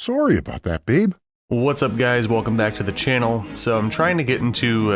Sorry about that, babe. What's up, guys? Welcome back to the channel. So I'm trying to get into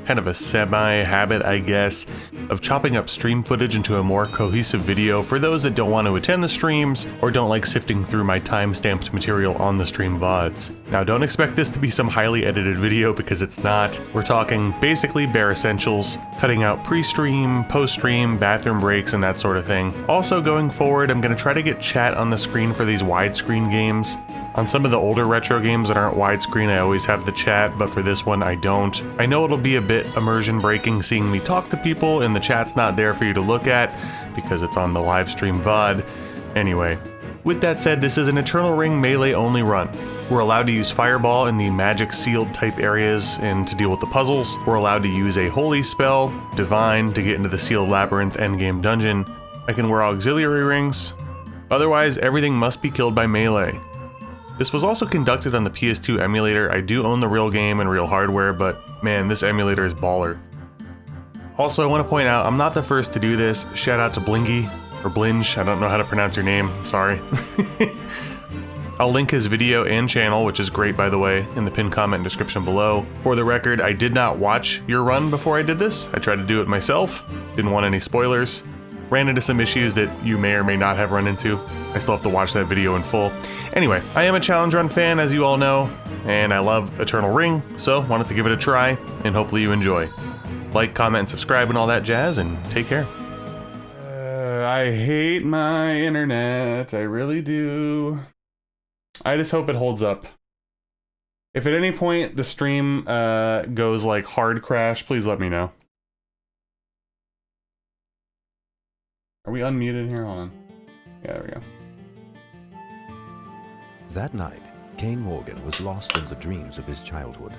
kind of a semi-habit, I guess, of chopping up stream footage into a more cohesive video for those that don't want to attend the streams or don't like sifting through my time-stamped material on the stream VODs. Now, don't expect this to be some highly edited video because it's not. We're talking basically bare essentials, cutting out pre-stream, post-stream, bathroom breaks, and that sort of thing. Also, going forward, I'm going to try to get chat on the screen for these widescreen games. On some of the older retro games that aren't widescreen, I always have the chat, but for this one, I don't. I know it'll be a bit immersion breaking seeing me talk to people and the chat's not there for you to look at because it's on the live stream VOD. Anyway, with that said, this is an Eternal Ring melee only run. We're allowed to use Fireball in the magic sealed type areas and to deal with the puzzles. We're allowed to use a Holy spell, Divine, to get into the Sealed Labyrinth endgame dungeon. I can wear auxiliary rings. Otherwise, everything must be killed by melee. This was also conducted on the PS2 emulator. I do own the real game and real hardware, but man, this emulator is baller. Also, I want to point out, I'm not the first to do this. Shout out to Blinge, or Blinge, I don't know how to pronounce your name, sorry. I'll link his video and channel, which is great by the way, in the pinned comment and description below. For the record, I did not watch your run before I did this. I tried to do it myself, didn't want any spoilers. Ran into some issues that you may or may not have run into. I still have to watch that video in full. Anyway, I am a challenge run fan, as you all know, and I love Eternal Ring, so wanted to give it a try, and hopefully you enjoy. Like, comment, and subscribe, and all that jazz, and take care. I hate my internet, I really do. I just hope it holds up. If at any point the stream goes like hard crash, please let me know. Are we unmuted here? Hold on. Yeah, there we go. That night, Kane Morgan was lost in the dreams of his childhood.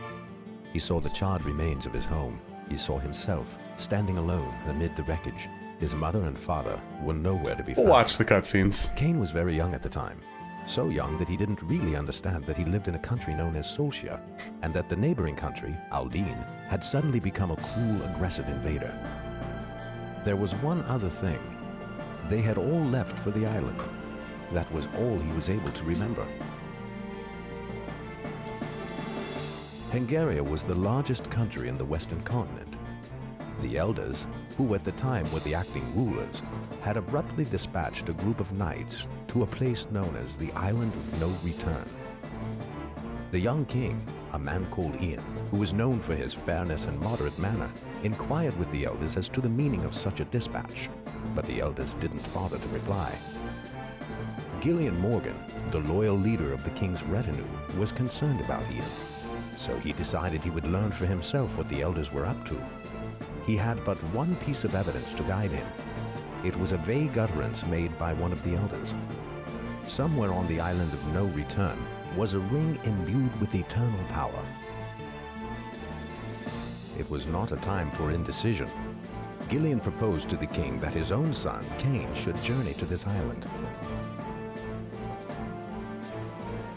He saw the charred remains of his home. He saw himself standing alone amid the wreckage. His mother and father were nowhere to be found. We'll watch the cutscenes. Kane was very young at the time. So young that he didn't really understand that he lived in a country known as Solskjaer, and that the neighboring country, Aldine, had suddenly become a cruel, aggressive invader. There was one other thing. They had all left for the island. That was all he was able to remember. Pangaria was the largest country in the western continent. The elders, who at the time were the acting rulers, had abruptly dispatched a group of knights to a place known as the Island of No Return. The young king, a man called Ian, who was known for his fairness and moderate manner, inquired with the elders as to the meaning of such a dispatch, but the elders didn't bother to reply. Gillian Morgan, the loyal leader of the king's retinue, was concerned about Ian, so he decided he would learn for himself what the elders were up to. He had but one piece of evidence to guide him. It was a vague utterance made by one of the elders. Somewhere on the Island of No Return was a ring imbued with eternal power. It was not a time for indecision. Gillian proposed to the king that his own son, Kane, should journey to this island.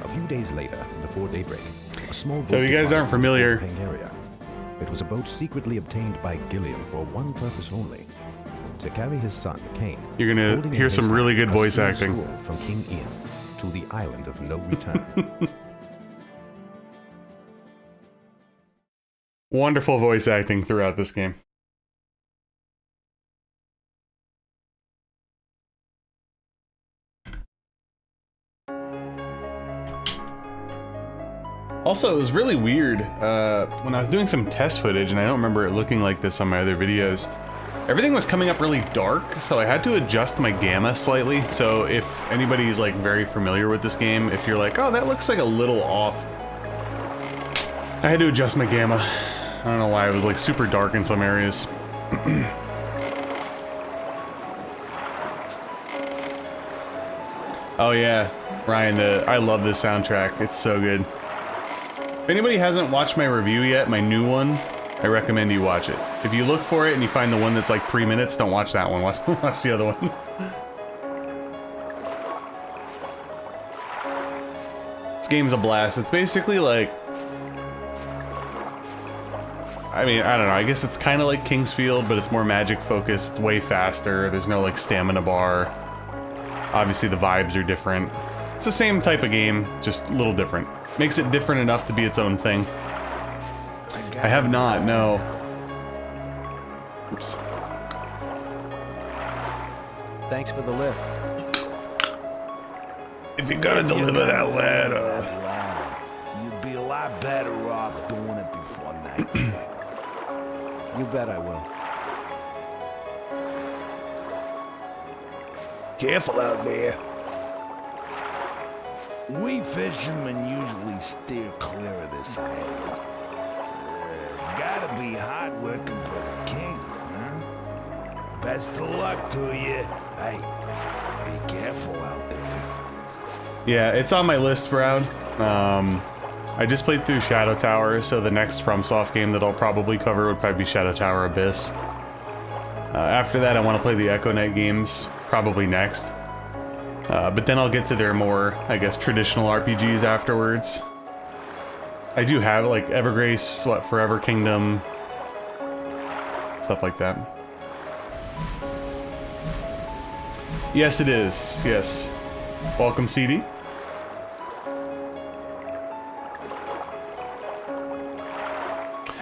A few days later, before daybreak, a small boat... So if you guys aren't familiar... Pangaria. It was a boat secretly obtained by Gillian for one purpose only: to carry his son, Kane. You're gonna hear some really good voice acting. From King Ian to the Island of No Return. Wonderful voice acting throughout this game. Also, it was really weird when I was doing some test footage, and I don't remember it looking like this on my other videos. Everything was coming up really dark, so I had to adjust my gamma slightly. So if anybody's like very familiar with this game, if you're like, oh, that looks like a little off, I had to adjust my gamma. I don't know why, it was like super dark in some areas. Oh yeah, Ryan, I love this soundtrack. It's so good. If anybody hasn't watched my review yet, my new one, I recommend you watch it. If you look for it and you find the one that's like 3 minutes, don't watch that one. Watch the other one. This game's a blast. It's basically like... I mean, I don't know. I guess it's kind of like Kingsfield, but it's more magic focused. It's way faster. There's no like stamina bar. Obviously the vibes are different. It's the same type of game, just a little different. Makes it different enough to be its own thing. I have not, no. Oops. Thanks for the lift. If you're gonna deliver that ladder, you'd be a lot better off doing it before night. You bet I will. Careful out there. We fishermen usually steer clear of this island. Gotta be hard working for the king, huh? Best of luck to you. Hey, be careful out there. yeah, it's on my list, Brad. I just played through Shadow Tower, so the next FromSoft game that I'll probably cover would probably be Shadow Tower Abyss. After that, I want to play the Echo-Knight games, probably next. But then I'll get to their more, I guess, traditional RPGs afterwards. I do have, like, Evergrace, what, Forever Kingdom, stuff like that. Yes, it is. Yes. Welcome, CD.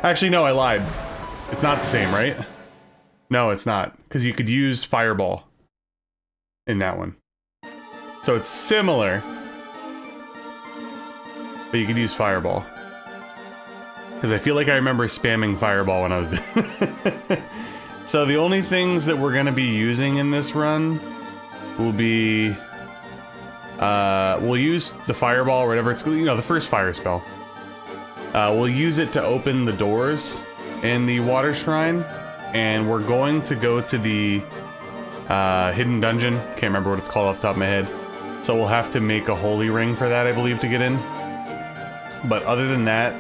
Actually, no, I lied. It's not the same, right? No, it's not. Because you could use Fireball in that one. So it's similar. But you could use Fireball. Because I feel like I remember spamming Fireball when I was there. So the only things that we're going to be using in this run will be... we'll use the Fireball, or whatever it's... You know, the first fire spell. We'll use it to open the doors in the water shrine. And we're going to go to the hidden dungeon. Can't remember what it's called off the top of my head. So we'll have to make a holy ring for that, I believe, to get in. But other than that,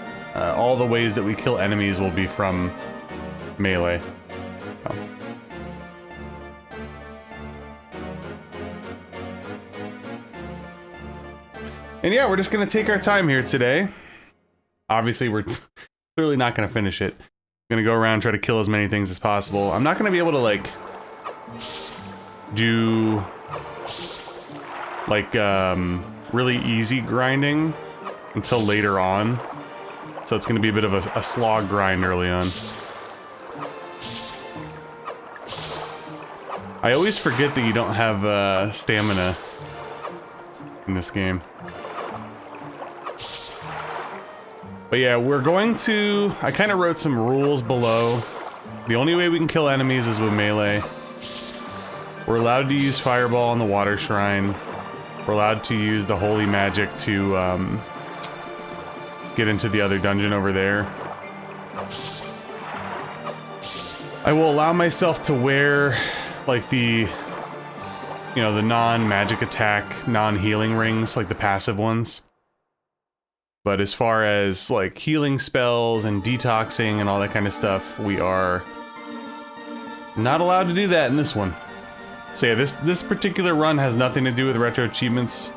all the ways that we kill enemies will be from melee. Oh. And yeah, we're just going to take our time here today. Obviously, we're clearly not going to finish it. I'm going to go around and try to kill as many things as possible. I'm not going to be able to, like, do... like, really easy grinding until later on. So it's going to be a bit of a slog grind early on. I always forget that you don't have stamina in this game. But yeah, we're going to... I kind of wrote some rules below. The only way we can kill enemies is with melee. We're allowed to use Fireball in the Water Shrine. We're allowed to use the Holy Magic to get into the other dungeon over there. I will allow myself to wear, like, the... you know, the non-magic attack, non-healing rings, like the passive ones. But as far as, like, healing spells and detoxing and all that kind of stuff, we are not allowed to do that in this one. So yeah, this particular run has nothing to do with retro achievements.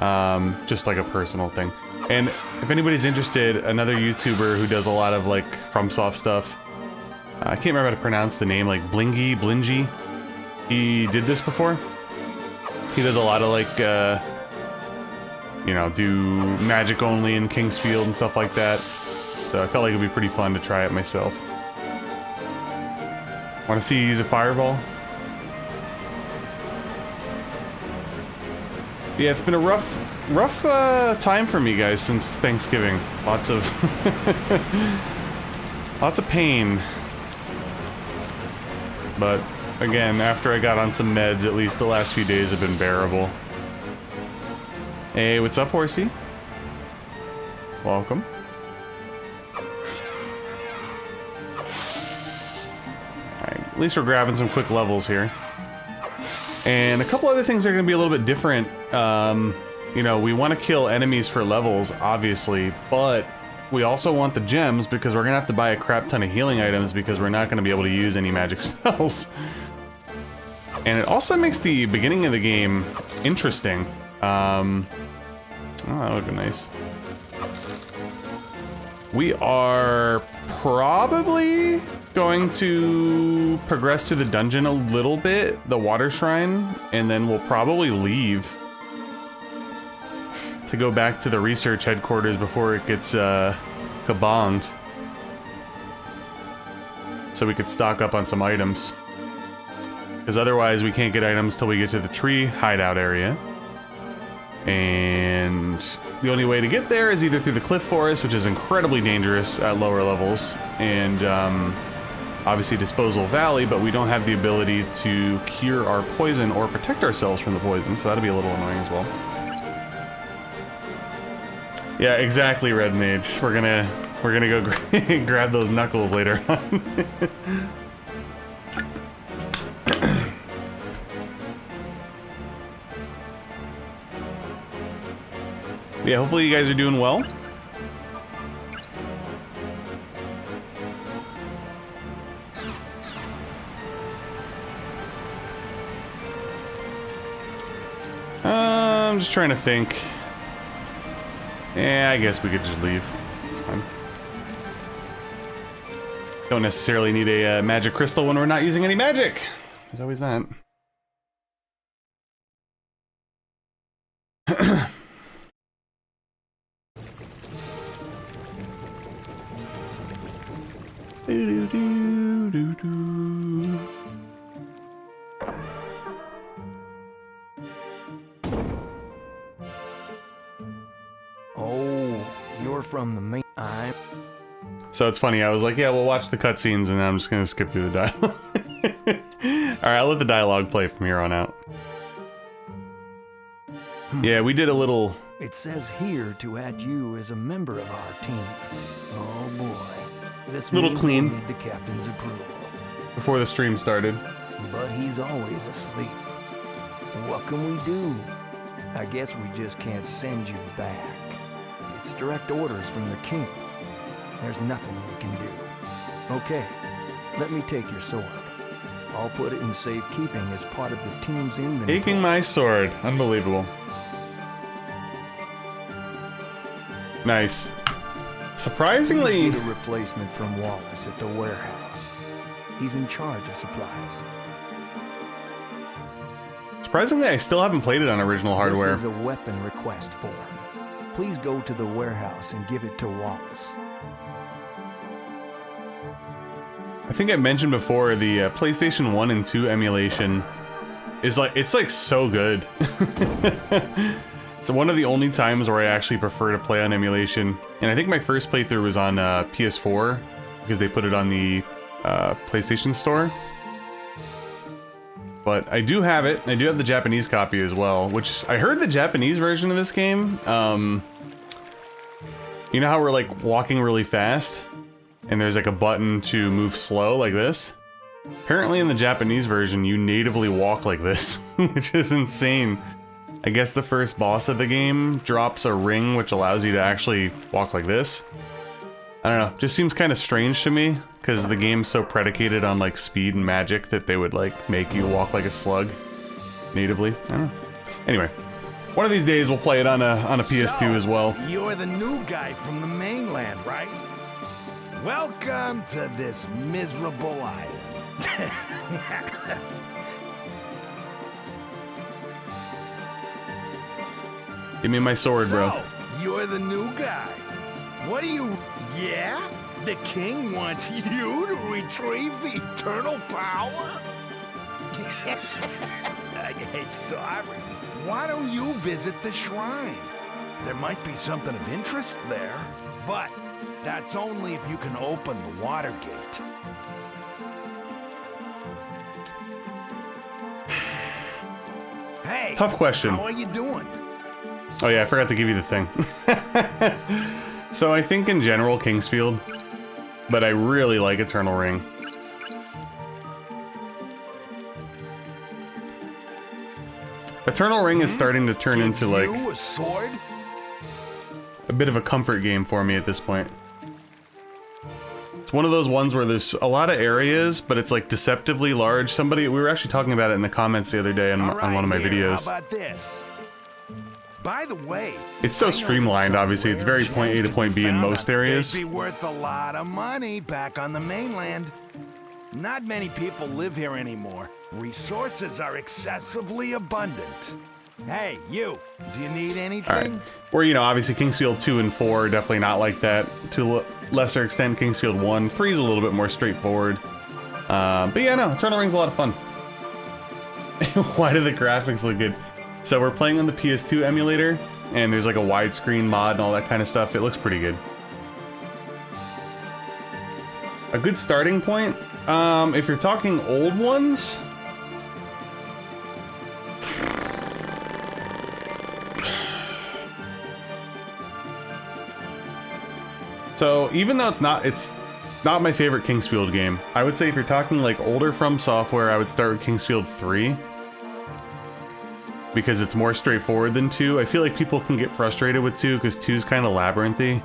Just like a personal thing. And if anybody's interested, another YouTuber who does a lot of, like, FromSoft stuff, I can't remember how to pronounce the name, like Blinge. He did this before. He does a lot of, like, you know, do magic only in Kingsfield and stuff like that. So I felt like it'd be pretty fun to try it myself. Want to see you use a fireball? Yeah, it's been a rough time for me, guys, since Thanksgiving. Lots of lots of pain. But again, after I got on some meds, at least the last few days have been bearable. Hey, what's up, horsey? Welcome. Alright, at least we're grabbing some quick levels here. And a couple other things are going to be a little bit different. You know, we want to kill enemies for levels, obviously, but we also want the gems because we're going to have to buy a crap ton of healing items because we're not going to be able to use any magic spells. And it also makes the beginning of the game interesting. Oh, that would be nice. We are probably going to progress to the dungeon a little bit, the water shrine, and then we'll probably leave to go back to the research headquarters before it gets kabombed. So we could stock up on some items. Because otherwise we can't get items till we get to the tree hideout area. And the only way to get there is either through the cliff forest, which is incredibly dangerous at lower levels, and obviously Disposal Valley, but we don't have the ability to cure our poison or protect ourselves from the poison, so that'll be a little annoying as well. Yeah, exactly, Red Mage. We're gonna go grab those knuckles later on. Yeah, hopefully you guys are doing well. I'm just trying to think. Yeah, I guess we could just leave. It's fine. Don't necessarily need a magic crystal when we're not using any magic. There's always that. Oh, you're from the main. So it's funny, I was like, yeah, we'll watch the cutscenes, and I'm just gonna skip through the dialogue. Alright, I'll let the dialogue play from here on out. Yeah, we did a little... It says here to add you as a member of our team. Oh boy. This Little means clean. we'll need the captain's approval. Before the stream started. But he's always asleep. What can we do? I guess we just can't send you back. It's direct orders from the king. There's nothing we can do. Okay, let me take your sword. I'll put it in safekeeping as part of the team's inventory. Taking my sword. Unbelievable. Nice. Surprisingly... Please get a replacement from Wallace at the warehouse. He's in charge of supplies. Surprisingly, I still haven't played it on original hardware. This is a weapon request form. Please go to the warehouse and give it to Wallace. I think I mentioned before, the PlayStation 1 and 2 emulation is like, it's like so good. It's one of the only times where I actually prefer to play on emulation. And I think my first playthrough was on PS4, because they put it on the PlayStation Store. But I do have it. I do have the Japanese copy as well, which I heard the Japanese version of this game. You know how we're like walking really fast? And there's like a button to move slow like this? Apparently in the Japanese version, you natively walk like this, which is insane. I guess the first boss of the game drops a ring which allows you to actually walk like this. I don't know, just seems kind of strange to me, because the game's so predicated on like speed and magic that they would like make you walk like a slug natively. I don't know. Anyway, one of these days we'll play it on a PS2 as well. You're the new guy from the mainland, right? Welcome to this miserable island. Give me my sword, bro. So, you're the new guy. What do you... Yeah? The king wants you to retrieve the eternal power? Sorry. Why don't you visit the shrine? There might be something of interest there. But that's only if you can open the water gate. Hey, Tough question. How are you doing? Oh yeah, I forgot to give you the thing. So I think in general Kingsfield, but I really like Eternal Ring. Eternal Ring is starting to turn into like a sword? a bit of a comfort game for me at this point. It's one of those ones where there's a lot of areas, but it's like deceptively large. We were actually talking about it in the comments the other day on one of my videos. How about this? By the way, It's so streamlined, obviously. It's very point A to point B in most areas. They'd be worth a lot of money back on the mainland. Not many people live here anymore. Resources are excessively abundant. Hey, you. Do you need anything? All right. Or, you know, obviously Kingsfield 2 and 4 are definitely not like that. To a lesser extent, Kingsfield 1. 3 is a little bit more straightforward. But yeah, no, Eternal Ring's a lot of fun. Why do the graphics look good? So we're playing on the PS2 emulator, and there's like a widescreen mod and all that kind of stuff. It looks pretty good. A good starting point, if you're talking old ones, so even though it's not my favorite Kingsfield game, I would say if you're talking like older FromSoftware, I would start with Kingsfield 3. Because it's more straightforward than 2. I feel like people can get frustrated with 2 because 2 is kind of labyrinthy.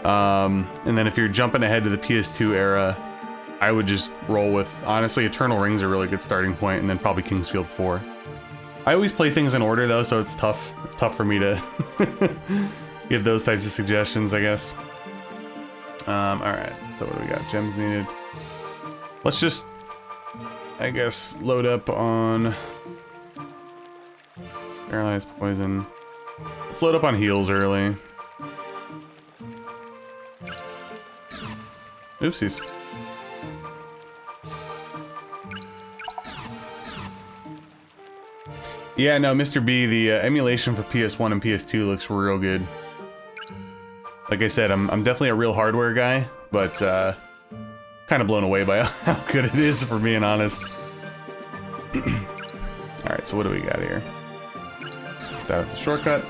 And then if you're jumping ahead to the PS2 era, I would just roll with, honestly, Eternal Ring's a really good starting point, and then probably Kingsfield 4. I always play things in order though, so it's tough. It's tough for me to give those types of suggestions, I guess. Alright, so what do we got? Gems needed. Let's just, I guess, load up on Paralyzed Poison. Let's load up on heals early. Oopsies. Yeah, no, Mr. B, the emulation for PS1 and PS2 looks real good. Like I said, I'm definitely a real hardware guy, but kind of blown away by how good it is, for being honest. Alright, so what do we got here? That was a shortcut.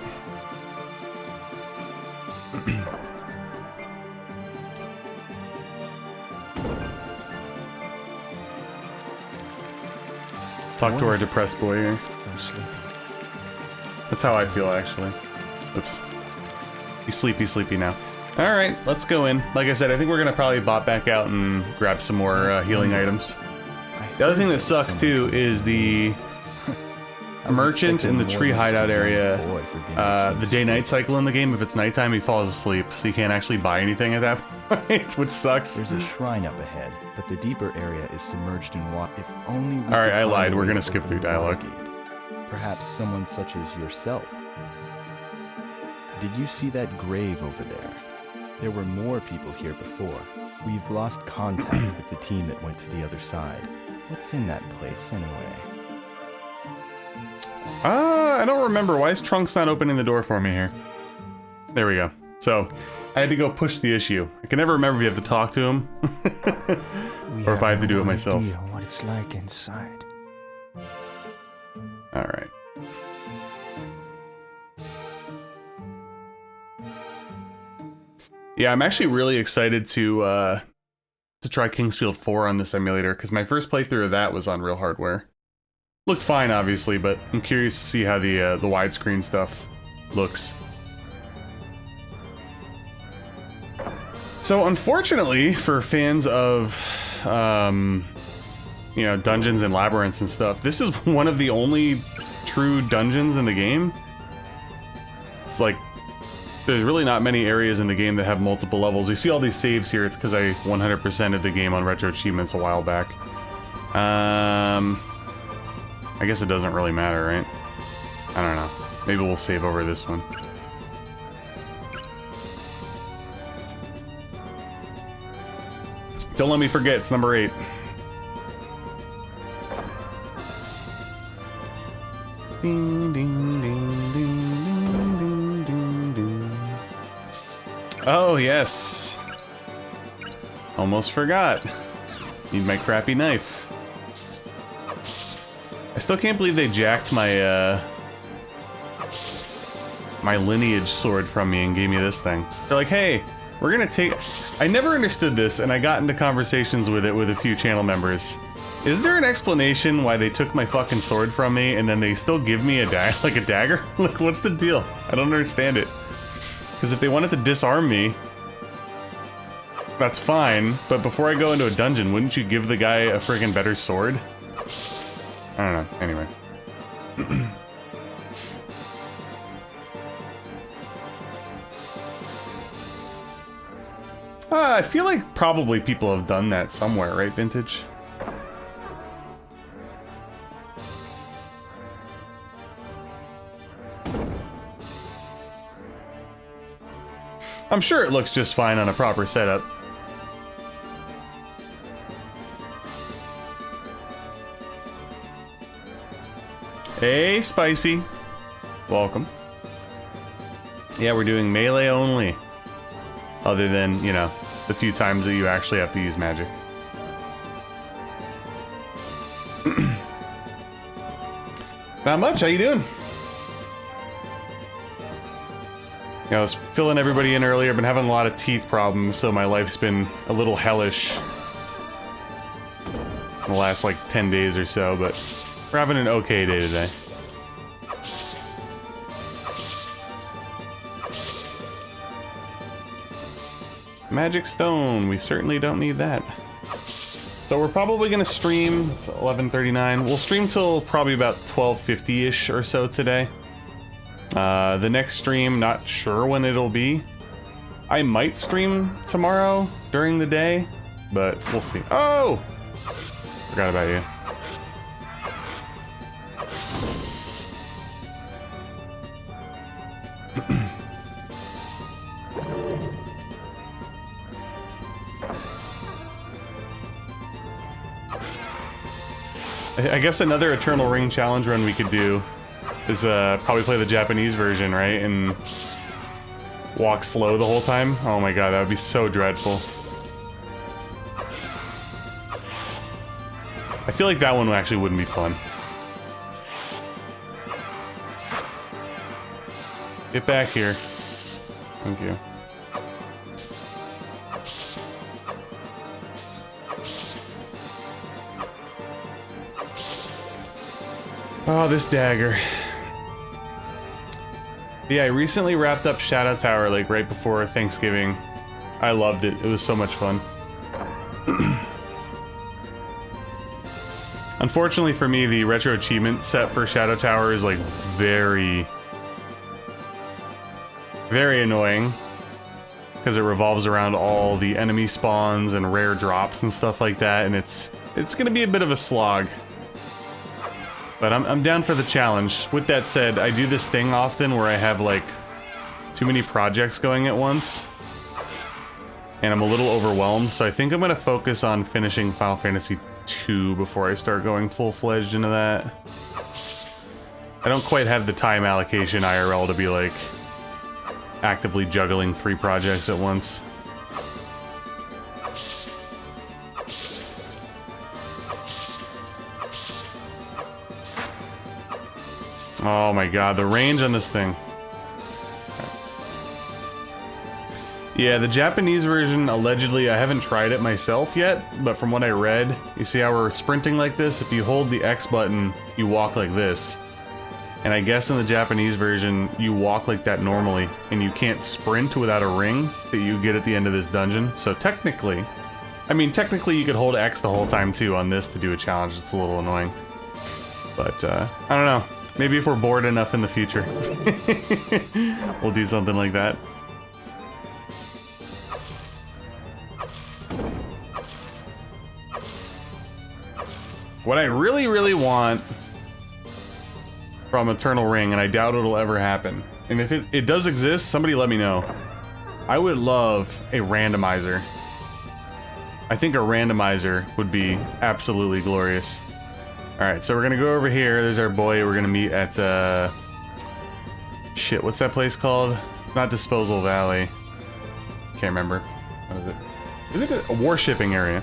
Talk to our depressed boy here. I'm sleepy. That's how I feel, actually. Oops. He's sleepy now. Alright, let's go in. Like I said, I think we're gonna probably bot back out and grab some more healing items. The other thing that sucks, too, is the merchant in the tree hideout area, the day-night cycle in the game. If it's nighttime, he falls asleep, so you can't actually buy anything at that point, which sucks. There's a shrine up ahead, but the deeper area is submerged in water. If only we could Alright, I find lied. a We're way gonna to skip open through the dialogue. gate. Perhaps someone such as yourself. Did you see that grave over there? There were more people here before. We've lost contact with the team that went to the other side. What's in that place, anyway? I don't remember. Why is Trunks not opening the door for me here? There we go. So, I had to go push the issue. I can never remember if you have to talk to him, or if I have to do it myself. We have no idea what it's like inside. Alright. Yeah, I'm actually really excited to try Kingsfield 4 on this emulator, because my first playthrough of that was on real hardware. Looked fine, obviously, but I'm curious to see how the widescreen stuff looks. So, unfortunately, for fans of, you know, dungeons and labyrinths and stuff, this is one of the only true dungeons in the game. It's like, there's really not many areas in the game that have multiple levels. You see all these saves here, it's because I 100%ed the game on Retro Achievements a while back. I guess it doesn't really matter, right? I don't know. Maybe we'll save over this one. Don't let me forget, it's number 8. Ding, ding, ding, ding, ding, ding, ding. Oh, yes. Almost forgot. Need my crappy knife. I still can't believe they jacked my, my lineage sword from me and gave me this thing. They're like, hey, we're gonna take... I never understood this, and I got into conversations with it with a few channel members. Is there an explanation why they took my fucking sword from me and then they still give me a like a dagger? Like, what's the deal? I don't understand it. Because if they wanted to disarm me, that's fine, but before I go into a dungeon, wouldn't you give the guy a friggin' better sword? I don't know. Anyway. I feel like probably people have done that somewhere, right, Vintage? I'm sure it looks just fine on a proper setup. Hey, Spicy. Welcome. Yeah, we're doing melee only. Other than, you know, the few times that you actually have to use magic. Not much, how you doing? Yeah, I was filling everybody in earlier, been having a lot of teeth problems, so my life's been a little hellish in the last like 10 days or so, but we're having an okay day today. Magic stone, we certainly don't need that. So we're probably gonna stream, it's 11:39, we'll stream till probably about 12:50-ish or so today. The next stream, not sure when it'll be. I might stream tomorrow during the day, but we'll see. Oh! Forgot about you. I guess another Eternal Ring challenge run we could do is probably play the Japanese version, right? And walk slow the whole time. Oh my god, that would be so dreadful. I feel like that one actually wouldn't be fun. Get back here. Thank you. Oh, this dagger. Yeah, I recently wrapped up Shadow Tower like right before Thanksgiving. I loved it. It was so much fun. Unfortunately for me, the retro achievement set for Shadow Tower is like very annoying because it revolves around all the enemy spawns and rare drops and stuff like that, and it's gonna be a bit of a slog. But I'm down for the challenge. With that said, I do this thing often where I have like too many projects going at once and I'm a little overwhelmed, so I think I'm gonna focus on finishing Final Fantasy II before I start going full-fledged into that. I don't quite have the time allocation IRL to be like actively juggling 3 projects at once. Oh my god, the range on this thing. Yeah, the Japanese version, allegedly, I haven't tried it myself yet, but from what I read, you see how we're sprinting like this? If you hold the X button, you walk like this. And I guess in the Japanese version, you walk like that normally, and you can't sprint without a ring that you get at the end of this dungeon. So technically, I mean, technically you could hold X the whole time too on this to do a challenge. It's a little annoying. But, I don't know. Maybe if we're bored enough in the future, we'll do something like that. What I really, really want from Eternal Ring, and I doubt it'll ever happen, and if it does exist, somebody let me know. I would love a randomizer. I think a randomizer would be absolutely glorious. Alright, so we're gonna go over here. There's our boy. We're gonna meet at, shit, what's that place called? Not Disposal Valley. Can't remember. What is it? Is it a warshipping area?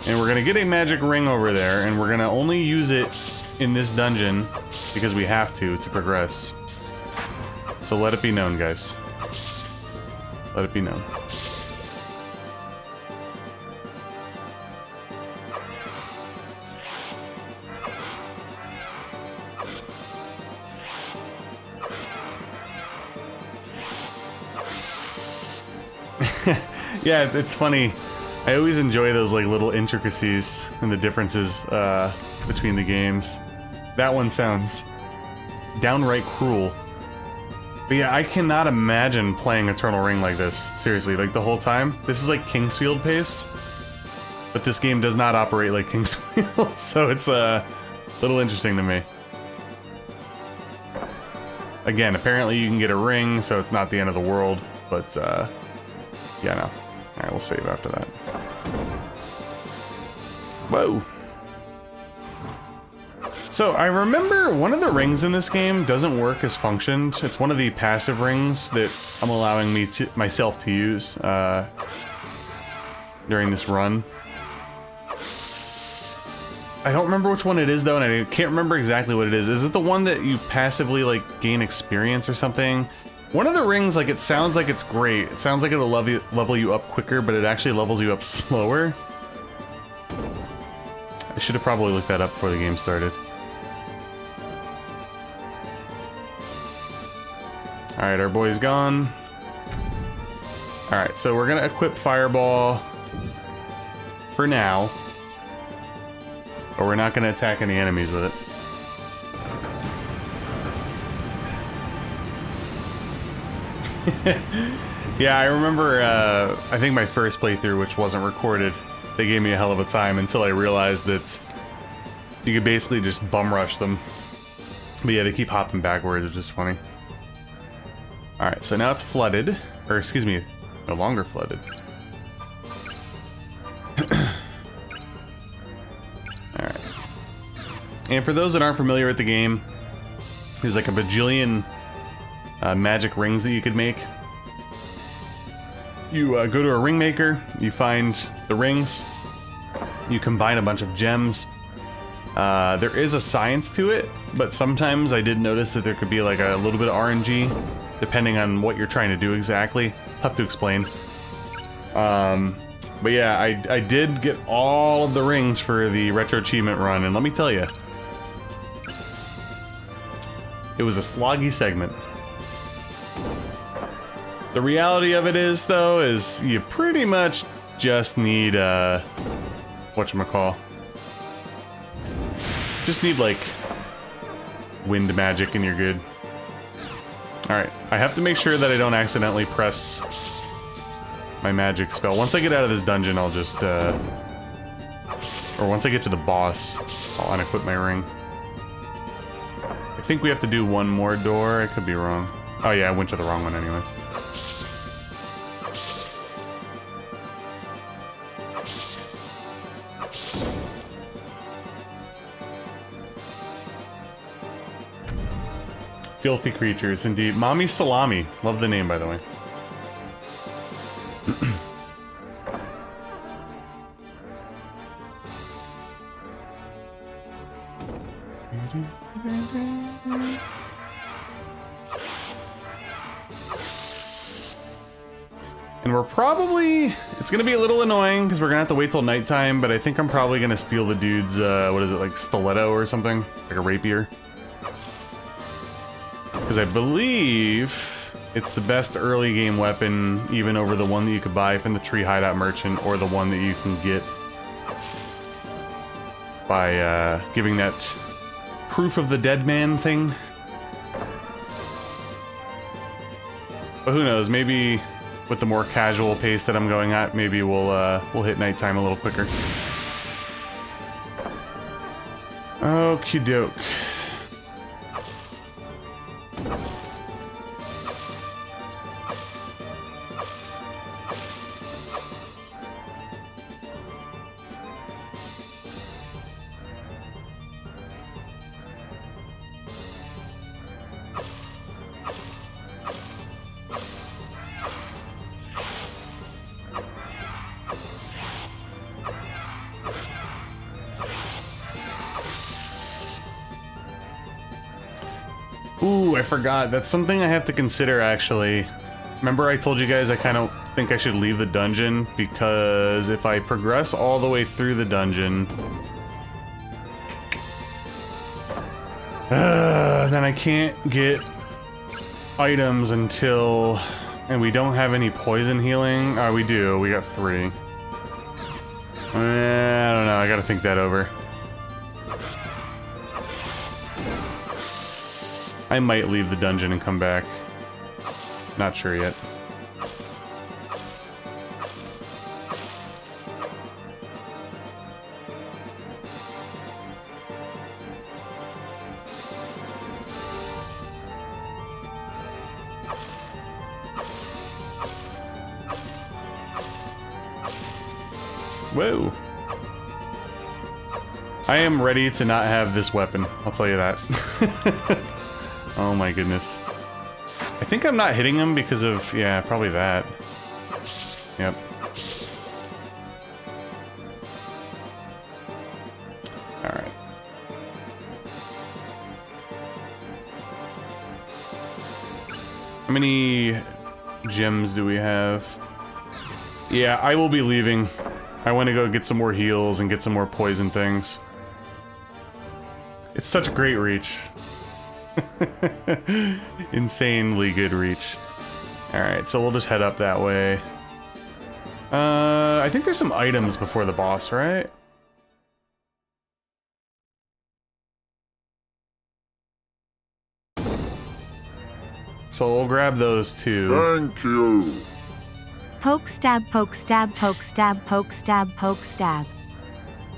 And we're gonna get a magic ring over there, and we're gonna only use it in this dungeon because we have to progress. So let it be known, guys. Let it be known. Yeah, it's funny. I always enjoy those like little intricacies and the differences between the games. That one sounds downright cruel. But yeah, I cannot imagine playing Eternal Ring like this. Seriously, like the whole time. This is like Kingsfield pace. But this game does not operate like Kingsfield, so it's a little interesting to me. Again, apparently you can get a ring, so it's not the end of the world, but yeah, no. Alright, we'll save after that. Whoa! So, I remember one of the rings in this game doesn't work as functioned. It's one of the passive rings that I'm allowing myself to use during this run. I don't remember which one it is though, and I can't remember exactly what it is. Is it the one that you passively like gain experience or something? One of the rings, like, it sounds like it's great. It sounds like it'll level you up quicker, but it actually levels you up slower. I should have probably looked that up before the game started. Alright, our boy's gone. Alright, so we're gonna equip Fireball for now. But we're not gonna attack any enemies with it. Yeah, I remember, I think my first playthrough, which wasn't recorded, they gave me a hell of a time until I realized that you could basically just bum rush them. But yeah, they keep hopping backwards, which is funny. Alright, so now it's flooded. Or, excuse me, no longer flooded. Alright. And for those that aren't familiar with the game, there's like a bajillion magic rings that you could make. You go to a ring maker, you find the rings, you combine a bunch of gems. There is a science to it, but sometimes I did notice that there could be like a little bit of RNG, depending on what you're trying to do exactly. Tough to explain. But yeah, I did get all of the rings for the Retro Achievement run, and let me tell you, it was a sloggy segment. The reality of it is, though, is you pretty much just need, whatchamacall. Just need, like, wind magic and you're good. Alright, I have to make sure that I don't accidentally press my magic spell. Once I get out of this dungeon, I'll just, or once I get to the boss, I'll unequip my ring. I think we have to do one more door. I could be wrong. Oh yeah, I went to the wrong one anyway. Filthy creatures, indeed. Mommy Salami. Love the name, by the way. And we're probably... It's gonna be a little annoying, because we're gonna have to wait till nighttime, but I think I'm probably gonna steal the dude's, what is it, like stiletto or something? Like a rapier. Because I believe it's the best early game weapon, even over the one that you could buy from the Tree Hideout Merchant, or the one that you can get by giving that proof of the dead man thing. But who knows, maybe with the more casual pace that I'm going at, maybe we'll hit nighttime a little quicker. Okie doke. Ooh, I forgot. That's something I have to consider, actually. Remember I told you guys I kind of think I should leave the dungeon? Because if I progress all the way through the dungeon... then I can't get items until... And we don't have any poison healing? Oh, we do. We got 3. I don't know. I gotta think that over. I might leave the dungeon and come back. Not sure yet. Whoa. I am ready to not have this weapon, I'll tell you that. Oh my goodness. I think I'm not hitting him because of, yeah, probably that. Yep. Alright. How many gems do we have? Yeah, I will be leaving. I want to go get some more heals and get some more poison things. It's such a great reach. Insanely good reach. Alright, so we'll just head up that way. I think there's some items before the boss, right? So we'll grab those two. Thank you. Poke stab, poke stab, poke stab, poke stab, poke stab.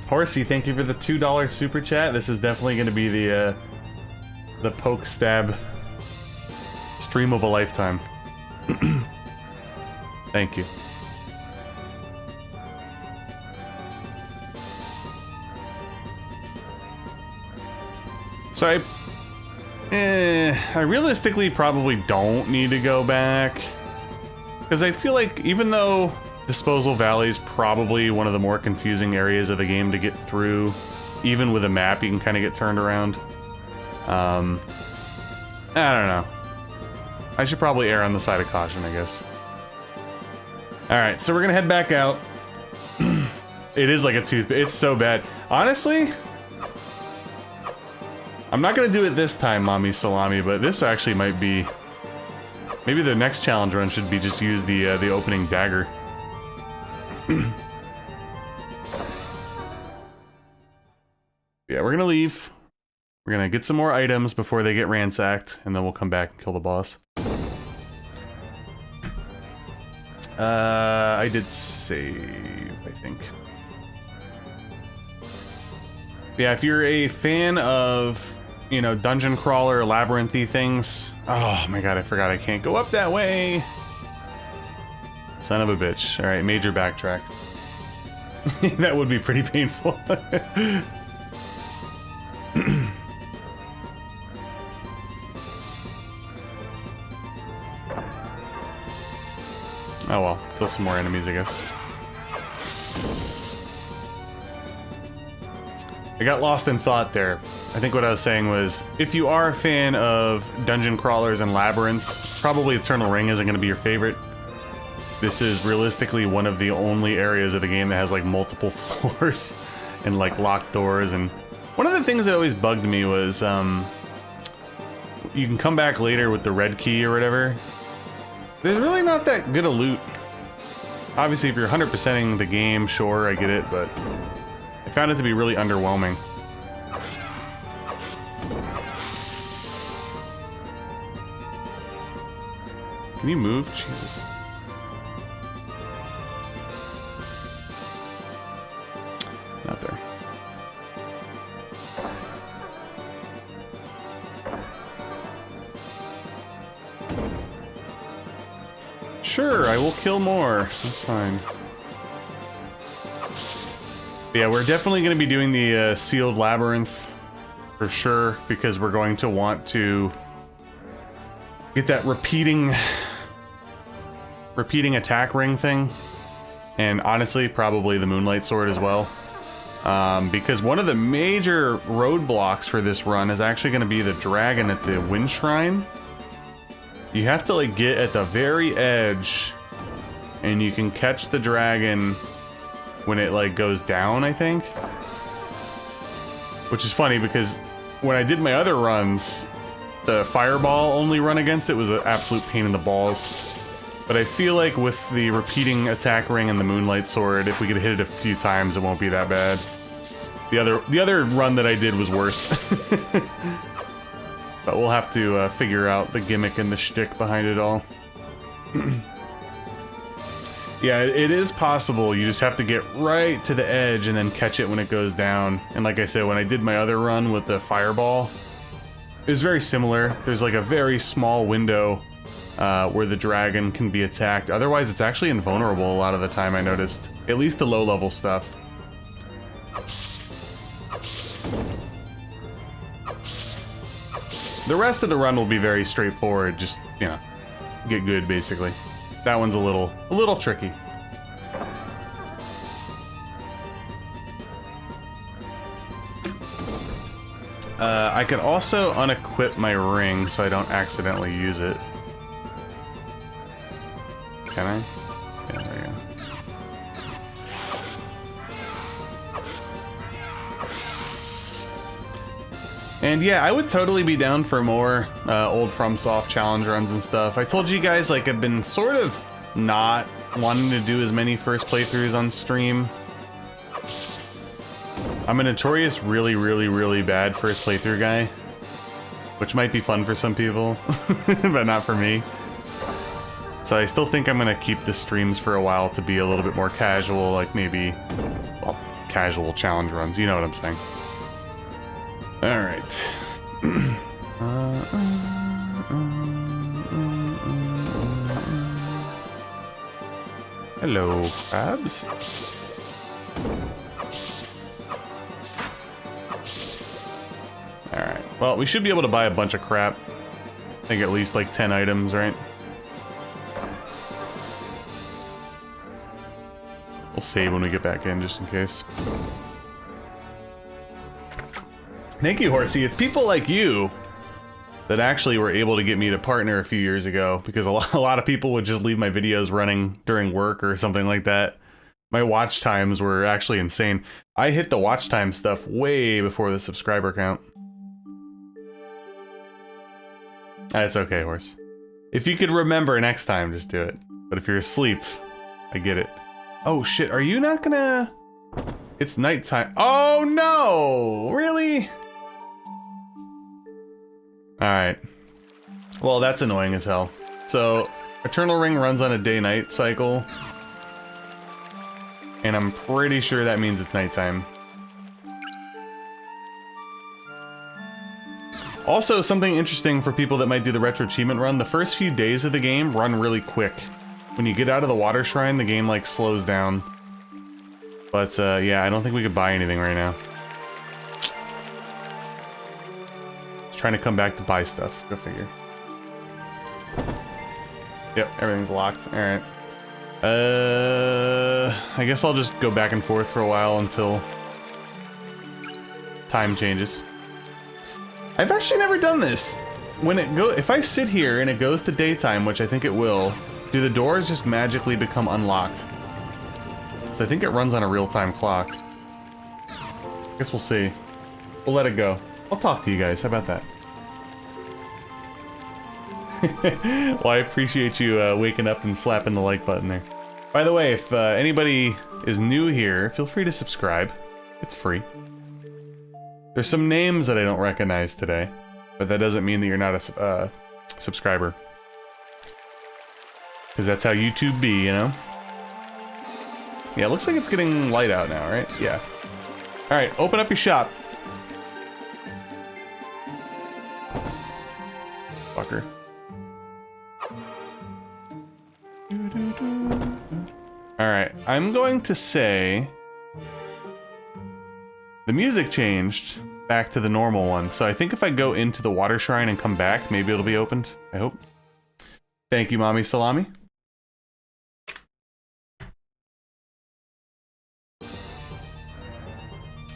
Horsey, thank you for the $2 super chat. This is definitely going to be the poke stab stream of a lifetime. Thank you. So I realistically probably don't need to go back, because I feel like even though Disposal Valley is probably one of the more confusing areas of the game to get through, even with a map you can kind of get turned around. I don't know. I should probably err on the side of caution, I guess. Alright, so we're gonna head back out. It is like a toothpick. It's so bad. Honestly, I'm not gonna do it this time, Mommy Salami, but this actually might be... Maybe the next challenge run should be just use the opening dagger. Yeah, we're gonna leave. We're gonna get some more items before they get ransacked, and then we'll come back and kill the boss. I did save, I think. Yeah, if you're a fan of, you know, dungeon crawler, labyrinthy things. Oh my god, I forgot I can't go up that way. Son of a bitch. Alright, major backtrack. That would be pretty painful. Oh well, kill some more enemies, I guess. I got lost in thought there. I think what I was saying was, if you are a fan of dungeon crawlers and labyrinths, probably Eternal Ring isn't going to be your favorite. This is realistically one of the only areas of the game that has like multiple floors and like locked doors. And one of the things that always bugged me was you can come back later with the red key or whatever. There's really not that good a loot. Obviously, if you're 100%ing the game, sure, I get it, but I found it to be really underwhelming. Can you move? Jesus. Not there. Sure, I will kill more. That's fine. But yeah, we're definitely going to be doing the Sealed Labyrinth for sure, because we're going to want to get that repeating attack ring thing, and honestly, probably the Moonlight Sword as well. Because one of the major roadblocks for this run is actually going to be the dragon at the Wind Shrine. You have to like get at the very edge, and you can catch the dragon when it like goes down, I think. Which is funny because when I did my other runs, the fireball only run against it was an absolute pain in the balls. But I feel like with the repeating attack ring and the Moonlight Sword, if we could hit it a few times, it won't be that bad. The other run that I did was worse. But we'll have to figure out the gimmick and the shtick behind it all. Yeah, it is possible. You just have to get right to the edge and then catch it when it goes down. And like I said, when I did my other run with the fireball, it was very similar. There's like a very small window where the dragon can be attacked. Otherwise, it's actually invulnerable a lot of the time, I noticed. At least the low-level stuff. The rest of the run will be very straightforward, just, you know, get good, basically. That one's a little tricky. I could also unequip my ring so I don't accidentally use it. Can I? Yeah, there you go. And yeah, I would totally be down for more old FromSoft challenge runs and stuff. I told you guys, like, I've been sort of not wanting to do as many first playthroughs on stream. I'm a notorious really bad first playthrough guy, which might be fun for some people, but not for me. So I still think I'm gonna keep the streams for a while to be a little bit more casual, like maybe, well, casual challenge runs, you know what I'm saying. Alright. Hello, crabs. Alright, well, we should be able to buy a bunch of crap. I think at least like 10 items, right? We'll save when we get back in, just in case. Thank you, Horsey. It's people like you that actually were able to get me to partner a few years ago, because a lot of people would just leave my videos running during work or something like that. My watch times were actually insane. I hit the watch time stuff way before the subscriber count. That's okay, Horse. If you could remember next time, just do it. But if you're asleep, I get it. Oh shit, are you not gonna... It's nighttime. Oh no! Really? Alright. Well, that's annoying as hell. So, Eternal Ring runs on a day-night cycle. And I'm pretty sure that means it's nighttime. Also, something interesting for people that might do the Retro Achievement run, the first few days of the game run really quick. When you get out of the water shrine, the game, like, slows down. But, yeah, I don't think we could buy anything right now. Just trying to come back to buy stuff. Go figure. Yep, everything's locked. Alright. I guess I'll just go back and forth for a while until time changes. I've actually never done this. When it if I sit here and it goes to daytime, which I think it will, do the doors just magically become unlocked? So I think it runs on a real-time clock. I guess we'll see. We'll let it go. I'll talk to you guys. How about that? Well, I appreciate you waking up and slapping the like button there. By the way, if anybody is new here, feel free to subscribe. It's free. There's some names that I don't recognize today, but that doesn't mean that you're not a subscriber. Because that's how YouTube be, you know? Yeah, it looks like it's getting light out now, right? Yeah. Alright, open up your shop. Fucker. Alright, I'm going to say... The music changed back to the normal one, so I think if I go into the water shrine and come back, maybe it'll be opened. I hope. Thank you, Mommy Salami.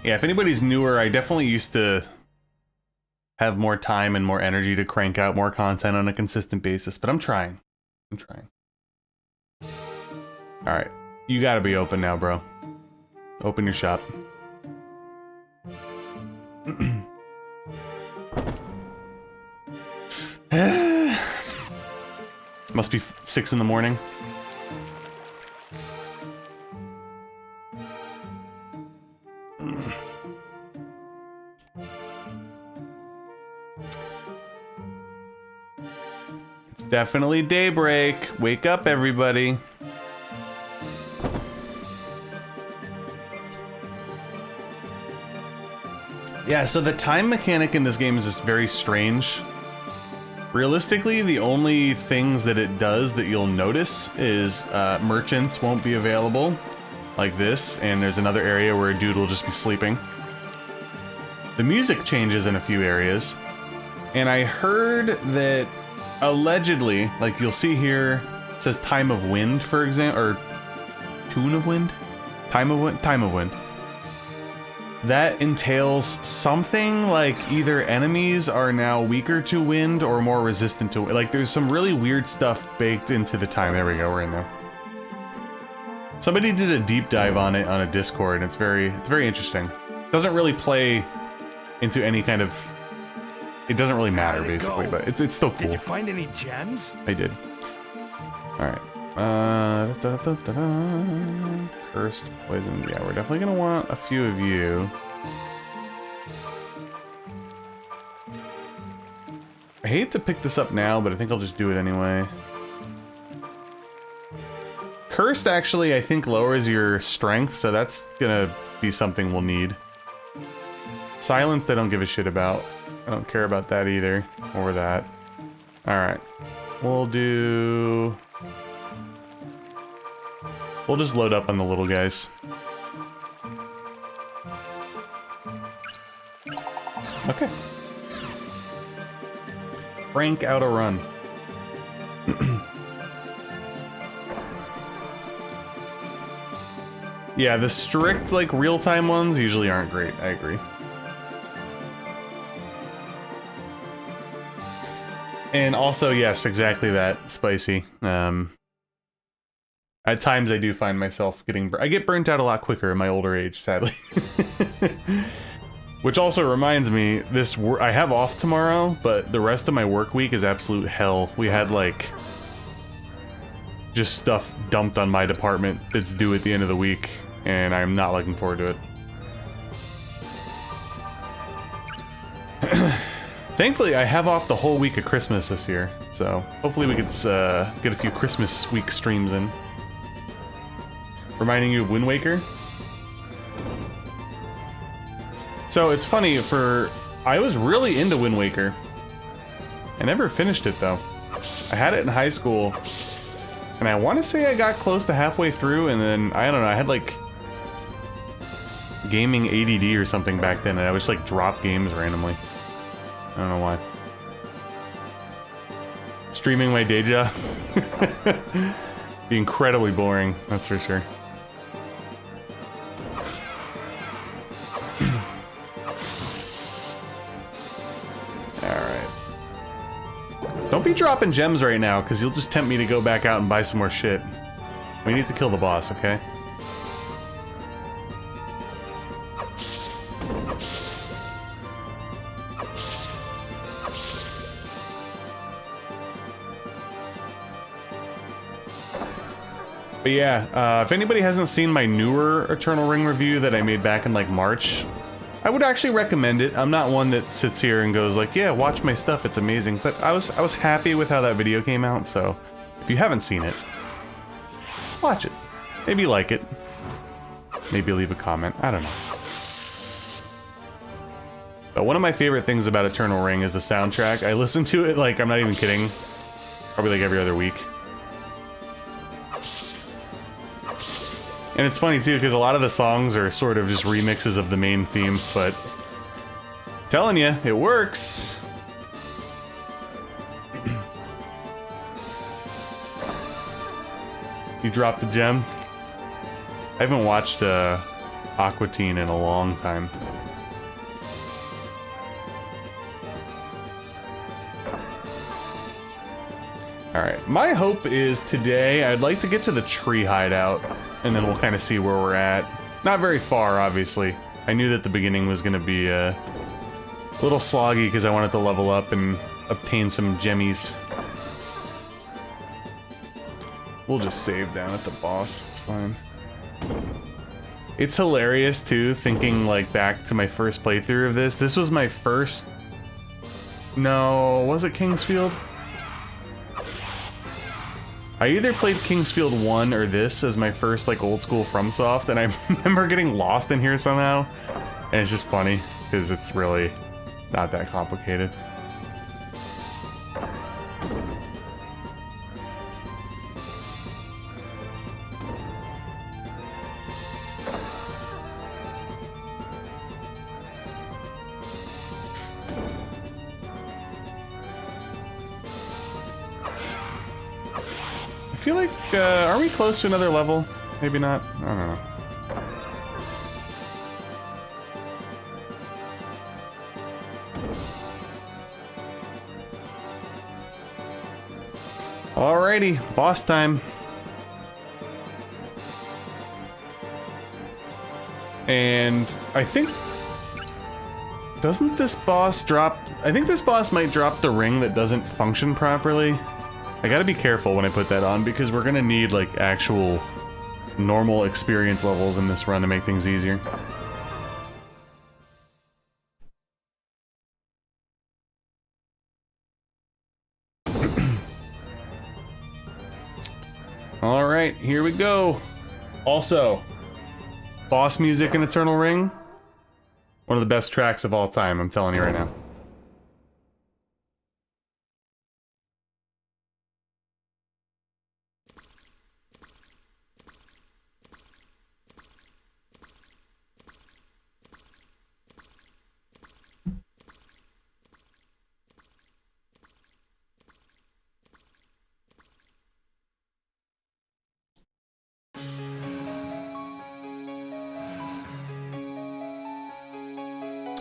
Yeah, if anybody's newer, I definitely used to have more time and more energy to crank out more content on a consistent basis, but I'm trying. I'm trying. Alright, you gotta be open now, bro. Open your shop. Must be 6 in the morning. It's definitely daybreak. Wake up, everybody. Yeah, so the time mechanic in this game is just very strange. Realistically, the only things that it does that you'll notice is merchants won't be available, like this, and there's another area where a dude will just be sleeping. The music changes in a few areas, and I heard that allegedly, like you'll see here, it says time of wind, for example, or tune of wind? Time of wind? Time of wind. That entails something like either enemies are now weaker to wind or more resistant to wind. Like there's some really weird stuff baked into the time. There we go, we're in there. Somebody did a deep dive on it on a Discord, and it's very interesting. It doesn't really play into any kind of... It doesn't really matter, basically, but it's still cool. Did you find any gems? I did. Alright. Cursed poison. Yeah, we're definitely gonna want a few of you. I hate to pick this up now, but I think I'll just do it anyway. Cursed actually, I think, lowers your strength, so that's gonna be something we'll need. Silenced, I don't give a shit about. I don't care about that either, or that. Alright. We'll just load up on the little guys. Okay. Frank out a run. Yeah, the strict, like, real-time ones usually aren't great. I agree. And also, yes, exactly that. Spicy. At times I do find myself getting... I get burnt out a lot quicker in my older age, sadly. Which also reminds me, I have off tomorrow, but the rest of my work week is absolute hell. We had, like... just stuff dumped on my department that's due at the end of the week, and I'm not looking forward to it. Thankfully, I have off the whole week of Christmas this year, so hopefully we could get a few Christmas week streams in. Reminding you of Wind Waker? So it's funny, I was really into Wind Waker. I never finished it though. I had it in high school, and I want to say I got close to halfway through, and then, I don't know, I had like gaming ADD or something back then, and I would just like drop games randomly. I don't know why. Streaming my day job? Be incredibly boring, that's for sure. Alright. Don't be dropping gems right now, because you'll just tempt me to go back out and buy some more shit. We need to kill the boss, okay? But yeah, if anybody hasn't seen my newer Eternal Ring review that I made back in like March, I would actually recommend it. I'm not one that sits here and goes like, yeah, watch my stuff, it's amazing. But I was happy with how that video came out, so if you haven't seen it, watch it. Maybe like it. Maybe leave a comment. I don't know. But one of my favorite things about Eternal Ring is the soundtrack. I listen to it, like, I'm not even kidding, probably like every other week. And it's funny too, because a lot of the songs are sort of just remixes of the main theme, but telling you, it works. You dropped the gem? I haven't watched Aqua Teen in a long time. Alright, my hope is today I'd like to get to the tree hideout, and then we'll kind of see where we're at. Not very far, obviously. I knew that the beginning was going to be a little sloggy because I wanted to level up and obtain some gemmies. We'll just save down at the boss, it's fine. It's hilarious too, thinking like back to my first playthrough of this. This was my first... No, was it Kingsfield? I either played Kingsfield 1 or this as my first like old school FromSoft, and I remember getting lost in here somehow. And it's just funny, because it's really not that complicated. feel like, are we close to another level? Maybe not. I don't know. Alrighty, boss time. And I think... Doesn't this boss drop... I think this boss might drop the ring that doesn't function properly. I gotta be careful when I put that on because we're gonna need like actual normal experience levels in this run to make things easier. Alright, here we go. Also, boss music in Eternal Ring. One of the best tracks of all time, I'm telling you right now.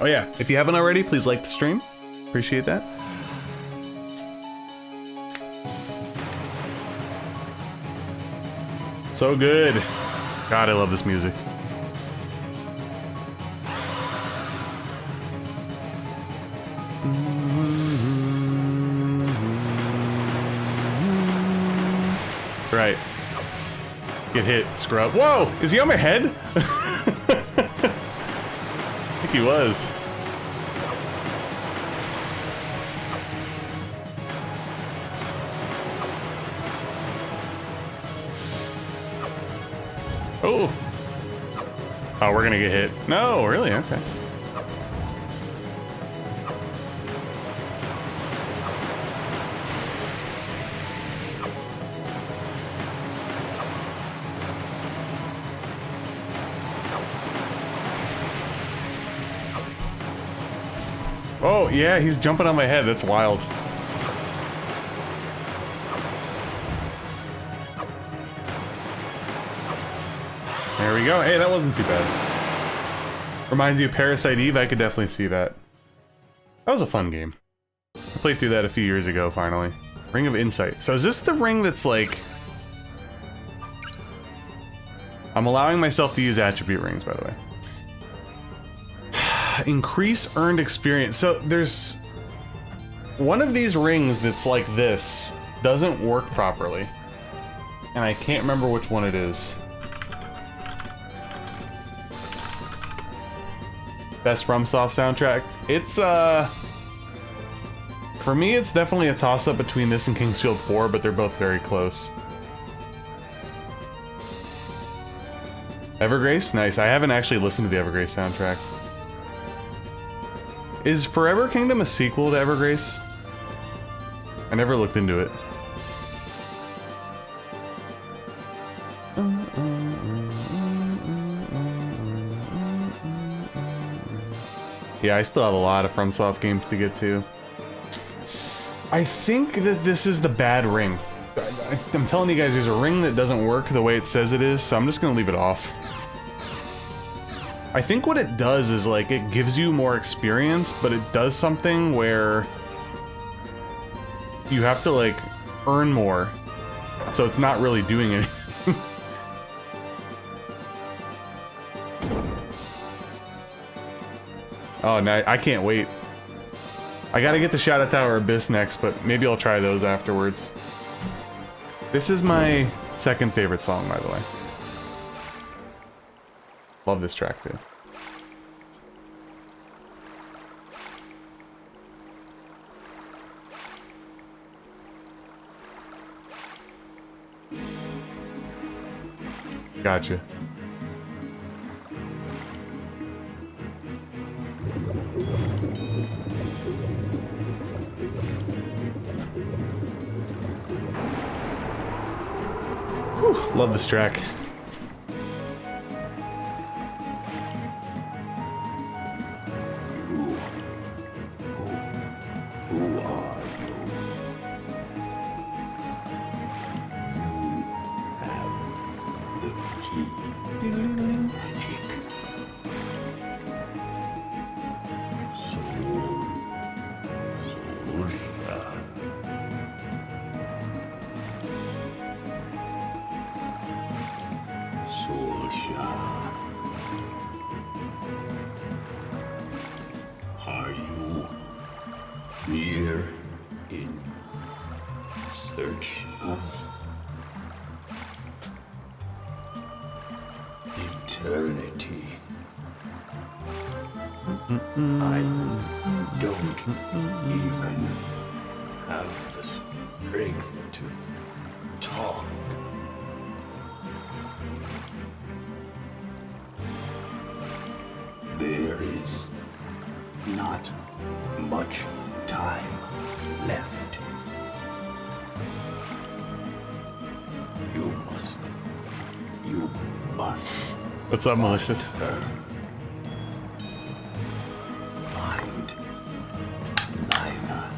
Oh yeah, if you haven't already, please like the stream. Appreciate that. So good. God, I love this music. Right. Get hit, scrub. Whoa! Is he on my head? I think he was. Oh! Oh, we're gonna get hit. No, really? Okay. Oh, yeah, he's jumping on my head. That's wild. There we go. Hey, that wasn't too bad. Reminds you of Parasite Eve? I could definitely see that. That was a fun game. I played through that a few years ago, finally. Ring of Insight. So is this the ring that's like... I'm allowing myself to use attribute rings, by the way. Increase earned experience. So there's one of these rings that's like this doesn't work properly, and I can't remember which one it is. Best FromSoft soundtrack. It's for me it's definitely a toss-up between this and Kingsfield 4, but they're both very close. Evergrace? Nice. I haven't actually listened to the Evergrace soundtrack. Is Forever Kingdom a sequel to Evergrace? I never looked into it. Yeah, I still have a lot of FromSoft games to get to. I think that this is the bad ring. I'm telling you guys, there's a ring that doesn't work the way it says it is, so I'm just gonna leave it off. I think what it does is, like, it gives you more experience, but it does something where you have to, like, earn more. So it's not really doing anything. Oh, no, I can't wait. I gotta get the Shadow Tower Abyss next, but maybe I'll try those afterwards. This is my second favorite song, by the way. Love this track, too. Gotcha. Whew, love this track. Who are you? search of eternity. I don't even have the strength to talk. There is not much time left. You must What's up, malicious? find Lila.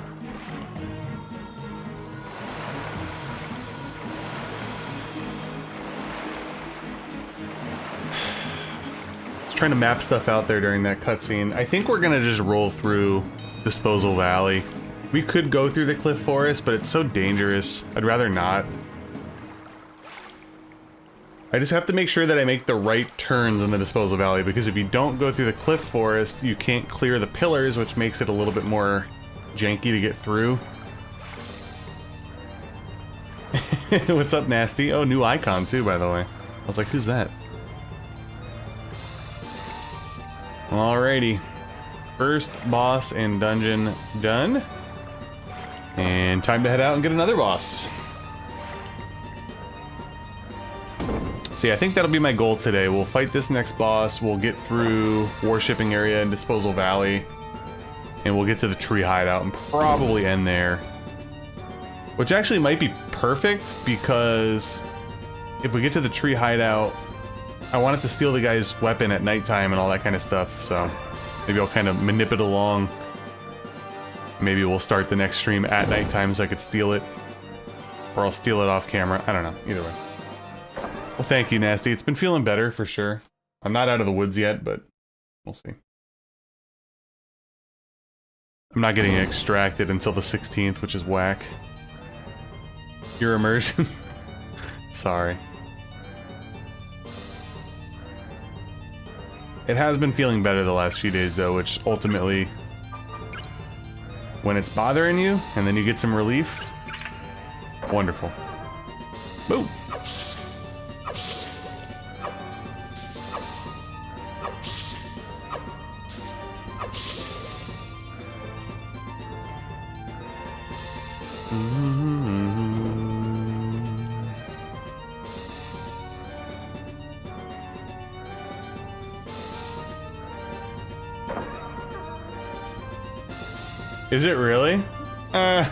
Trying to map stuff out there during that cutscene. I think we're gonna just roll through Disposal Valley. We could go through the Cliff Forest, but it's so dangerous. I'd rather not. I just have to make sure that I make the right turns in the Disposal Valley, because if you don't go through the Cliff Forest, you can't clear the pillars, which makes it a little bit more janky to get through. What's up, Nasty? Oh, new icon too, by the way. I was like, who's that? Alrighty. First boss and dungeon done. And time to head out and get another boss. See, I think that'll be my goal today. We'll fight this next boss, we'll get through Warshipping Area and Disposal Valley, and we'll get to the tree hideout and probably end there. Which actually might be perfect, because if we get to the tree hideout, I wanted to steal the guy's weapon at nighttime and all that kind of stuff, so maybe I'll kind of manipulate along. Maybe we'll start the next stream at nighttime so I could steal it. Or I'll steal it off camera. I don't know. Either way. Well, thank you, Nasty. It's been feeling better, for sure. I'm not out of the woods yet, but we'll see. I'm not getting extracted until the 16th, which is whack. Your immersion? Sorry. It has been feeling better the last few days, though, which ultimately, when it's bothering you, and then you get some relief, wonderful. Boom! Is it really? Alright,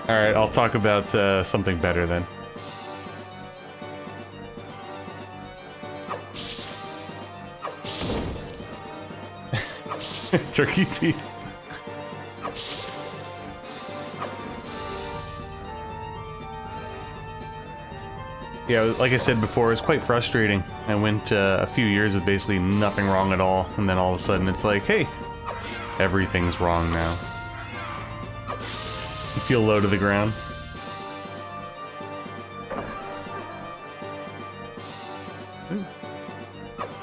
I'll talk about something better then. Turkey teeth. Yeah, like I said before, it was quite frustrating. I went a few years with basically nothing wrong at all, and then all of a sudden it's like, hey, everything's wrong now. You feel low to the ground.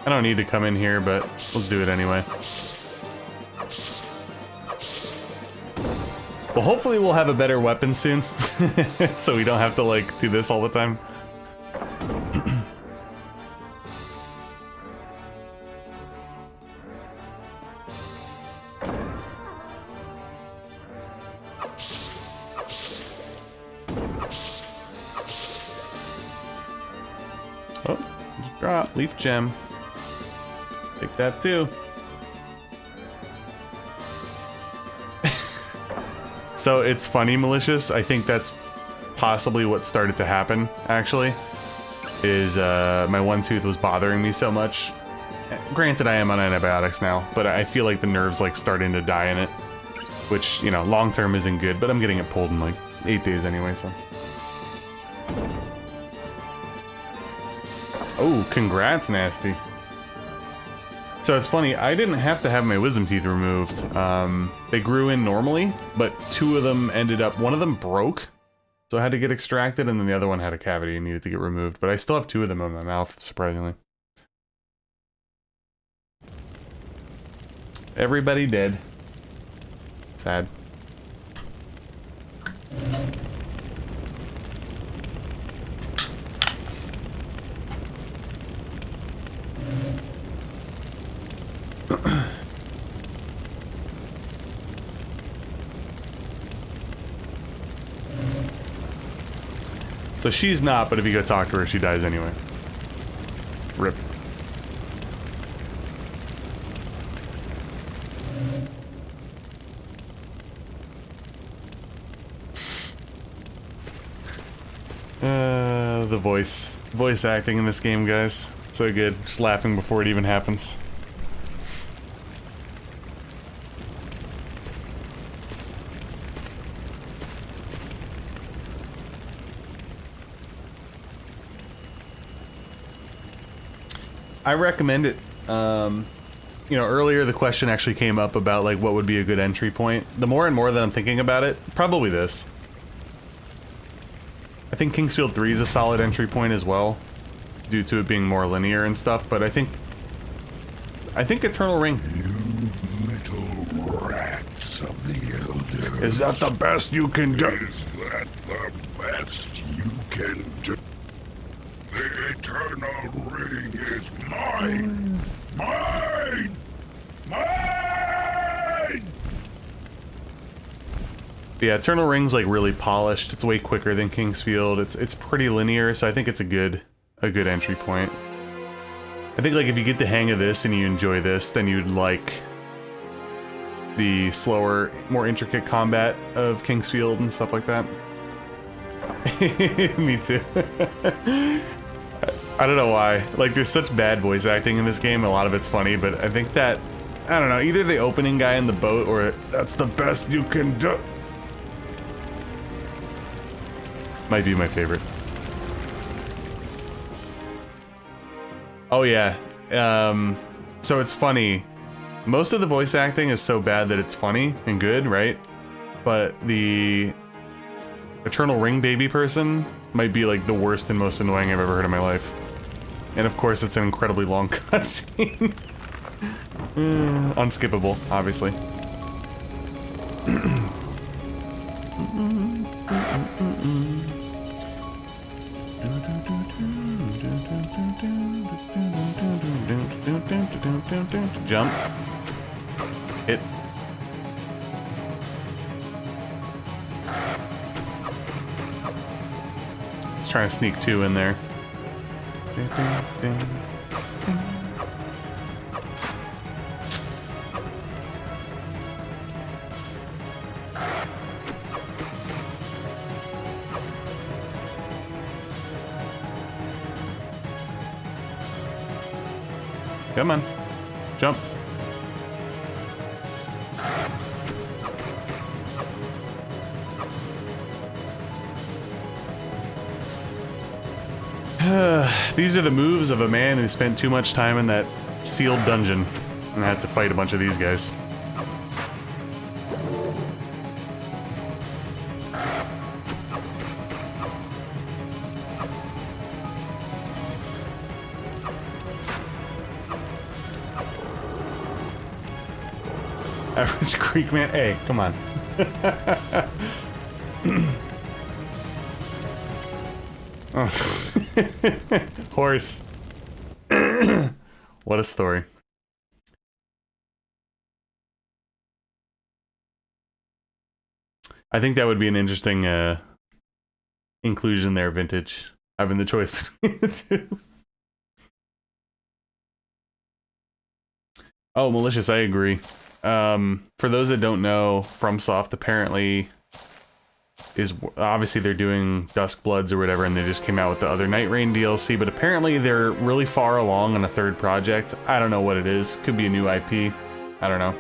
I don't need to come in here, but let's do it anyway. Well, hopefully we'll have a better weapon soon, so we don't have to, like, do this all the time. Oh, just drop leaf gem. Take that too. So it's funny, malicious. I think that's possibly what started to happen, actually. Is my one tooth was bothering me so much. Granted, I am on antibiotics now, but I feel like the nerve's like starting to die in it. Which, you know, long term isn't good, but I'm getting it pulled in like 8 days anyway, so. Oh, congrats, Nasty. So it's funny, I didn't have to have my wisdom teeth removed. They grew in normally, but 2 of them ended up, one of them broke, so I had to get extracted, and then the other one had a cavity and needed to get removed. But I still have 2 of them in my mouth, surprisingly. Everybody dead. Sad. So she's not, but if you go talk to her, she dies anyway. Rip. The voice acting in this game, guys. So good. Just laughing before it even happens. I recommend it. You know, earlier the question actually came up about like what would be a good entry point. The more and more that I'm thinking about it, probably this. I think Kingsfield 3 is a solid entry point as well, due to it being more linear and stuff, but I think Eternal Ring. You little rats of the Elders. Is that the best you can do? Is that the best you can do? The Eternal Ring is mine! Mine! Mine! Yeah, Eternal Ring's like really polished. It's way quicker than Kingsfield. It's pretty linear, so I think it's a good entry point. I think like if you get the hang of this and you enjoy this, then you'd like the slower, more intricate combat of Kingsfield and stuff like that. Me too. I don't know why. Like, there's such bad voice acting in this game. A lot of it's funny, but I think that, I don't know, either the opening guy in the boat or That's the best you can do. might be my favorite. Oh yeah. So it's funny. Most of the voice acting is so bad that it's funny and good, right? But the Eternal Ring baby person might be like the worst and most annoying I've ever heard in my life. And of course it's an incredibly long cutscene. Unskippable, obviously. Jump. Hit. Let's try and sneak two in there. Come on. Jump. These are the moves of a man who spent too much time in that sealed dungeon and had to fight a bunch of these guys. Average Creek man. Hey, come on. Oh. Horse. What a story. I think that would be an interesting inclusion there, Vintage. Having the choice between the two. Oh, Malicious, I agree. For those that don't know, FromSoft apparently is obviously they're doing Duskbloods or whatever, and they just came out with the other Night Rain DLC, but apparently they're really far along on a third project. I don't know what it is. Could be a new IP. I don't know.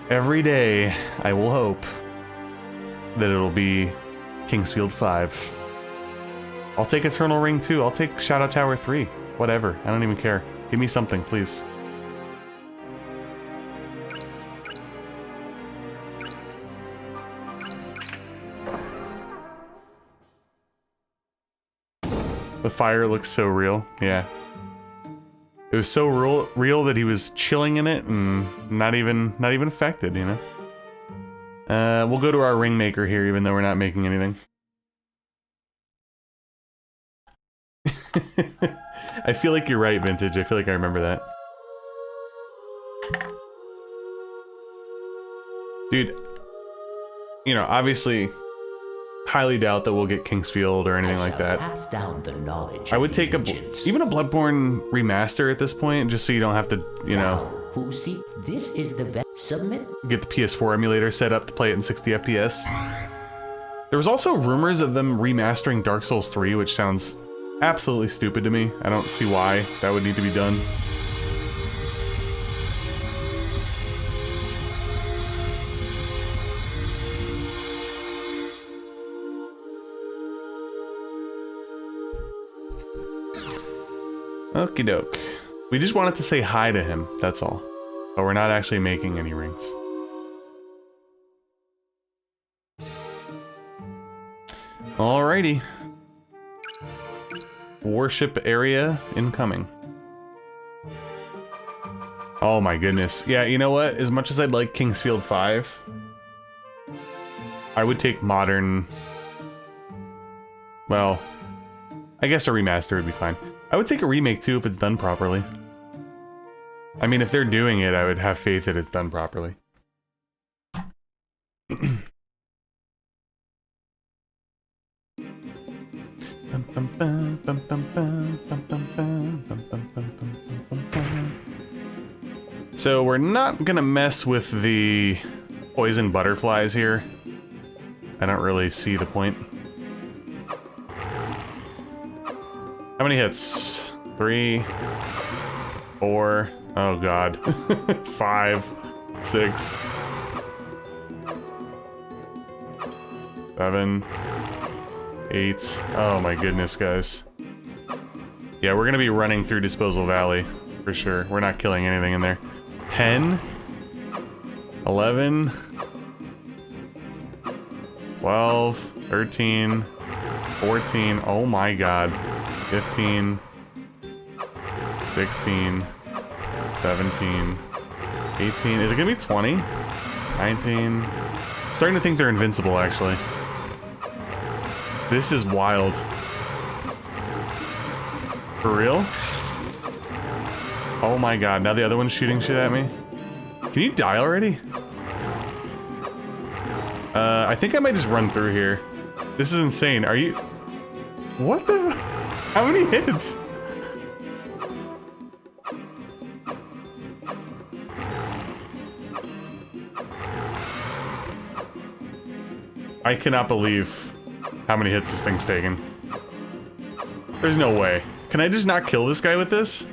Every day, I will hope that it'll be Kingsfield 5. I'll take Eternal Ring 2. I'll take Shadow Tower 3. Whatever. I don't even care. Give me something, please. The fire looks so real, yeah. It was so real that he was chilling in it and not even affected, you know? We'll go to our ring maker here, even though we're not making anything. I feel like you're right, Vintage. I feel like I remember that. Dude, you know, obviously, highly doubt that we'll get Kingsfield or anything like that. Pass down the knowledge I would of take the ancients. even a Bloodborne remaster at this point, just so you don't have to, you know, Who see this is the submit. get the PS4 emulator set up to play it in 60 FPS. There was also rumors of them remastering Dark Souls 3, which sounds absolutely stupid to me. I don't see why that would need to be done. Okie doke. We just wanted to say hi to him, that's all. But we're not actually making any rings. Alrighty. Warship area incoming. Oh my goodness. Yeah, you know what? As much as I'd like Kingsfield 5, I would take modern... Well, I guess a remaster would be fine. I would take a remake too if it's done properly. I mean, if they're doing it, I would have faith that it's done properly. So we're not gonna mess with the poison butterflies here. I don't really see the point. How many hits? 3, 4, oh god. 5, 6, 7, 8. Oh my goodness, guys. Yeah, we're gonna be running through Disposal Valley for sure. We're not killing anything in there. 10, 11, 12, 13, 14. Oh my god. 15, 16, 17, 18. Is it gonna be 20? 19. I'm starting to think they're invincible, actually. This is wild. For real? Oh my god, now the other one's shooting shit at me? Can you die already? I think I might just run through here. This is insane. Are you... What the... How many hits? I cannot believe how many hits this thing's taken. There's no way. Can I just not kill this guy with this?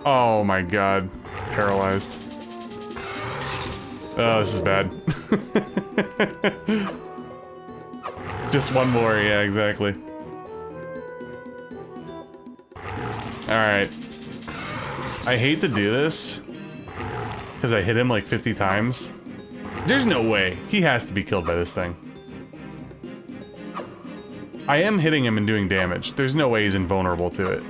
Oh my god. Paralyzed. Oh, this is bad. Just one more, yeah, exactly. Alright. I hate to do this, because I hit him like 50 times. There's no way. He has to be killed by this thing. I am hitting him and doing damage. There's no way he's invulnerable to it.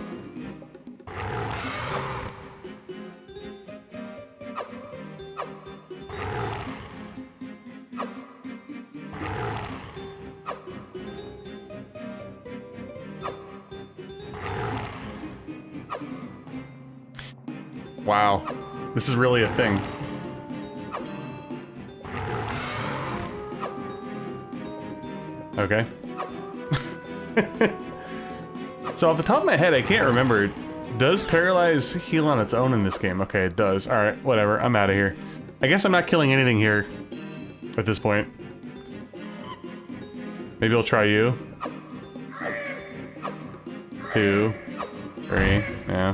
Wow, this is really a thing. Okay. So off the top of my head, I can't remember. Does Paralyze heal on its own in this game? Okay, it does. Alright, whatever. I'm out of here. I guess I'm not killing anything here at this point. Maybe I'll try you. 2, 3, yeah.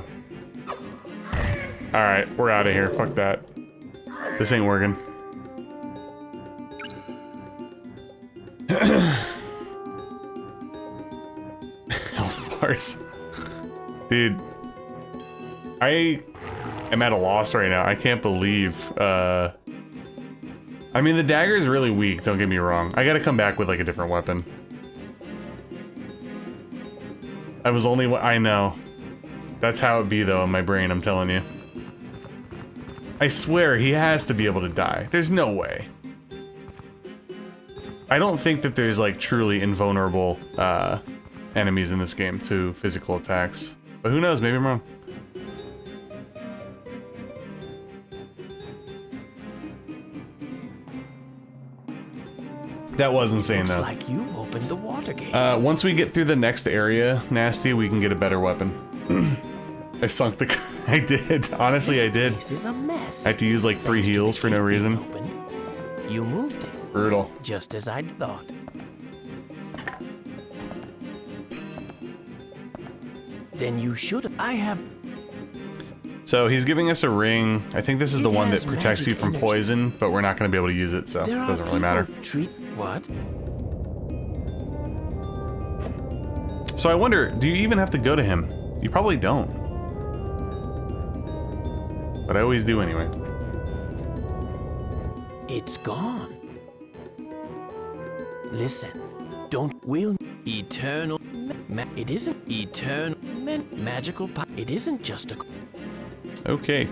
Alright, we're out of here. Fuck that. This ain't working. Health bars. Dude. I am at a loss right now. I can't believe, I mean, the dagger is really weak, don't get me wrong. I gotta come back with, like, a different weapon. I know. That's how it be, though, in my brain, I'm telling you. I swear, he has to be able to die. There's no way. I don't think that there's, like, truly invulnerable, enemies in this game to physical attacks. But who knows, maybe I'm wrong. That was insane, Looks though. like you've opened the water gate. Once we get through the next area, Nasty, we can get a better weapon. I sunk the... I did. Honestly, I did. This is a mess. I had to use like 3 Thanks to heals the for no gate being reason. open, you moved it, Brutal. just as I'd thought. Then you should. I have. So he's giving us a ring. I think this is the It one that has protects you magic from energy. poison, but we're not going to be able to use it, so it There are doesn't really matter. people Treat what? So I wonder, do you even have to go to him? You probably don't. But I always do anyway. It's gone. Listen, don't will eternal. It isn't eternal. Magical. It isn't just a. Okay.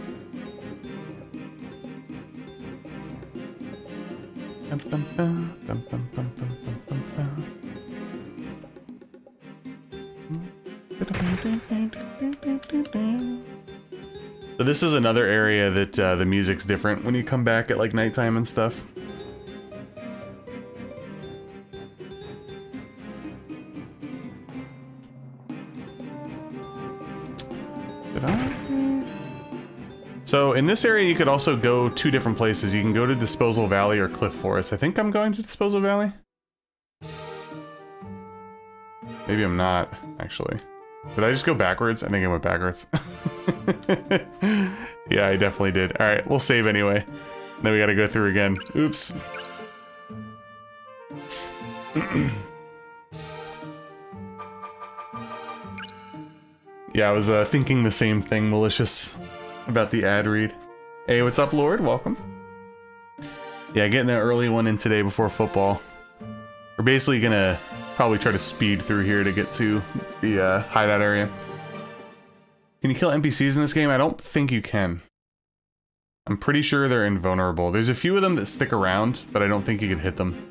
So this is another area that the music's different when you come back at like nighttime and stuff. So in this area, you could also go 2 different places. You can go to Disposal Valley or Cliff Forest. I think I'm going to Disposal Valley. Maybe I'm not, actually. Did I just go backwards? I think I went backwards. Yeah, I definitely did. All right, we'll save anyway. Then we gotta go through again. Oops. Yeah, I was thinking the same thing, malicious, about the ad read. Hey, what's up, Lord? Welcome. Yeah, getting an early one in today before football. We're basically gonna probably try to speed through here to get to the hideout area. Can you kill NPCs in this game? I don't think you can. I'm pretty sure they're invulnerable. There's a few of them that stick around, but I don't think you could hit them.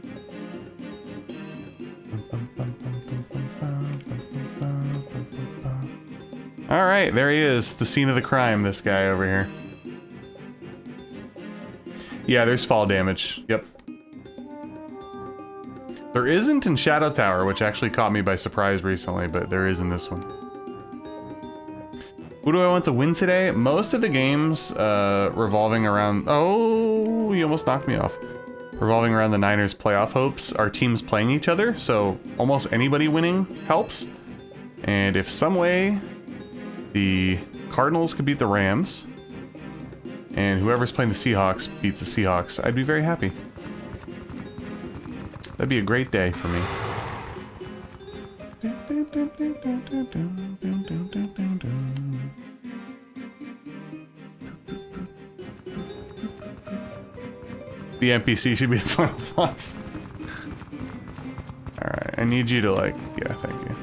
Alright, there he is. The scene of the crime, this guy over here. Yeah, there's fall damage. Yep. There isn't in Shadow Tower, which actually caught me by surprise recently, but there is in this one. Who do I want to win today? Most of the games revolving around... Oh, you almost knocked me off. Revolving around the Niners' playoff hopes are teams playing each other, so almost anybody winning helps. And if some way the Cardinals could beat the Rams, and whoever's playing the Seahawks beats the Seahawks, I'd be very happy. That'd be a great day for me. The NPC should be the final boss. Alright, I need you to like... Yeah, thank you.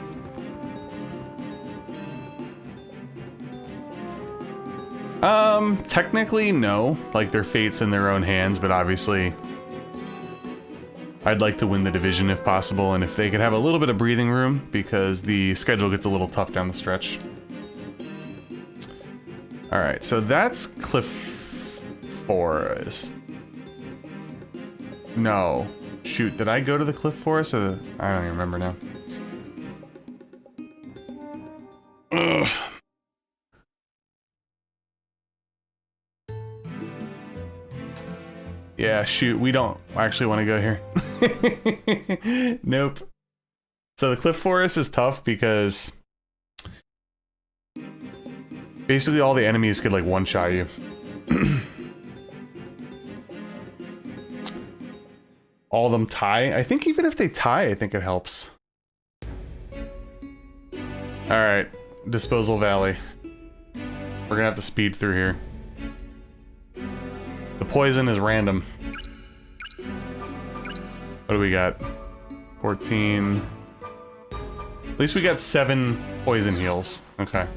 Technically, no. Like, their fate's in their own hands, but obviously... I'd like to win the division if possible, and if they could have a little bit of breathing room, because the schedule gets a little tough down the stretch. Alright, so that's Cliff Forest. No. Shoot, did I go to the Cliff Forest or the... I don't even remember now. Ugh. Yeah, shoot, we don't actually want to go here. Nope. So the Cliff Forest is tough because basically all the enemies could like one-shot you. All of them tie. I think even if they tie, I think it helps. Alright, Disposal Valley. We're gonna have to speed through here. The poison is random. What do we got? 14. At least we got 7 poison heals. Okay.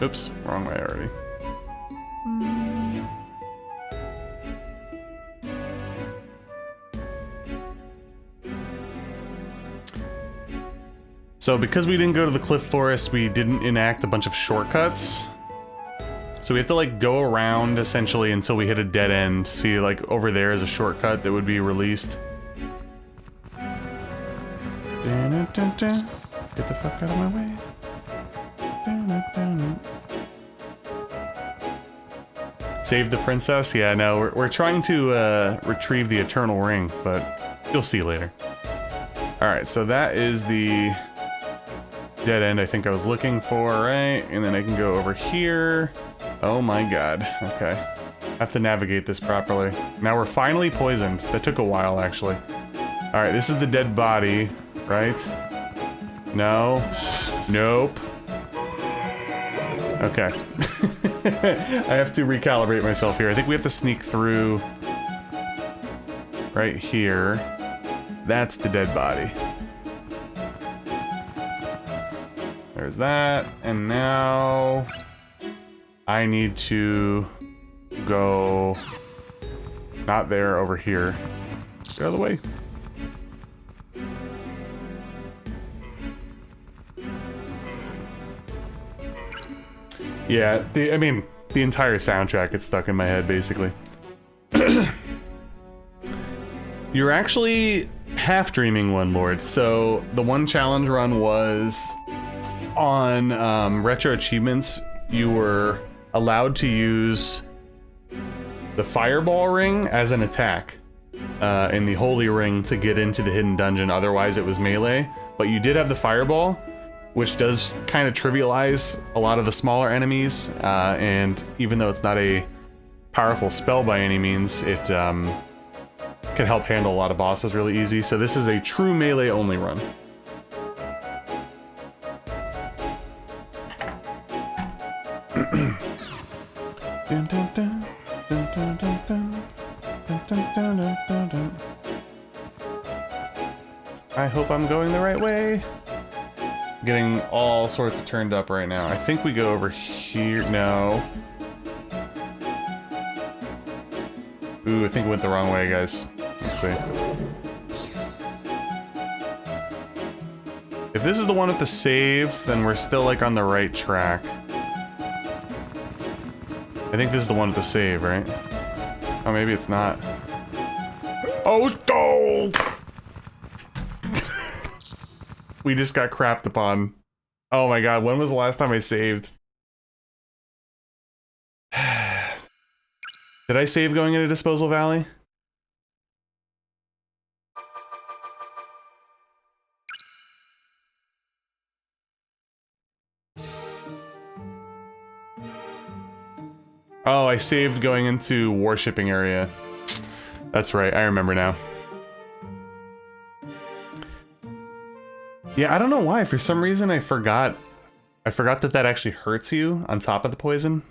Oops, wrong way already. So because we didn't go to the Cliff Forest, we didn't enact a bunch of shortcuts. So we have to like go around essentially until we hit a dead end. See, like over there is a shortcut that would be released. Get the fuck out of my way. Save the princess? Yeah, no, we're trying to retrieve the eternal ring, but you'll see later. Alright, so that is the dead end I think I was looking for, right? And then I can go over here. Oh my god. Okay. I have to navigate this properly. Now we're finally poisoned. That took a while, actually. Alright, this is the dead body, right? No. Nope. Okay. I have to recalibrate myself here. I think we have to sneak through right here. That's the dead body. There's that. And now I need to go not there, over here. Get out of the way. Yeah, I mean, the entire soundtrack gets stuck in my head, basically. You're actually half dreaming one, Lord. So the one challenge run was on retro achievements. You were allowed to use the fireball ring as an attack in the holy ring to get into the hidden dungeon. Otherwise, it was melee. But you did have the fireball, which does kind of trivialize a lot of the smaller enemies, and even though it's not a powerful spell by any means, it can help handle a lot of bosses really easy. So this is a true melee only run. I hope I'm going the right way. Getting all sorts turned up right now. I think we go over here. No. Ooh, I think we went the wrong way, guys. Let's see. If this is the one with the save, then we're still like on the right track. I think this is the one with the save, right? Oh, maybe it's not. Oh, no! We just got crapped upon. Oh my god, when was the last time I saved? Did I save going into Disposal Valley? Oh, I saved going into Warshipping area. That's right, I remember now. Yeah, I don't know why. For some reason, I forgot that that actually hurts you on top of the poison.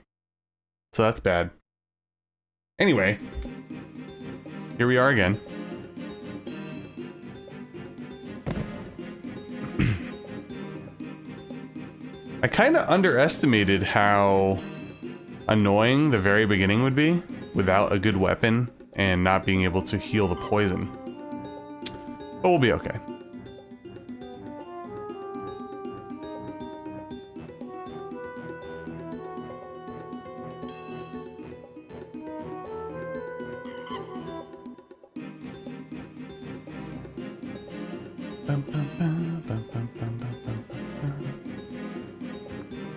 So that's bad. Anyway, here we are again. I kind of underestimated how annoying the very beginning would be without a good weapon and not being able to heal the poison. But we'll be okay.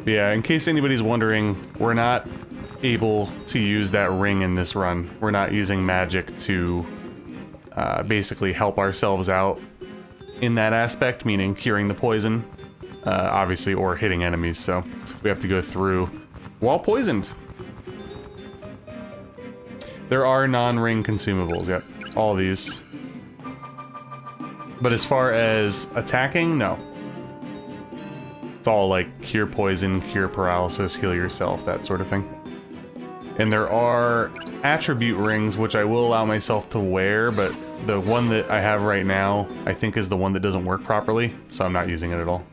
Yeah, in case anybody's wondering, we're not able to use that ring in this run. We're not using magic to basically help ourselves out in that aspect, meaning curing the poison, obviously, or hitting enemies, so we have to go through while poisoned. There are non-ring consumables, yep, all these. But as far as attacking, no. It's all like cure poison, cure paralysis, heal yourself, that sort of thing. And there are attribute rings, which I will allow myself to wear, but the one that I have right now, I think is the one that doesn't work properly, so I'm not using it at all.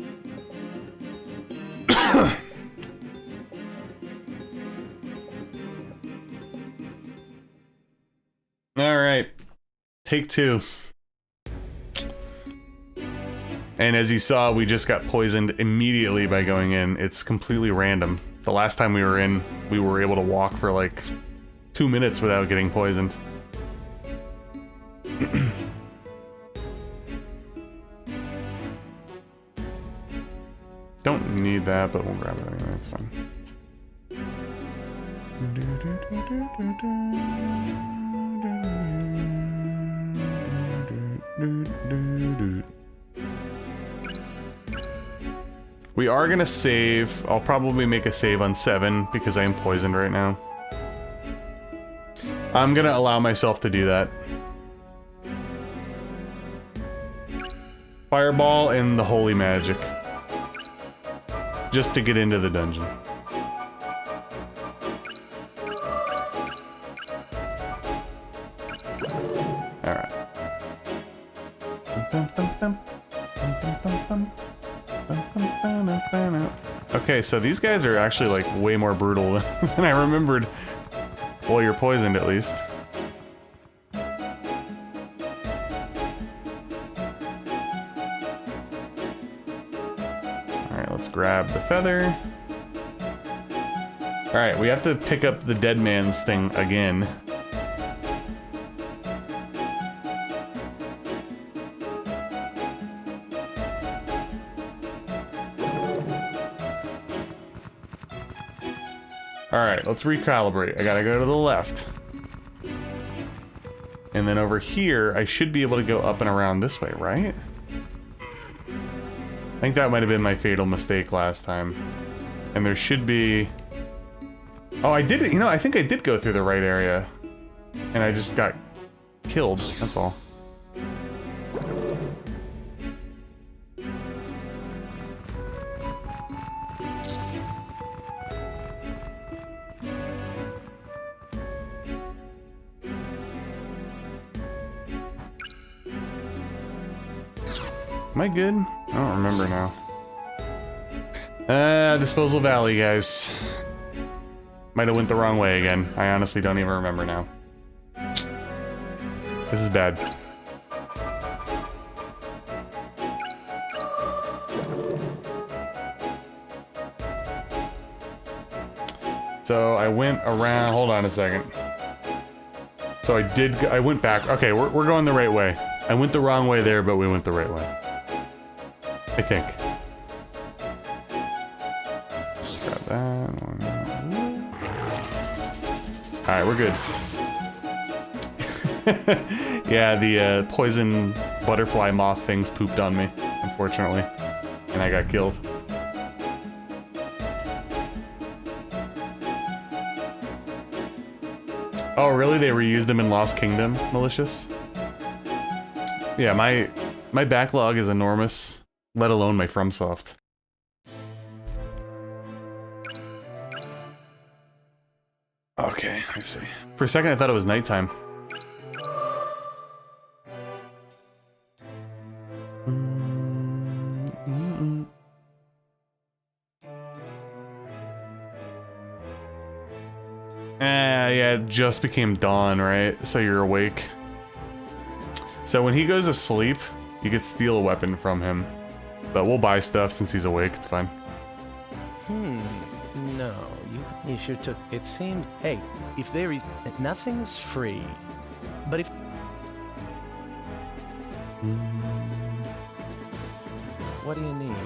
Alright. Take two. And as you saw, we just got poisoned immediately by going in. It's completely random. The last time we were in, we were able to walk for like 2 minutes without getting poisoned. Don't need that, but we'll grab it anyway, that's fine. We are gonna save. I'll probably make a save on 7 because I am poisoned right now. I'm gonna allow myself to do that. Fireball and the holy magic. Just to get into the dungeon. Alright. Okay, so these guys are actually like way more brutal than I remembered. Well, you're poisoned at least. Alright, let's grab the feather. Alright, we have to pick up the dead man's thing again. Alright, let's recalibrate. I gotta go to the left. And then over here, I should be able to go up and around this way, right? I think that might have been my fatal mistake last time. And there should be... Oh, I did it! You know, I think I did go through the right area. And I just got killed, that's all. Am I good? I don't remember now. Disposal Valley, guys. Might have went the wrong way again. I honestly don't even remember now. This is bad. So I went around, hold on a second. So I went back. Okay, we're going the right way. I went the wrong way there, but we went the right way. I think. Grab that one. Alright, we're good. Yeah, the poison butterfly moth things pooped on me, unfortunately. And I got killed. Oh, really? They reused them in Lost Kingdom, Malicious? Yeah, my backlog is enormous. Let alone my FromSoft. Okay, I see. For a second I thought it was nighttime. Yeah, it just became dawn, right? So you're awake. So when he goes to sleep, you could steal a weapon from him. But we'll buy stuff since he's awake, it's fine. No, you sure took... It seemed... Hey, if there is... Nothing's free. But if... What do you need?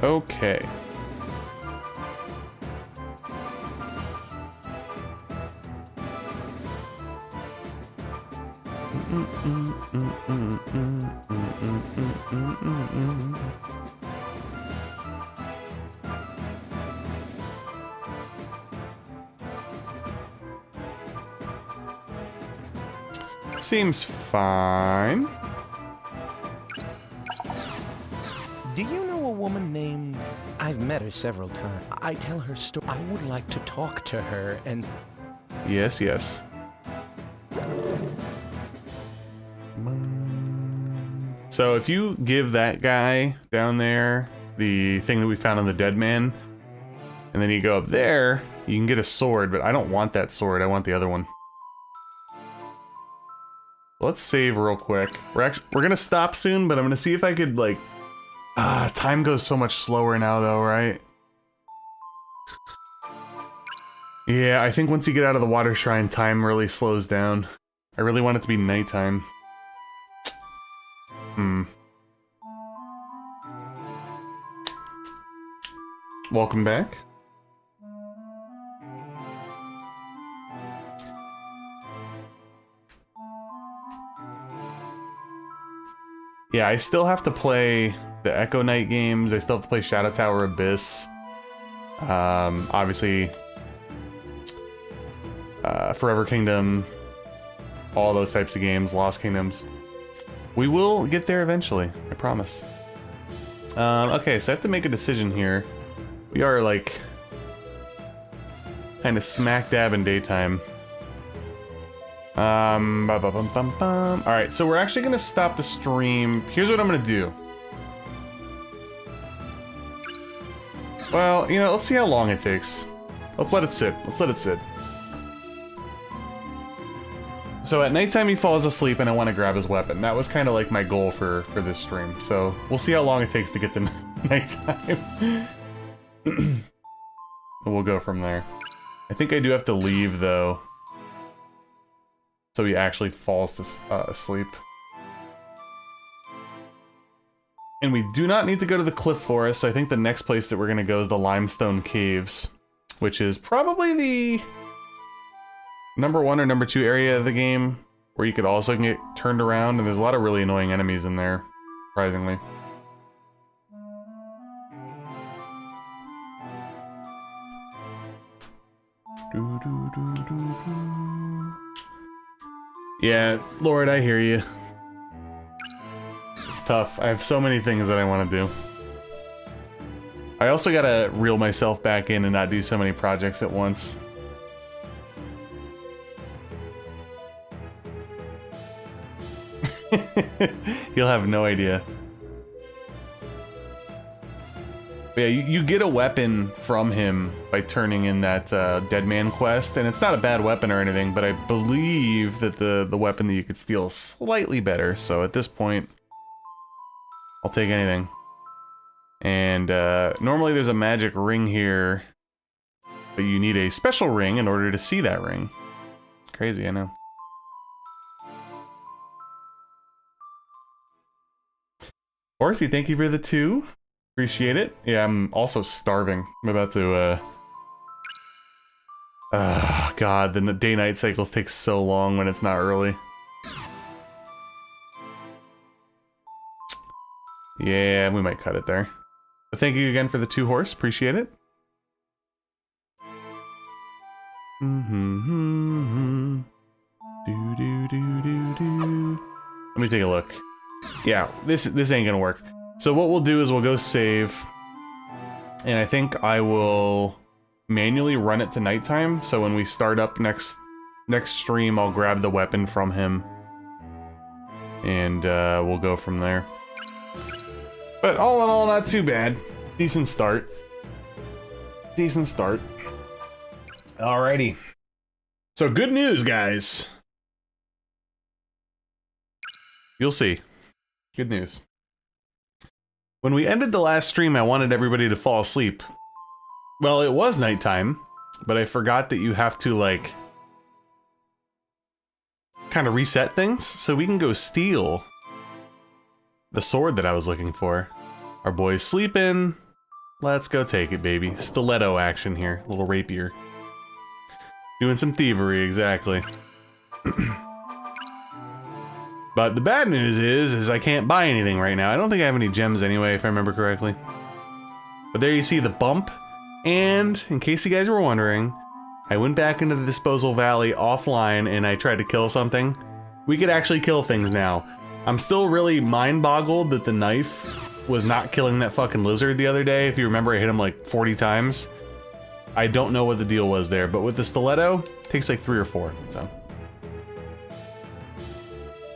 Okay. Seems fine. Do you know a woman named... I've met her several times. I tell her story. I would like to talk to her and... Yes, yes. So if you give that guy down there the thing that we found on the dead man, and then you go up there, you can get a sword, but I don't want that sword, I want the other one. Let's save real quick. We're gonna stop soon, but I'm gonna see if I could, like... Time goes so much slower now though, right? Yeah, I think once you get out of the water shrine, time really slows down. I really want it to be nighttime. Welcome back. Yeah, I still have to play the Echo Knight games. I still have to play Shadow Tower Abyss. Obviously, Forever Kingdom, all those types of games, Lost Kingdoms. We will get there eventually, I promise. Okay, so I have to make a decision here. We are like kind of smack dab in daytime. Alright, so we're actually gonna stop the stream. Here's what I'm gonna do. Well, you know, let's see how long it takes. Let's let it sit. Let's let it sit. So at nighttime he falls asleep and I want to grab his weapon. That was kind of like my goal for this stream. So we'll see how long it takes to get to nighttime. We'll go from there. I think I do have to leave though. So he actually falls to asleep. And we do not need to go to the Cliff Forest, so I think the next place that we're going to go is the Limestone Caves, which is probably the number 1 or number 2 area of the game, where you could also get turned around, and there's a lot of really annoying enemies in there, surprisingly. Yeah, Lord, I hear you. It's tough. I have so many things that I want to do. I also gotta reel myself back in and not do so many projects at once. He'll have no idea. But yeah, you get a weapon from him by turning in that Dead Man quest, and it's not a bad weapon or anything, but I believe that the weapon that you could steal is slightly better, so at this point, I'll take anything. And normally there's a magic ring here, but you need a special ring in order to see that ring. Crazy, I know. Horsey, thank you for the 2. Appreciate it. Yeah, I'm also starving. I'm about to, God, the day-night cycles take so long when it's not early. Yeah, we might cut it there. But thank you again for the 2 horse. Appreciate it. Let me take a look. Yeah, this ain't gonna work. So what we'll do is we'll go save, and I think I will manually run it to nighttime, so when we start up next stream, I'll grab the weapon from him, and we'll go from there. But all in all, not too bad. Decent start. Decent start. Alrighty. So good news, guys. You'll see. Good news. When we ended the last stream, I wanted everybody to fall asleep. Well, it was nighttime, but I forgot that you have to, like, kind of reset things, so we can go steal the sword that I was looking for. Our boy's sleeping. Let's go take it, baby. Stiletto action here. A little rapier. Doing some thievery, exactly. But the bad news is I can't buy anything right now. I don't think I have any gems anyway, if I remember correctly. But there you see the bump. And, in case you guys were wondering, I went back into the Disposal Valley offline and I tried to kill something. We could actually kill things now. I'm still really mind-boggled that the knife was not killing that fucking lizard the other day. If you remember, I hit him like 40 times. I don't know what the deal was there, but with the stiletto, it takes like 3 or 4, so.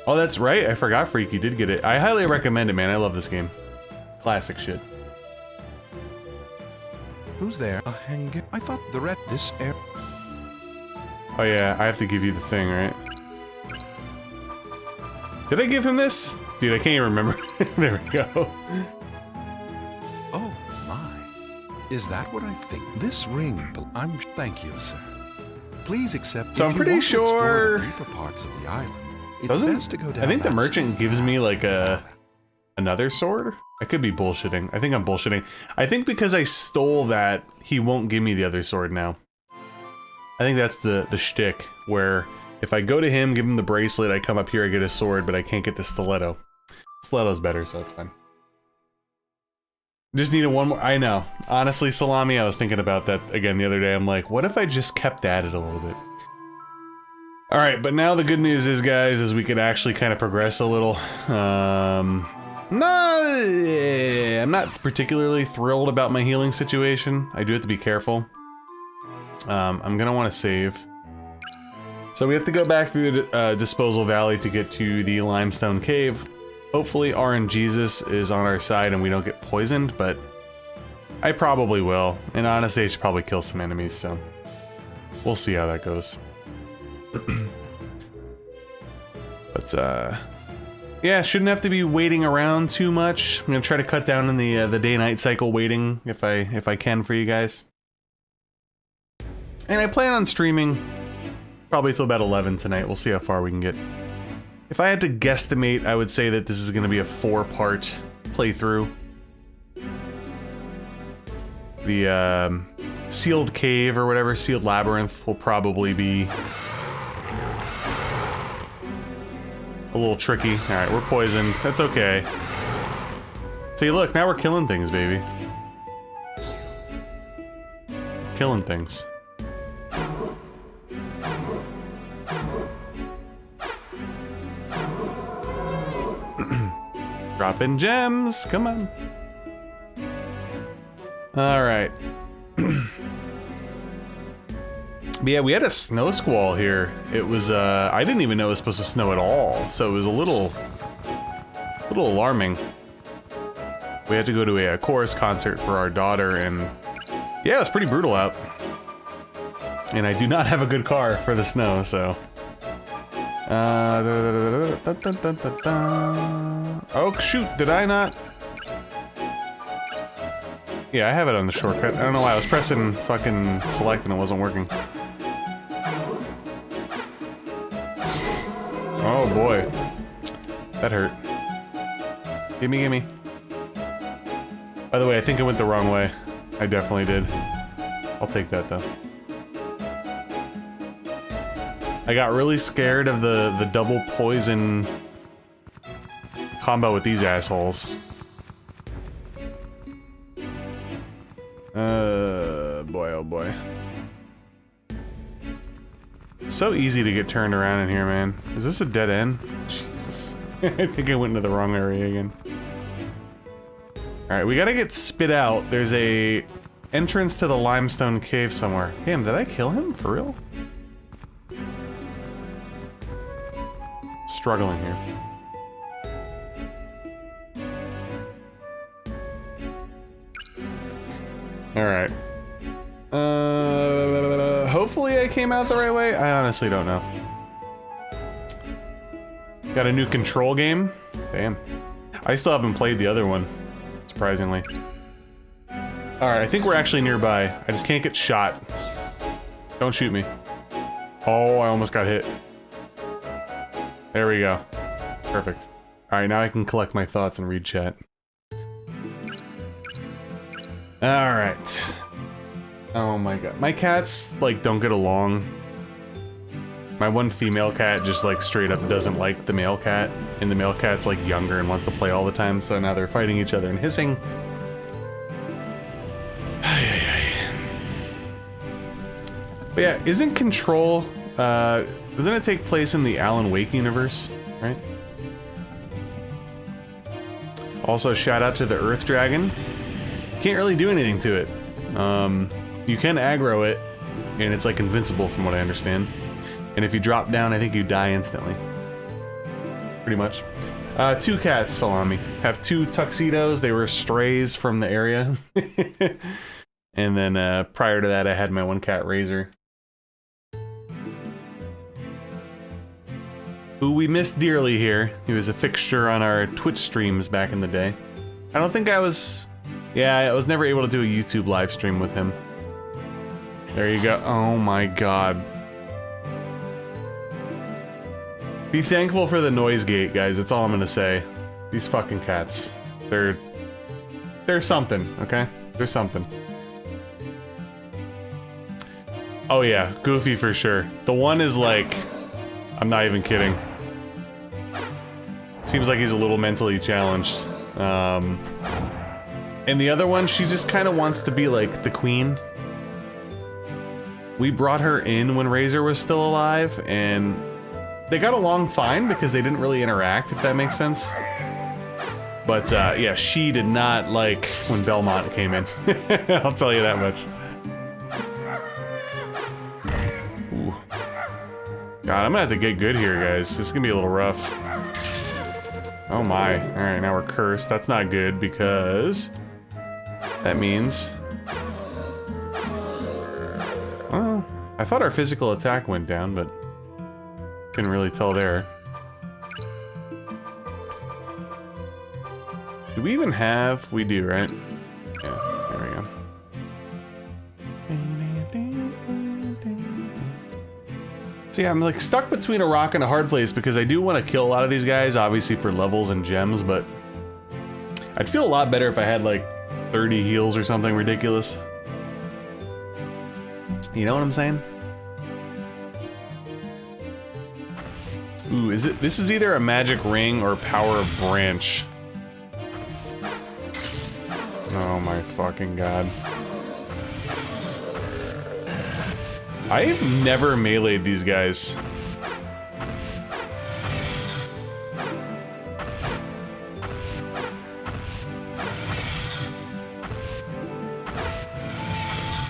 Oh, that's right. I forgot Freak, you did get it. I highly recommend it, man. I love this game. Classic shit. Who's there? I thought the red this air. Oh yeah, I have to give you the thing, right? Did I give him this? Dude, I can't even remember. There we go. Is that what I think? This ring, thank you, sir. Please accept. So I'm pretty sure. The deeper parts of the island. It's Doesn't best to go down I think the that merchant gives me like another sword? I could be bullshitting. I think I'm bullshitting. I think because I stole that, he won't give me the other sword now. I think that's the shtick, where if I go to him, give him the bracelet, I come up here, I get a sword, but I can't get the stiletto. Stiletto's better, so it's fine. Just needed one more. I know. Honestly, Salami, I was thinking about that again the other day. I'm like, what if I just kept at it a little bit? Alright, but now the good news is, guys, is we could actually kind of progress a little. I'm not particularly thrilled about my healing situation. I do have to be careful. I'm gonna want to save. So we have to go back through the Disposal Valley to get to the Limestone Cave. Hopefully RNGesus is on our side and we don't get poisoned, but I probably will. And honestly, I should probably kill some enemies, so we'll see how that goes. But yeah, shouldn't have to be waiting around too much. I'm gonna try to cut down on the day-night cycle waiting if I can for you guys. And I plan on streaming probably till about 11 tonight. We'll see how far we can get. If I had to guesstimate, I would say that this is gonna be a 4-part playthrough. The Sealed Cave or whatever, Sealed Labyrinth will probably be a little tricky. Alright, we're poisoned. That's okay. See, look, now we're killing things, baby. Killing things. Dropping gems, come on. Alright. But yeah, we had a snow squall here. It was, I didn't even know it was supposed to snow at all, so it was a little alarming. We had to go to a chorus concert for our daughter, and yeah, it was pretty brutal out. And I do not have a good car for the snow, so. Oh shoot, did I not? Yeah, I have it on the shortcut. I don't know why I was pressing fucking select and it wasn't working. Oh boy. That hurt. Gimme, gimme. By the way, I think I went the wrong way. I definitely did. I'll take that though. I got really scared of the double poison combo with these assholes. Boy, oh boy. So easy to get turned around in here, man. Is this a dead end? Jesus. I think I went into the wrong area again. Alright, we gotta get spit out. There's a entrance to the limestone cave somewhere. Damn, did I kill him? For real? Struggling here. Alright. Hopefully I came out the right way. I honestly don't know. Got a new control game? Damn. I still haven't played the other one, surprisingly. Alright, I think we're actually nearby. I just can't get shot. Don't shoot me. Oh, I almost got hit. There we go. Perfect. Alright, now I can collect my thoughts and read chat. Alright. Oh my god. My cats, like, don't get along. My one female cat just, like, straight up doesn't like the male cat. And the male cat's, like, younger and wants to play all the time, so now they're fighting each other and hissing. But yeah, isn't Control, doesn't it take place in the Alan Wake universe, right? Also, shout out to the Earth Dragon. Can't really do anything to it. You can aggro it, and it's like invincible from what I understand. And if you drop down, I think you die instantly. Pretty much. 2 cats, Salami. Have 2 tuxedos. They were strays from the area. And then prior to that, I had my 1 cat, Razor. Who we missed dearly here. He was a fixture on our Twitch streams back in the day. I don't think I was Yeah, I was never able to do a YouTube live stream with him. There you go. Oh my god. Be thankful for the noise gate, guys. That's all I'm gonna say. These fucking cats. They're something, okay? They're something. Oh yeah, Goofy for sure. The one is like... I'm not even kidding. Seems like he's a little mentally challenged. And the other one, she just kind of wants to be like the queen. We brought her in when Razor was still alive, and they got along fine because they didn't really interact, if that makes sense. But yeah, she did not like when Belmont came in. I'll tell you that much. Ooh. God, I'm gonna have to get good here, guys. This is gonna be a little rough. Oh my. Alright, now we're cursed. That's not good because that means... Well, I thought our physical attack went down, but couldn't really tell there. Do we even have... We do, right? Yeah, there we go. So yeah, I'm like stuck between a rock and a hard place because I do want to kill a lot of these guys, obviously for levels and gems, but I'd feel a lot better if I had like 30 heals or something ridiculous. You know what I'm saying? Ooh, this is either a magic ring or power of branch. Oh my fucking god. I've never meleeed these guys.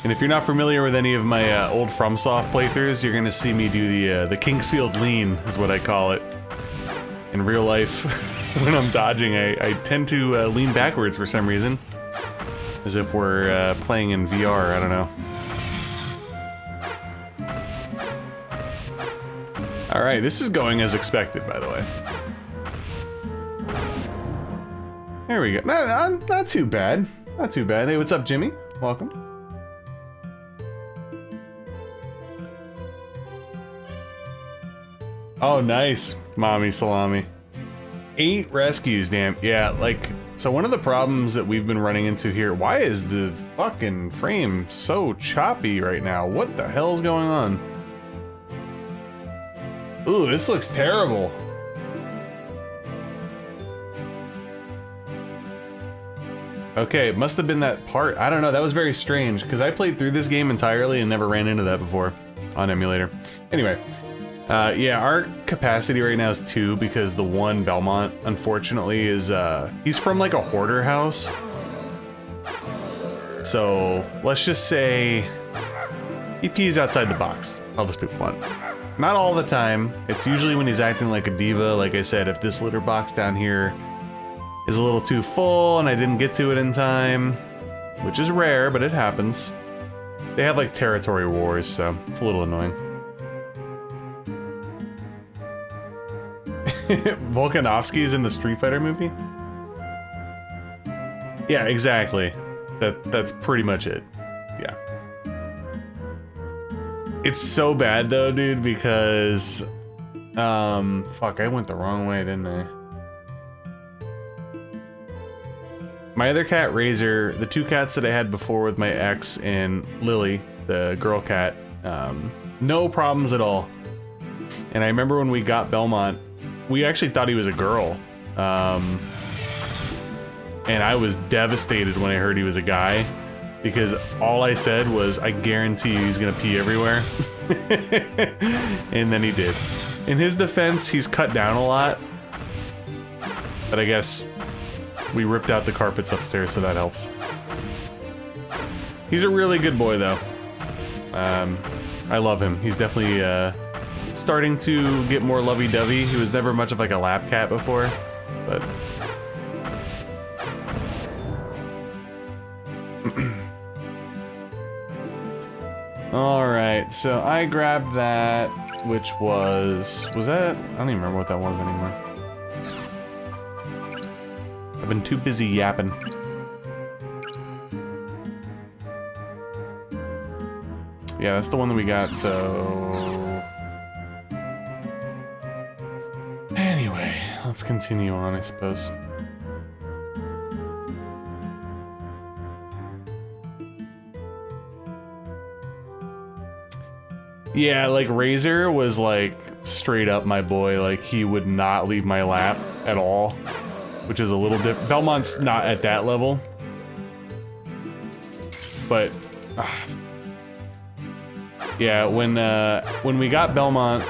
And if you're not familiar with any of my old FromSoft playthroughs, you're gonna see me do the Kingsfield lean, is what I call it. In real life, when I'm dodging, I tend to lean backwards for some reason. As if we're playing in VR, I don't know. Alright, this is going as expected, by the way. There we go. Not too bad. Not too bad. Hey, what's up, Jimmy? Welcome. Oh, nice, Mommy Salami. 8 rescues, damn. Yeah, like, so one of the problems that we've been running into here, why is the fucking frame so choppy right now? What the hell's going on? Ooh, this looks terrible. Okay, it must have been that part. I don't know, that was very strange, because I played through this game entirely and never ran into that before on emulator. Anyway, yeah, our capacity right now is 2 because the one Belmont, unfortunately, is, he's from like a hoarder house. So, let's just say he pees outside the box. I'll just be blunt. Not all the time. It's usually when he's acting like a diva. Like I said, if this litter box down here is a little too full and I didn't get to it in time, which is rare, but it happens. They have like territory wars, so it's a little annoying. Volkanovski's in the Street Fighter movie? Yeah, exactly. That's pretty much it. Yeah. It's so bad though, dude, because fuck, I went the wrong way, didn't I? My other cat, Razor, the 2 cats that I had before with my ex and Lily, the girl cat, no problems at all. And I remember when we got Belmont, we actually thought he was a girl. And I was devastated when I heard he was a guy. Because all I said was, I guarantee you he's gonna pee everywhere. And then he did. In his defense, he's cut down a lot. But I guess we ripped out the carpets upstairs, so that helps. He's a really good boy, though. I love him. He's definitely starting to get more lovey-dovey. He was never much of like a lap cat before, but... Alright, so I grabbed that, which was that? I don't even remember what that was anymore. I've been too busy yapping. Yeah, that's the one that we got, so... Anyway, let's continue on, I suppose. Yeah, like, Razor was, like, straight up my boy. Like, he would not leave my lap at all, which is a little different. Belmont's not at that level. But, yeah, when we got Belmont,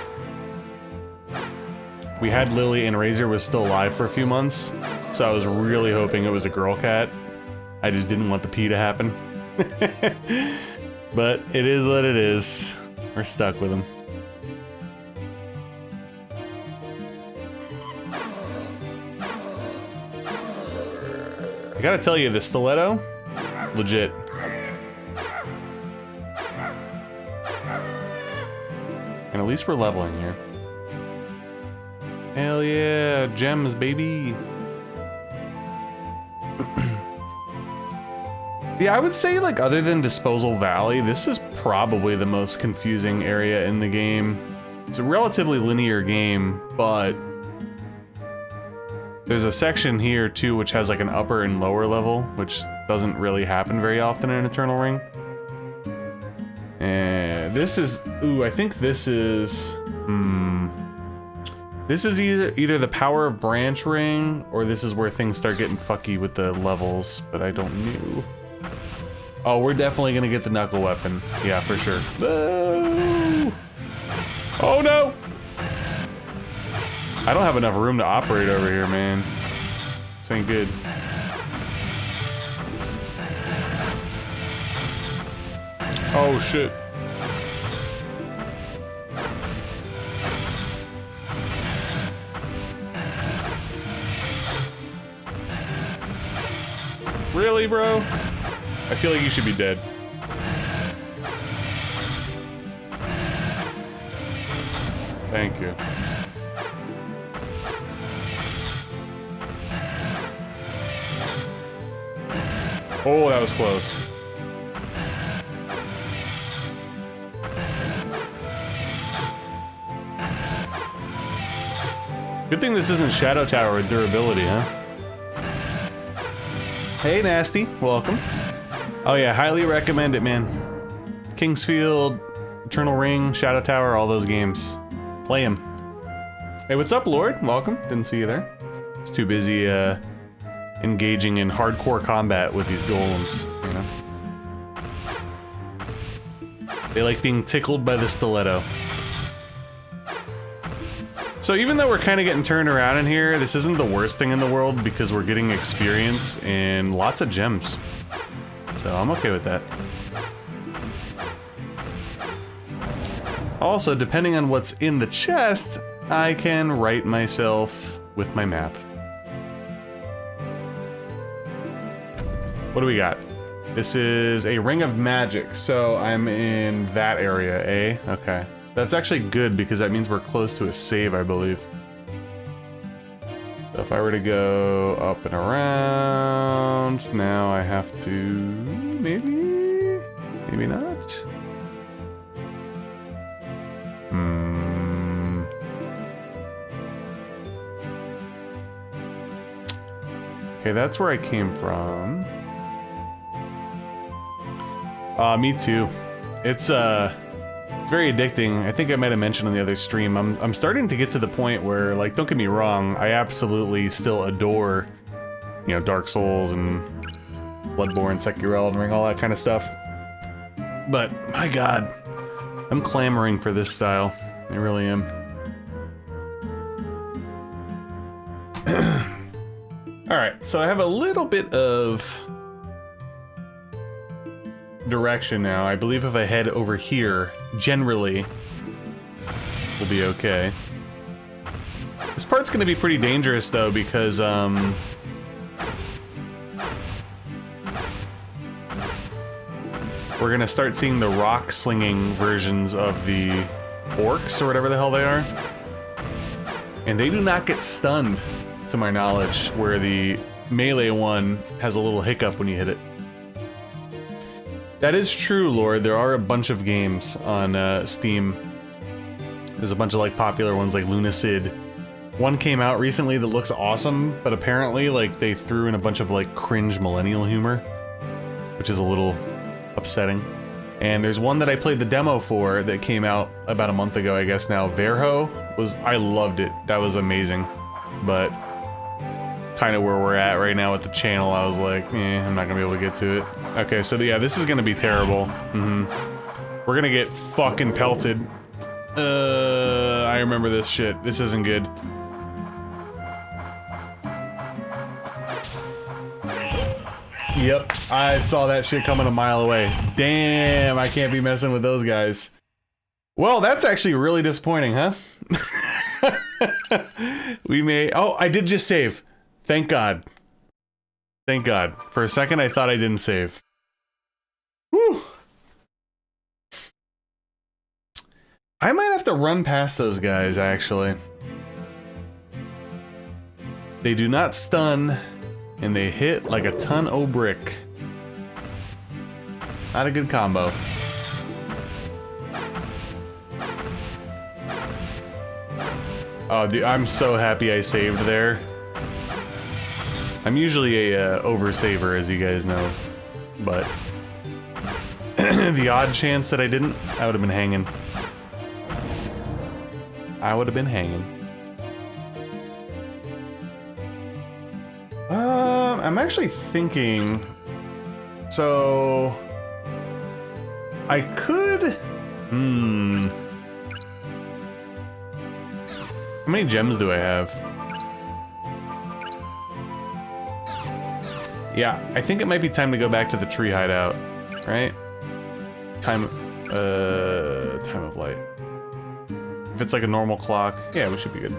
we had Lily and Razor was still alive for a few months, so I was really hoping it was a girl cat. I just didn't want the pee to happen. But it is what it is. We're stuck with him. I gotta tell you, the stiletto, legit. And at least we're leveling here. Hell yeah, gems, baby. Yeah, I would say, like, other than Disposal Valley, this is probably the most confusing area in the game. It's a relatively linear game, but there's a section here, too, which has, like, an upper and lower level, which doesn't really happen very often in Eternal Ring. And this is... Ooh, I think this is... This is either the Power of Branch Ring, or this is where things start getting fucky with the levels, but I don't know. Oh, we're definitely gonna get the knuckle weapon. Yeah, for sure. No! Oh no! I don't have enough room to operate over here, man. This ain't good. Oh shit. Really, bro? I feel like you should be dead. Thank you. Oh, that was close. Good thing this isn't Shadow Tower with durability, huh? Hey, Nasty. Welcome. Oh yeah, highly recommend it, man. Kingsfield, Eternal Ring, Shadow Tower, all those games. Play them. Hey, what's up, Lord? Welcome. Didn't see you there. I was too busy engaging in hardcore combat with these golems, you know? They like being tickled by the stiletto. So even though we're kind of getting turned around in here, this isn't the worst thing in the world because we're getting experience and lots of gems. So I'm okay with that. Also, depending on what's in the chest, I can write myself with my map. What do we got? This is a Ring of Magic, so I'm in that area, eh? Okay. That's actually good because that means we're close to a save, I believe. So if I were to go up and around, now I have to... maybe? Maybe not? Okay, that's where I came from. Me too. It's very addicting. I think I might have mentioned on the other stream, I'm starting to get to the point where, like, don't get me wrong, I absolutely still adore, you know, Dark Souls and Bloodborne, Sekiro, Elden Ring, all that kind of stuff. But, my god, I'm clamoring for this style. I really am. Alright, so I have a little bit of direction now. I believe if I head over here, generally, we'll be okay. This part's gonna be pretty dangerous though, because we're gonna start seeing the rock slinging versions of the orcs, or whatever the hell they are. And they do not get stunned, to my knowledge, where the melee one has a little hiccup when you hit it. That is true, Lord. There are a bunch of games on Steam. There's a bunch of like popular ones like Lunacid. One came out recently that looks awesome, but apparently like they threw in a bunch of like cringe millennial humor, which is a little upsetting. And there's one that I played the demo for that came out about a month ago, I guess now. Verho I loved it. That was amazing. But kind of where we're at right now with the channel, I was like, I'm not gonna be able to get to it. Okay, so yeah, this is gonna be terrible. We're gonna get fucking pelted. I remember this shit. This isn't good. Yep, I saw that shit coming a mile away. Damn, I can't be messing with those guys. Well, that's actually really disappointing, huh? We may... Oh, I did just save. Thank God. Thank God. For a second, I thought I didn't save. Whew. I might have to run past those guys, actually. They do not stun, and they hit like a ton o' brick. Not a good combo. Oh, dude, I'm so happy I saved there. I'm usually a oversaver, as you guys know, but the odd chance that I didn't, I would have been hanging. I would have been hanging. I'm actually thinking. So I could. How many gems do I have? Yeah, I think it might be time to go back to the tree hideout, right? Time of light. If it's like a normal clock, yeah, we should be good.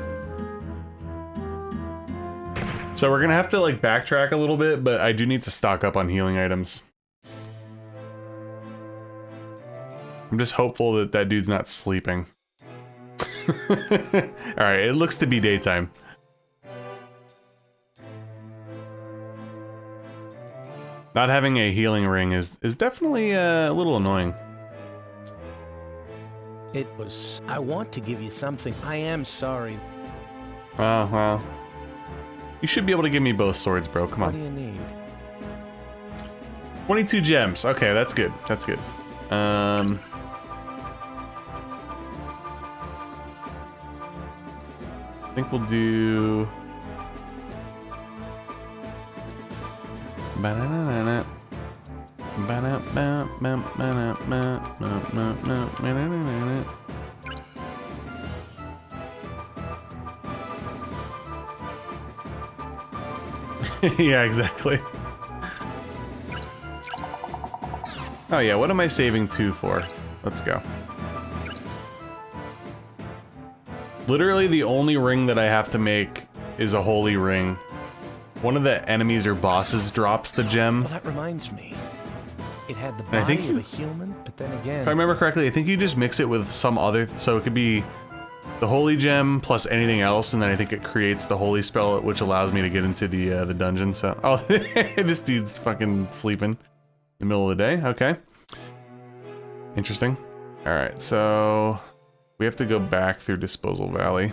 So we're gonna have to like backtrack a little bit, but I do need to stock up on healing items. I'm just hopeful that that dude's not sleeping. Alright, it looks to be daytime. Not having a healing ring is definitely a little annoying. It was... I want to give you something. I am sorry. Oh, well. You should be able to give me both swords, bro. Come on. What do you need? 22 gems. Okay, that's good. That's good. I think we'll do... Banana. Yeah, exactly. Oh yeah, what am I saving 2 for? Let's go. Literally the only ring that I have to make is a holy ring. One of the enemies or bosses drops the gem. Well, that reminds me. It had the I body think of a human, but then again... If I remember correctly, I think you just mix it with some other... So it could be the holy gem plus anything else, and then I think it creates the holy spell, which allows me to get into the dungeon, so... Oh, this dude's fucking sleeping in the middle of the day. Okay. Interesting. Alright, so... We have to go back through Disposal Valley.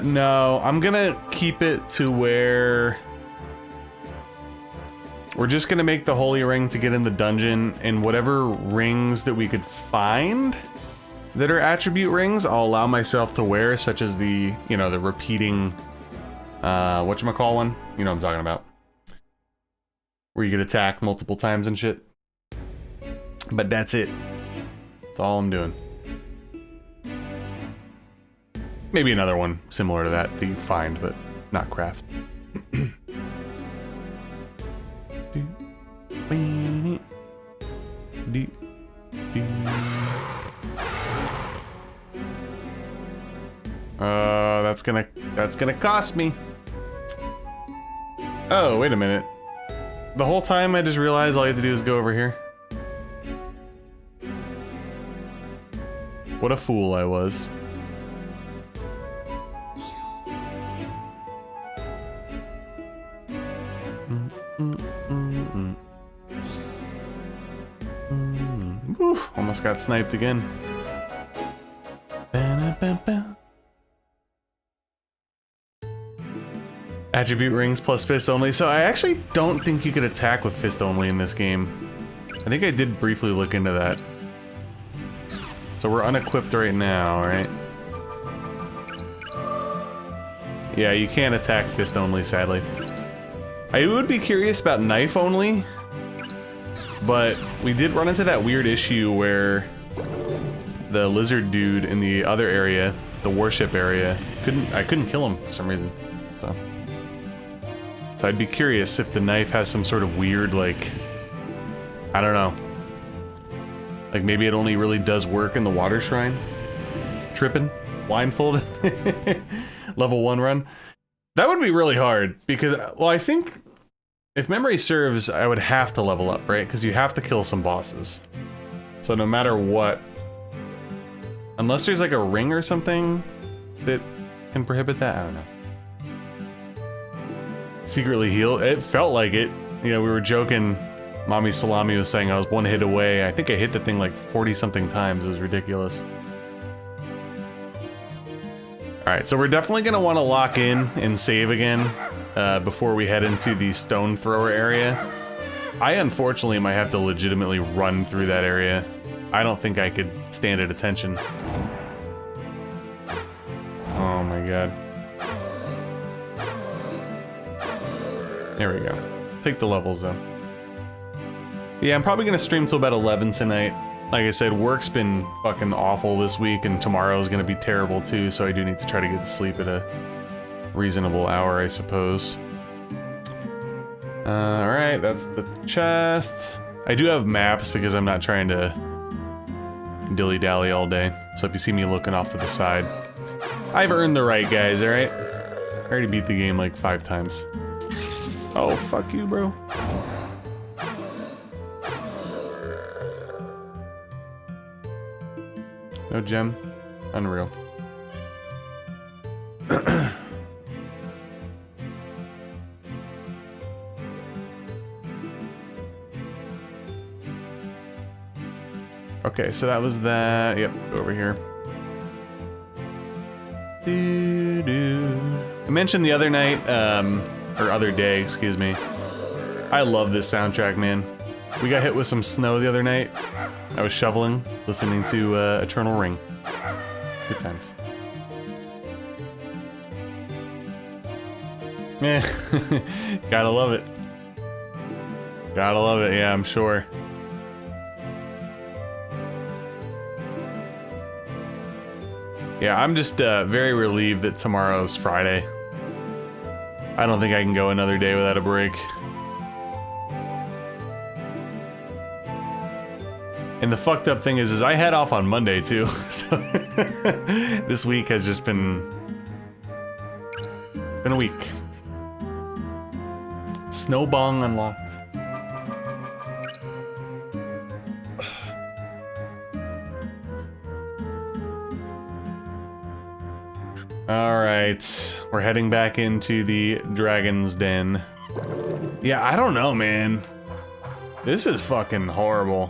No, I'm gonna keep it to where we're just gonna make the holy ring to get in the dungeon, and whatever rings that we could find that are attribute rings, I'll allow myself to wear, such as the, you know, the repeating, whatchamacall one? You know what I'm talking about. Where you get attacked multiple times and shit. But that's it. That's all I'm doing. Maybe another one similar to that you find, but not craft. That's gonna cost me. Oh, wait a minute. The whole time I just realized all you have to do is go over here. What a fool I was. Almost got sniped again. Attribute rings plus fist only. So I actually don't think you could attack with fist only in this game. I think I did briefly look into that. So we're unequipped right now, right? Yeah, you can't attack fist only, sadly. I would be curious about knife only, but we did run into that weird issue where the lizard dude in the other area, the warship area, I couldn't kill him for some reason. So I'd be curious if the knife has some sort of weird, like, I don't know. Like maybe it only really does work in the water shrine. Tripping, blindfolded, level 1 run. That would be really hard because, well, I think if memory serves, I would have to level up, right? Because you have to kill some bosses. So no matter what, unless there's like a ring or something that can prohibit that, I don't know. Secretly heal, it felt like it. You know, we were joking. Mommy Salami was saying I was 1 hit away. I think I hit the thing like 40 something times. It was ridiculous. Alright, so we're definitely going to want to lock in and save again before we head into the stone thrower area. I unfortunately might have to legitimately run through that area. I don't think I could stand at attention. Oh my god. There we go. Take the levels though. Yeah, I'm probably gonna stream till about 11 tonight. Like I said, work's been fucking awful this week, and tomorrow's gonna be terrible too, so I do need to try to get to sleep at a reasonable hour, I suppose. Alright, that's the chest. I do have maps because I'm not trying to dilly-dally all day, so if you see me looking off to the side, I've earned the right, guys, alright? I already beat the game like 5 times. Oh, fuck you, bro. No gem. Unreal. Okay, so that was that. Yep, go over here. I mentioned the other night, or other day, excuse me. I love this soundtrack, man. We got hit with some snow the other night. I was shoveling, listening to Eternal Ring. Good times. Yeah, gotta love it. Gotta love it, yeah, I'm sure. Yeah, I'm just very relieved that tomorrow's Friday. I don't think I can go another day without a break. And the fucked up thing is I head off on Monday too, so this week has just been, it's been a week. Snowbong unlocked. Alright, we're heading back into the Dragon's Den. Yeah, I don't know, man. This is fucking horrible.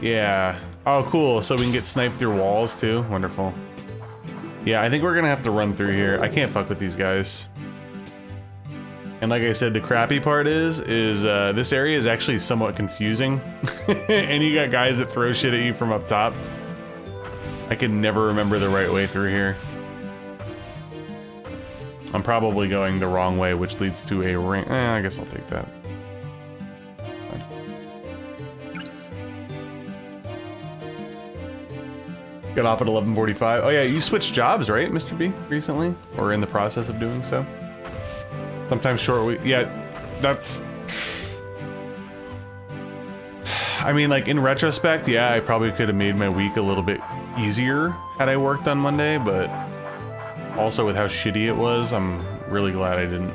Yeah. Oh, cool. So we can get sniped through walls too. Wonderful. Yeah, I think we're gonna have to run through here. I can't fuck with these guys. And like I said, the crappy part is this area is actually somewhat confusing. And you got guys that throw shit at you from up top. I can never remember the right way through here. I'm probably going the wrong way, which leads to a ring. I guess I'll take that. Got off at 11:45. Oh yeah, you switched jobs, right, Mr. B, recently? Or in the process of doing so? Sometimes short week. Yeah, that's... I mean, like, in retrospect, yeah, I probably could have made my week a little bit easier had I worked on Monday, but also with how shitty it was, I'm really glad I didn't.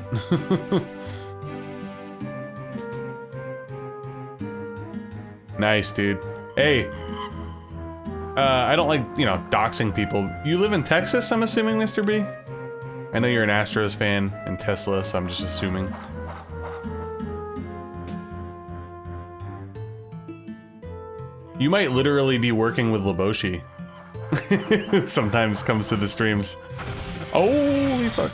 Nice, dude. Hey! I don't like, you know, doxing people. You live in Texas, I'm assuming, Mr. B? I know you're an Astros fan and Tesla, so I'm just assuming. You might literally be working with Laboshi. Sometimes comes to the streams. Holy fuck.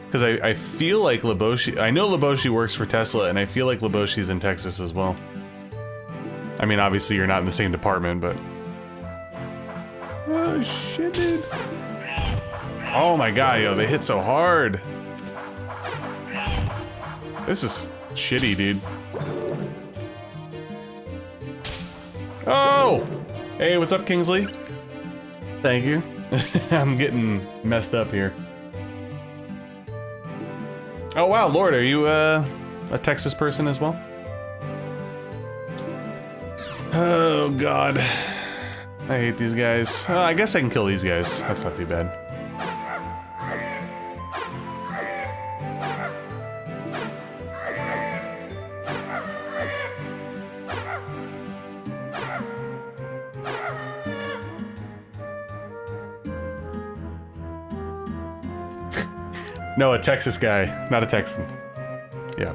Because I feel like Laboshi... I know Laboshi works for Tesla, and I feel like Laboshi's in Texas as well. I mean, obviously you're not in the same department, but... Oh, shit, dude. Oh my god, yo, they hit so hard. This is shitty, dude. Oh! Hey, what's up, Kingsley? Thank you. I'm getting messed up here. Oh wow, Lord, are you a Texas person as well? Oh god. I hate these guys. Oh, I guess I can kill these guys. That's not too bad. No, a Texas guy, not a Texan. Yeah.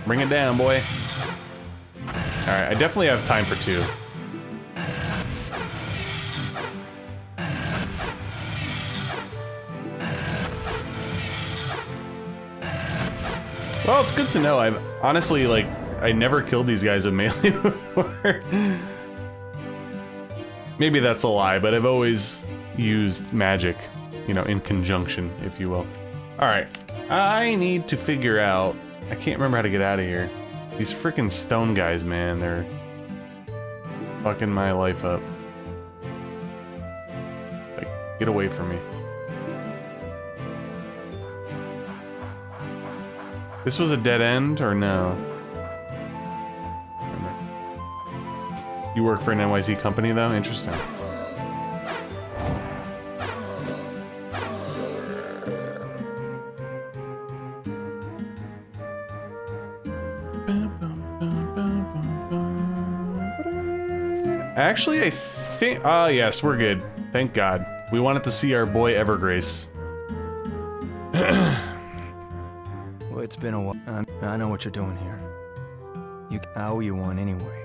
Bring it down, boy. Alright, I definitely have time for 2. Well, it's good to know. I've honestly, like, I never killed these guys with melee before. Maybe that's a lie, but I've always used magic, you know, in conjunction, if you will. Alright, I need to figure out... I can't remember how to get out of here. These freaking stone guys, man, they're fucking my life up. Like, get away from me. This was a dead end, or no? You work for an NYC company, though? Interesting. Actually, I think... Oh, yes, we're good. Thank God. We wanted to see our boy Evergrace. Well, it's been a while. I know what you're doing here. I owe you one anyway.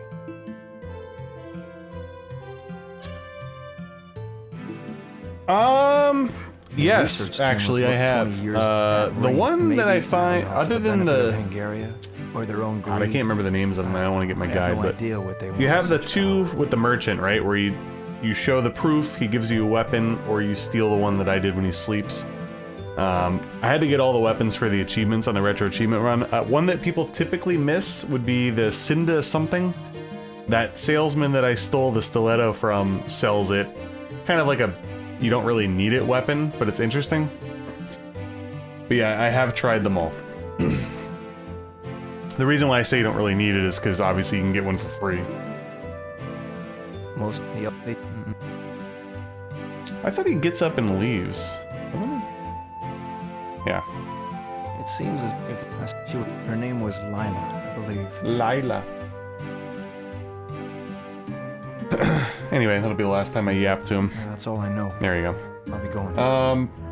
Yes, actually I have. The one that I find, other than the... Or their own God, I can't remember the names of them, I don't want to get my guide, but... What you have the 2 with the merchant, right? Where you show the proof, he gives you a weapon, or you steal the one that I did when he sleeps. I had to get all the weapons for the achievements on the retro achievement run. One that people typically miss would be the Cinda something. That salesman that I stole the stiletto from sells it. Kind of like a, you don't really need it weapon, but it's interesting. But yeah, I have tried them all. The reason why I say you don't really need it is because obviously you can get one for free. I thought he gets up and leaves. Doesn't he? Yeah. It seems as if her name was Lila, I believe. Lila. Anyway, that'll be the last time I yap to him. Yeah, that's all I know. There you go. I'll be going.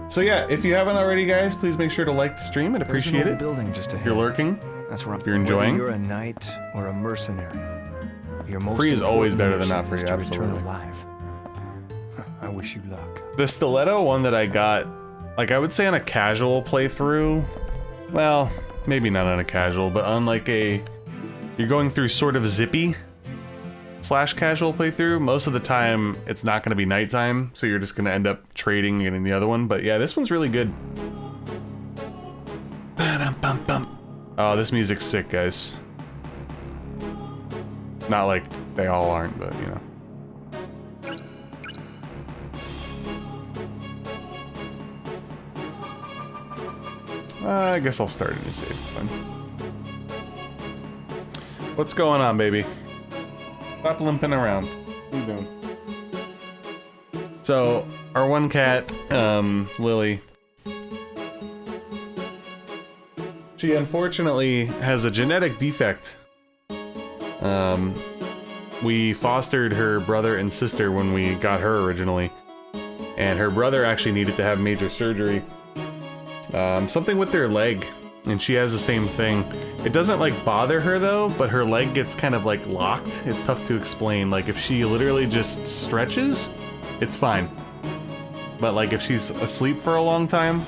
So yeah, if you haven't already, guys, please make sure to like the stream. I'd appreciate it. Building just ahead. If you're lurking. That's where if you're enjoying. Whether you're a knight or a mercenary, your most free is always better than not free. to Absolutely. return alive. I wish you luck. The stiletto one that I got, like I would say on a casual playthrough, well, maybe not on a casual, but on like a, you're going through sort of zippy / casual playthrough, most of the time it's not going to be nighttime, so you're just going to end up trading and getting the other one. But yeah, this one's really good. Oh, this music's sick, guys. Not like they all aren't, but you know. I guess I'll start a new save. It's fine. What's going on, baby? Stop limping around. What are you doing? So, our one cat, Lily. She unfortunately has a genetic defect. We fostered her brother and sister when we got her originally. And her brother actually needed to have major surgery. Something with their leg. And she has the same thing. It doesn't like bother her though, but her leg gets kind of like locked. It's tough to explain. Like if she literally just stretches, it's fine. But like if she's asleep for a long time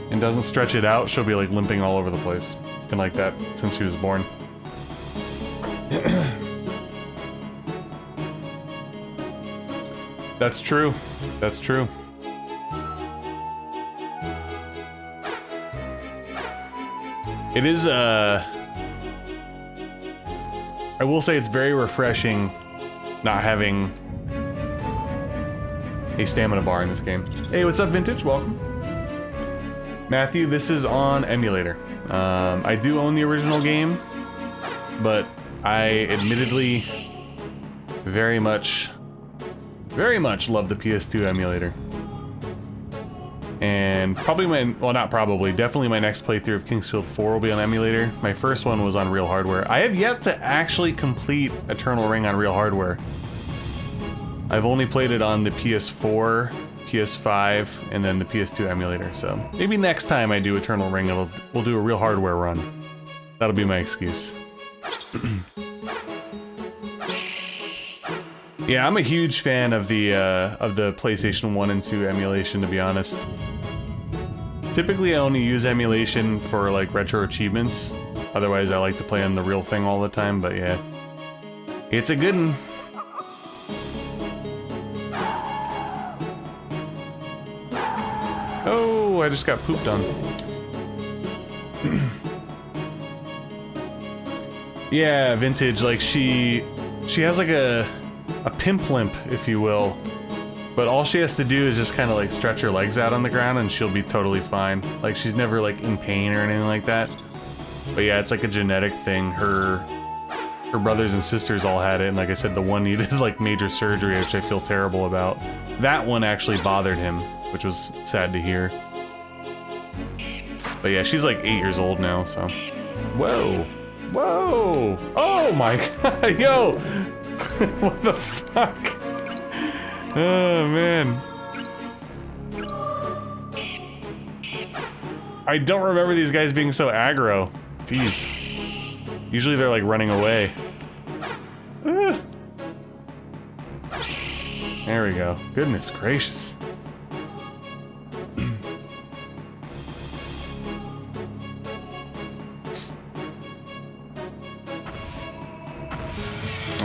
and doesn't stretch it out, she'll be like limping all over the place. It's been like that since she was born. That's true. That's true. It is, I will say it's very refreshing not having a stamina bar in this game. Hey, what's up, Vintage? Welcome. Matthew, this is on emulator. I do own the original game, but I admittedly very much love the PS2 emulator. And probably definitely my next playthrough of Kingsfield 4 will be on emulator. My first one was on real hardware. I have yet to actually complete Eternal Ring on real hardware. I've only played it on the PS4, PS5, and then the PS2 emulator, so maybe next time I do Eternal Ring, we'll do a real hardware run. That'll be my excuse. Yeah, I'm a huge fan of the PlayStation 1 and 2 emulation, to be honest. Typically, I only use emulation for like retro achievements. Otherwise, I like to play on the real thing all the time, but yeah. It's a good one. Oh, I just got pooped on. Yeah, Vintage, like she has like a pimp limp, if you will. But all she has to do is just kind of like stretch her legs out on the ground and she'll be totally fine. Like she's never like in pain or anything like that. But yeah, it's like a genetic thing. Her brothers and sisters all had it, and like I said, the one needed like major surgery, which I feel terrible about. That one actually bothered him, which was sad to hear. But yeah, she's like 8 years old now, so. Whoa! Whoa! Oh my god, yo! What the fuck? Oh man. I don't remember these guys being so aggro. Jeez. Usually they're like running away. Ah. There we go. Goodness gracious.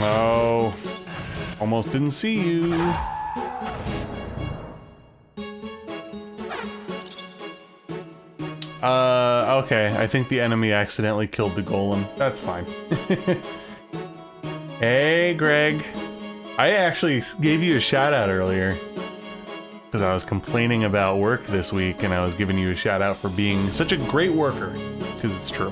Oh, almost didn't see you. Okay, I think the enemy accidentally killed the golem. That's fine. Hey, Greg. I actually gave you a shout out earlier because I was complaining about work this week, and I was giving you a shout out for being such a great worker, because it's true.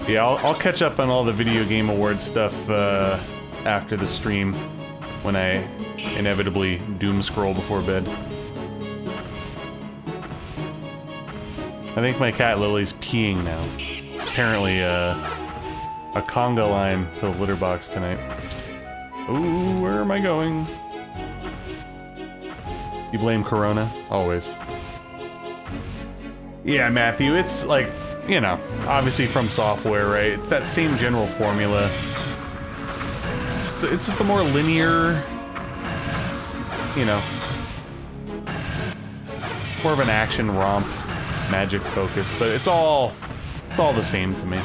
Yeah, I'll catch up on all the Video Game Awards stuff after the stream, when I inevitably doom scroll before bed. I think my cat Lily's peeing now. It's apparently a conga line to the litter box tonight. Ooh, where am I going? You blame Corona? Always. Yeah, Matthew, it's like, you know, obviously FromSoftware, right? It's that same general formula. It's just a more linear, you know, more of an action romp, magic focus, but it's all the same to me.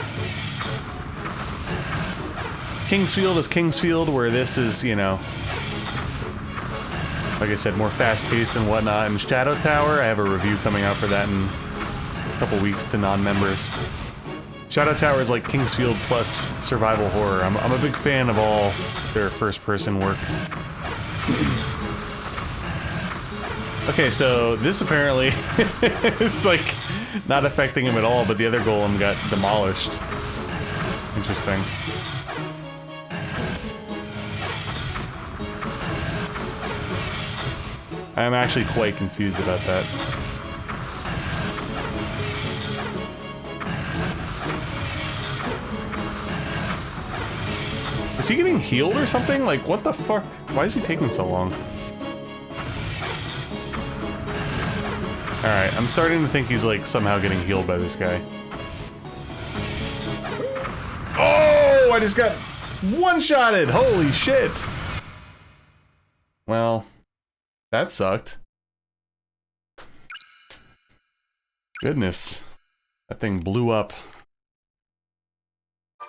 Kingsfield is Kingsfield, where this is, you know, like I said, more fast-paced and whatnot. And Shadow Tower, I have a review coming out for that in a couple weeks to non-members. Shadow Tower is like Kingsfield plus survival horror. I'm a big fan of all their first-person work. Okay, so this apparently is like not affecting him at all, but the other golem got demolished. Interesting. I'm actually quite confused about that. Is he getting healed or something? Like, what the fuck? Why is he taking so long? Alright, I'm starting to think he's, like, somehow getting healed by this guy. Oh! I just got one-shotted! Holy shit! Well, that sucked. Goodness. That thing blew up.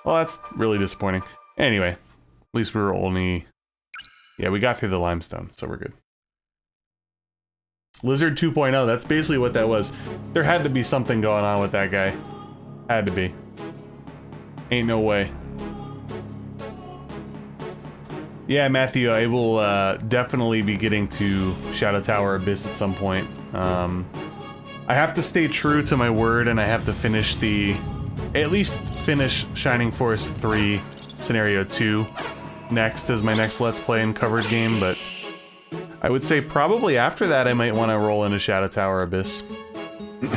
Well, that's really disappointing. Anyway, at least we were only... Yeah, we got through the limestone, so we're good. Lizard 2.0, that's basically what that was. There had to be something going on with that guy. Had to be. Ain't no way. Yeah, Matthew, I will definitely be getting to Shadow Tower Abyss at some point. I have to stay true to my word, and I have to finish the... At least finish Shining Force 3 Scenario 2 next as my next Let's Play and covered game, but I would say probably after that I might want to roll into Shadow Tower Abyss. Give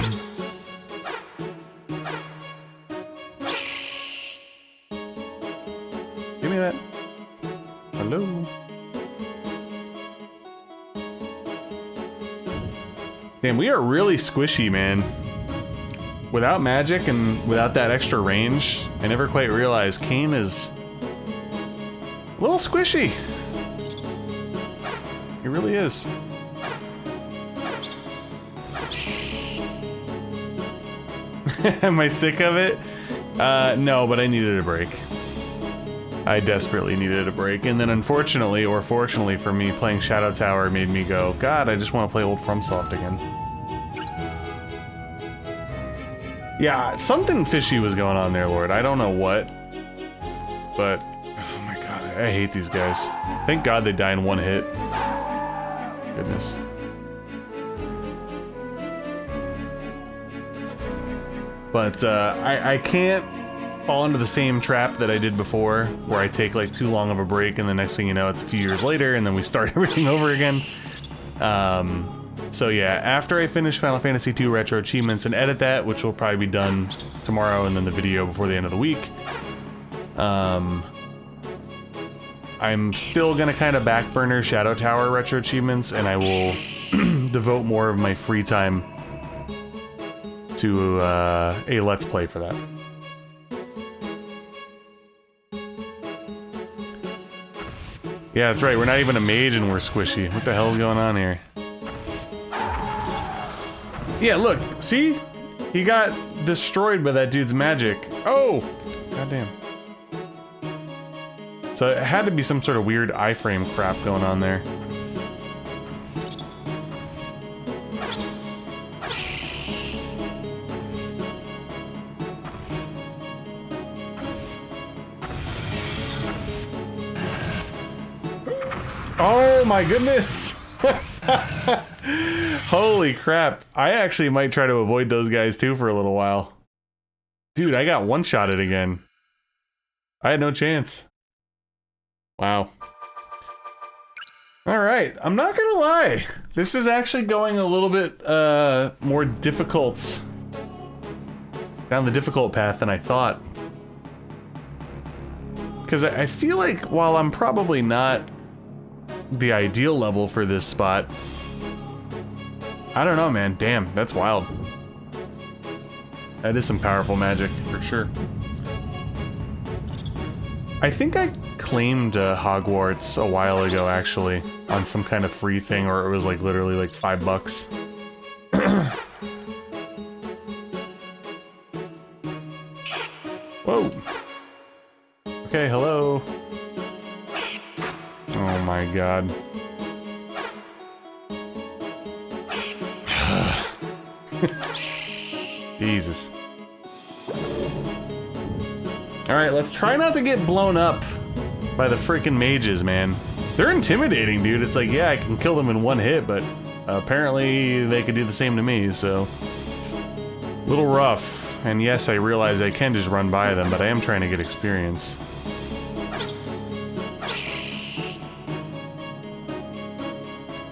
me that. Hello. Damn, we are really squishy, man. Without magic and without that extra range, I never quite realized Kane is a little squishy. He really is. Am I sick of it? No, but I needed a break. I desperately needed a break, and then unfortunately, or fortunately for me, playing Shadow Tower made me go, God, I just want to play old FromSoft again. Yeah, something fishy was going on there, Lord. I don't know what, but oh my God, I hate these guys. Thank God they die in one hit. Goodness. But I can't fall into the same trap that I did before, where I take like too long of a break and the next thing you know it's a few years later and then we start everything over again. So yeah, after I finish Final Fantasy II Retro Achievements and edit that, which will probably be done tomorrow and then the video before the end of the week, I'm still gonna kind of backburner Shadow Tower Retro Achievements, and I will devote more of my free time to a Let's Play for that. Yeah, that's right, we're not even a mage and we're squishy. What the hell's going on here? Yeah, look, see? He got destroyed by that dude's magic. Oh! Goddamn. So it had to be some sort of weird iframe crap going on there. Oh my goodness! Holy crap. I actually might try to avoid those guys too for a little while. Dude, I got one-shotted again. I had no chance. Wow. Alright, I'm not gonna lie. This is actually going a little bit more difficult. Down the difficult path than I thought. Because I feel like while I'm probably not the ideal level for this spot, I don't know, man. Damn, that's wild. That is some powerful magic, for sure. I think I claimed Hogwarts a while ago, actually, on some kind of free thing, or it was like literally like $5. Whoa. Okay, hello. Oh my God. Jesus. Alright, let's try not to get blown up by the freaking mages, man. They're intimidating, dude. It's like, yeah, I can kill them in one hit, but apparently they could do the same to me, so... a little rough. And yes, I realize I can just run by them, but I am trying to get experience.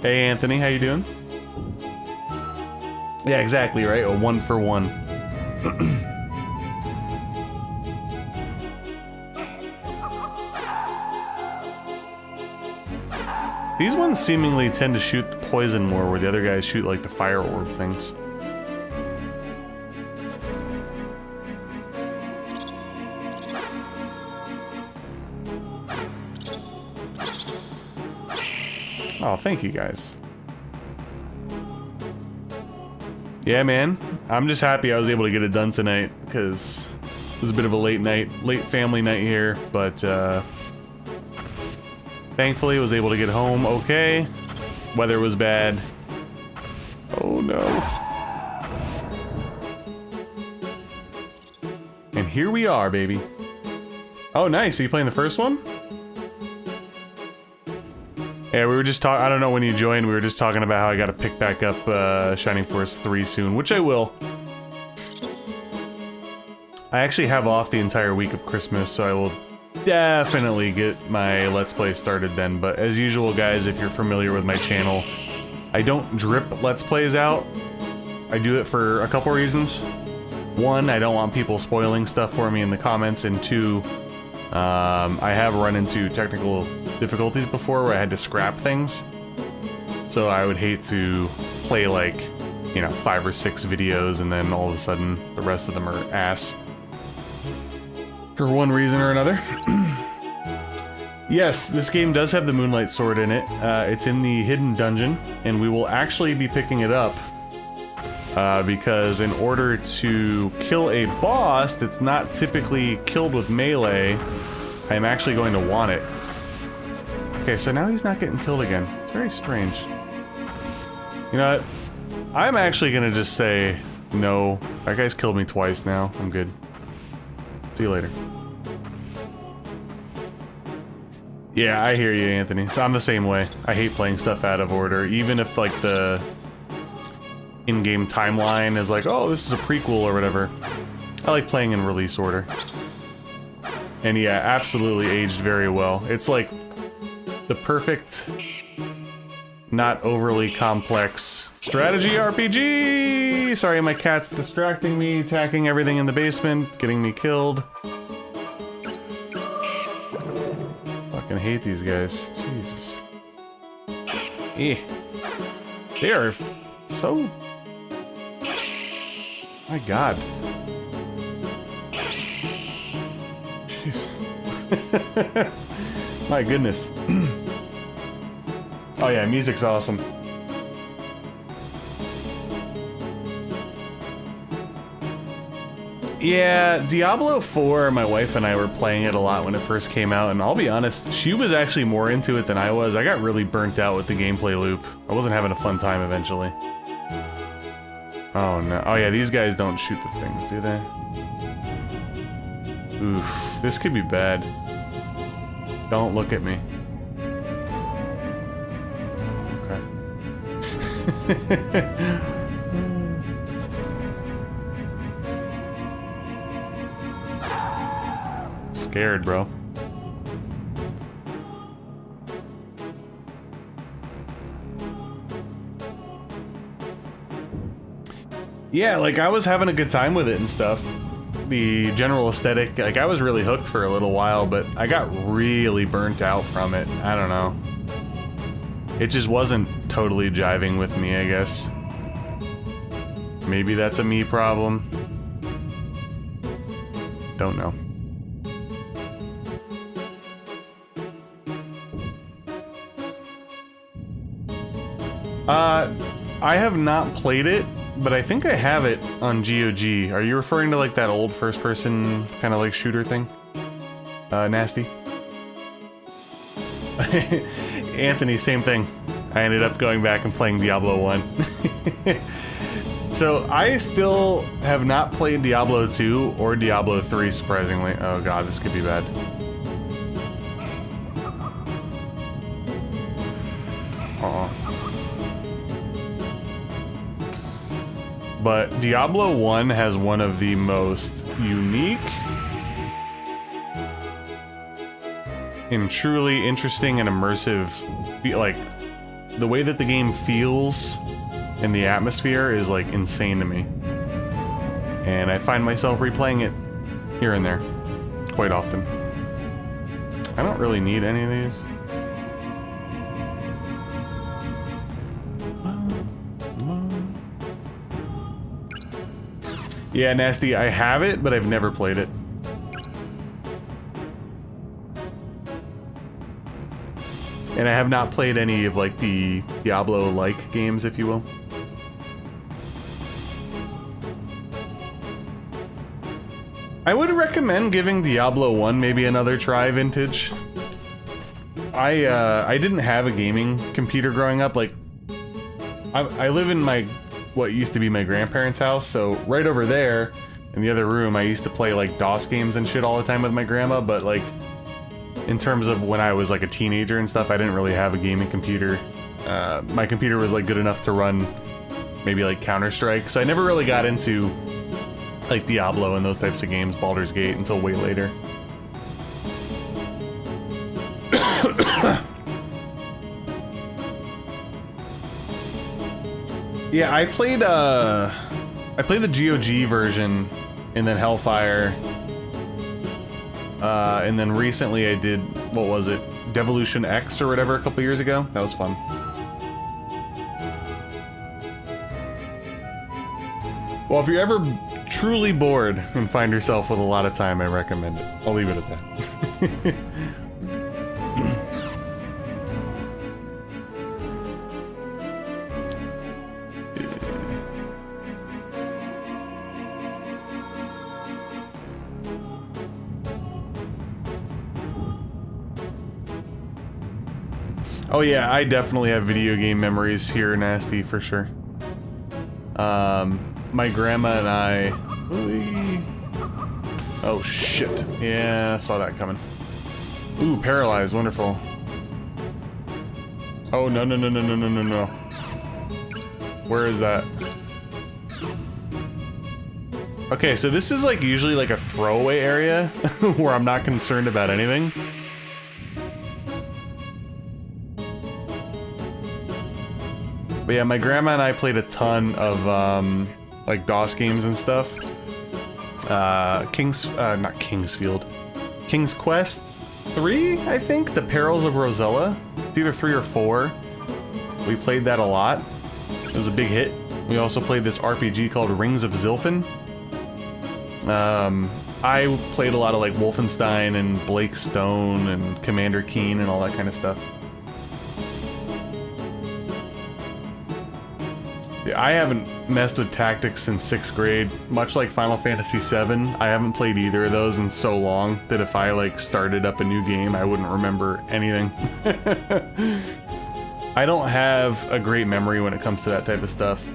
Hey Anthony, how you doing? Yeah, exactly, right? A 1 for 1. These ones seemingly tend to shoot the poison more, where the other guys shoot like the fire orb things. Oh, thank you guys. Yeah, man. I'm just happy I was able to get it done tonight, because it was a bit of a late family night here, but thankfully I was able to get home okay. Weather was bad. Oh no. And here we are, baby. Oh, nice. Are you playing the first one? Yeah, we were just talking, I don't know when you joined, we were just talking about how I gotta pick back up Shining Force 3 soon, which I will. I actually have off the entire week of Christmas, so I will definitely get my Let's Play started then, but as usual guys, if you're familiar with my channel, I don't drip Let's Plays out. I do it for a couple reasons. One, I don't want people spoiling stuff for me in the comments, and two, I have run into technical difficulties before where I had to scrap things. So I would hate to play like, you know, 5 or 6 videos and then all of a sudden the rest of them are ass. For one reason or another. Yes, this game does have the Moonlight Sword in it. It's in the hidden dungeon, and we will actually be picking it up because in order to kill a boss that's not typically killed with melee, I'm actually going to want it. Okay, so now he's not getting killed again. It's very strange. You know what? I'm actually gonna just say no. That guy's killed me twice now. I'm good. See you later. Yeah, I hear you, Anthony. So I'm the same way. I hate playing stuff out of order, even if like the in-game timeline is like, oh, this is a prequel or whatever. I like playing in release order. And yeah, absolutely aged very well. It's like the perfect, not overly complex strategy RPG! Sorry, my cat's distracting me, attacking everything in the basement, getting me killed. Fucking hate these guys. Jesus. Eh. They are so... My god. Jeez. My goodness. Oh yeah, music's awesome. Yeah, Diablo 4, my wife and I were playing it a lot when it first came out, and I'll be honest, she was actually more into it than I was. I got really burnt out with the gameplay loop. I wasn't having a fun time eventually. Oh no. Oh yeah, these guys don't shoot the things, do they? Oof, this could be bad. Don't look at me. Okay. Scared, bro. Yeah, like I was having a good time with it and stuff. The general aesthetic, like I was really hooked for a little while, but I got really burnt out from it. I don't know. It just wasn't totally jiving with me, I guess. Maybe that's a me problem. Don't know. I have not played it, but I think I have it on GOG. Are you referring to like that old first-person kind of like shooter thing? Nasty? Anthony, same thing. I ended up going back and playing Diablo 1. So I still have not played Diablo 2 or Diablo 3, surprisingly. Oh god, this could be bad. But Diablo 1 has one of the most unique and truly interesting and immersive, like, the way that the game feels and the atmosphere is like insane to me. And I find myself replaying it here and there quite often. I don't really need any of these. Yeah, Nasty, I have it, but I've never played it. And I have not played any of like the Diablo-like games, if you will. I would recommend giving Diablo 1 maybe another try, Vintage. I didn't have a gaming computer growing up. Like, I live in what used to be my grandparents' house, so right over there in the other room I used to play like DOS games and shit all the time with my grandma, but like in terms of when I was like a teenager and stuff, I didn't really have a gaming computer. My computer was like good enough to run maybe like Counter-Strike, so I never really got into like Diablo and those types of games, Baldur's Gate, until way later. Yeah, I played the GOG version, and then Hellfire, and then recently I did, what was it, Devolution X or whatever, a couple years ago. That was fun. Well, if you're ever truly bored and find yourself with a lot of time, I recommend it. I'll leave it at that. Oh yeah, I definitely have video game memories here, Nasty, for sure. My grandma and I... Oh shit. Yeah, I saw that coming. Ooh, paralyzed, wonderful. Oh no no no no no no no no. Where is that? Okay, so this is like usually like a throwaway area where I'm not concerned about anything. But yeah, my grandma and I played a ton of like DOS games and stuff. Not Kingsfield. King's Quest 3, I think? The Perils of Rosella? It's either 3 or 4. We played that a lot. It was a big hit. We also played this RPG called Rings of Zilfin. I played a lot of like Wolfenstein and Blake Stone and Commander Keen and all that kind of stuff. Yeah, I haven't messed with tactics since 6th grade. Much like Final Fantasy VII, I haven't played either of those in so long that if I like started up a new game, I wouldn't remember anything. I don't have a great memory when it comes to that type of stuff.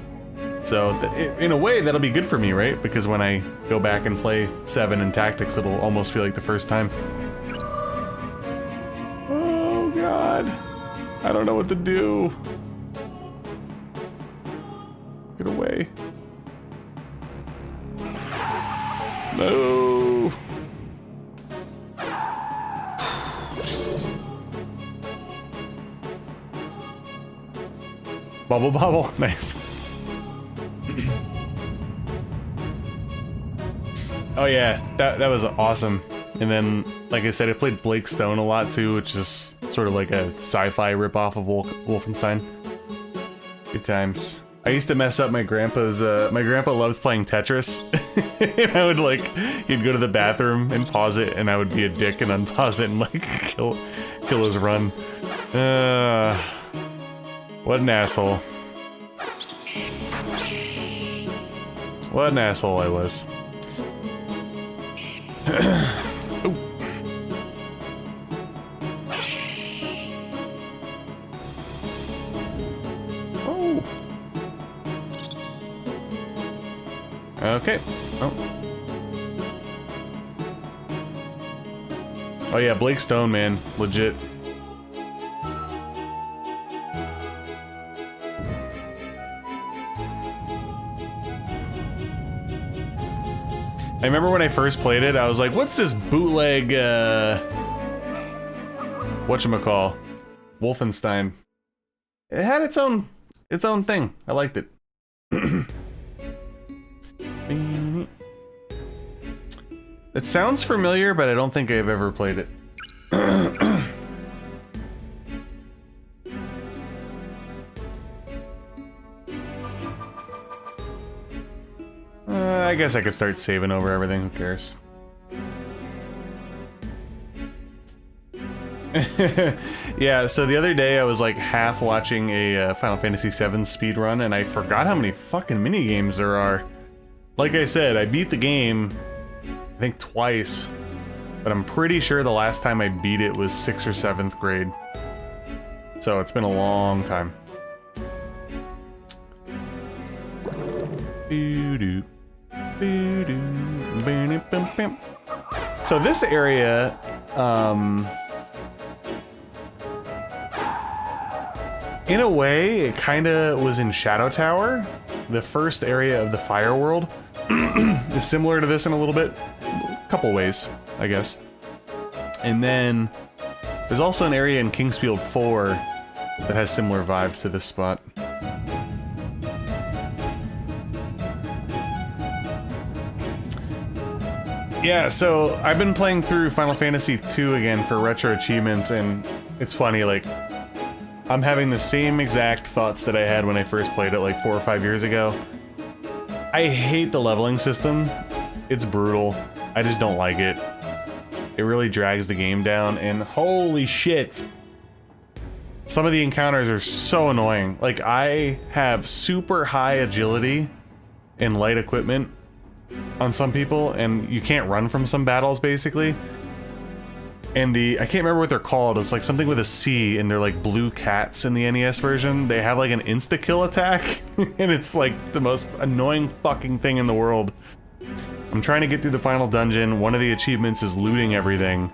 So in a way, that'll be good for me, right? Because when I go back and play 7 and tactics, it'll almost feel like the first time. Oh god. I don't know what to do. Get away. No. Jesus. Bubble bobble. Nice. Oh yeah, that was awesome. And then, like I said, I played Blake Stone a lot too, which is sort of like a sci-fi ripoff of Wolfenstein. Good times. I used to mess up my grandpa's, my grandpa loved playing Tetris. And I would like, he'd go to the bathroom and pause it, and I would be a dick and unpause it and like kill his run. What an asshole. What an asshole I was. Ooh. Oh. Okay. Oh. Oh yeah, Blake Stone, man, legit. I remember when I first played it, I was like, what's this bootleg, whatchamacall? Wolfenstein. it had its own thing. I liked it. It sounds familiar, but I don't think I've ever played it. I guess I could start saving over everything. Who cares? Yeah, so the other day I was like half watching a Final Fantasy VII speedrun, and I forgot how many fucking mini games there are. Like I said, I beat the game, I think twice, but I'm pretty sure the last time I beat it was 6th or 7th grade. So it's been a long time. So this area, in a way, it kind of was in Shadow Tower. The first area of the Fire World is similar to this in a little bit. A couple ways, I guess. And then there's also an area in Kingsfield 4 that has similar vibes to this spot. Yeah, so I've been playing through Final Fantasy II again for retro achievements, and it's funny, like, I'm having the same exact thoughts that I had when I first played it like 4 or 5 years ago. I hate the leveling system. It's brutal. I just don't like it. It really drags the game down, and holy shit! Some of the encounters are so annoying. Like, I have super high agility and light equipment on some people, and you can't run from some battles, basically. And I can't remember what they're called. It's like something with a C, and they're like blue cats in the NES version. They have like an insta-kill attack, and it's like the most annoying fucking thing in the world. I'm trying to get through the final dungeon. One of the achievements is looting everything.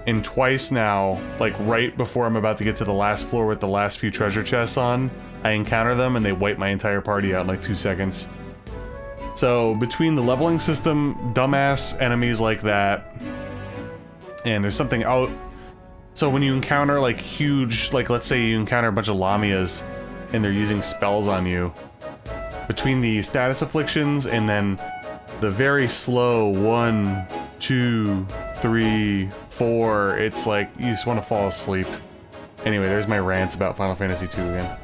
And twice now, like right before I'm about to get to the last floor with the last few treasure chests on, I encounter them and they wipe my entire party out in like 2 seconds. So between the leveling system, dumbass enemies like that, and there's something out. So when you encounter like huge, like let's say you encounter a bunch of Lamias and they're using spells on you, between the status afflictions and then the very slow 1, 2, 3, 4, it's like you just want to fall asleep. Anyway, there's my rant about Final Fantasy II again.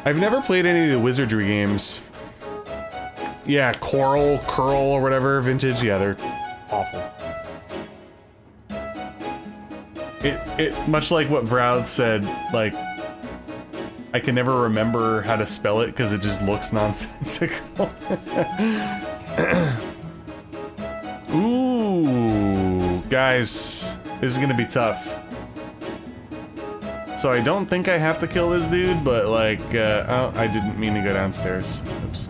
I've never played any of the wizardry games. Yeah, Curl, or whatever, vintage, yeah, they're awful. It much like what Vroud said, like, I can never remember how to spell it because it just looks nonsensical. Ooh, guys, this is gonna be tough. So I don't think I have to kill this dude, but like, oh, I didn't mean to go downstairs. Oops.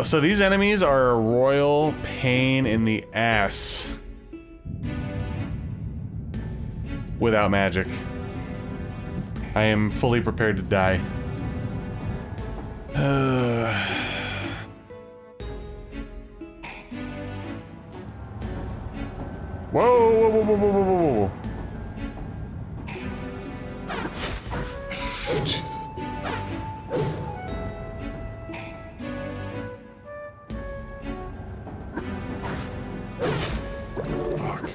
So these enemies are a royal pain in the ass. Without magic. I am fully prepared to die. Whoa, whoa, whoa, whoa, whoa, whoa, whoa. Jesus. Fuck.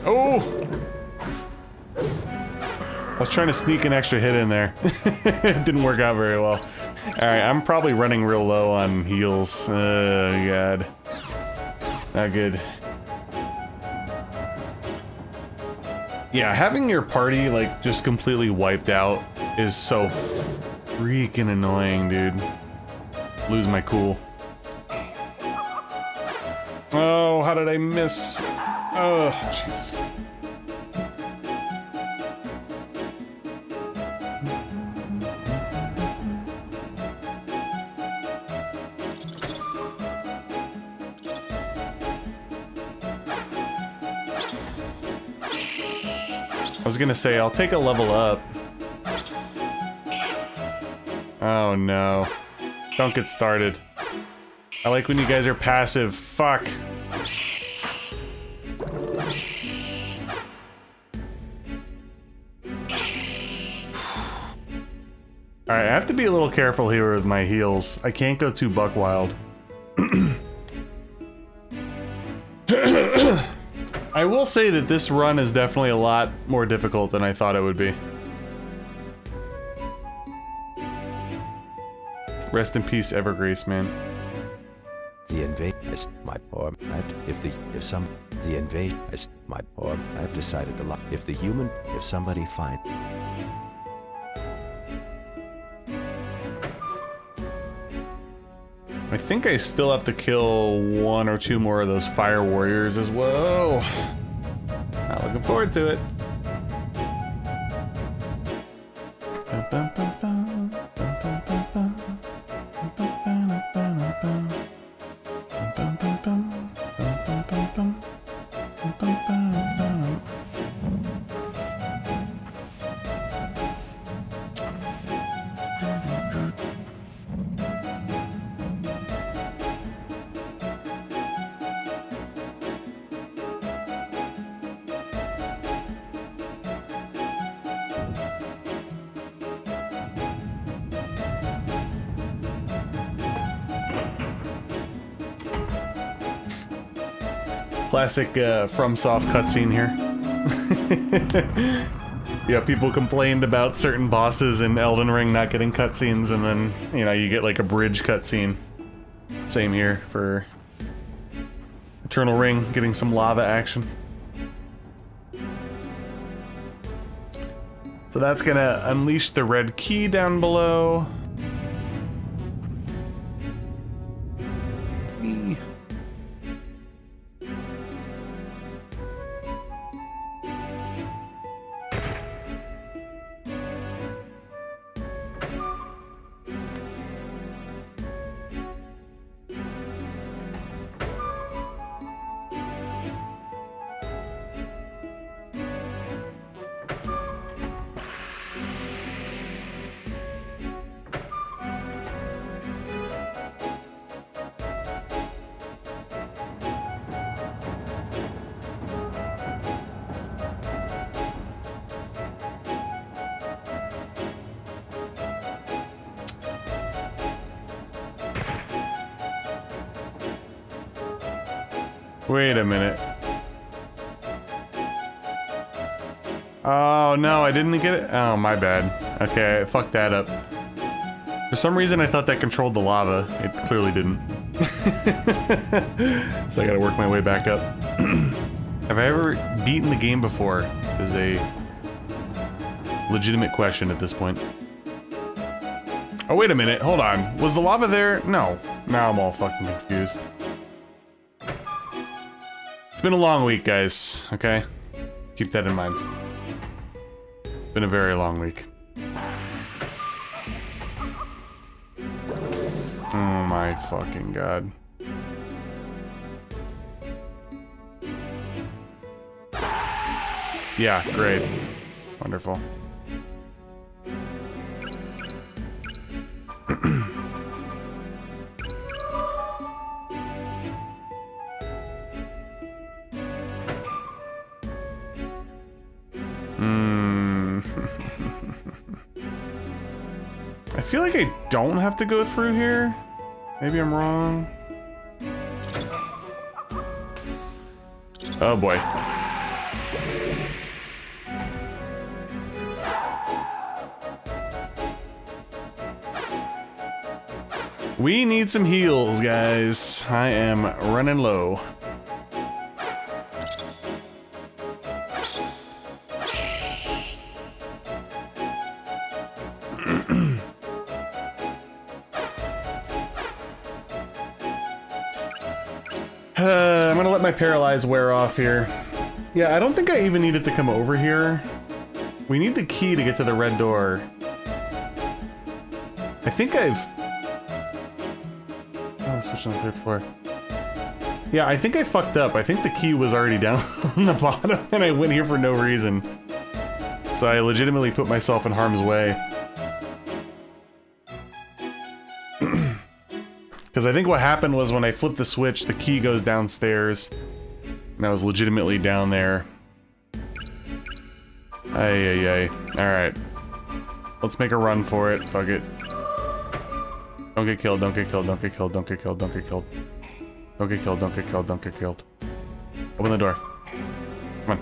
Oh! I was trying to sneak an extra hit in there. It didn't work out very well. Alright, I'm probably running real low on heals. Oh, God. Not good. Yeah, having your party, like, just completely wiped out is so freaking annoying, dude. Lose my cool. Oh, how did I miss? Oh, Jesus. I was gonna say, I'll take a level up. Oh no. Don't get started. I like when you guys are passive. Fuck. Alright, I have to be a little careful here with my heals. I can't go too buck wild. I will say that this run is definitely a lot more difficult than I thought it would be. Rest in peace, Evergrace, man. The invade is my poem. The invade is my poem. I've decided to lie. If somebody find. I think I still have to kill 1 or 2 more of those fire warriors as well. Not looking forward to it. Classic FromSoft cutscene here. Yeah, people complained about certain bosses in Elden Ring not getting cutscenes, and then, you know, you get like a bridge cutscene. Same here for Eternal Ring, getting some lava action. So that's gonna unleash the red key down below. Whee. Wait a minute. Oh no, I didn't get it? Oh, my bad. Okay, I fucked that up. For some reason I thought that controlled the lava. It clearly didn't. So I gotta work my way back up. Have I ever beaten the game before? Is a legitimate question at this point. Oh, wait a minute, hold on. Was the lava there? No. Now I'm all fucking confused. It's been a long week, guys, okay? Keep that in mind. It's been a very long week. Oh my fucking god. Yeah, great. Wonderful. I feel like I don't have to go through here. Maybe I'm wrong. Oh boy. We need some heals, guys. I am running low. I'm gonna let my paralyze wear off here. Yeah, I don't think I even needed to come over here. We need the key to get to the red door. I think I've... Oh, switch on the 3rd floor. Yeah, I think I fucked up. I think the key was already down on the bottom, and I went here for no reason. So I legitimately put myself in harm's way. Because I think what happened was when I flipped the switch, the key goes downstairs. And I was legitimately down there. Ay. Alright. Let's make a run for it. Fuck it. Don't get killed, don't get killed, don't get killed, don't get killed, don't get killed. Don't get killed, don't get killed, don't get killed. Open the door. Come on.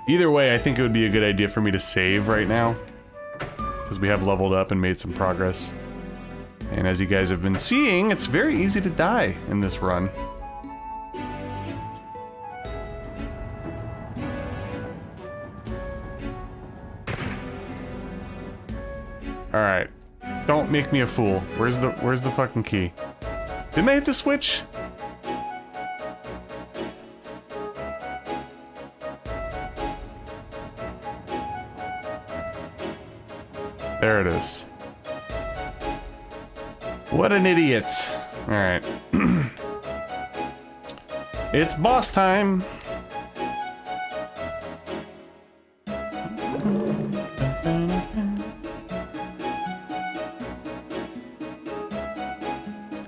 Either way, I think it would be a good idea for me to save right now. Because we have leveled up and made some progress. And as you guys have been seeing, it's very easy to die in this run. Alright. Don't make me a fool. Where's the fucking key? Didn't I hit the switch? There it is. What an idiot. Alright. It's boss time.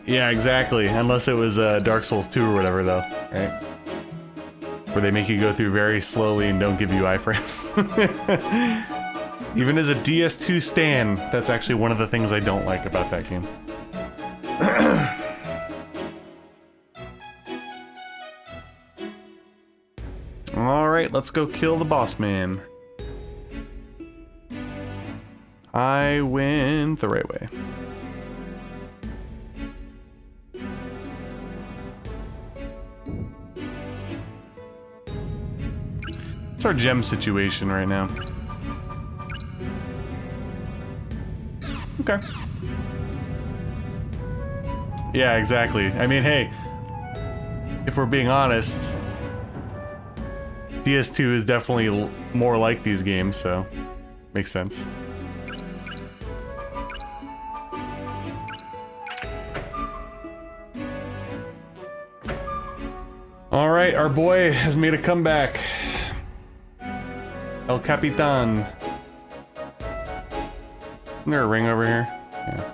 Yeah, exactly. Unless it was Dark Souls 2 or whatever, though, right? Where they make you go through very slowly and don't give you iframes. Even as a DS2 stan, that's actually one of the things I don't like about that game. Alright, let's go kill the boss man. I went the right way. What's our gem situation right now? Okay. Yeah, exactly. I mean, hey, if we're being honest, DS2 is definitely more like these games, so makes sense. Alright, our boy has made a comeback. El Capitan. Isn't there a ring over here? Yeah.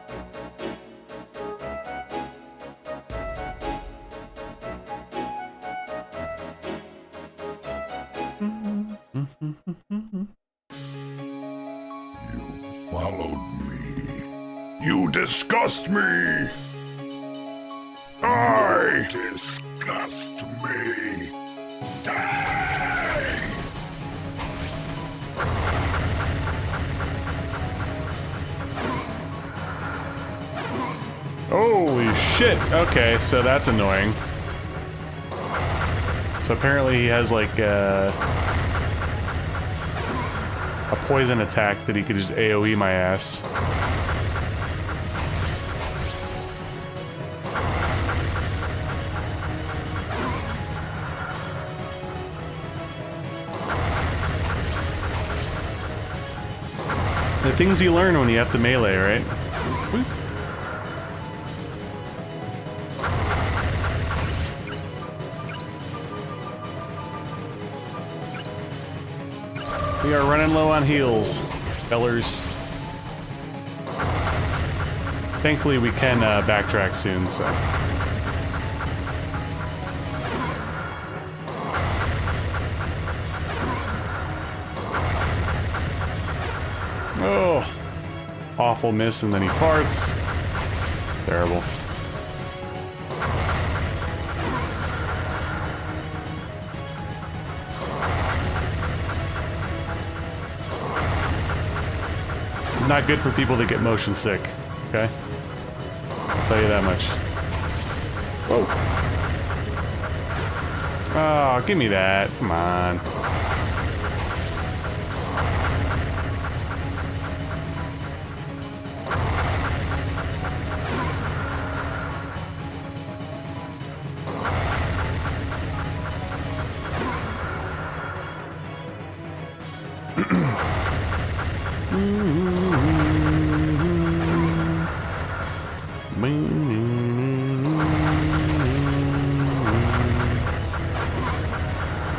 You followed me. You disgust me. I disgust me. Die. Holy shit! Okay, so that's annoying. So apparently he has like a poison attack that he could just AoE my ass. The things you learn when you have to melee, right? Woo. We are running low on heals, fellers. Thankfully, we can backtrack soon, so. Oh, awful miss, and then he farts. Terrible. Not good for people that get motion sick, okay? I'll tell you that much. Whoa. Oh, give me that. Come on.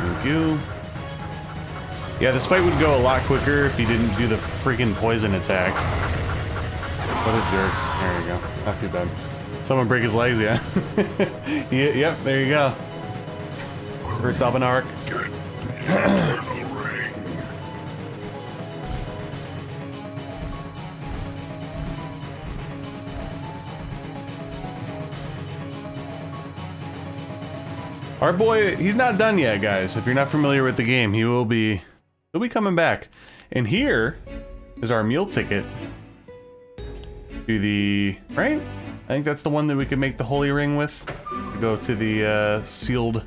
Thank you. Yeah, this fight would go a lot quicker if he didn't do the freaking poison attack. What a jerk. There you go. Not too bad. Someone break his legs, yeah. Yep, there you go. First off an arc. Our boy, he's not done yet, guys. If you're not familiar with the game, he'll be coming back. And here is our meal ticket to the, right? I think that's the one that we could make the holy ring with. To go to the sealed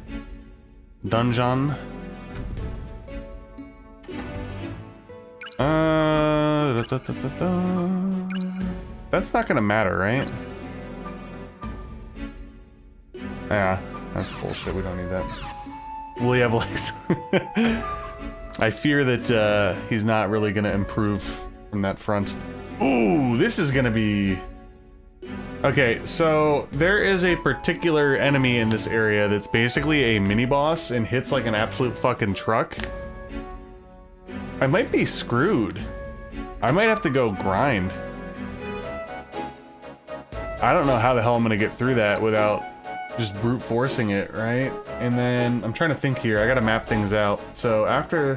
dungeon. That's not gonna matter, right? Yeah, that's bullshit. We don't need that. Will he have legs? I fear that he's not really gonna improve from that front. Ooh, this is gonna be... Okay, so there is a particular enemy in this area that's basically a mini-boss and hits like an absolute fucking truck. I might be screwed. I might have to go grind. I don't know how the hell I'm gonna get through that without just brute forcing it, right? And then I'm trying to think here. I gotta map things out. So after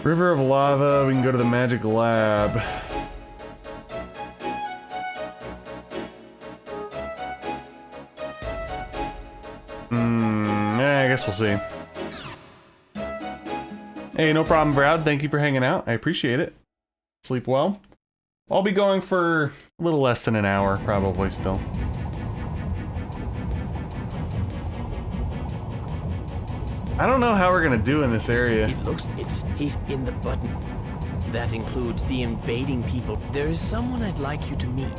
River of Lava, we can go to the Magic Lab. I guess we'll see. Hey, no problem, Brad. Thank you for hanging out. I appreciate it. Sleep well. I'll be going for a little less than an hour, probably still. I don't know how we're gonna do in this area. It looks, he's in the button. That includes the invading people. There is someone I'd like you to meet.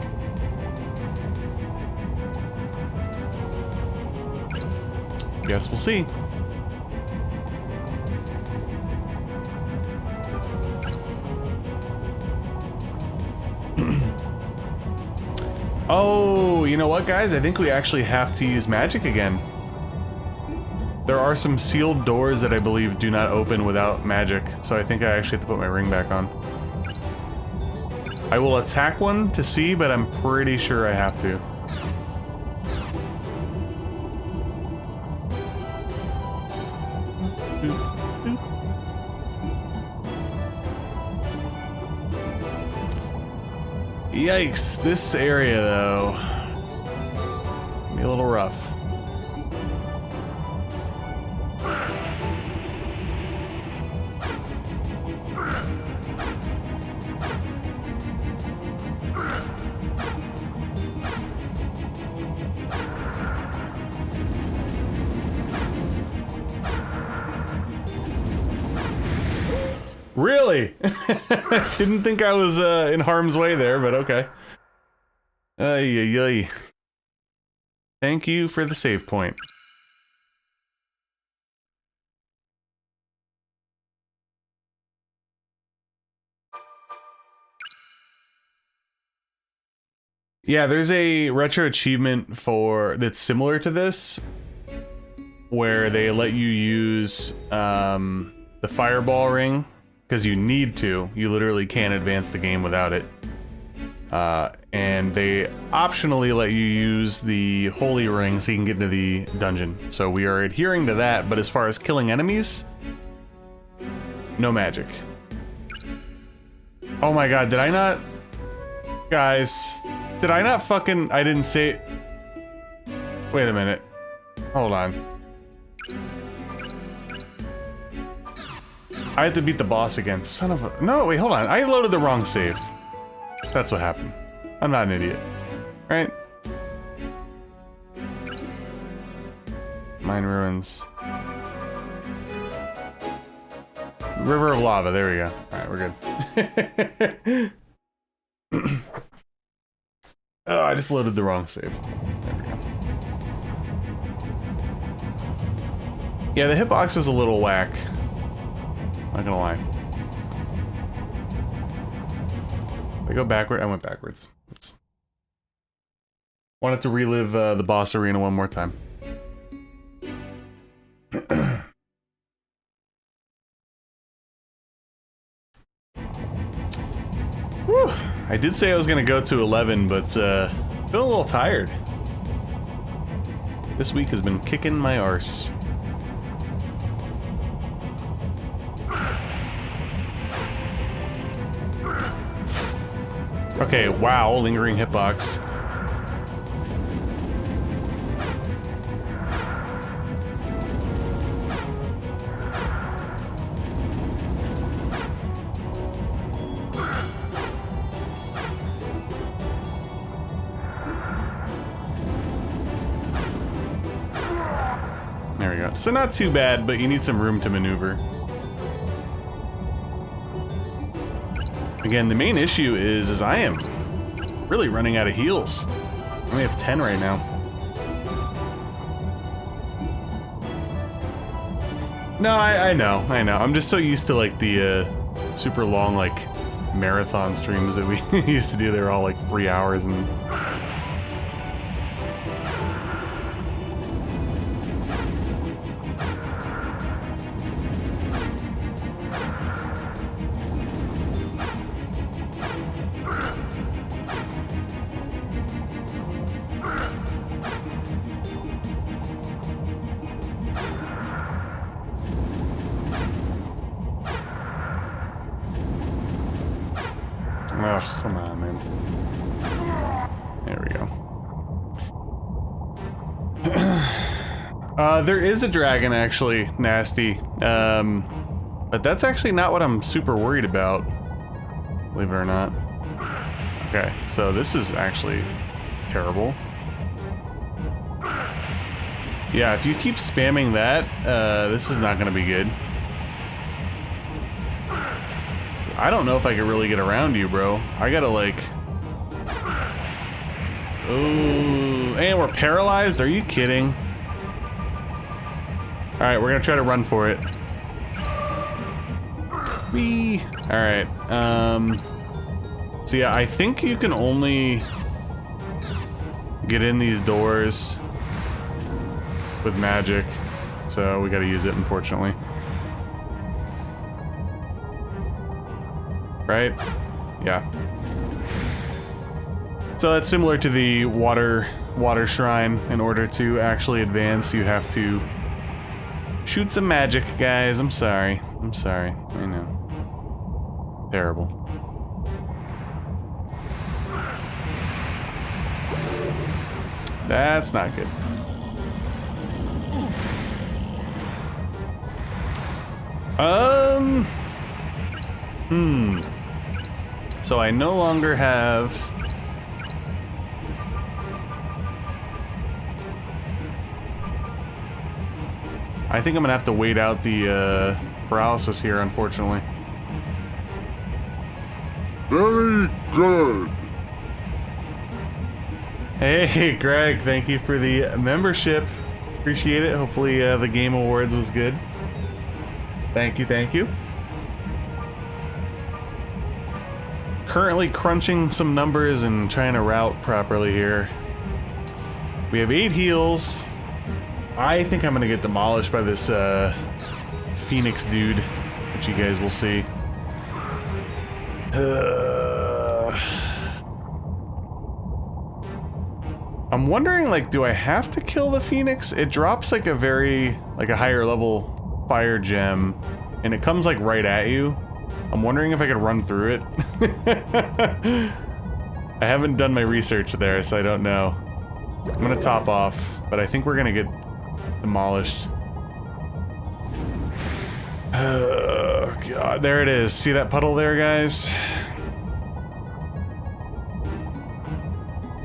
Guess we'll see. Oh, you know what, guys? I think we actually have to use magic again. There are some sealed doors that I believe do not open without magic, so I think I actually have to put my ring back on. I will attack one to see, but I'm pretty sure I have to. Yikes, this area though, be a little rough. Really? Didn't think I was in harm's way there, but okay. Ay, ay, ay. Thank you for the save point. Yeah, there's a retro achievement for that's similar to this, where they let you use the fireball ring. Because you need to. You literally can't advance the game without it. And they optionally let you use the holy ring so you can get into the dungeon. So we are adhering to that, but as far as killing enemies, no magic. Oh my god, did I not... Guys, did I not fucking... I didn't say... Wait a minute. Hold on. I had to beat the boss again. Son of a... No, wait, hold on. I loaded the wrong save. That's what happened. I'm not an idiot. Right? Mine ruins. River of Lava. There we go. Alright, we're good. Oh, I just loaded the wrong save. There we go. Yeah, the hitbox was a little whack. Not gonna lie. Did I go backward? I went backwards. Oops. Wanted to relive the boss arena one more time. I did say I was gonna go to 11, but feeling a little tired. This week has been kicking my arse. Okay, wow, lingering hitbox. There we go. So not too bad, but you need some room to maneuver. Again, the main issue is I am really running out of heals. I only have 10 right now. No, I know. I'm just so used to like the super long like marathon streams that we used to do. They were all like 3 hours and... Ugh, come on, man. There we go. There is a dragon, actually, nasty. But that's actually not what I'm super worried about. Believe it or not. Okay, so this is actually terrible. Yeah, if you keep spamming that, this is not gonna be good. I don't know if I can really get around you, bro. I gotta like... Ooh, and we're paralyzed? Are you kidding? Alright, we're gonna try to run for it. Whee! Alright, so yeah, I think you can only get in these doors with magic. So we gotta use it, unfortunately. Right? Yeah. So that's similar to the water shrine. In order to actually advance, you have to shoot some magic, guys. I'm sorry. I know. Terrible. That's not good. So I no longer have... I think I'm gonna have to wait out the paralysis here, unfortunately. Very good. Hey, Greg, thank you for the membership. Appreciate it. Hopefully the Game Awards was good. Thank you. Currently crunching some numbers and trying to route properly here. We have 8 heals. I think I'm gonna get demolished by this Phoenix dude, which you guys will see. I'm wondering, like, do I have to kill the Phoenix? It drops like a higher level fire gem, and it comes like right at you. I'm wondering if I could run through it. I haven't done my research there, so I don't know. I'm gonna top off, but I think we're gonna get demolished. Oh, God, there it is. See that puddle there, guys?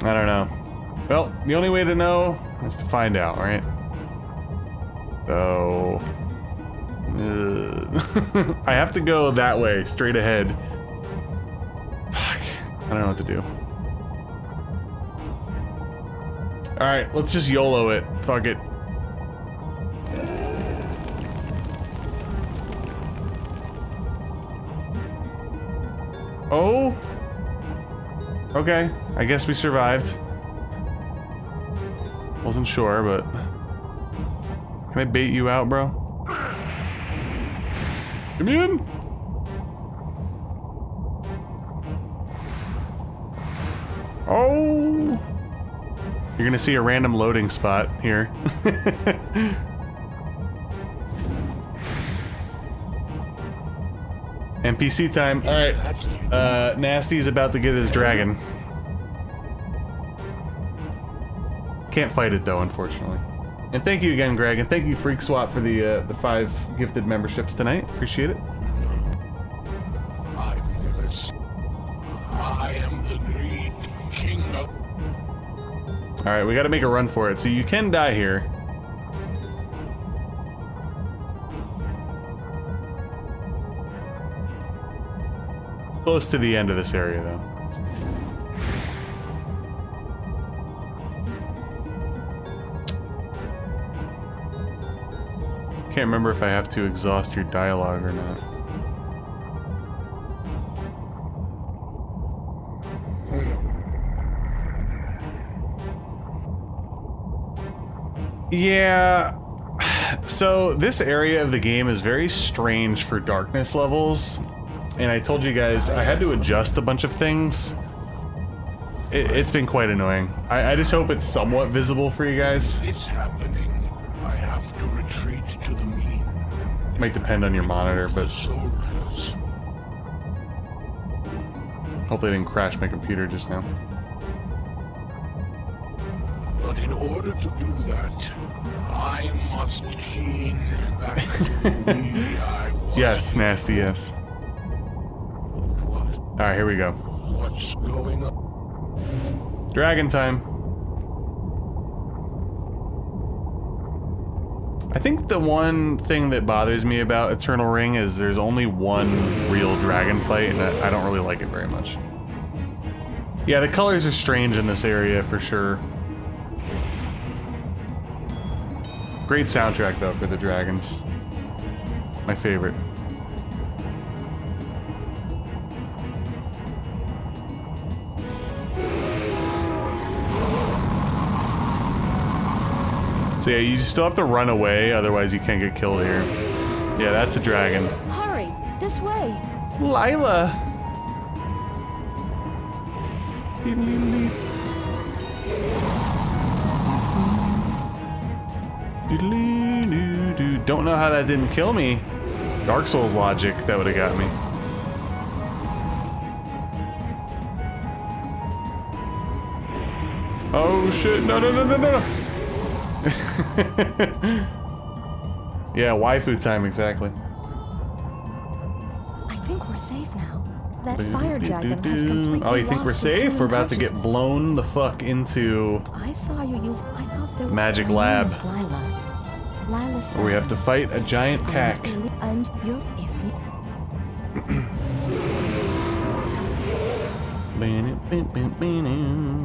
I don't know. Well, the only way to know is to find out, right? So... I have to go that way, straight ahead. Fuck. I don't know what to do. Alright, let's just YOLO it. Fuck it. Oh? Okay, I guess we survived. Wasn't sure, but... Can I bait you out, bro? Come in! Oh! You're gonna see a random loading spot here. NPC time. Alright. Nasty's about to get his dragon. Can't fight it though, unfortunately. And thank you again, Greg, and thank you, Freak Swap, for the 5 gifted memberships tonight. Appreciate it. I am the great king of... Alright, we gotta make a run for it, so you can die here. Close to the end of this area, though. Can't remember if I have to exhaust your dialogue or not. Yeah, so this area of the game is very strange for darkness levels, and I told you guys I had to adjust a bunch of things. It's been quite annoying. I just hope it's somewhat visible for you guys. It's happening. I have to retreat to the mean. Might depend on your monitor, but Soldiers. hopefully I didn't crash my computer just now. But in order to do that, I must change back to me I was. Yes, Nasty, yes. What? Alright, here we go. What's going on? Dragon time. I think the one thing that bothers me about Eternal Ring is there's only one real dragon fight, and I don't really like it very much. Yeah, the colors are strange in this area for sure. Great soundtrack though for the dragons. My favorite. So yeah, you still have to run away, otherwise you can't get killed here. Yeah, that's a dragon. Hurry, this way. Lila! Don't know how that didn't kill me. Dark Souls logic, that would have got me. Oh shit, no, no, no, no, no! Yeah, waifu time, exactly. I think we're safe now. That fire dragon has completely Oh, you think we're lost his safe? human We're about to get consciousness. blown the fuck into I saw you use. I thought there Magic My name Lab. is Lila. Lila said. where we have to fight a giant cack. I'm your if you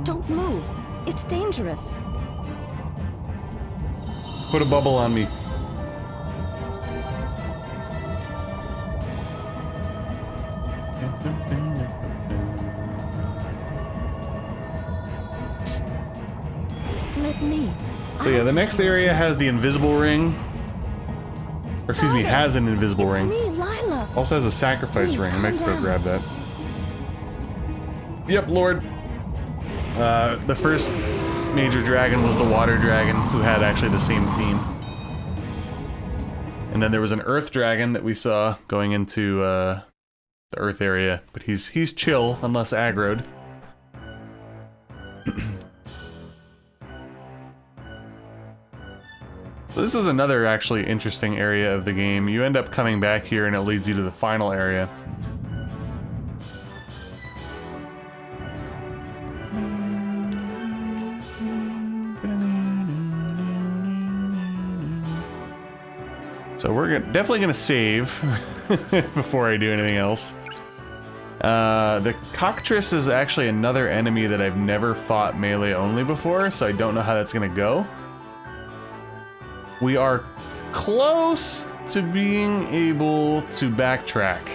don't move. It's dangerous. Put a bubble on me. Let me. So yeah, the next area has the invisible ring. Or excuse me, has an invisible It's ring. me, Lila. Also has a sacrifice Please, ring. I might calm go down. grab that. Yep, Lord. The first major dragon was the water dragon, who had actually the same theme. And then there was an earth dragon that we saw going into the earth area, but he's chill unless aggroed. So this is another actually interesting area of the game. You end up coming back here and it leads you to the final area. So we're definitely gonna save before I do anything else. The cockatrice is actually another enemy that I've never fought melee only before, so I don't know how that's gonna go. We are close to being able to backtrack,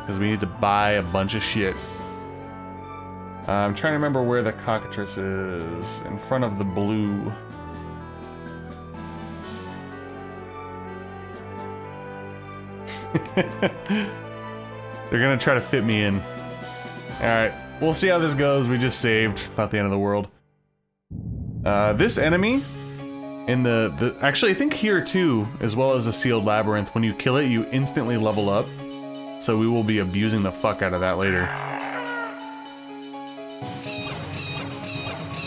because we need to buy a bunch of shit. I'm trying to remember where the cockatrice is. In front of the blue. They're gonna try to fit me in. Alright. We'll see how this goes. We just saved. It's not the end of the world. This enemy in the actually I think here too, as well as the Sealed Labyrinth, when you kill it, you instantly level up. So we will be abusing the fuck out of that later.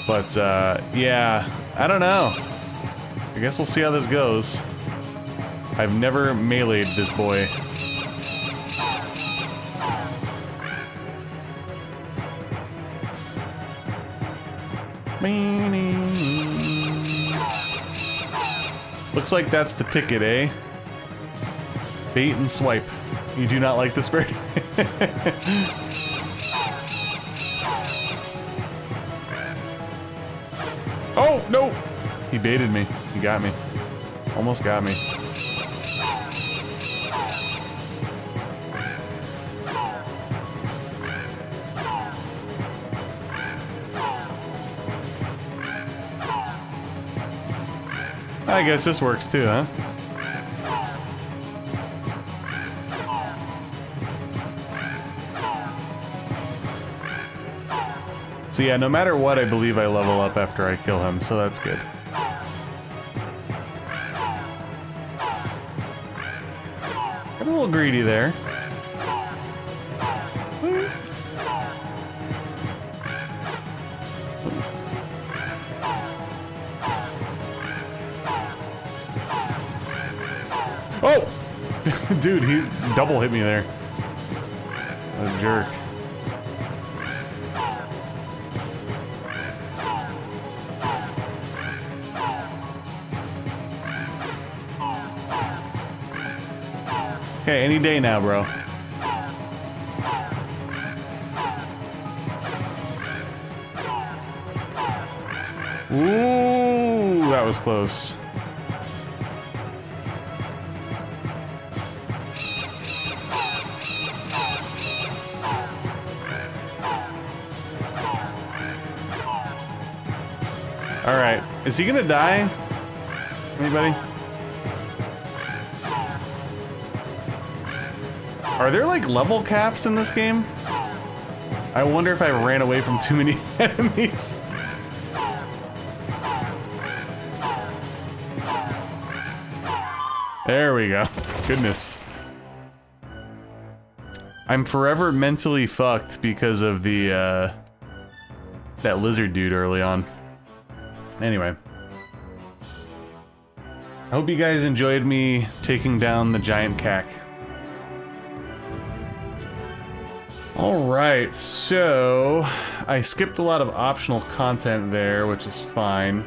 But yeah, I don't know. I guess we'll see how this goes. I've never meleeed this boy. Looks like that's the ticket, eh? Bait and swipe. You do not like this bird? Oh, no! He baited me. He got me. Almost got me. I guess this works too, huh? So yeah, no matter what, I believe I level up after I kill him, so that's good. Got a little greedy there. Oh! Dude, he double hit me there. What a jerk. Okay, any day now, bro. Ooh, that was close. All right, is he gonna die? Anybody? Are there like level caps in this game? I wonder if I ran away from too many enemies. There we go. Goodness. I'm forever mentally fucked because of the that lizard dude early on. Anyway. I hope you guys enjoyed me taking down the giant cack. Alright, so I skipped a lot of optional content there, which is fine.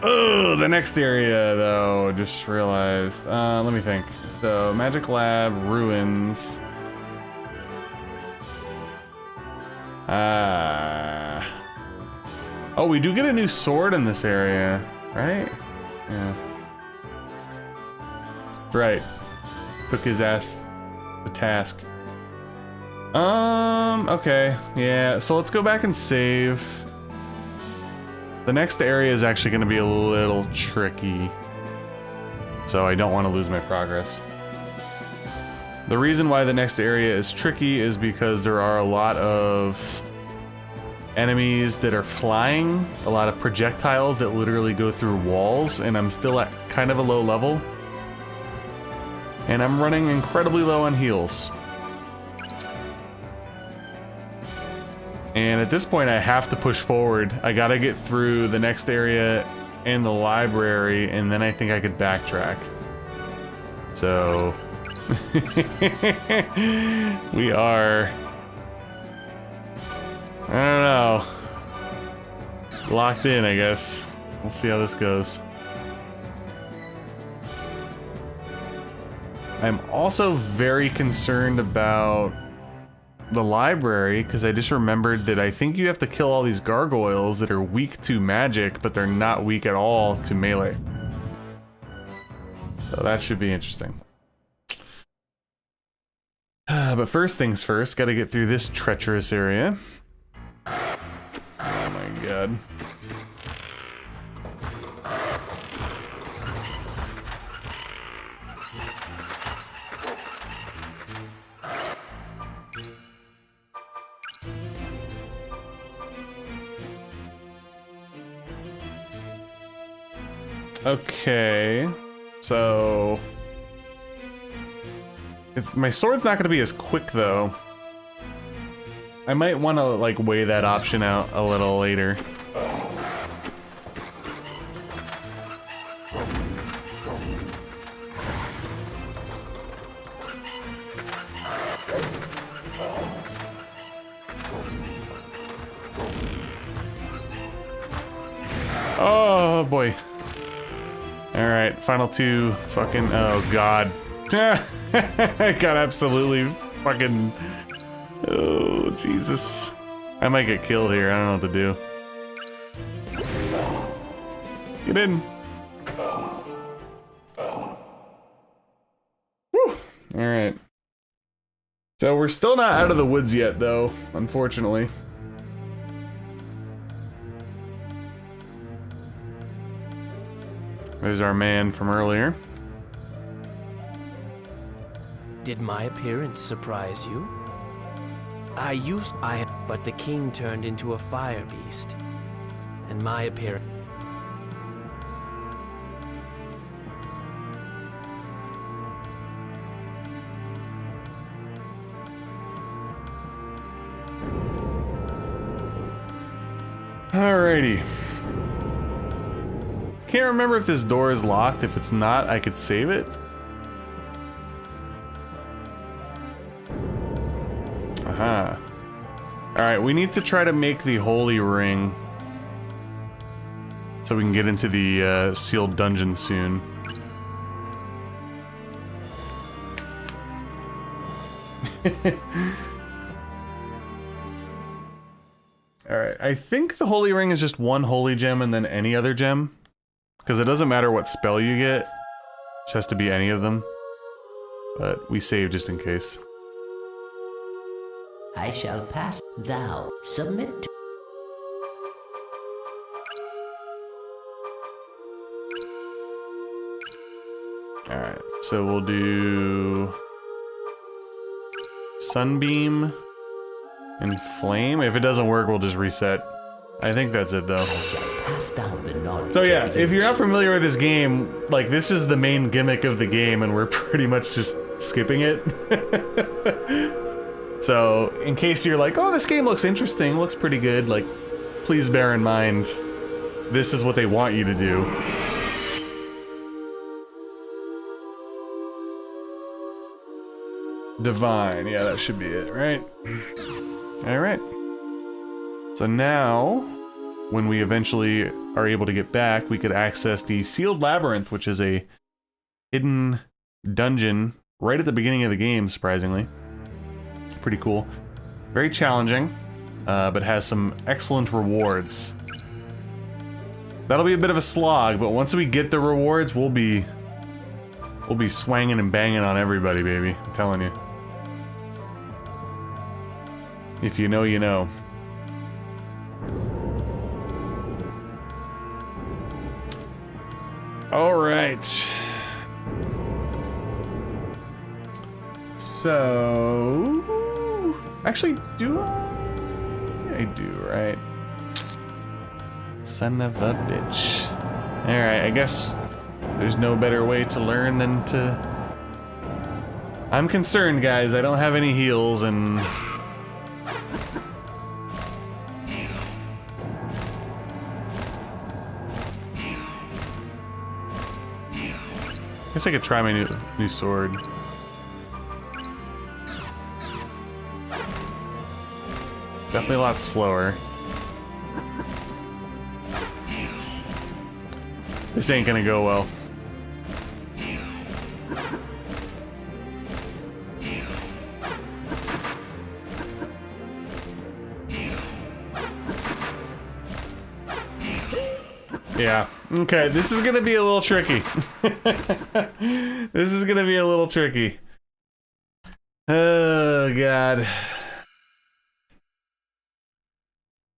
Oh, the next area though, just realized. Let me think. So, Magic Lab, Ruins. Oh, we do get a new sword in this area, right? Yeah. Right. Took his ass to task. Okay. Yeah, so let's go back and save. The next area is actually going to be a little tricky. So I don't want to lose my progress. The reason why the next area is tricky is because there are a lot of enemies that are flying, a lot of projectiles that literally go through walls, and I'm still at kind of a low level. And I'm running incredibly low on heals. And at this point I have to push forward. I gotta get through the next area and the library, and then I think I could backtrack. So... we are... I don't know. Locked in, I guess. We'll see how this goes. I'm also very concerned about the library, because I just remembered that I think you have to kill all these gargoyles that are weak to magic, but they're not weak at all to melee. So that should be interesting. But first things first, gotta get through this treacherous area. Oh my god. Okay. So my sword's not gonna be as quick though. I might want to like weigh that option out a little later. Oh boy. Alright, final two. Fucking, oh god. I got absolutely fucking... Oh, Jesus. I might get killed here, I don't know what to do. Get in. Whew. Alright. So we're still not out of the woods yet, though, unfortunately. There's our man from earlier. Did my appearance surprise you? But the king turned into a fire beast. And my appearance... Alrighty. Can't remember if this door is locked. If it's not, I could save it. Aha. Alright, we need to try to make the holy ring so we can get into the sealed dungeon soon. Alright, I think the holy ring is just one holy gem and then any other gem. Because it doesn't matter what spell you get, it just has to be any of them. But we save just in case. I shall pass. Thou submit to. Alright, so we'll do... Sunbeam and Flame. If it doesn't work, we'll just reset. I think that's it though. Pass down the knowledge. So yeah, if you're not familiar with this game, like this is the main gimmick of the game and we're pretty much just skipping it. So in case you're like, oh, this game looks interesting, looks pretty good, like please bear in mind, this is what they want you to do. Divine, yeah, that should be it, right? Alright. So now, when we eventually are able to get back, we could access the Sealed Labyrinth, which is a hidden dungeon right at the beginning of the game, surprisingly. Pretty cool. Very challenging, but has some excellent rewards. That'll be a bit of a slog, but once we get the rewards, we'll be swanging and banging on everybody, baby. I'm telling you. If you know, you know. All right. So, actually, do I? I do, right? Son of a bitch. All right, I guess there's no better way to learn than to... I'm concerned, guys. I don't have any heals, and... I guess I could try my new sword. Definitely a lot slower. This ain't gonna go well. Yeah. Okay, this is gonna be a little tricky. This is gonna be a little tricky. Oh, God.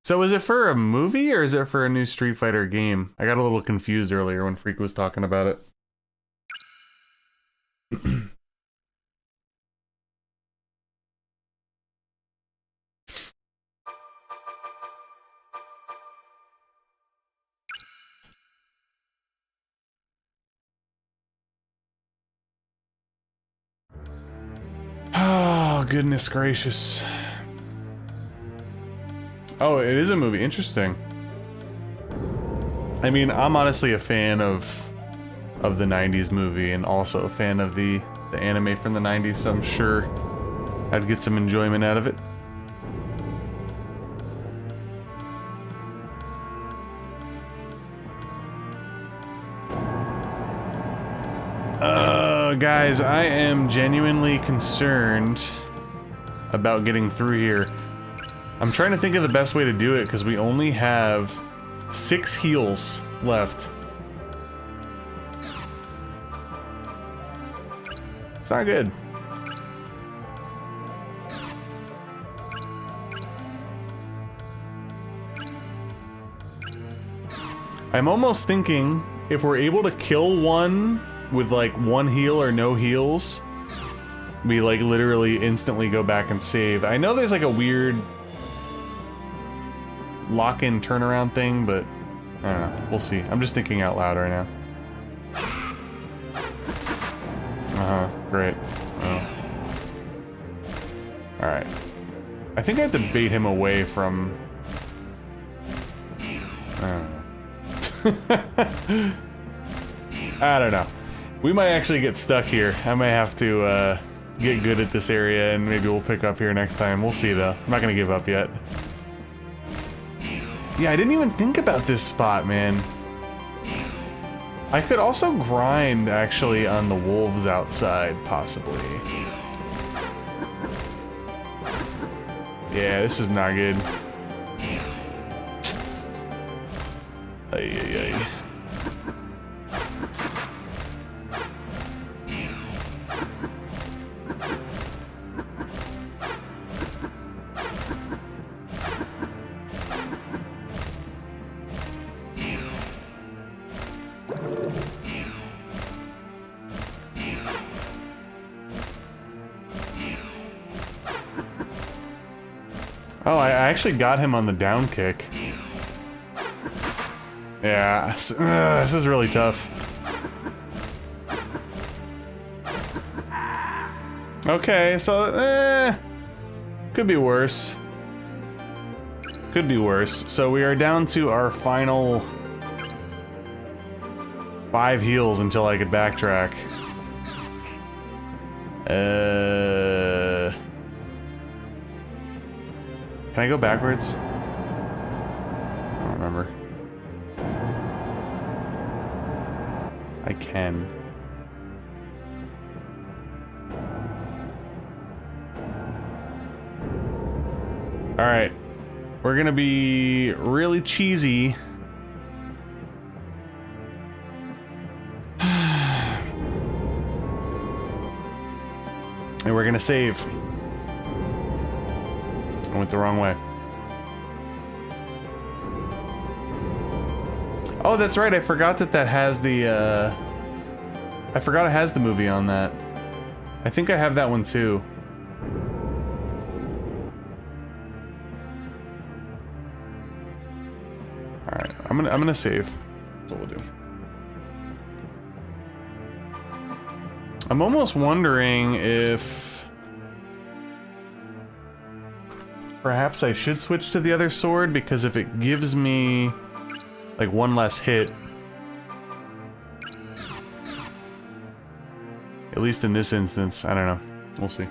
So is it for a movie or is it for a new Street Fighter game? I got a little confused earlier when Freak was talking about it. goodness gracious. Oh, it is a movie. Interesting. I mean, I'm honestly a fan of the 90s movie and also a fan of the anime from the 90s, so I'm sure I'd get some enjoyment out of it. Guys, I am genuinely concerned about getting through here. I'm trying to think of the best way to do it because we only have 6 heals left. It's not good. I'm almost thinking if we're able to kill one with like 1 heal or no heals, we like literally instantly go back and save. I know there's like a weird lock-in turnaround thing, but I don't know. We'll see. I'm just thinking out loud right now. Great. Oh. Alright. I think I have to bait him away from... I don't know. I don't know. We might actually get stuck here. I might have to get good at this area and maybe we'll pick up here next time. We'll see though. I'm not gonna give up yet. Yeah, I didn't even think about this spot, man. I could also grind actually on the wolves outside, possibly. Yeah, this is not good. Ay, ay, ay. Oh, I actually got him on the down kick. Yeah, this is really tough. Okay, so, could be worse. Could be worse. So we are down to our final 5 heals until I could backtrack. Can I go backwards? I don't remember. I can. Alright. We're gonna be really cheesy. And we're gonna save. I went the wrong way. Oh, that's right. I forgot that has the, I forgot it has the movie on that. I think I have that one too. Alright, I'm gonna save. That's what we'll do. I'm almost wondering if perhaps I should switch to the other sword, because if it gives me like 1 less hit, at least in this instance, I don't know. We'll see.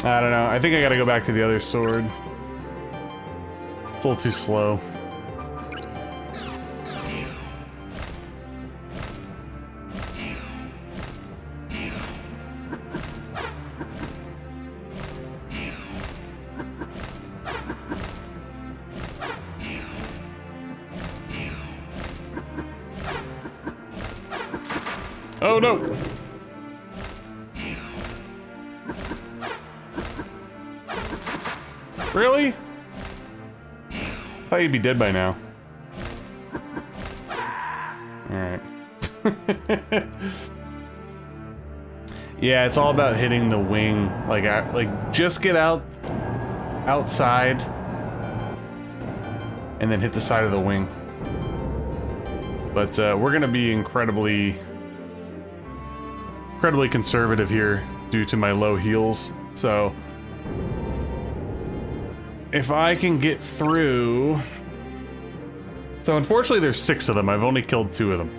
I don't know. I think I gotta go back to the other sword. It's a little too slow. Oh no! Really? Thought you'd be dead by now. Alright. Yeah, it's all about hitting the wing. Like just get outside and then hit the side of the wing. But we're gonna be incredibly conservative here due to my low heals, so if I can get through... So unfortunately there's 6 of them, I've only killed 2 of them.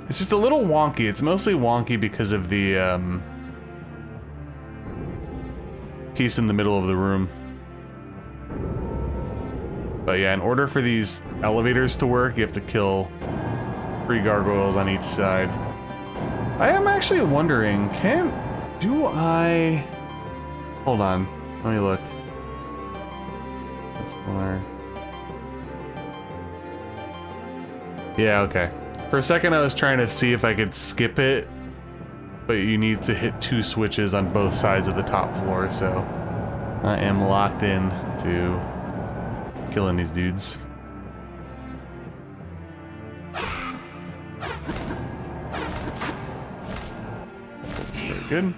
It's just a little wonky, it's mostly wonky because of the piece in the middle of the room. But yeah, in order for these elevators to work, you have to kill 3 gargoyles on each side. I am actually wondering, do I... Hold on, let me look. This one. Yeah, okay. For a second I was trying to see if I could skip it, but you need to hit 2 switches on both sides of the top floor, so I am locked in to killing these dudes. That's very good.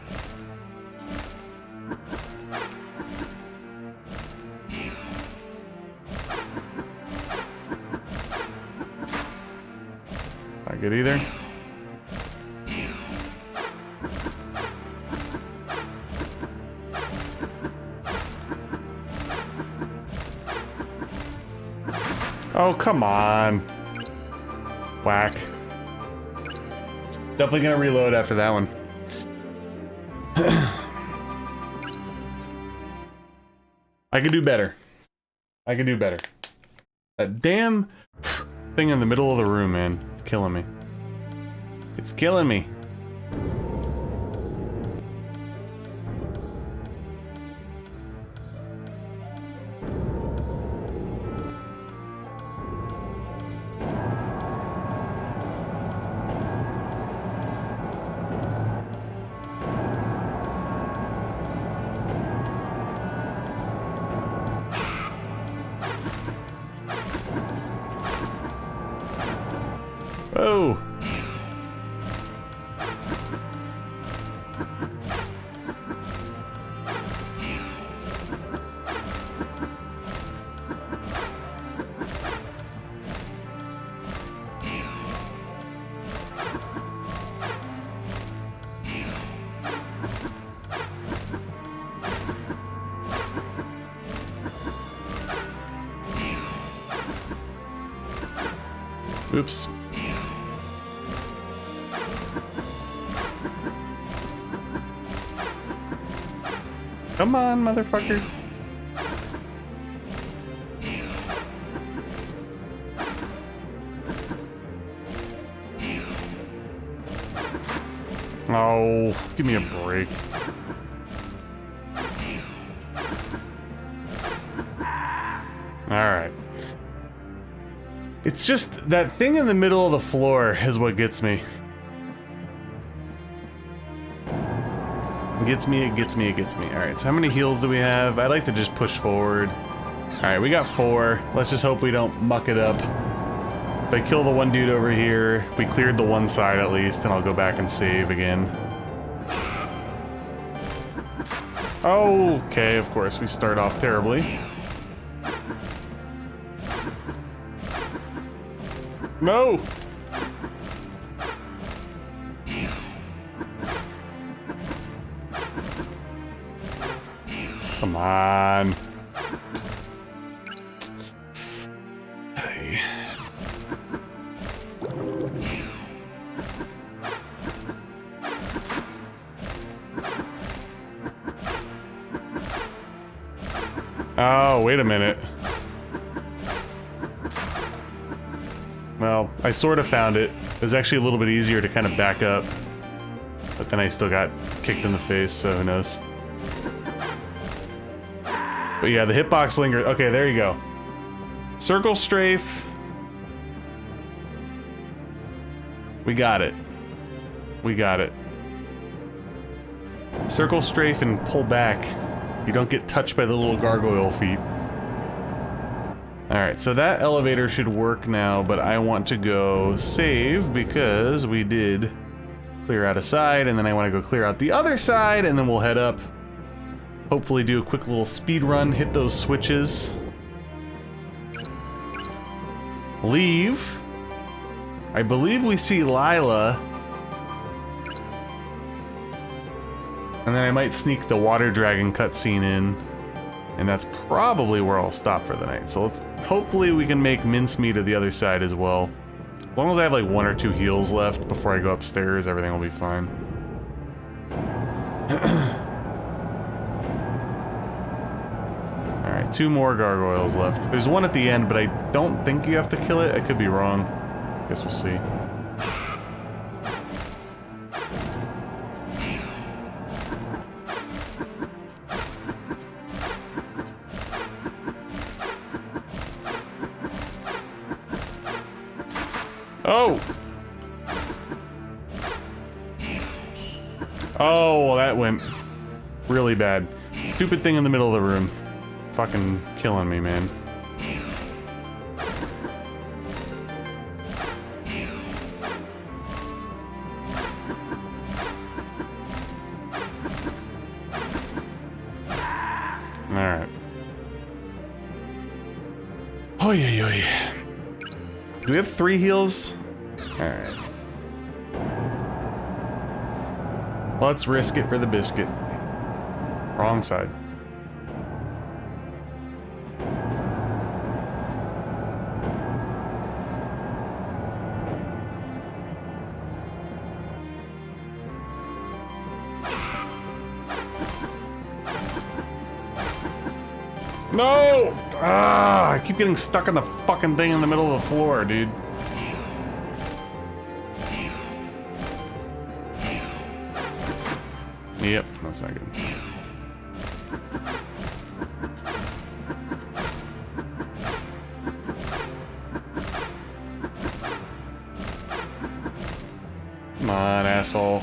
Not good either. Oh, come on. Whack. Definitely gonna reload after that one. I could do better. I could do better. That damn thing in the middle of the room, man. It's killing me. It's killing me. Oh! Oops. Come on, motherfucker. Oh, give me a break. All right. It's just that thing in the middle of the floor is what gets me. It gets me. All right, so how many heals do we have? I'd like to just push forward. All right, we got 4. Let's just hope we don't muck it up. If I kill the one dude over here, we cleared the one side at least, and I'll go back and save again. Okay, of course, we start off terribly. No! Come on. Hey. Oh, wait a minute. Well, I sort of found it. It was actually a little bit easier to kind of back up. But then I still got kicked in the face, so who knows. But yeah, the hitbox lingered. Okay, there you go. Circle strafe. We got it. We got it. Circle strafe and pull back. You don't get touched by the little gargoyle feet. Alright, so that elevator should work now, but I want to go save because we did clear out a side, and then I want to go clear out the other side, and then we'll head up. Hopefully do a quick little speed run, hit those switches. Leave. I believe we see Lila. And then I might sneak the water dragon cutscene in. And that's probably where I'll stop for the night. So hopefully we can make mincemeat of the other side as well. As long as I have like 1 or 2 heals left before I go upstairs, everything will be fine. Alright, 2 more gargoyles left. There's one at the end, but I don't think you have to kill it. I could be wrong. Guess we'll see. Oh! Oh, well, that went really bad. Stupid thing in the middle of the room. Fucking killing me, man. Alright. Oh, yeah. Do we have 3 heals? Alright. Let's risk it for the biscuit. Wrong side. No! Ah, I keep getting stuck on the fucking thing in the middle of the floor, dude. Yep, that's not good. Come on, asshole.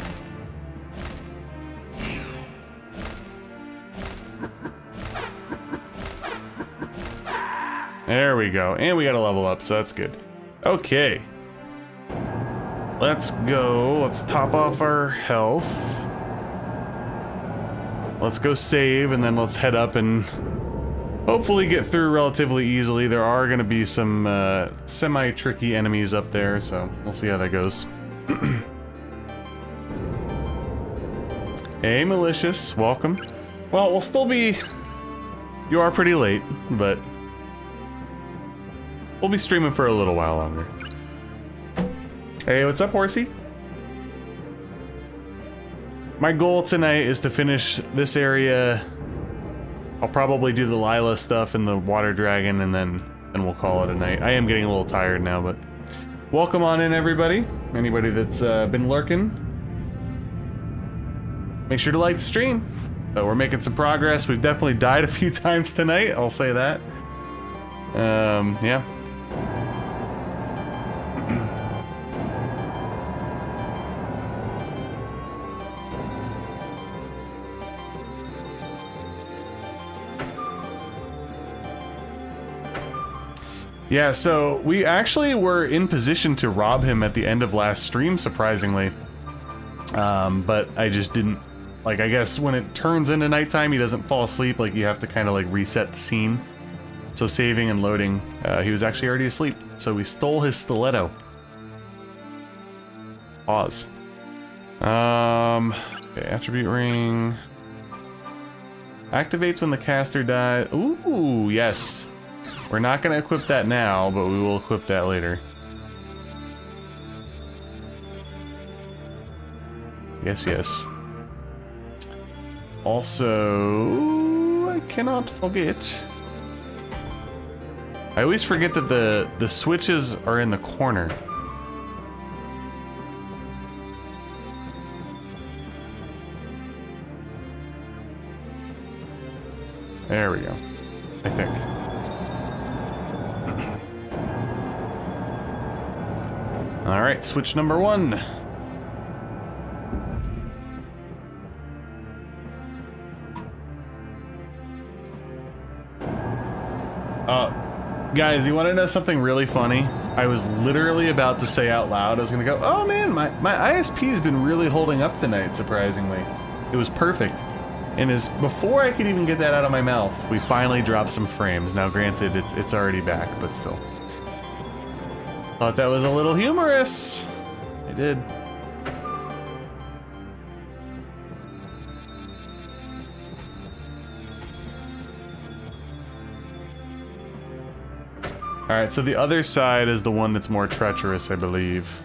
There we go. And we got a level up, so that's good. Okay. Let's go. Let's top off our health. Let's go save, and then let's head up and hopefully get through relatively easily. There are going to be some semi-tricky enemies up there, so we'll see how that goes. Hey, Malicious. Welcome. Well, we'll still be... You are pretty late, but... We'll be streaming for a little while longer. Hey, what's up, Horsey? My goal tonight is to finish this area. I'll probably do the Lila stuff and the water dragon, and then we'll call it a night. I am getting a little tired now, but welcome on in, everybody. Anybody that's been lurking, make sure to like the stream. We're making some progress. We've definitely died a few times tonight. I'll say that. Yeah. Yeah, so we actually were in position to rob him at the end of last stream, surprisingly. But I just didn't, like, I guess when it turns into nighttime, he doesn't fall asleep, like you have to kind of like reset the scene. So saving and loading, he was actually already asleep, so we stole his stiletto. Pause. Okay, attribute ring. Activates when the caster dies. Ooh, yes. We're not going to equip that now, but we will equip that later. Yes, yes. Also, I cannot forget I always forget that the switches are in the corner. There we go. I think. All right, switch number 1. Guys, you want to know something really funny? I was literally about to say out loud, I was gonna go, oh man, my ISP's been really holding up tonight, surprisingly. It was perfect. And as before I could even get that out of my mouth, we finally dropped some frames. Now granted, it's already back, but still. Thought that was a little humorous. I did. Alright, so the other side is the one that's more treacherous, I believe.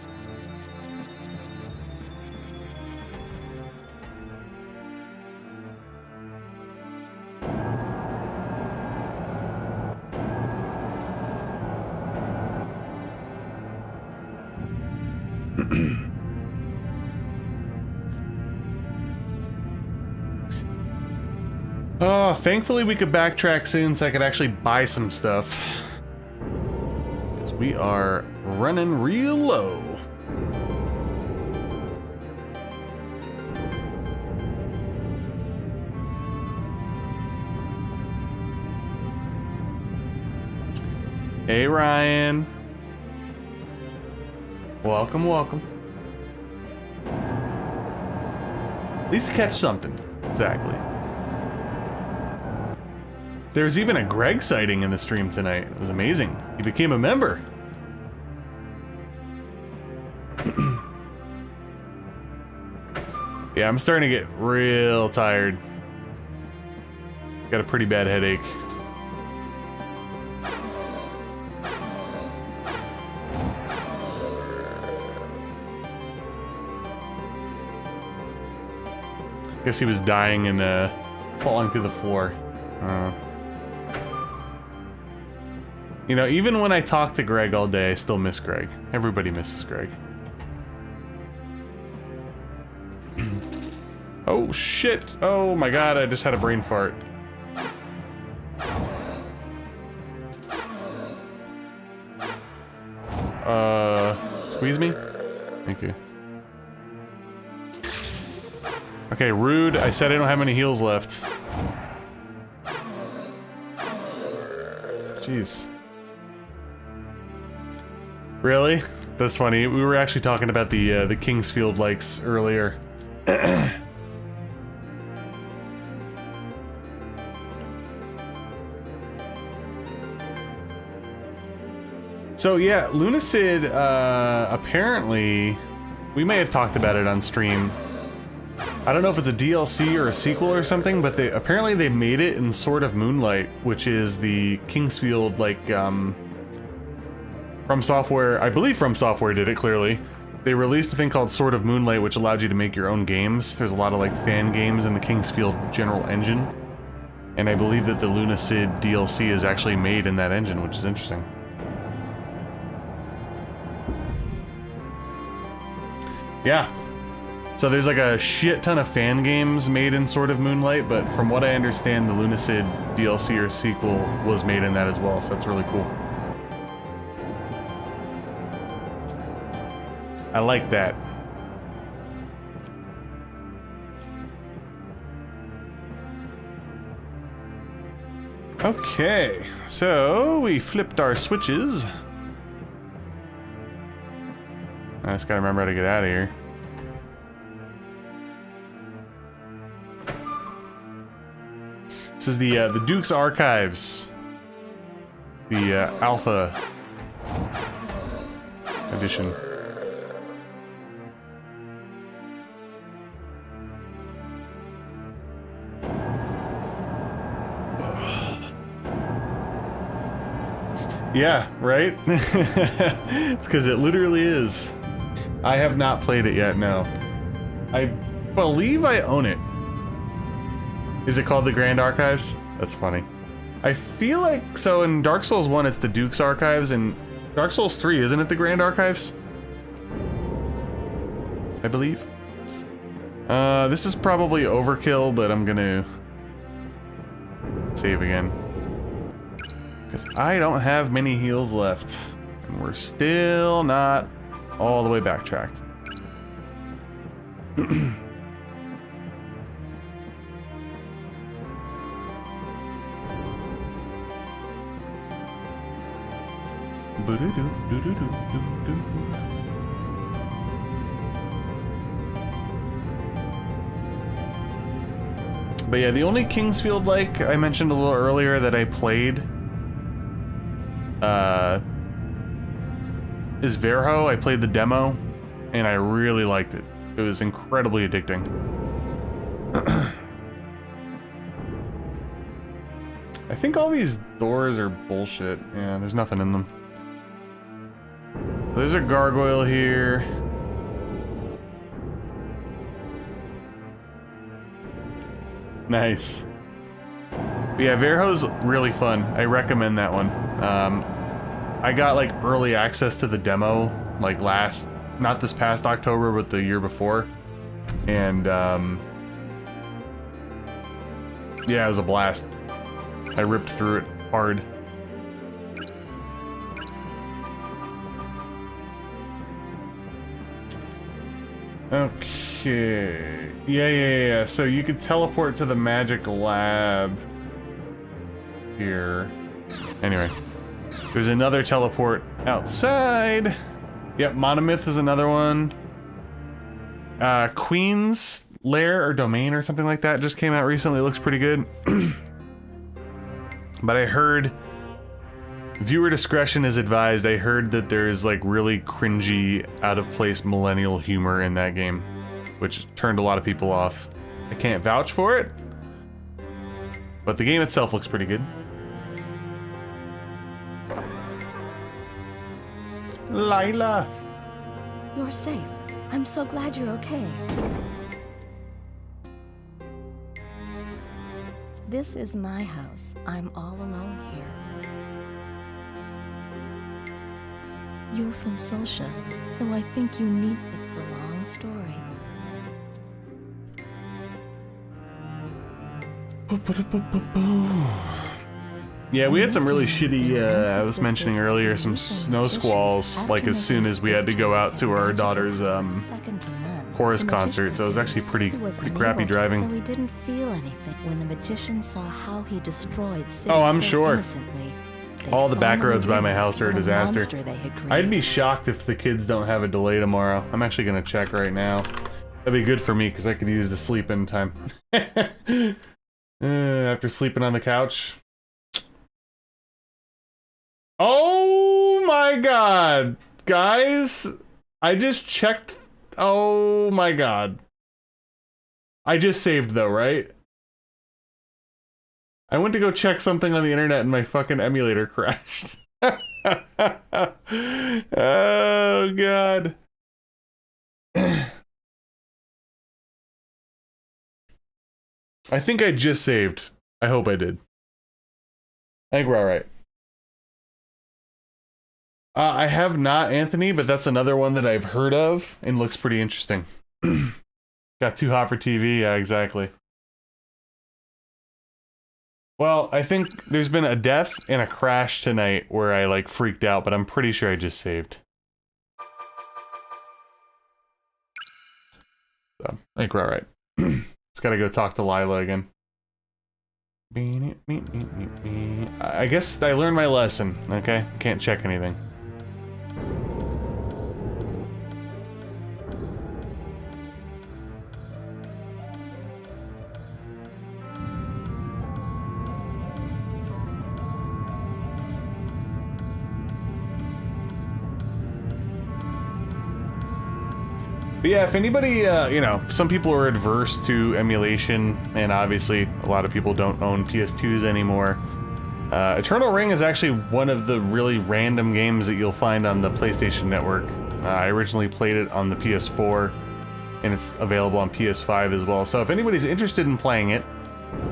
Oh, thankfully we could backtrack soon so I could actually buy some stuff. Because we are running real low. Hey Ryan. Welcome, welcome. At least catch something. Exactly. There was even a Greg sighting in the stream tonight. It was amazing. He became a member. Yeah, I'm starting to get real tired. Got a pretty bad headache. Guess he was dying and falling through the floor. You know, even when I talk to Greg all day, I still miss Greg. Everybody misses Greg. Oh shit! Oh my god, I just had a brain fart. Squeeze me? Thank you. Okay, rude. I said I don't have any heals left. Jeez. Really? That's funny. We were actually talking about the Kingsfield likes earlier. So yeah, Lunacid, apparently, we may have talked about it on stream. I don't know if it's a DLC or a sequel or something, but apparently they made it in Sword of Moonlight, which is the Kingsfield, like, FromSoftware, I believe FromSoftware did it, clearly. They released a thing called Sword of Moonlight, which allowed you to make your own games. There's a lot of, like, fan games in the Kingsfield general engine. And I believe that the Lunacid DLC is actually made in that engine, which is interesting. Yeah. So there's like a shit ton of fan games made in Sword of Moonlight, but from what I understand, the Lunacid DLC or sequel was made in that as well, so that's really cool. I like that. Okay, so we flipped our switches. I just gotta remember how to get out of here. This is the Duke's Archives, the Alpha edition. Yeah, right? It's because it literally is. I have not played it yet, no. I believe I own it. Is it called the Grand Archives? That's funny. I feel like, so in Dark Souls 1 it's the Duke's Archives, and Dark Souls 3, isn't it the Grand Archives? I believe. This is probably overkill, but I'm gonna save again. Because I don't have many heals left. And we're still not all the way backtracked. But yeah, the only Kingsfield like I mentioned a little earlier that I played is Verho. I played the demo and I really liked it. It was incredibly addicting. I think all these doors are bullshit. Yeah, there's nothing in them. There's a gargoyle here. Nice. But yeah, Verho's really fun. I recommend that one. I got like early access to the demo like not this past October, but the year before. And yeah, it was a blast. I ripped through it hard. Okay. Yeah. So you could teleport to the magic lab here. Anyway, there's another teleport outside. Yep, Monomyth is another one. Queen's Lair or Domain or something like that just came out recently. It looks pretty good. But I heard viewer discretion is advised. I heard that there's like really cringy, out of place millennial humor in that game, which turned a lot of people off. I can't vouch for it, but the game itself looks pretty good. Lila! You're safe. I'm so glad you're okay. This is my house. I'm all alone here. You're from Solsha, so I think you need... It's a long story. Yeah, we had some really shitty, I was mentioning earlier, some snow squalls, like as soon as we had to go out to our daughter's chorus concert, so it was actually pretty crappy driving. So he didn't feel anything when the magician saw how he destroyed cities. Oh, I'm so sure. innocently. All the back roads by my house are a disaster. They had created. I'd be shocked if the kids don't have a delay tomorrow. I'm actually gonna check right now. That'd be good for me because I could use the sleep-in time. After sleeping on the couch. Oh my god! Guys, I just checked. Oh my god. I just saved though, right? I went to go check something on the internet and my fucking emulator crashed. Oh god. I think I just saved. I hope I did. I think we're alright. I have not, Anthony, but that's another one that I've heard of and looks pretty interesting. Got too hot for TV, yeah, exactly. Well, I think there's been a death and a crash tonight where I like freaked out, but I'm pretty sure I just saved. So, I think we're alright. Just gotta go talk to Lila again. I guess I learned my lesson, okay? Can't check anything. But yeah, if anybody, you know, some people are adverse to emulation, and obviously a lot of people don't own PS2s anymore. Eternal Ring is actually one of the really random games that you'll find on the PlayStation Network. I originally played it on the PS4, and it's available on PS5 as well. So if anybody's interested in playing it,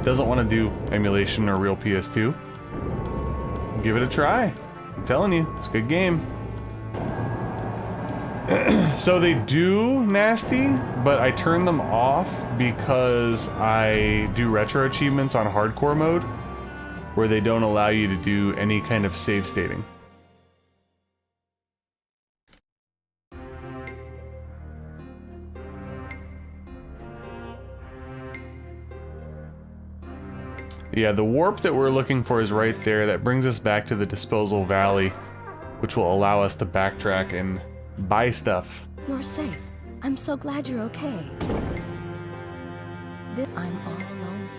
doesn't want to do emulation or real PS2, give it a try. I'm telling you, it's a good game. So they do nasty, but I turn them off because I do retro achievements on hardcore mode, where they don't allow you to do any kind of save stating. Yeah, the warp that we're looking for is right there. That brings us back to the Disposal Valley, which will allow us to backtrack and buy stuff. You're safe. I'm so glad you're okay. I'm all alone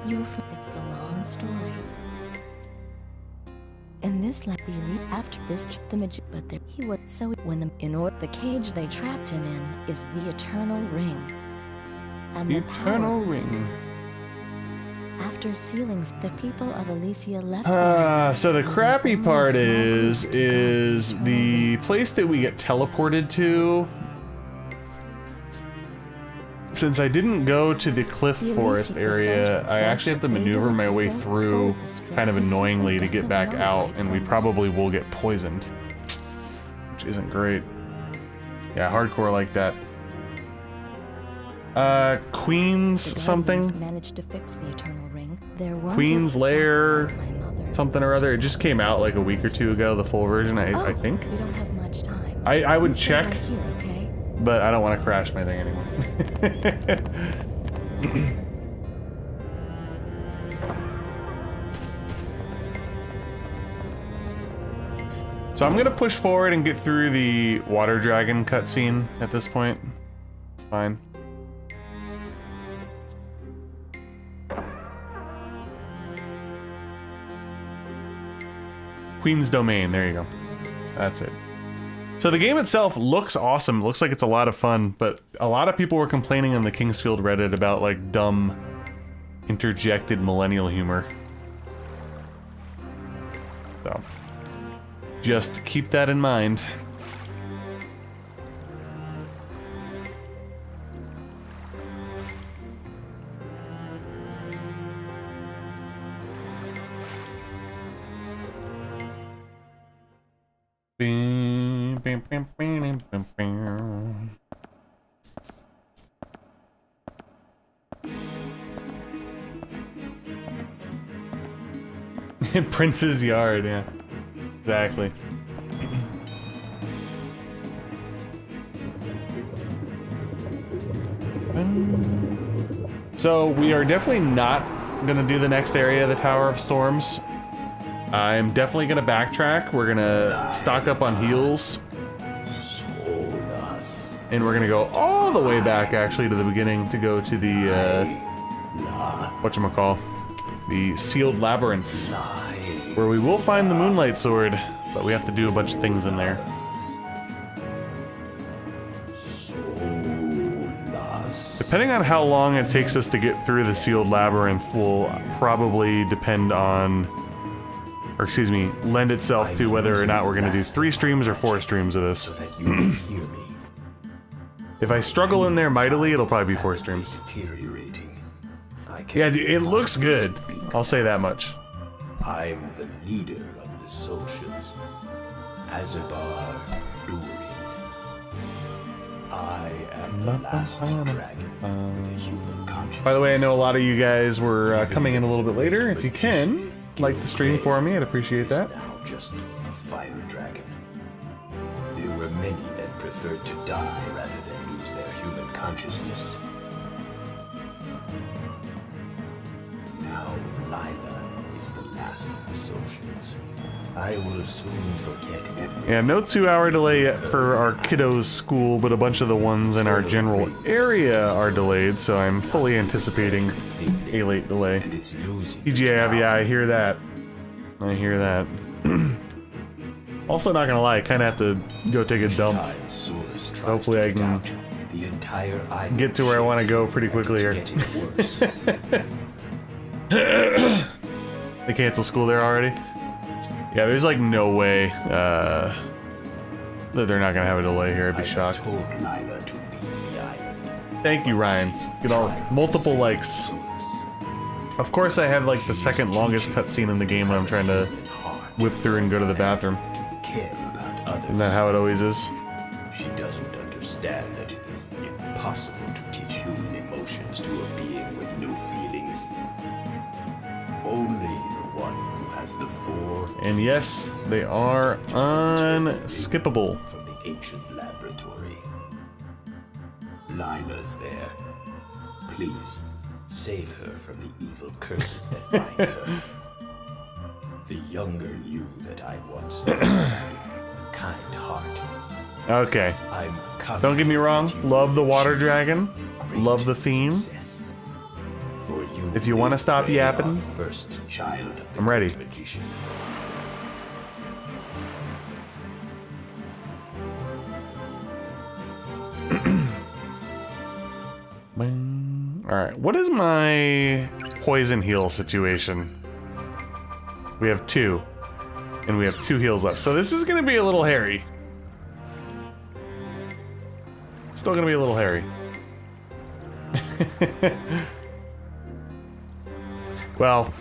here. It's a long story. And this let me leave after this the magic, but there he was. So when the cage they trapped him in is the Eternal Ring. And the Eternal Ring. After sealings, the people of Elysia left. So the crappy part is the place that we get teleported to. Since I didn't go to the Cliff Forest area, I actually have to maneuver my way through kind of annoyingly to get back out, and we probably will get poisoned, which isn't great. Yeah, hardcore like that. Queen's something? Managed to fix the Eternal Ring. Queen's Lair something or other. It just came out like a week or two ago, the full version, I think. We don't have much time. I would check, right here, okay? but I don't want to crash my thing anymore. So I'm gonna push forward and get through the water dragon cutscene at this point. It's fine. Queen's Domain, there you go. That's it. So the game itself looks awesome. Looks like it's a lot of fun, but a lot of people were complaining on the Kingsfield Reddit about like dumb, interjected millennial humor. So, just keep that in mind. Prince's Yard, yeah. Exactly. So we are definitely not gonna do the next area, the Tower of Storms. I'm definitely gonna backtrack. We're gonna stock up on heals. And we're gonna go all the way back actually to the beginning to go to the whatchamacall, the Sealed Labyrinth, where we will find the Moonlight Sword, but we have to do a bunch of things in there. Depending on how long it takes us to get through the Sealed Labyrinth will probably depend on, or excuse me, lend itself to whether or not we're gonna do 3 streams or 4 streams of this. If I struggle in there mightily, it'll probably be 4 streams. Yeah, dude, it looks good. I'll say that much. I'm the leader of the Soldiers, Azabar Durin. I am the last dragon with a human consciousness. By the way, I know a lot of you guys were coming in a little bit later. If you can, like the stream for me, I'd appreciate that. Now just a fire dragon. There were many that preferred to die rather than lose their human consciousness. Now Lila is the last of the Soldiers. I will soon forget everything. Yeah, no 2-hour delay yet for our kiddos' school, but a bunch of the ones in our general area are delayed, so I'm fully anticipating a late delay. TGI, yeah, I hear that. I hear that. Also, not gonna lie, I kinda have to go take a dump. Hopefully I can get to where I want to go pretty quickly here. They cancel school there already? Yeah, there's like no way that they're not gonna have a delay here. I'd be shocked. Thank you, Ryan. Get all multiple likes. Of course, I have like the second longest cutscene in the game when I'm trying to whip through and go to the bathroom. Care about others. Isn't that how it always is? She doesn't understand that it's impossible to teach human emotions to a being with no feelings. Only the one who has the four. And yes, they are unskippable. From the ancient laboratory. Lila's there. Please, save her from the evil curses that bind her. The younger you that I once knew, a kind heart. Okay. I'm Don't get me wrong, love the water dragon, love the theme. For you, If you want to stop yapping, first child of the I'm ready. great magician. Alright, what is my poison heal situation? We have 2. And we have 2 heals left. So this is gonna be a little hairy. Still gonna be a little hairy. Well,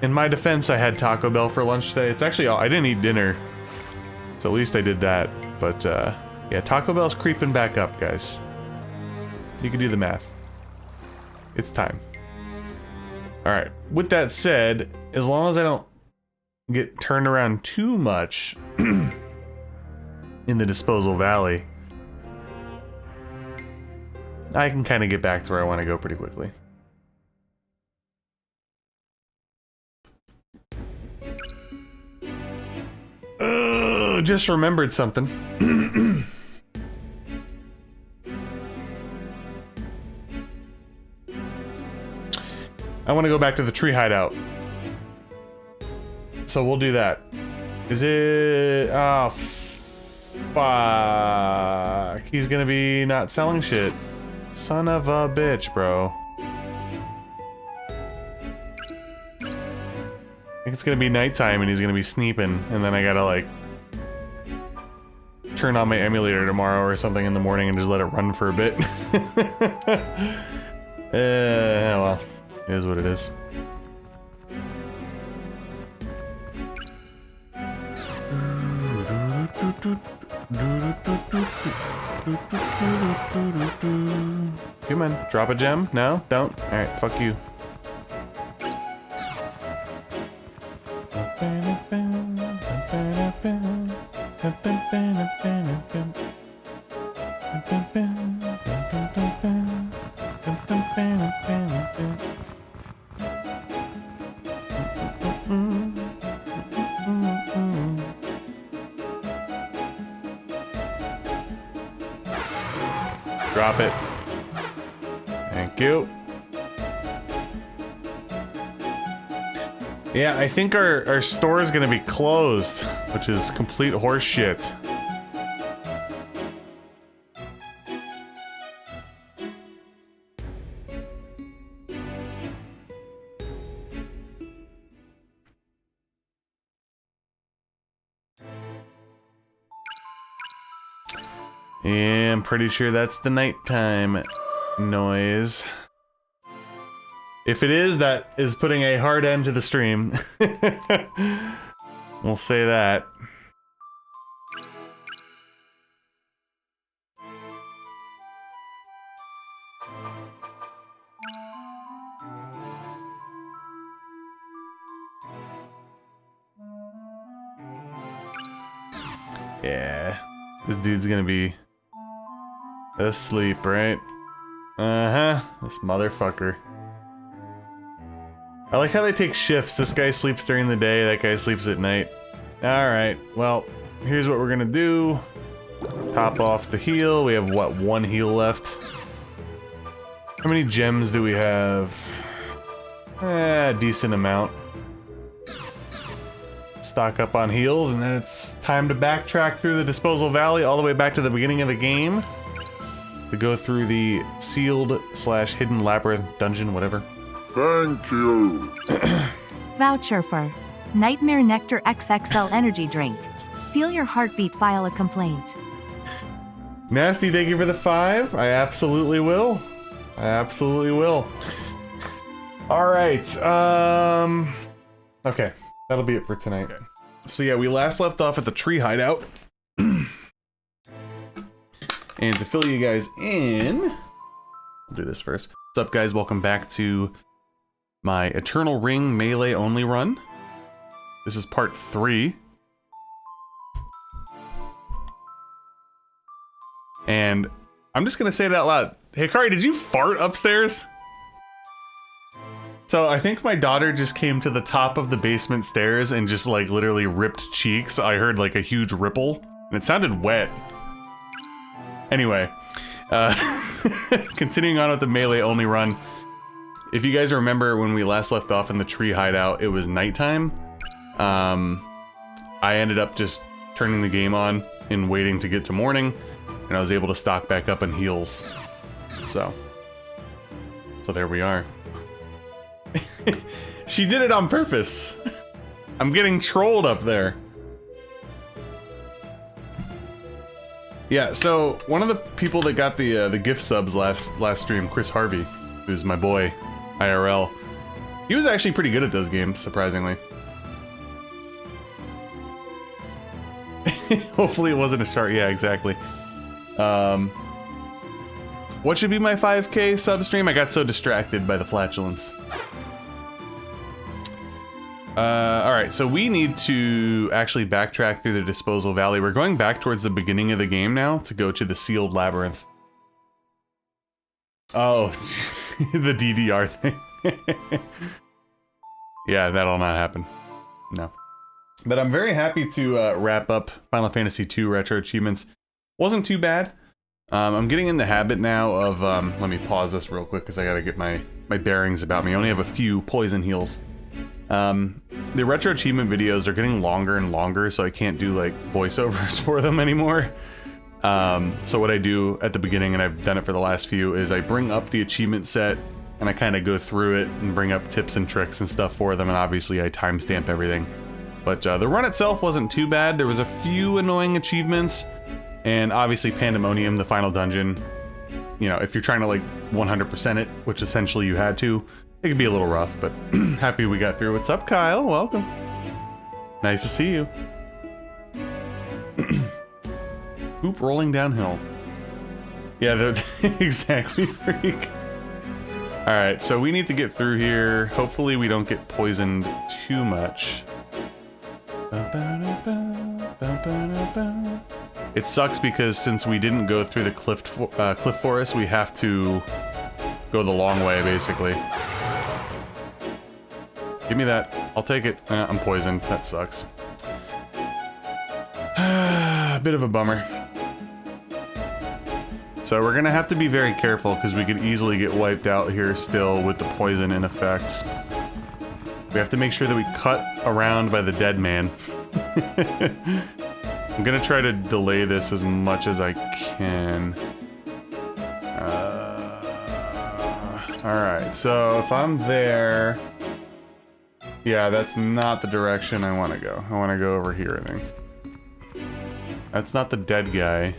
in my defense, I had Taco Bell for lunch today. It's actually I didn't eat dinner. So at least I did that. But yeah, Taco Bell's creeping back up, guys. You can do the math. It's time. Alright, with that said, as long as I don't get turned around too much in the Disposal Valley, I can kind of get back to where I want to go pretty quickly. Just remembered something. I want to go back to the tree hideout. So we'll do that. Is it... Oh, fuck. He's gonna be not selling shit. Son of a bitch, bro. I think it's gonna be nighttime and he's gonna be sneaping, and then I gotta, like, turn on my emulator tomorrow or something in the morning and just let it run for a bit. Well, it is what it is. Come on, drop a gem? No? Don't? Alright, fuck you. Drop it. Thank you. Yeah, I think our store is gonna be closed, which is complete horse shit. Yeah, I'm pretty sure that's the nighttime noise. If it is, that is putting a hard end to the stream. We'll say that. Yeah, this dude's gonna be asleep, right? Uh-huh, this motherfucker. I like how they take shifts. This guy sleeps during the day, that guy sleeps at night. Alright, well, here's what we're gonna do. Top off the heal. We have, what, 1 heal left? How many gems do we have? A decent amount. Stock up on heals, and then it's time to backtrack through the Disposal Valley all the way back to the beginning of the game to go through the Sealed/Hidden Labyrinth dungeon, whatever. Thank you. Voucher for Nightmare Nectar XXL energy drink. Feel your heartbeat, file a complaint. Nasty, thank you for the 5. I absolutely will. I absolutely will. All right. Okay, that'll be it for tonight. So yeah, we last left off at the tree hideout. And to fill you guys in, I'll do this first. What's up, guys? Welcome back to my Eternal Ring melee only run. This is part 3. And I'm just gonna say it out loud. Hikari, did you fart upstairs? So I think my daughter just came to the top of the basement stairs and just like literally ripped cheeks. I heard like a huge ripple and it sounded wet. Anyway, continuing on with the melee only run. If you guys remember when we last left off in the tree hideout, it was nighttime. I ended up just turning the game on and waiting to get to morning, and I was able to stock back up in heals. So there we are. She did it on purpose. I'm getting trolled up there. Yeah, so one of the people that got the gift subs last stream, Chris Harvey, who's my boy, IRL, he was actually pretty good at those games, surprisingly. Hopefully it wasn't a start. Yeah, exactly. What should be my 5K sub stream? I got so distracted by the flatulence. Alright, so we need to actually backtrack through the Disposal Valley. We're going back towards the beginning of the game now to go to the Sealed Labyrinth. Oh, the DDR thing. Yeah, that'll not happen. No. But I'm very happy to wrap up Final Fantasy II Retro Achievements. Wasn't too bad. I'm getting in the habit now of, let me pause this real quick because I gotta get my bearings about me. I only have a few poison heals. The retro achievement videos are getting longer and longer, so I can't do like voiceovers for them anymore. So what I do at the beginning, and I've done it for the last few, is I bring up the achievement set and I kind of go through it and bring up tips and tricks and stuff for them, and obviously I timestamp everything. But the run itself wasn't too bad. There was a few annoying achievements, and obviously Pandemonium, the final dungeon. You know, if you're trying to like 100% it, which essentially you had to, it could be a little rough, but happy we got through. What's up, Kyle? Welcome. Nice to see you. Oop, rolling downhill. Yeah, they're exactly, freak. Alright, so we need to get through here. Hopefully we don't get poisoned too much. It sucks because since we didn't go through the cliff forest, we have to go the long way, basically. Give me that. I'll take it. I'm poisoned. That sucks. A bit of a bummer. So we're gonna have to be very careful because we could easily get wiped out here still with the poison in effect. We have to make sure that we cut around by the dead man. I'm gonna try to delay this as much as I can. Alright, so if I'm there... Yeah, that's not the direction I want to go. I want to go over here, I think. That's not the dead guy.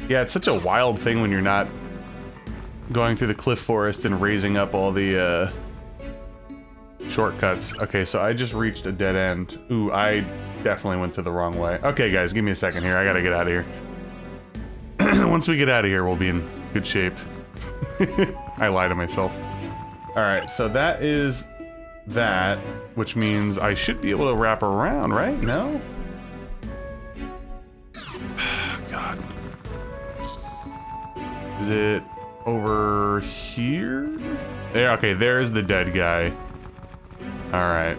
Yeah, it's such a wild thing when you're not going through the cliff forest and raising up all the shortcuts. Okay, so I just reached a dead end. Ooh, I definitely went to the wrong way. Okay, guys, give me a second here. I gotta get out of here. Once we get out of here, we'll be in good shape. I lied to myself. Alright, so that is that, which means I should be able to wrap around, right? No? God. Is it over here? There, okay, there's the dead guy. Alright.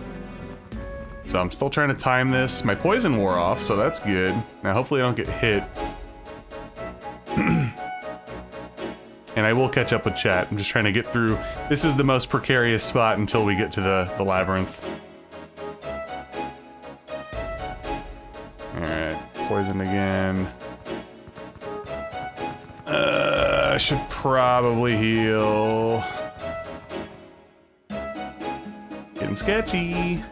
So I'm still trying to time this. My poison wore off, so that's good. Now hopefully I don't get hit. And I will catch up with chat. I'm just trying to get through. This is the most precarious spot until we get to the labyrinth. Alright, poisoned again. I should probably heal. Getting sketchy.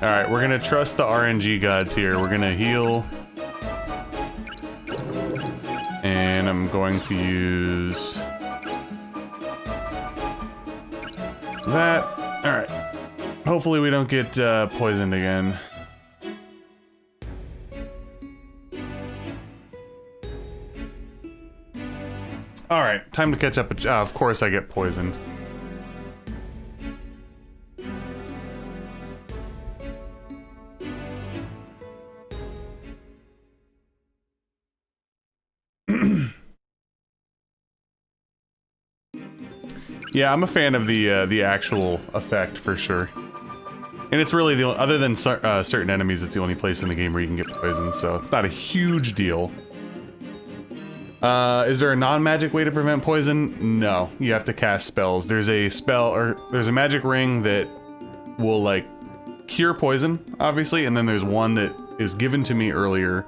Alright, we're gonna trust the RNG gods here. We're gonna heal. And I'm going to use that. Alright. Hopefully we don't get poisoned again. Alright, time to catch up. Of course I get poisoned. Yeah, I'm a fan of the actual effect for sure. And it's really the other than certain enemies, it's the only place in the game where you can get poisoned, so it's not a huge deal. Is there a non-magic way to prevent poison? No, you have to cast spells. There's a spell, or there's a magic ring that will, like, cure poison, obviously, and then there's one that is given to me earlier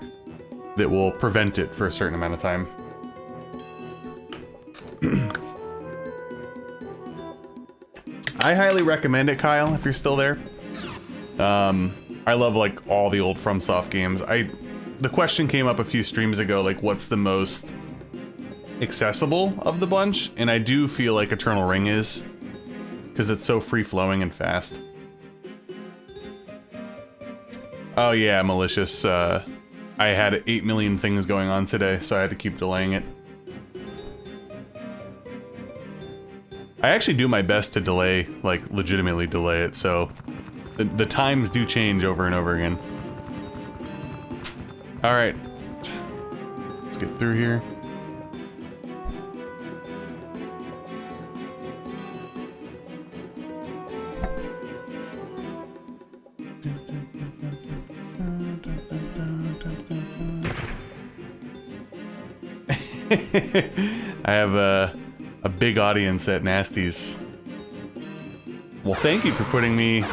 that will prevent it for a certain amount of time. I highly recommend it, Kyle, if you're still there. I love, like, all the old FromSoft games. The question came up a few streams ago, like, what's the most accessible of the bunch? And I do feel like Eternal Ring is, because it's so free-flowing and fast. Oh yeah, malicious. I had 8 million things going on today, so I had to keep delaying it. I actually do my best to delay, like, legitimately delay it, so the times do change over and over again. Alright. Let's get through here. I have a big audience at Nasty's. Well, thank you for putting me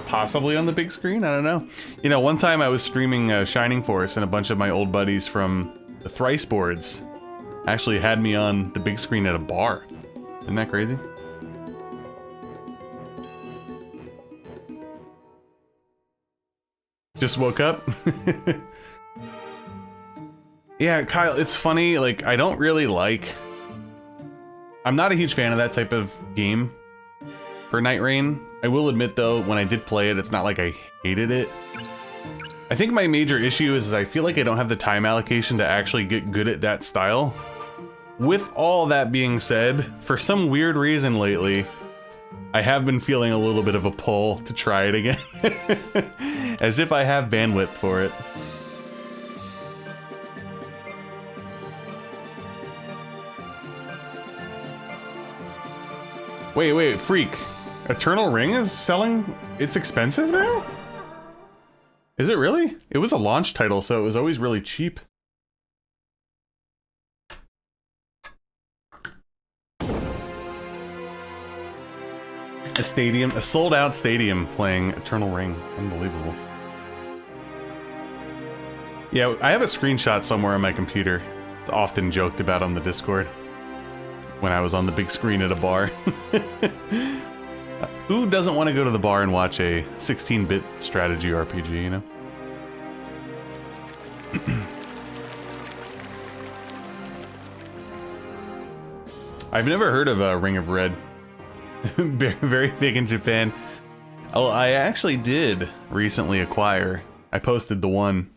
possibly on the big screen. I don't know. You know, one time I was streaming Shining Force, and a bunch of my old buddies from the Thrice boards actually had me on the big screen at a bar. Isn't that crazy? Just woke up. Yeah, Kyle, it's funny, like, I don't really like... I'm not a huge fan of that type of game for Night Rain. I will admit, though, when I did play it, it's not like I hated it. I think my major issue is I feel like I don't have the time allocation to actually get good at that style. With all that being said, for some weird reason lately, I have been feeling a little bit of a pull to try it again. As if I have bandwidth for it. Wait, freak. Eternal Ring is selling... It's expensive now? Is it really? It was a launch title, so it was always really cheap. A sold-out stadium playing Eternal Ring. Unbelievable. Yeah, I have a screenshot somewhere on my computer. It's often joked about on the Discord. When I was on the big screen at a bar. Who doesn't want to go to the bar and watch a 16-bit strategy RPG, you know? I've never heard of Ring of Red. Very big in Japan. Oh, I actually did recently acquire. I posted the one.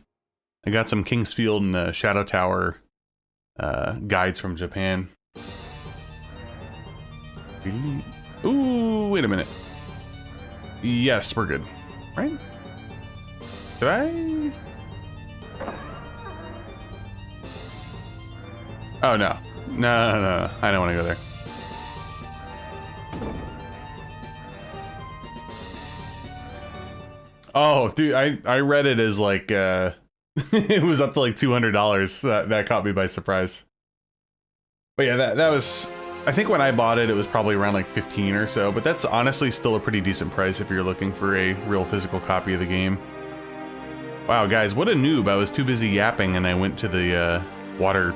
I got some Kingsfield and Shadow Tower guides from Japan. Ooh, wait a minute. Yes, we're good. Right? Did I? Oh, no. No. I don't want to go there. Oh, dude, I read it as like, it was up to like $200. That caught me by surprise. But yeah, that was... I think when I bought it, it was probably around like 15 or so, but that's honestly still a pretty decent price if you're looking for a real physical copy of the game. Wow, guys, what a noob. I was too busy yapping and I went to the water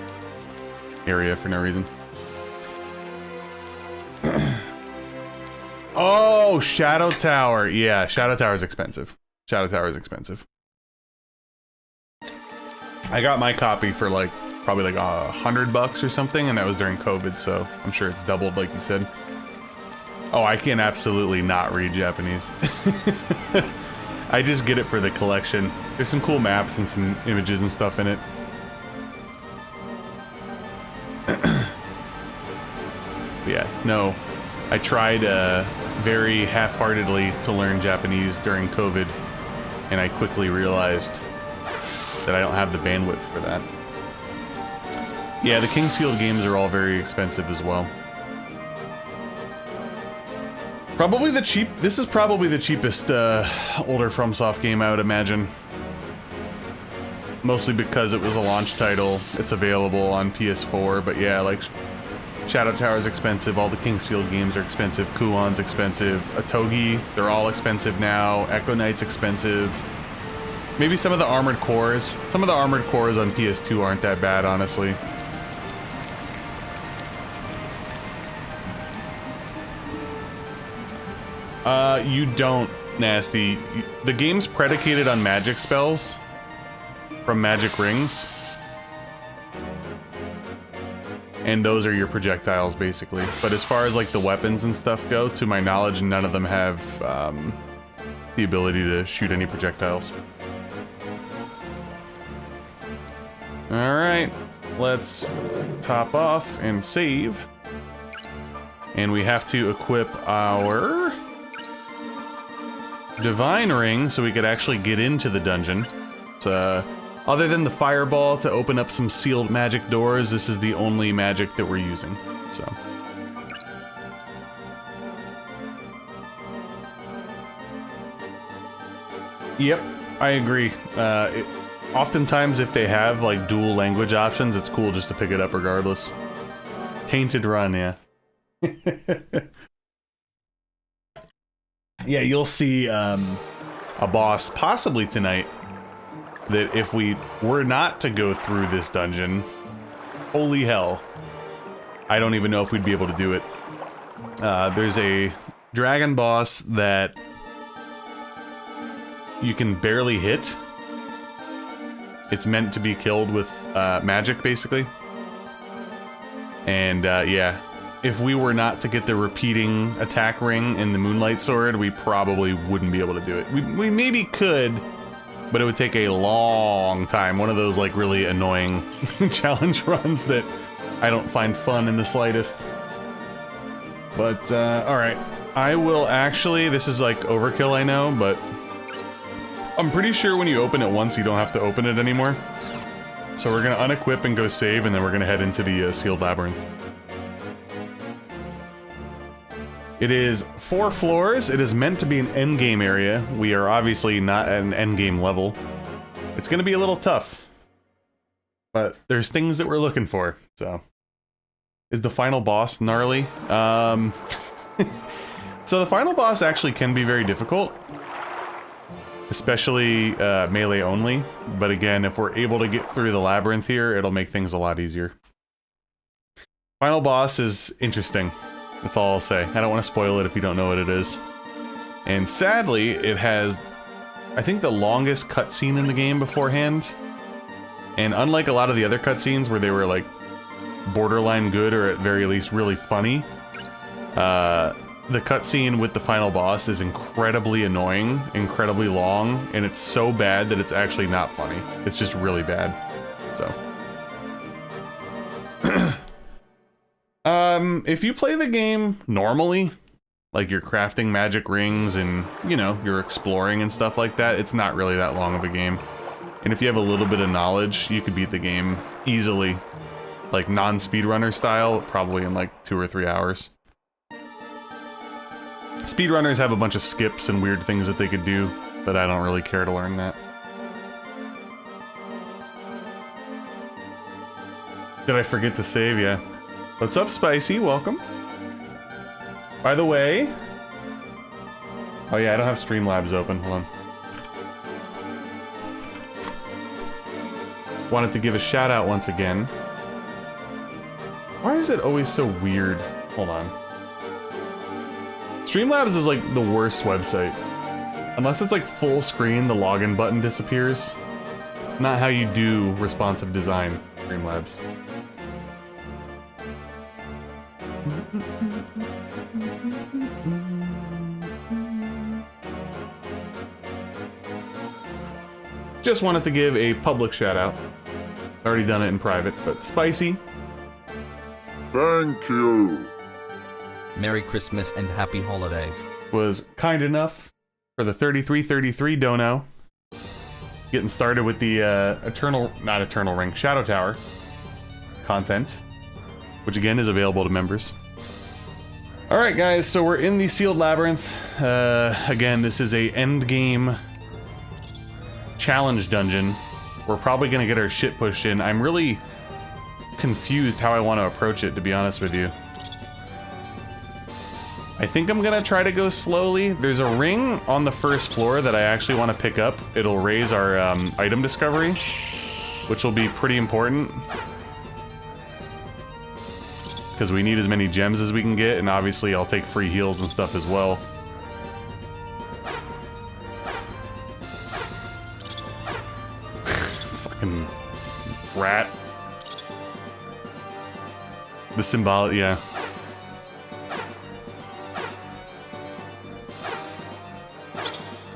area for no reason. Oh, Shadow Tower. Yeah, Shadow Tower is expensive. Shadow Tower is expensive. I got my copy for like probably like $100 or something, and that was during COVID, so I'm sure it's doubled, like you said. Oh, I can absolutely not read Japanese. I just get it for the collection. There's some cool maps and some images and stuff in it. Yeah, no, I tried very half-heartedly to learn Japanese during COVID, and I quickly realized that I don't have the bandwidth for that. Yeah, the Kingsfield games are all very expensive as well. Probably the this is probably the cheapest older FromSoft game, I would imagine. Mostly because it was a launch title. It's available on PS4, but yeah, like Shadow Tower's expensive, all the Kingsfield games are expensive, Kuon's expensive, Atogi, they're all expensive now, Echo Knight's expensive. Maybe some of the Armored Cores. Some of the Armored Cores on PS2 aren't that bad, honestly. You don't, Nasty. The game's predicated on magic spells from magic rings. And those are your projectiles, basically. But as far as like the weapons and stuff go, to my knowledge, none of them have the ability to shoot any projectiles. Alright, let's top off and save. And we have to equip our Divine Ring so we could actually get into the dungeon. So, other than the fireball to open up some sealed magic doors, this is the only magic that we're using. So. Yep, I agree. Oftentimes, if they have like dual language options, it's cool just to pick it up regardless. Tainted Run, yeah. Yeah, you'll see a boss possibly tonight that if we were not to go through this dungeon, holy hell, I don't even know if we'd be able to do it. There's a dragon boss that you can barely hit. It's meant to be killed with magic, basically. And yeah, if we were not to get the repeating attack ring and the Moonlight Sword, we probably wouldn't be able to do it. We maybe could, but it would take a long time. One of those like really annoying challenge runs that I don't find fun in the slightest. But alright, I will actually, this is like overkill, I know, but I'm pretty sure when you open it once, you don't have to open it anymore. So we're gonna unequip and go save, and then we're gonna head into the Sealed Labyrinth. It is 4 floors. It is meant to be an endgame area. We are obviously not at an endgame level. It's gonna be a little tough, but there's things that we're looking for, so. Is the final boss gnarly? So the final boss actually can be very difficult. Especially melee only, but again, if we're able to get through the labyrinth here, it'll make things a lot easier. Final boss is interesting. That's all I'll say. I don't want to spoil it if you don't know what it is. And sadly, it has, I think, the longest cutscene in the game beforehand. And unlike a lot of the other cutscenes where they were like borderline good or at very least really funny, the cutscene with the final boss is incredibly annoying, incredibly long, and it's so bad that it's actually not funny. It's just really bad. So. If you play the game normally, like you're crafting magic rings and, you know, you're exploring and stuff like that, it's not really that long of a game. And if you have a little bit of knowledge, you could beat the game easily. Like non-speedrunner style, probably in like 2 or 3 hours. Speedrunners have a bunch of skips and weird things that they could do, but I don't really care to learn that. Did I forget to save? Yeah. What's up, Spicy? Welcome. By the way... Oh yeah, I don't have Streamlabs open. Hold on. Wanted to give a shout out once again. Why is it always so weird? Hold on. Streamlabs is like the worst website. Unless it's like full screen, the login button disappears. It's not how you do responsive design, Streamlabs. Just wanted to give a public shout out. Already done it in private, but Spicy. Thank you. Merry Christmas and Happy Holidays. Was kind enough for the 3333 dono. Getting started with the not Eternal Ring, Shadow Tower content, which again is available to members. Alright guys, so we're in the Sealed Labyrinth. Again, this is a endgame challenge dungeon. We're probably gonna get our shit pushed in. I'm really confused how I want to approach it, to be honest with you. I think I'm gonna try to go slowly. There's a ring on the first floor that I actually want to pick up. It'll raise our item discovery, which will be pretty important. Because we need as many gems as we can get, and obviously I'll take free heals and stuff as well. Fucking rat. The symbolic, yeah.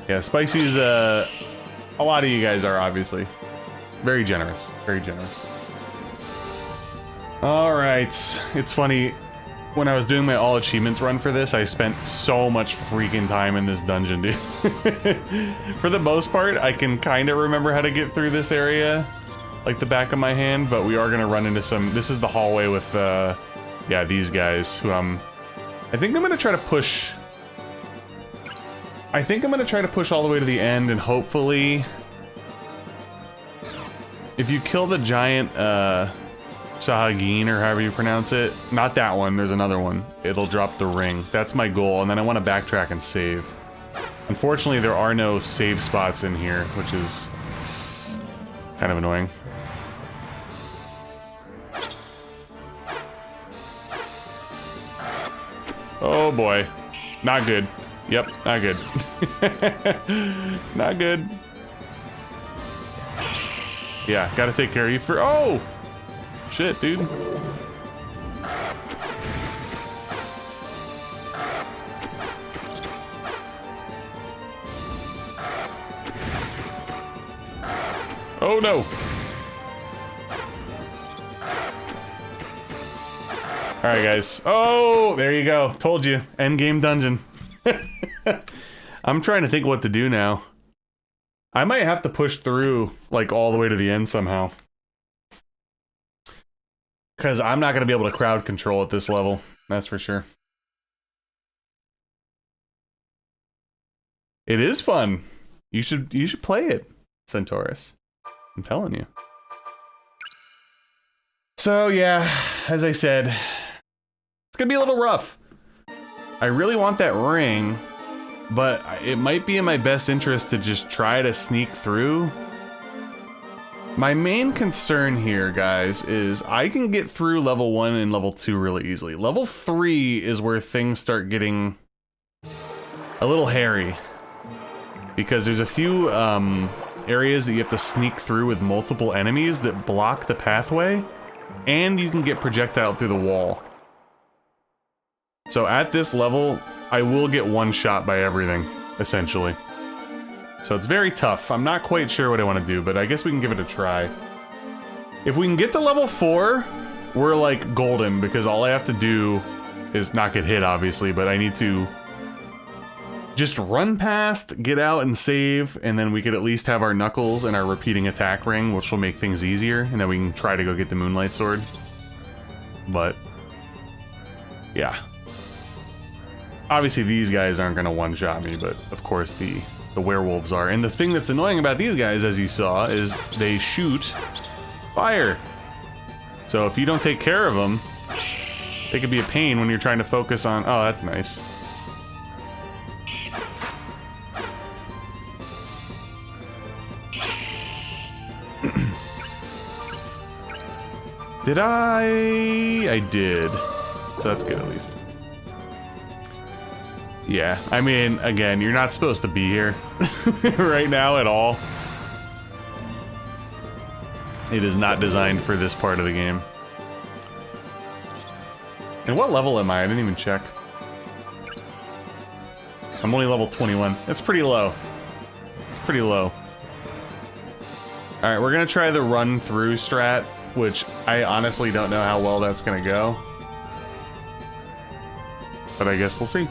Yeah, Spicy's, a lot of you guys are obviously very generous, very generous. All right, it's funny, when I was doing my all achievements run for this, I spent so much freaking time in this dungeon, dude. For the most part, I can kind of remember how to get through this area, like the back of my hand, but we are gonna run into some, this is the hallway with, yeah, these guys, who I think I'm gonna try to push, all the way to the end, and hopefully, if you kill the giant, Shahagin, or however you pronounce it. Not that one, there's another one. It'll drop the ring. That's my goal, and then I want to backtrack and save. Unfortunately, there are no save spots in here, which is kind of annoying. Oh boy. Not good. Yep, not good. Not good. Yeah, gotta take care of you for- oh! Shit, dude. Oh no! Alright guys. Oh, there you go. Told you. Endgame dungeon. I'm trying to think what to do now. I might have to push through, like, all the way to the end somehow. Because I'm not going to be able to crowd control at this level, that's for sure. It is fun. You should play it, Centaurus. I'm telling you. So yeah, as I said, it's going to be a little rough. I really want that ring, but it might be in my best interest to just try to sneak through. My main concern here, guys, is I can get through level 1 and level 2 really easily. Level 3 is where things start getting a little hairy. Because there's a few areas that you have to sneak through with multiple enemies that block the pathway, and you can get projectile through the wall. So at this level, I will get one shot by everything, essentially. So it's very tough. I'm not quite sure what I want to do, but I guess we can give it a try. If we can get to level 4, we're like golden, because all I have to do is not get hit, obviously, but I need to just run past, get out and save, and then we could at least have our knuckles and our repeating attack ring, which will make things easier, and then we can try to go get the Moonlight Sword. But yeah. Obviously these guys aren't going to one-shot me, but of course the werewolves are. And the thing that's annoying about these guys, as you saw, is they shoot fire. So if you don't take care of them, they could be a pain when you're trying to focus on... oh, that's nice. Did I did. So that's good, at least. Yeah, I mean, again, you're not supposed to be here right now at all. It is not designed for this part of the game. And what level am I? I didn't even check. I'm only level 21. That's pretty low. It's pretty low. Alright, we're gonna try the run through strat, which I honestly don't know how well that's gonna go. But I guess we'll see.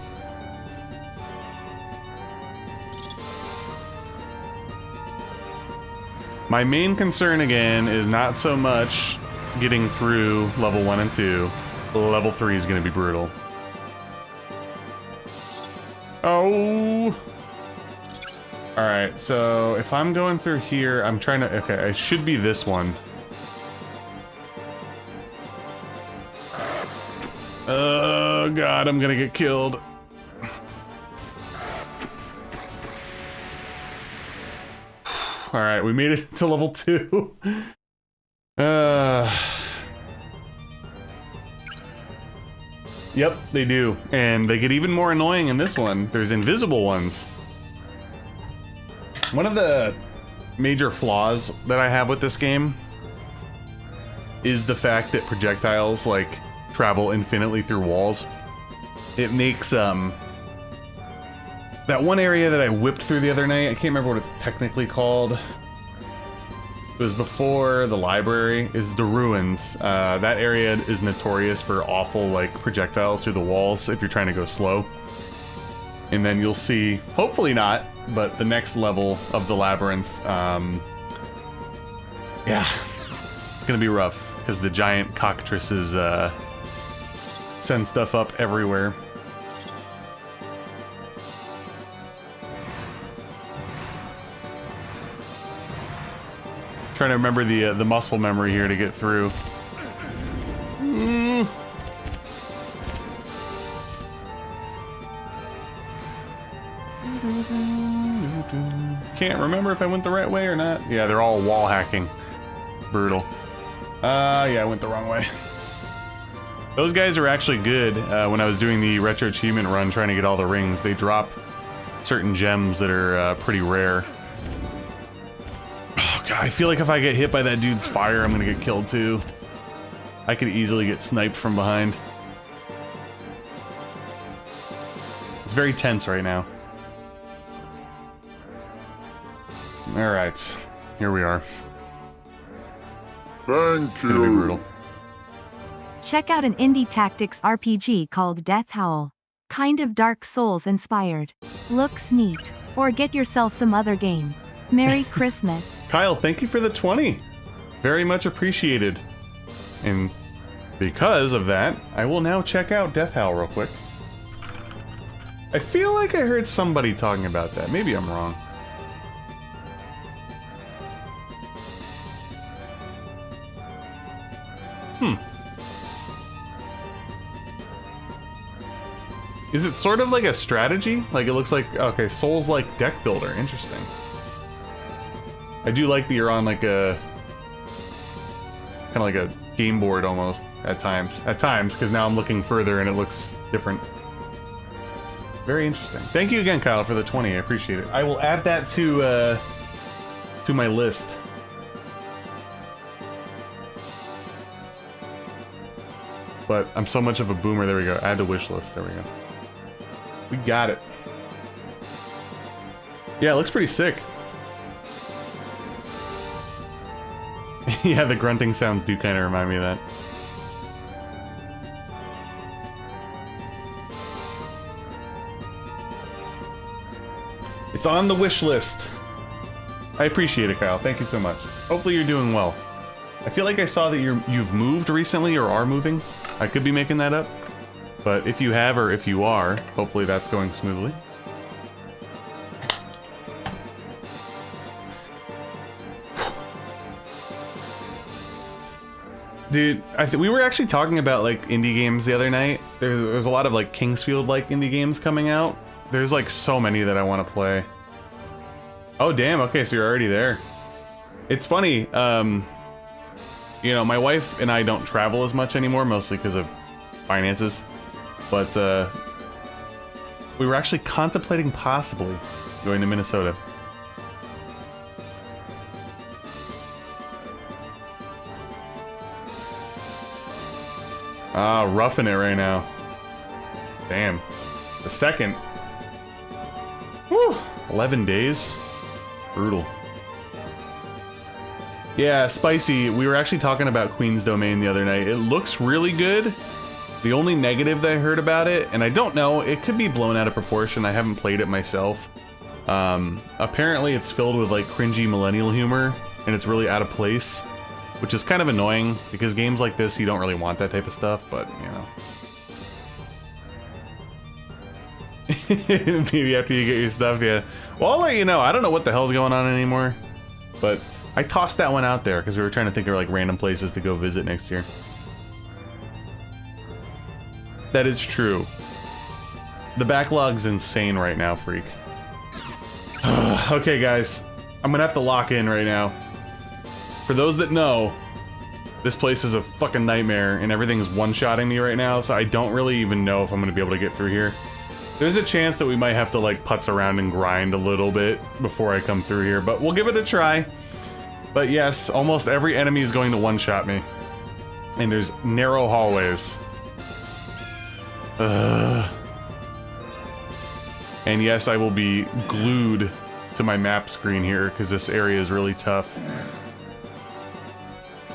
My main concern again is not so much getting through level 1 and 2. Level 3 is going to be brutal. Oh! Alright, so if I'm going through here, I'm trying to... Okay, I should be this one. Oh god, I'm gonna get killed. Alright, we made it to level 2. Yep, they do. And they get even more annoying in this one. There's invisible ones. One of the major flaws that I have with this game is the fact that projectiles, like, travel infinitely through walls. It makes, that one area that I whipped through the other night, I can't remember what it's technically called. It was before the library, is the ruins. That area is notorious for awful, like, projectiles through the walls if you're trying to go slow. And then you'll see, hopefully not, but the next level of the labyrinth, yeah, it's gonna be rough, because the giant cockatrices, send stuff up everywhere. Trying to remember the muscle memory here to get through. Can't remember if I went the right way or not. Yeah, they're all wall hacking. Brutal. Yeah, I went the wrong way. Those guys are actually good. When I was doing the retro achievement run trying to get all the rings, they drop certain gems that are pretty rare. Oh god, I feel like if I get hit by that dude's fire, I'm gonna get killed too. I could easily get sniped from behind. It's very tense right now. Alright, here we are. Thank It's gonna be brutal. Check out an indie tactics RPG called Death Howl. Kind of Dark Souls inspired. Looks neat. Or get yourself some other game. Merry Christmas. Kyle, thank you for the 20. Very much appreciated. And because of that, I will now check out Death Howl real quick. I feel like I heard somebody talking about that. Maybe I'm wrong. Is it sort of like a strategy? Like it looks like, okay, Souls-like deck builder, interesting. I do like that you're on like a, kind of like a game board almost at times. Because now I'm looking further and it looks different. Very interesting. Thank you again, Kyle, for the 20, I appreciate it. I will add that to my list. But I'm so much of a boomer, there we go, add to wish list, there we go. We got it. Yeah, it looks pretty sick. Yeah, the grunting sounds do kind of remind me of that. It's on the wish list. I appreciate it, Kyle. Thank you so much. Hopefully you're doing well. I feel like I saw that you've moved recently or are moving. I could be making that up. But if you have, or if you are, hopefully that's going smoothly. Dude, we were actually talking about like indie games the other night. There's a lot of like Kingsfield-like indie games coming out. There's like so many that I want to play. Oh damn, okay, so you're already there. It's funny, you know, my wife and I don't travel as much anymore, mostly because of finances. But We were actually contemplating possibly going to Minnesota. Ah, roughing it right now. Damn. The second. Whew. 11 days. Brutal. Yeah, Spicy, we were actually talking about Queen's Domain the other night. It looks really good. The only negative that I heard about it, and I don't know, it could be blown out of proportion. I haven't played it myself. Apparently it's filled with like cringy millennial humor, and it's really out of place, which is kind of annoying, because games like this, you don't really want that type of stuff, but, you know. Maybe after you get your stuff, yeah. Well, I'll let you know. I don't know what the hell's going on anymore, but I tossed that one out there because we were trying to think of like random places to go visit next year. That is true. The backlog's insane right now, freak. Okay, guys. I'm gonna have to lock in right now. For those that know, this place is a fucking nightmare and everything's one-shotting me right now, so I don't really even know if I'm gonna be able to get through here. There's a chance that we might have to like putz around and grind a little bit before I come through here, but we'll give it a try. But yes, almost every enemy is going to one-shot me. And there's narrow hallways. And yes, I will be glued to my map screen here because this area is really tough.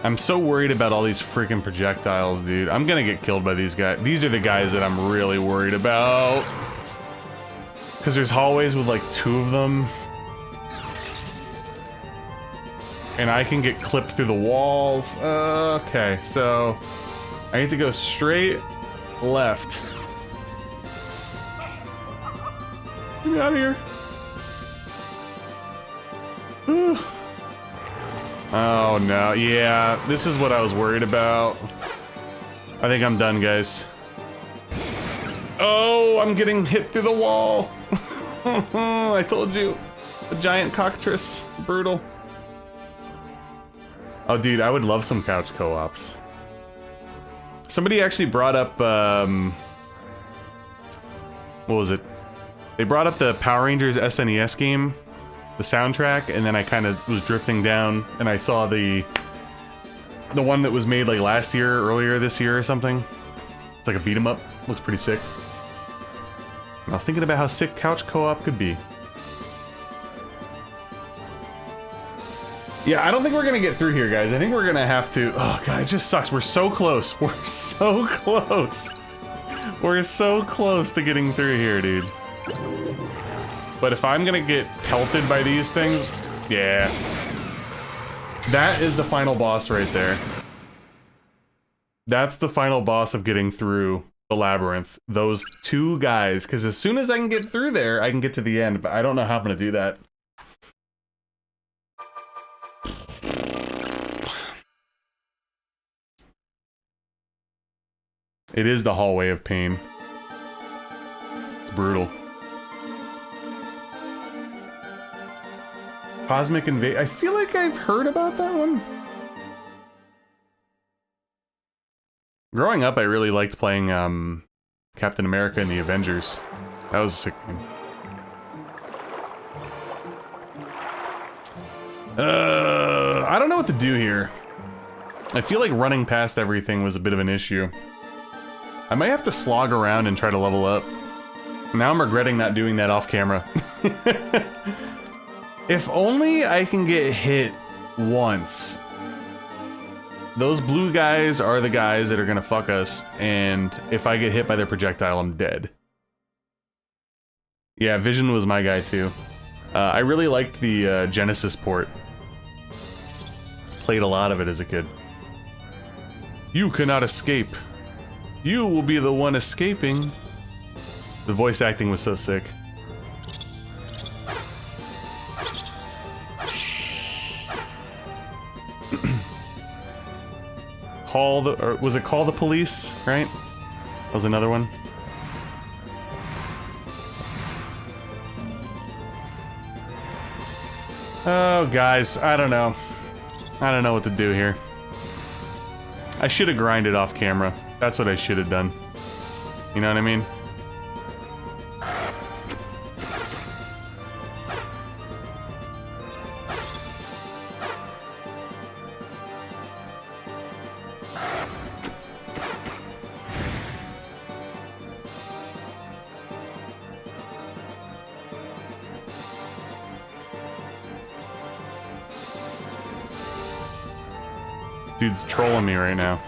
I'm so worried about all these freaking projectiles, dude. I'm gonna get killed by these guys. These are the guys that I'm really worried about. Because there's hallways with like 2 of them. And I can get clipped through the walls. Okay, so I need to go straight left. Get me out of here. Whew. Oh no, yeah, this is what I was worried about. I think I'm done, guys. Oh, I'm getting hit through the wall. I told you. A giant cockatrice. Brutal. Oh, dude, I would love some couch co-ops. Somebody actually brought up, what was it? They brought up the Power Rangers SNES game, the soundtrack, and then I kind of was drifting down, and I saw the one that was made like last year, earlier this year or something. It's like a beat 'em up. Looks pretty sick. And I was thinking about how sick couch co-op could be. Yeah, I don't think we're gonna get through here, guys. I think we're gonna have to... Oh, God, it just sucks. We're so close. We're so close. We're so close to getting through here, dude. But if I'm gonna get pelted by these things... Yeah. That is the final boss right there. That's the final boss of getting through the labyrinth. Those 2 guys. Because as soon as I can get through there, I can get to the end. But I don't know how I'm gonna do that. It is the hallway of pain. It's brutal. Cosmic Invade. I feel like I've heard about that one. Growing up, I really liked playing Captain America and the Avengers. That was a sick game. I don't know what to do here. I feel like running past everything was a bit of an issue. I might have to slog around and try to level up. Now I'm regretting not doing that off camera. If only I can get hit once. Those blue guys are the guys that are gonna fuck us, and if I get hit by their projectile, I'm dead. Yeah, Vision was my guy too. I really liked the Genesis port. Played a lot of it as a kid. You cannot escape. You will be the one escaping. The voice acting was so sick. Was it Call the Police, right? That was another one. Oh, guys, I don't know. I don't know what to do here. I should have grinded off camera. That's what I should have done. You know what I mean? dude's trolling me right now.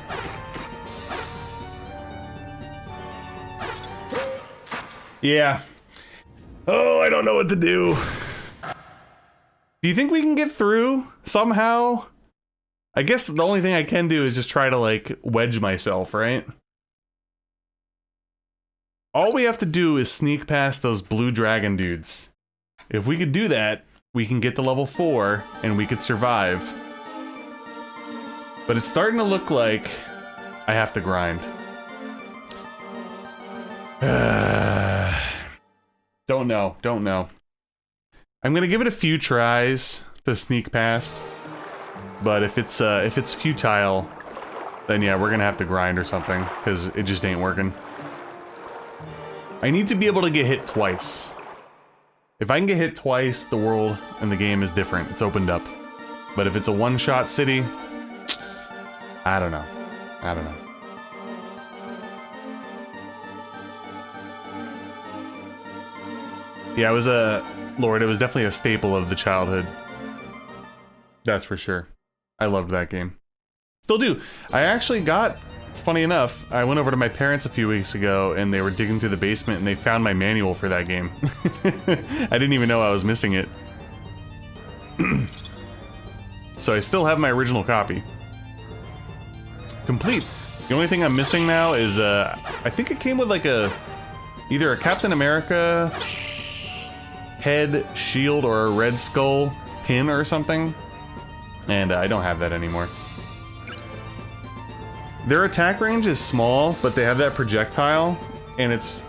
Yeah. Oh, I don't know what to do. Do you think we can get through somehow? I guess the only thing I can do is just try to, like, wedge myself, right? All we have to do is sneak past those blue dragon dudes. If we could do that, we can get to level 4, and we could survive. But it's starting to look like I have to grind. Don't know. I'm gonna give it a few tries to sneak past, but if it's futile, then yeah, we're gonna have to grind or something, because it just ain't working. I need to be able to get hit twice. If I can get hit twice, the world and the game is different. It's opened up. But if it's a one-shot city, I don't know. Yeah, it was Lord, it was definitely a staple of the childhood. That's for sure. I loved that game. Still do. I actually got, it's funny enough, I went over to my parents a few weeks ago and they were digging through the basement and they found my manual for that game. I didn't even know I was missing it. So I still have my original copy. Complete. The only thing I'm missing now is, I think it came with like either a Captain America head, shield, or a Red Skull pin or something. And I don't have that anymore. Their attack range is small, but they have that projectile, and it's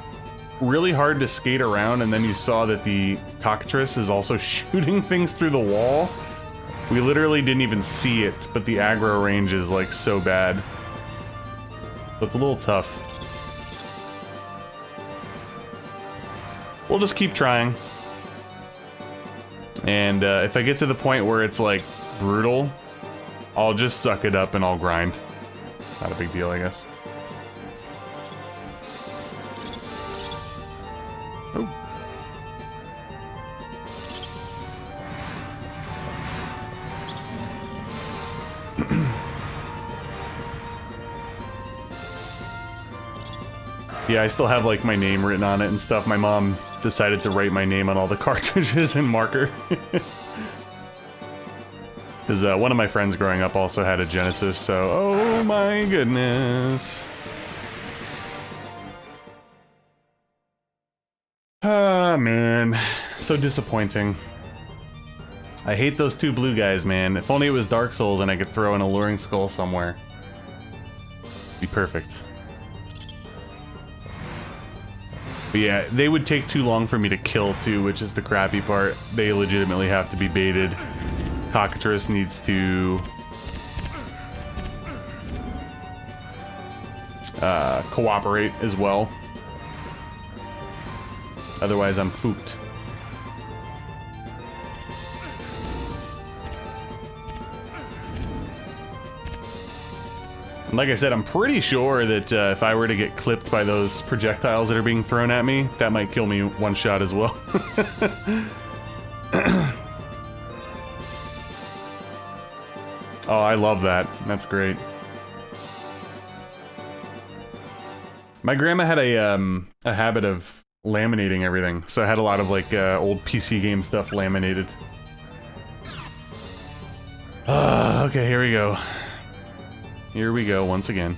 really hard to skate around, and then you saw that the cockatrice is also shooting things through the wall. We literally didn't even see it, but the aggro range is like so bad. So it's a little tough. We'll just keep trying. And if I get to the point where it's like brutal, I'll just suck it up and I'll grind. It's not a big deal, I guess. Oh. Yeah, I still have like my name written on it and stuff. My mom decided to write my name on all the cartridges in marker. Because one of my friends growing up also had a Genesis, so oh my goodness. Ah, man. So disappointing. I hate those two blue guys, man. If only it was Dark Souls and I could throw an alluring skull somewhere. Be perfect. But yeah, they would take too long for me to kill too, which is the crappy part. They legitimately have to be baited. Cockatrice needs to cooperate as well. Otherwise, I'm fooped. Like I said, I'm pretty sure that if I were to get clipped by those projectiles that are being thrown at me, that might kill me one shot as well. Oh, I love that. That's great. My grandma had a habit of laminating everything, so I had a lot of like old PC game stuff laminated. Okay, here we go. Here we go once again.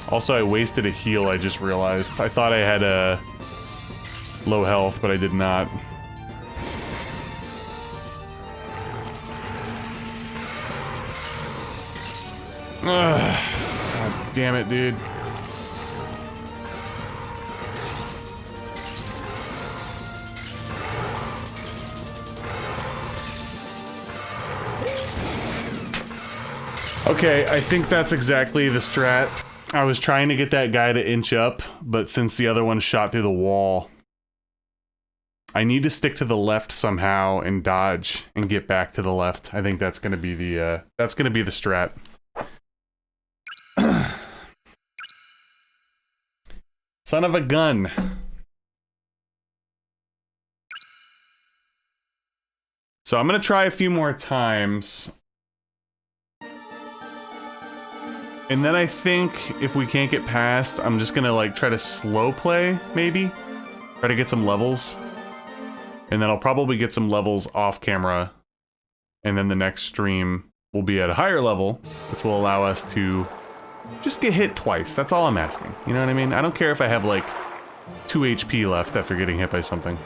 Also, I wasted a heal, I just realized. I thought I had a low health, but I did not. Ugh. God damn it, dude. Okay, I think that's exactly the strat. I was trying to get that guy to inch up, but since the other one shot through the wall, I need to stick to the left somehow and dodge and get back to the left. I think that's gonna be the strat. Son of a gun. So I'm gonna try a few more times. And then I think if we can't get past, I'm just gonna like try to slow play, maybe? Try to get some levels. And then I'll probably get some levels off camera. And then the next stream will be at a higher level, which will allow us to just get hit twice. That's all I'm asking. You know what I mean? I don't care if I have like 2 HP left after getting hit by something.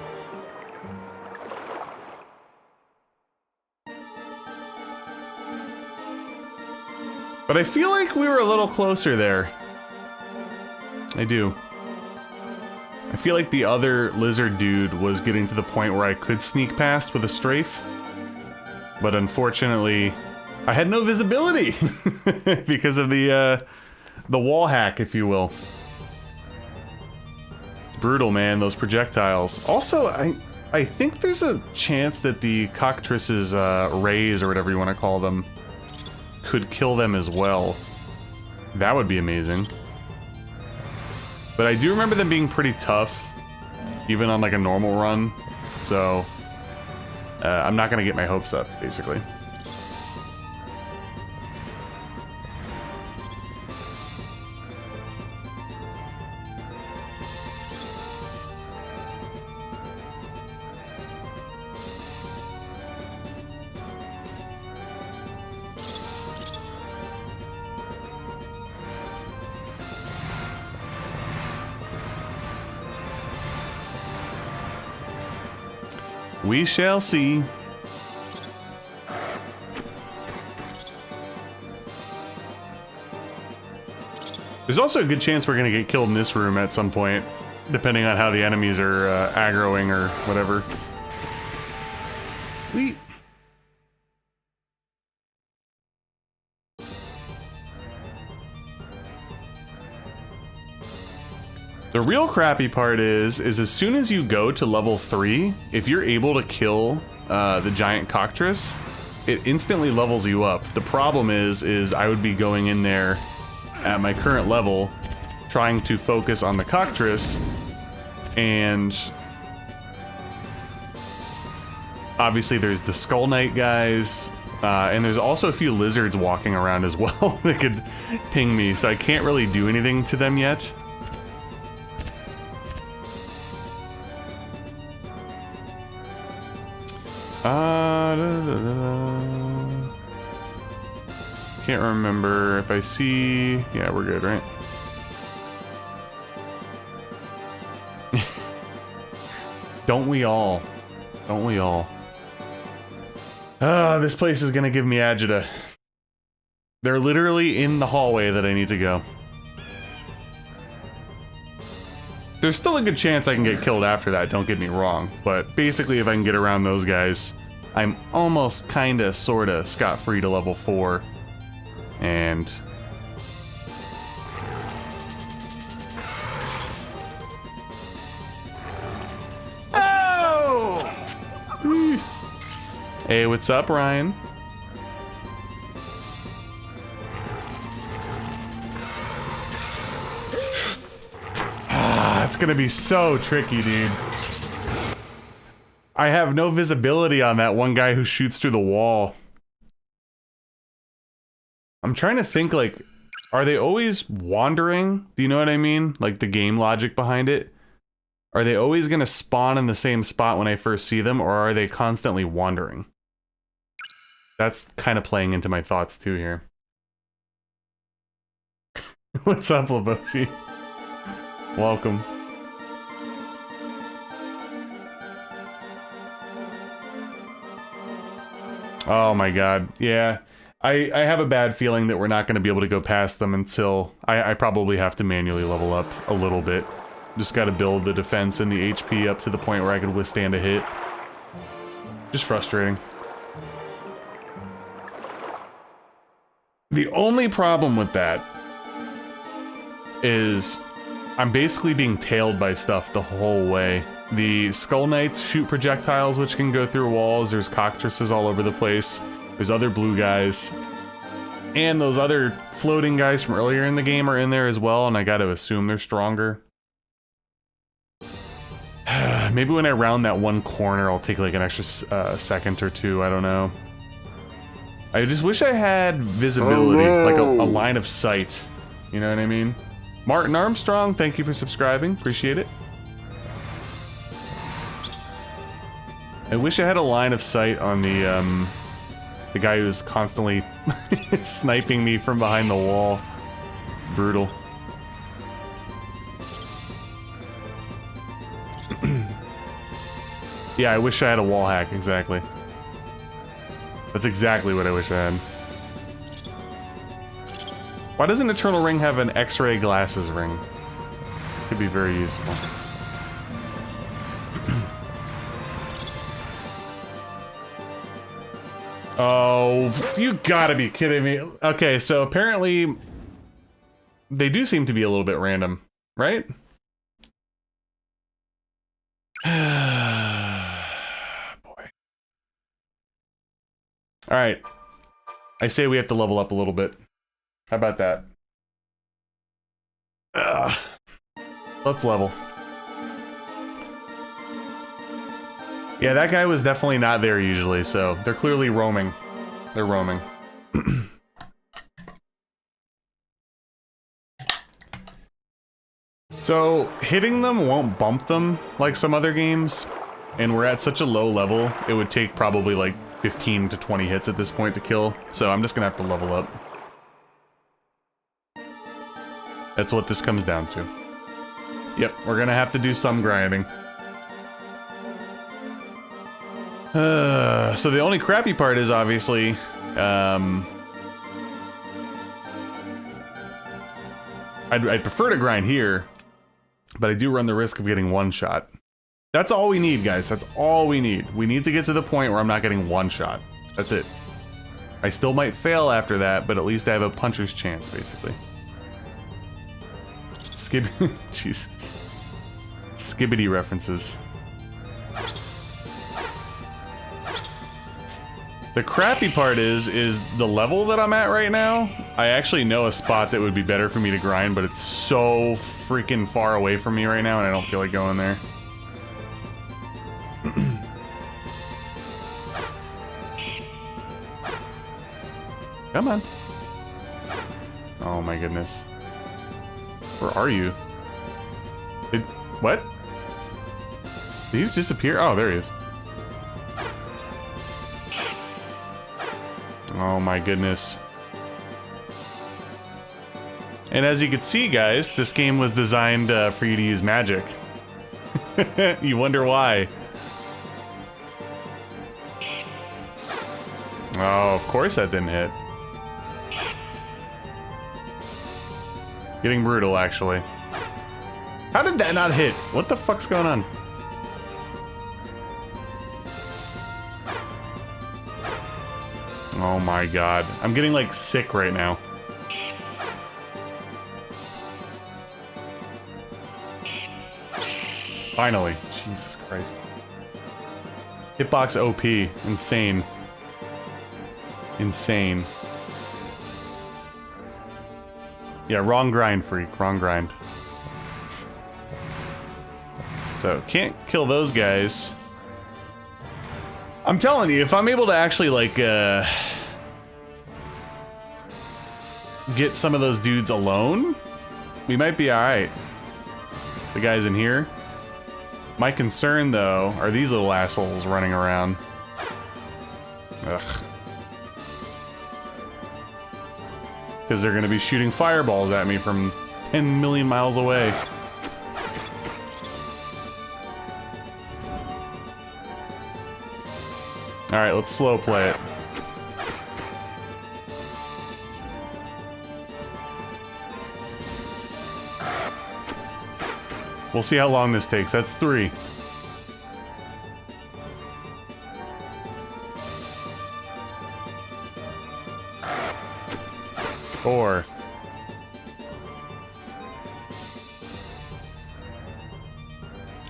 But I feel like we were a little closer there. I do. I feel like the other lizard dude was getting to the point where I could sneak past with a strafe. But unfortunately, I had no visibility because of the wall hack, if you will. Brutal, man, those projectiles. Also, I think there's a chance that the cockatrice's rays, or whatever you want to call them, could kill them as well. That would be amazing. But I do remember them being pretty tough, even on like a normal run. So I'm not gonna get my hopes up, basically. We shall see. There's also a good chance we're gonna get killed in this room at some point, depending on how the enemies are aggroing or whatever. The real crappy part is as soon as you go to level 3, if you're able to kill the giant cockatrice, it instantly levels you up. The problem is I would be going in there at my current level, trying to focus on the cockatrice, and obviously there's the Skull Knight guys, and there's also a few lizards walking around as well that could ping me, so I can't really do anything to them yet. Can't remember if I see... Yeah, we're good, right? Don't we all? Don't we all? Ah, this place is gonna give me agita. They're literally in the hallway that I need to go. There's still a good chance I can get killed after that, don't get me wrong. But basically, if I can get around those guys, I'm almost kinda, sorta scot-free to level 4. And... oh! Hey, what's up, Ryan? It's gonna be so tricky, dude. I have no visibility on that one guy who shoots through the wall. I'm trying to think, like, are they always wandering? Do you know what I mean? Like, the game logic behind it? Are they always gonna spawn in the same spot when I first see them, or are they constantly wandering? That's kind of playing into my thoughts, too, here. What's up, Laboshi? Welcome. Oh my god, yeah. I have a bad feeling that we're not going to be able to go past them until... I probably have to manually level up a little bit. Just got to build the defense and the HP up to the point where I could withstand a hit. Just frustrating. The only problem with that is I'm basically being tailed by stuff the whole way. The Skull Knights shoot projectiles which can go through walls, there's cockatrices all over the place, there's other blue guys, and those other floating guys from earlier in the game are in there as well, and I gotta assume they're stronger. Maybe when I round that one corner, I'll take like an extra second or two. I don't know. I just wish I had visibility, like a line of sight. You know what I mean? Martin Armstrong, thank you for subscribing. Appreciate it. I wish I had a line of sight on the guy who's constantly sniping me from behind the wall. Brutal. Yeah, I wish I had a wall hack, exactly. That's exactly what I wish I had. Why doesn't Eternal Ring have an X-ray glasses ring? Could be very useful. Oh, you gotta be kidding me. Okay, so apparently they do seem to be a little bit random, right? Boy. Alright. I say we have to level up a little bit. How about that? Let's level. Yeah, that guy was definitely not there usually, so they're clearly roaming. They're roaming. So, hitting them won't bump them like some other games, and we're at such a low level, it would take probably like 15 to 20 hits at this point to kill, so I'm just gonna have to level up. That's what this comes down to. Yep, we're gonna have to do some grinding. So the only crappy part is obviously, I'd prefer to grind here, but I do run the risk of getting one shot. That's all we need, guys. That's all we need. We need to get to the point where I'm not getting one shot. That's it. I still might fail after that, but at least I have a puncher's chance, basically. Jesus. Skibbity references. The crappy part is the level that I'm at right now, I actually know a spot that would be better for me to grind, but it's so freaking far away from me right now, and I don't feel like going there. Come on. Oh my goodness. Where are you? What? Did he just disappear? Oh, there he is. Oh my goodness. And as you can see, guys, this game was designed for you to use magic. You wonder why. Oh, of course that didn't hit. Getting brutal, actually. How did that not hit? What the fuck's going on? Oh my god. I'm getting, like, sick right now. Finally. Jesus Christ. Hitbox OP. Insane. Insane. Yeah, wrong grind, freak. Wrong grind. So, can't kill those guys. I'm telling you, if I'm able to actually, like, get some of those dudes alone, we might be alright. The guys in here. My concern, though, are these little assholes running around. Ugh. Because they're going to be shooting fireballs at me from 10 million miles away. Alright, let's slow play it. We'll see how long this takes. That's 3. Four.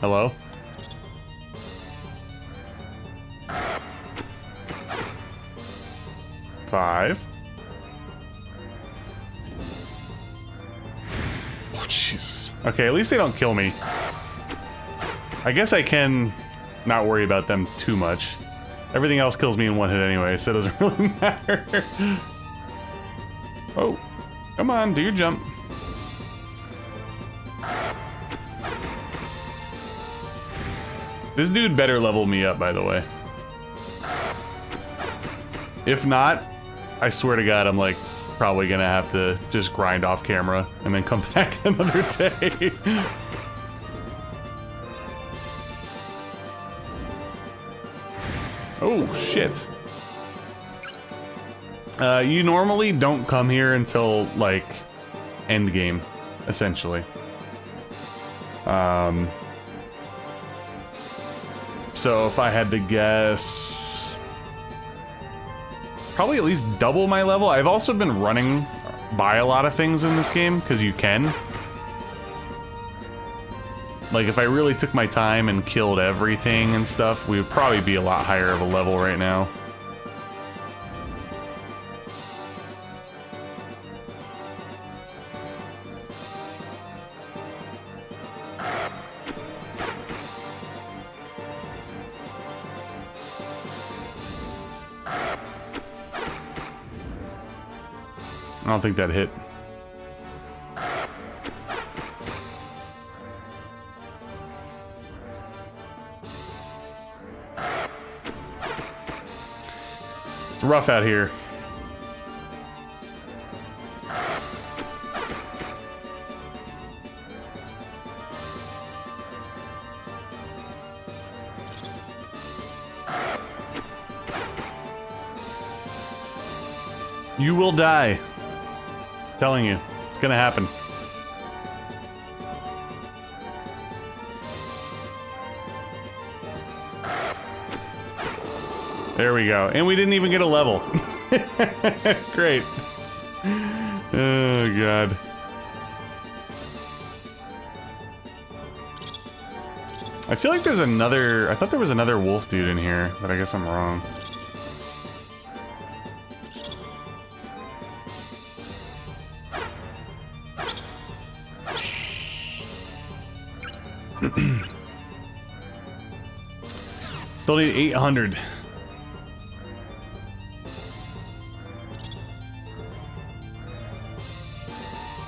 Hello? Five. Oh, Jesus. Okay, at least they don't kill me. I guess I can not worry about them too much. Everything else kills me in one hit anyway, so it doesn't really matter. Oh, come on, do your jump. This dude better level me up, by the way. If not, I swear to God, I'm like probably gonna have to just grind off camera and then come back another day. Oh, shit. You normally don't come here until, like, endgame, essentially. So if I had to guess... probably at least double my level. I've also been running by a lot of things in this game, because you can. Like, if I really took my time and killed everything and stuff, we would probably be a lot higher of a level right now. I don't think that hit. It's rough out here. You will die. Telling you, it's gonna happen. There we go. And we didn't even get a level. Great. Oh, God. I feel like there's another... I thought there was another wolf dude in here, but I guess I'm wrong. Still need 800.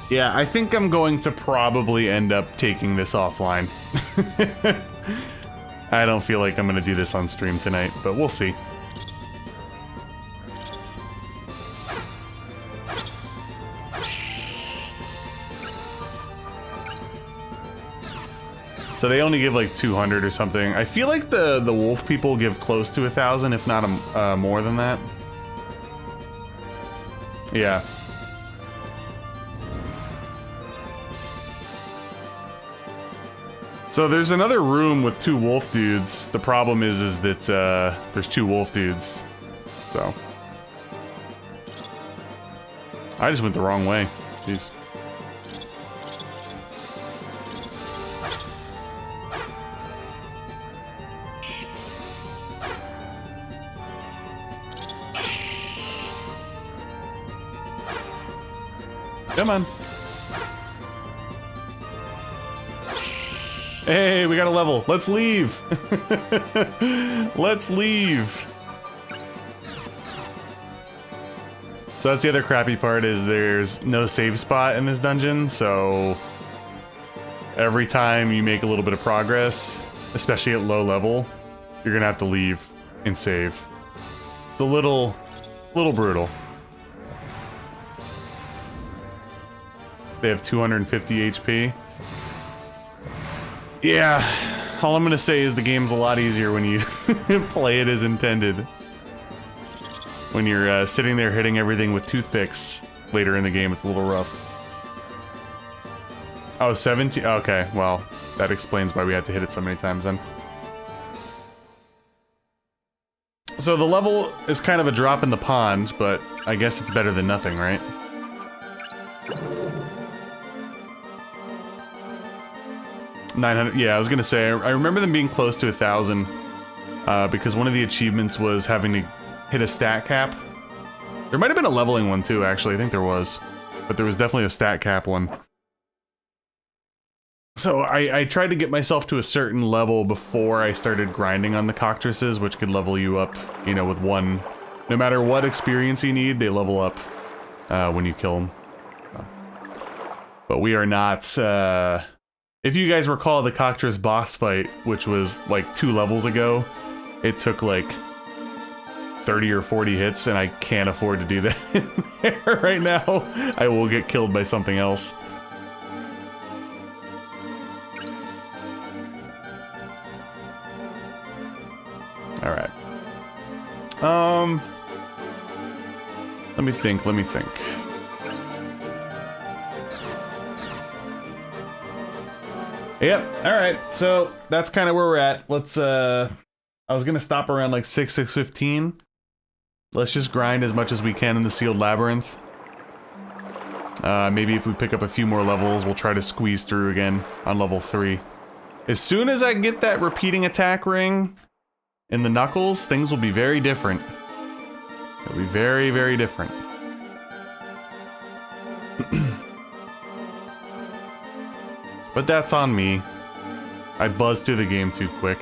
Yeah, I think I'm going to probably end up taking this offline. I don't feel like I'm going to do this on stream tonight, but we'll see. So they only give like 200 or something. I feel like the wolf people give close to 1,000, if not more than that. Yeah. So there's another room with 2 wolf dudes. The problem is that there's 2 wolf dudes. So I just went the wrong way. Jeez. Come on. Hey, we got a level. Let's leave. Let's leave. So that's the other crappy part, is there's no save spot in this dungeon, so every time you make a little bit of progress, especially at low level, you're gonna have to leave and save. It's a little brutal. They have 250 HP. Yeah, all I'm gonna say is the game's a lot easier when you play it as intended. When you're sitting there hitting everything with toothpicks later in the game, it's a little rough. Oh, 17? Okay, well, that explains why we had to hit it so many times then. So the level is kind of a drop in the pond, but I guess it's better than nothing, right? $900. Yeah, I was gonna say, I remember them being close to 1,000 because one of the achievements was having to hit a stat cap. There might have been a leveling one too, actually. I think there was, but there was definitely a stat cap one. So I tried to get myself to a certain level before I started grinding on the cockatrices, which could level you up, you know, with one. No matter what experience you need, they level up when you kill them. But we are not, if you guys recall the cockatrice boss fight, which was like 2 levels ago, it took like 30 or 40 hits, and I can't afford to do that right now. I will get killed by something else. All right. Let me think. Yep. All right. So that's kind of where we're at. Let's. I was gonna stop around like 6:15. Let's just grind as much as we can in the Sealed Labyrinth. Maybe if we pick up a few more levels, we'll try to squeeze through again on level 3. As soon as I get that repeating attack ring in the knuckles, things will be very different. It'll be very, very different. But that's on me. I buzzed through the game too quick.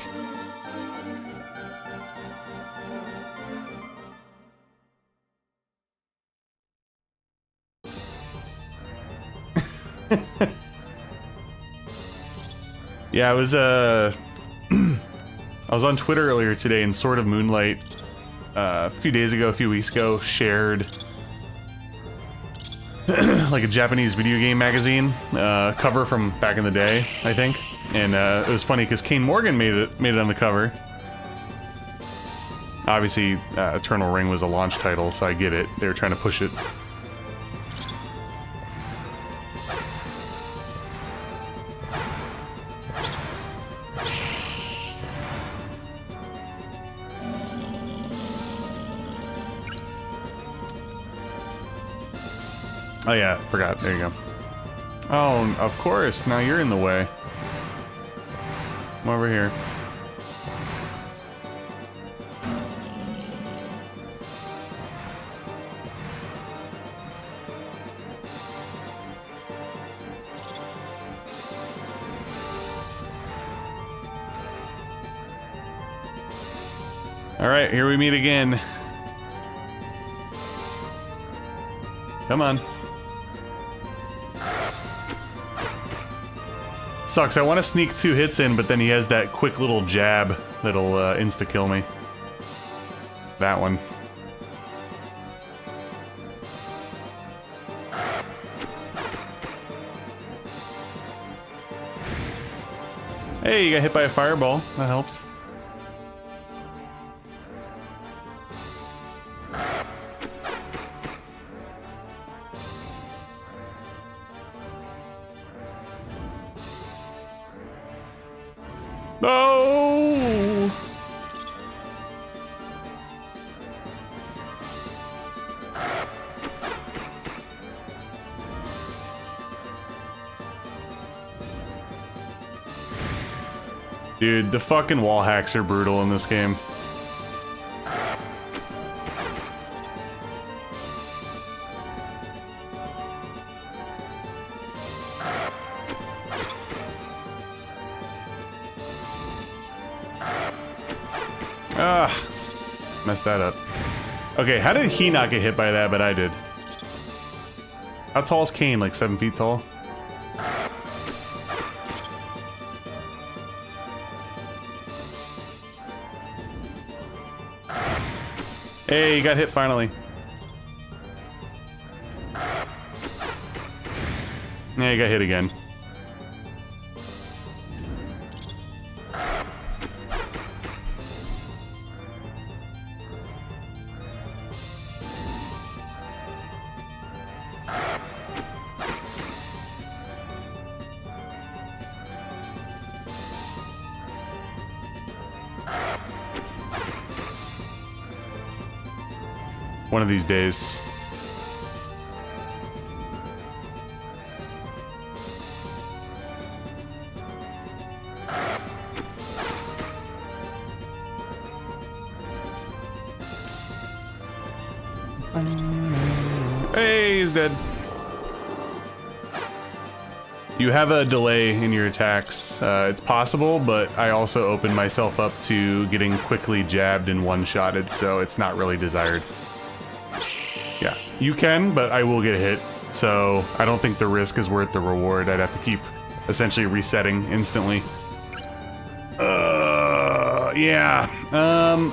Yeah, I was I was on Twitter earlier today, and Sword of Moonlight a few weeks ago shared like a Japanese video game magazine cover from back in the day, I think. And it was funny because Kane Morgan made it on the cover. Obviously, Eternal Ring was a launch title, so I get it. They were trying to push it. Oh yeah, forgot. There you go. Oh, of course. Now you're in the way. Come over here. All right, here we meet again. Come on. Sucks, I want to sneak 2 hits in, but then he has that quick little jab that'll insta-kill me. That one. Hey, you got hit by a fireball. That helps. No! Dude, the fucking wall hacks are brutal in this game. Ah, messed that up. Okay, how did he not get hit by that, but I did? How tall is Kane? Like 7 feet tall? Hey, you got hit finally. Yeah, you got hit again. One of these days. Hey, he's dead. You have a delay in your attacks. It's possible, but I also opened myself up to getting quickly jabbed and one-shotted, so it's not really desired. Yeah, you can, but I will get hit, so I don't think the risk is worth the reward. I'd have to keep essentially resetting instantly. Yeah.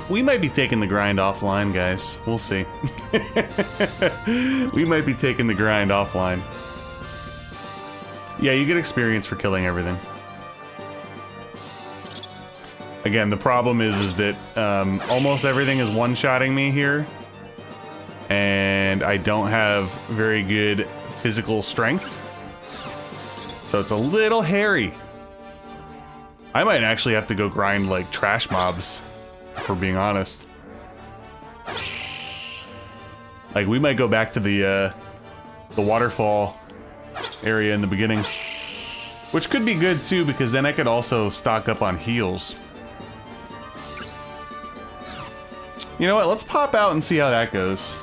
We might be taking the grind offline, guys. We'll see. We might be taking the grind offline. Yeah, you get experience for killing everything. Again, the problem is that almost everything is one-shotting me here. And I don't have very good physical strength. So it's a little hairy. I might actually have to go grind like trash mobs, if we're being honest. Like we might go back to the waterfall area in the beginning, which could be good too, because then I could also stock up on heals. You know what? Let's pop out and see how that goes.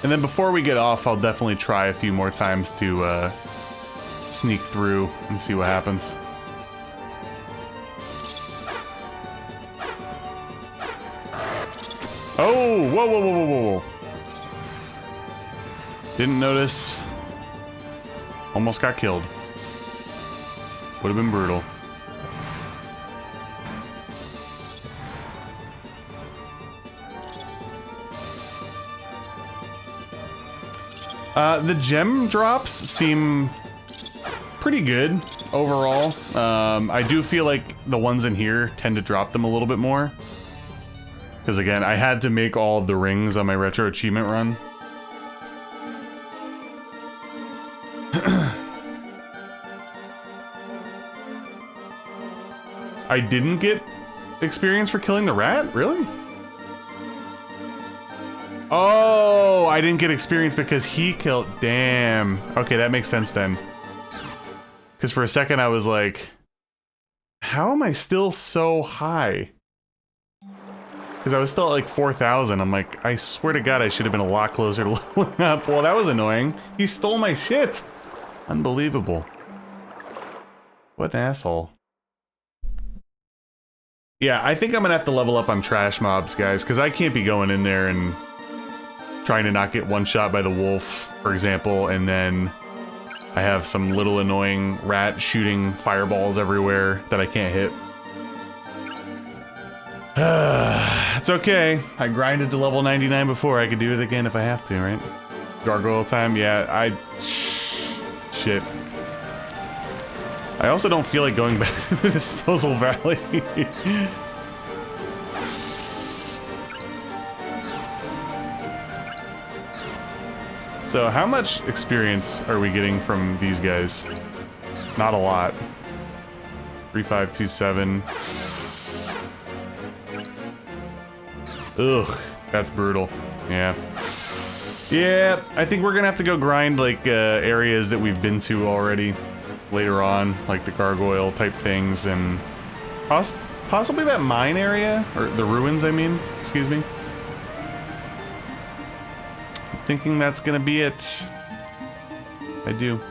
And then before we get off, I'll definitely try a few more times to sneak through and see what happens. Oh, whoa, whoa, whoa, whoa, whoa, whoa. Didn't notice. Almost got killed. Would have been brutal. The gem drops seem pretty good overall. I do feel like the ones in here tend to drop them a little bit more. Because again, I had to make all of the rings on my retro achievement run. I didn't get experience for killing the rat? Really? Oh, I didn't get experience because he killed... Damn. Okay, that makes sense then. Because for a second I was like, how am I still so high? Because I was still at like 4,000. I'm like, I swear to God, I should have been a lot closer to leveling up. Well, that was annoying. He stole my shit. Unbelievable. What an asshole. Yeah, I think I'm gonna have to level up on trash mobs, guys, because I can't be going in there and trying to not get one shot by the wolf, for example, and then I have some little annoying rat shooting fireballs everywhere that I can't hit. It's okay. I grinded to level 99 before. I could do it again if I have to, right? Gargoyle time? Yeah, shit. I also don't feel like going back to the disposal valley. So how much experience are we getting from these guys? Not a lot. 3527. Ugh, that's brutal. Yeah. Yeah, I think we're gonna have to go grind like areas that we've been to already later on, like the gargoyle type things and possibly that mine area, or the ruins, I mean, excuse me. I'm thinking that's gonna be it. I do.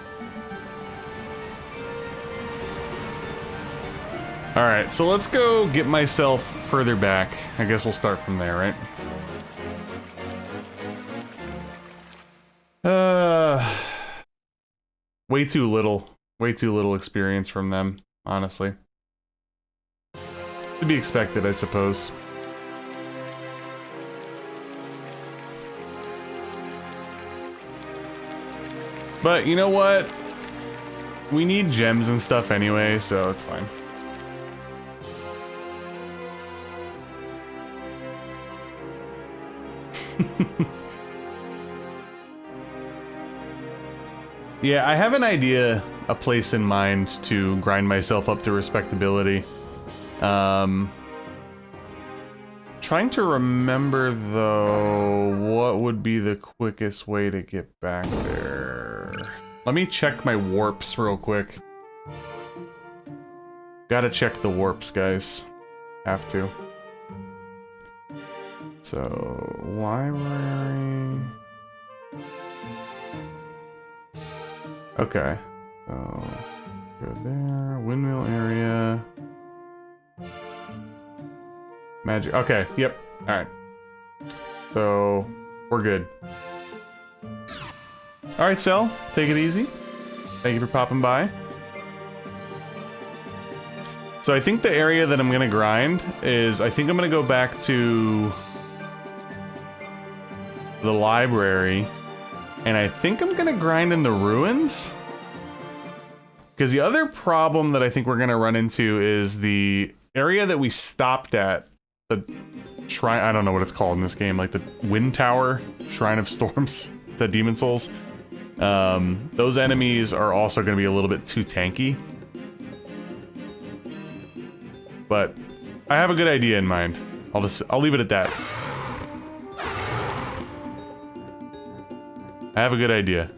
Alright, so let's go get myself further back. I guess we'll start from there, right? Way too little. Way too little experience from them, honestly. To be expected, I suppose. But you know what? We need gems and stuff anyway, so it's fine. Yeah, I have an idea, a place in mind to grind myself up to respectability. Trying to remember, though, what would be the quickest way to get back there. Let me check my warps real quick. Gotta check the warps, guys. Have to. So, library... Okay. So, go there. Windmill area. Magic. Okay, yep. Alright. So, we're good. Alright, Cell. Take it easy. Thank you for popping by. So I think the area that I'm gonna grind is, I think I'm gonna go back to the library, and I think I'm gonna grind in the ruins. Because the other problem that I think we're gonna run into is the area that we stopped at, the shrine, I don't know what it's called in this game, like the Wind Tower, Shrine of Storms, is that Demon Souls? Those enemies are also gonna be a little bit too tanky. But I have a good idea in mind. I'll leave it at that. I have a good idea.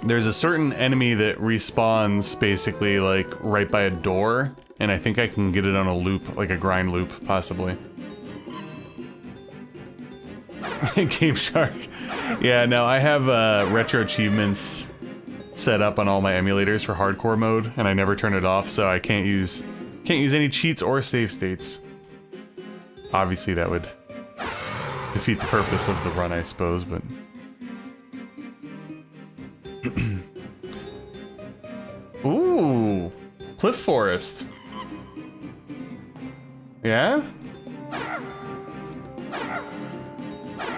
There's a certain enemy that respawns basically like right by a door, and I think I can get it on a loop, like a grind loop, possibly. Game Shark. Yeah, no, I have retro achievements set up on all my emulators for hardcore mode, and I never turn it off, so I can't use any cheats or save states. Obviously, that would defeat the purpose of the run, I suppose, but... Ooh! Cliff Forest. Yeah?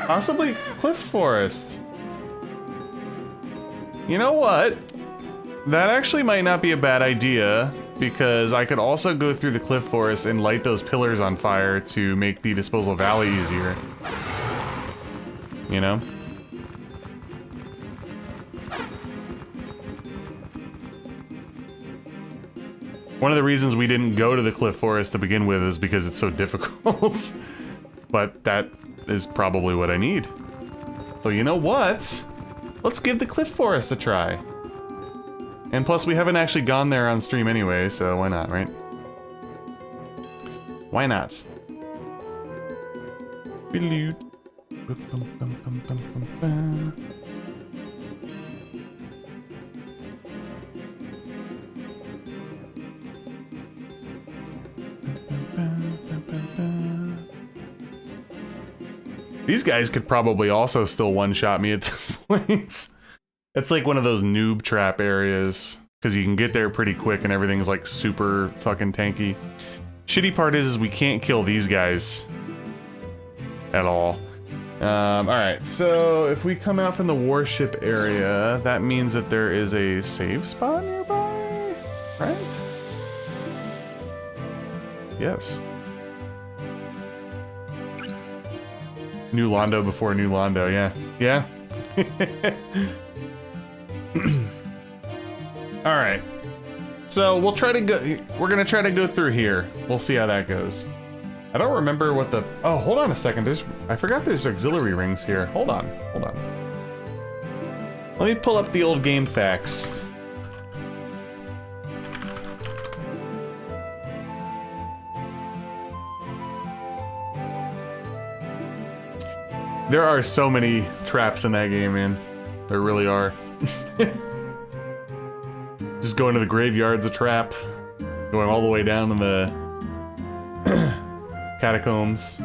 Possibly Cliff Forest. You know what? That actually might not be a bad idea, because I could also go through the Cliff Forest and light those pillars on fire to make the Disposal Valley easier. You know? One of the reasons we didn't go to the Cliff Forest to begin with is because it's so difficult. But that is probably what I need. So you know what? Let's give the Cliff Forest a try. And plus, we haven't actually gone there on stream anyway, so why not, right? Why not? These guys could probably also still one-shot me at this point. It's like one of those noob trap areas, because you can get there pretty quick and everything's like super fucking tanky. Shitty part is we can't kill these guys at all. Alright, so if we come out from the warship area, that means that there is a save spot nearby, right? Yes. New Londo before New Londo, yeah. Yeah. Alright. So we'll try to go, we're gonna try to go through here. We'll see how that goes. I don't remember what the, oh, hold on a second. I forgot there's auxiliary rings here. Hold on. Let me pull up the old game facts. There are so many traps in that game, man. There really are. Just going to the graveyard's a trap. Going all the way down to the catacombs.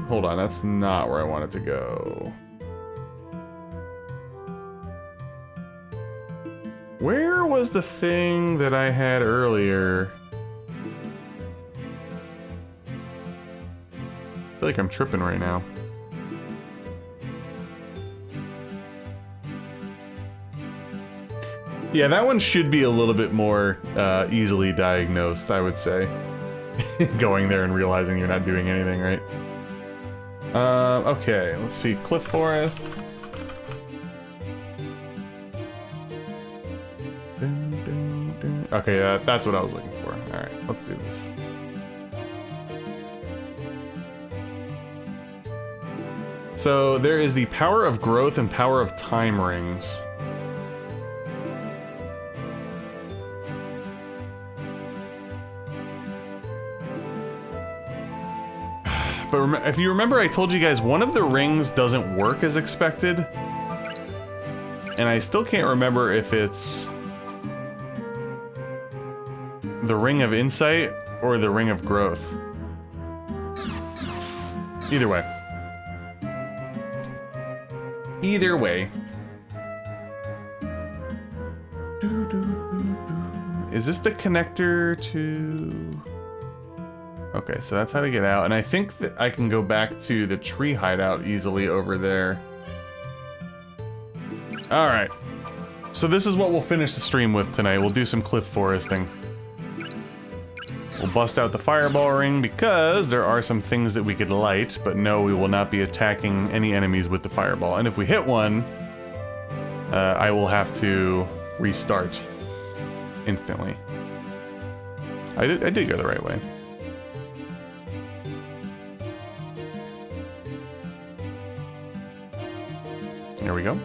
Hold on, that's not where I wanted to go. Where was the thing that I had earlier? I feel like I'm tripping right now. Yeah, that one should be a little bit more easily diagnosed, I would say. Going there and realizing you're not doing anything, right? Okay, let's see. Cliff Forest. Okay, that's what I was looking for. Alright, let's do this. So there is the Power of Growth and Power of Time rings. But if you remember, I told you guys one of the rings doesn't work as expected. And I still can't remember if it's the Ring of Insight or the Ring of Growth. Either way. Either way. Is this the connector to... Okay, so that's how to get out. And I think that I can go back to the tree hideout easily over there. Alright. So this is what we'll finish the stream with tonight. We'll do some cliff foresting. We'll bust out the fireball ring because there are some things that we could light, but no, we will not be attacking any enemies with the fireball. And if we hit one, I will have to restart instantly. I did go the right way. There we go.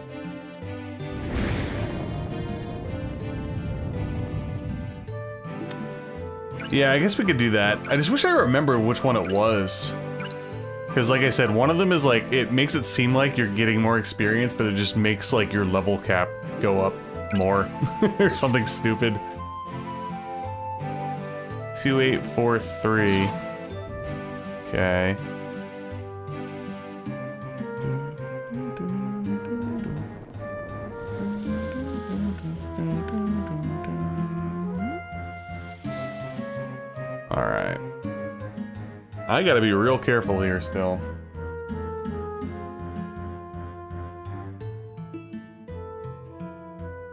Yeah, I guess we could do that. I just wish I remember which one it was. Because like I said, one of them is like, it makes it seem like you're getting more experience, but it just makes like your level cap go up more. Or something stupid. 2843. Okay. Alright. I gotta be real careful here still.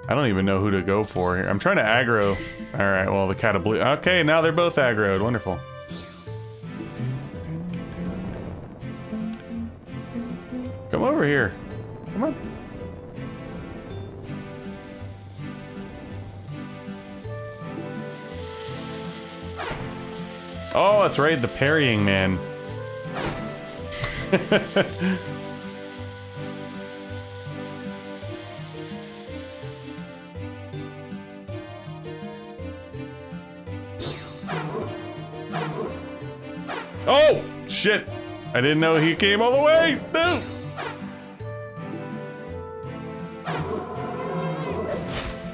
I don't even know who to go for here. I'm trying to aggro. Alright, well, the cat of blue. Okay, now they're both aggroed. Wonderful. Come over here. Come on. Oh, that's right, the parrying man. Oh, shit. I didn't know he came all the way. No.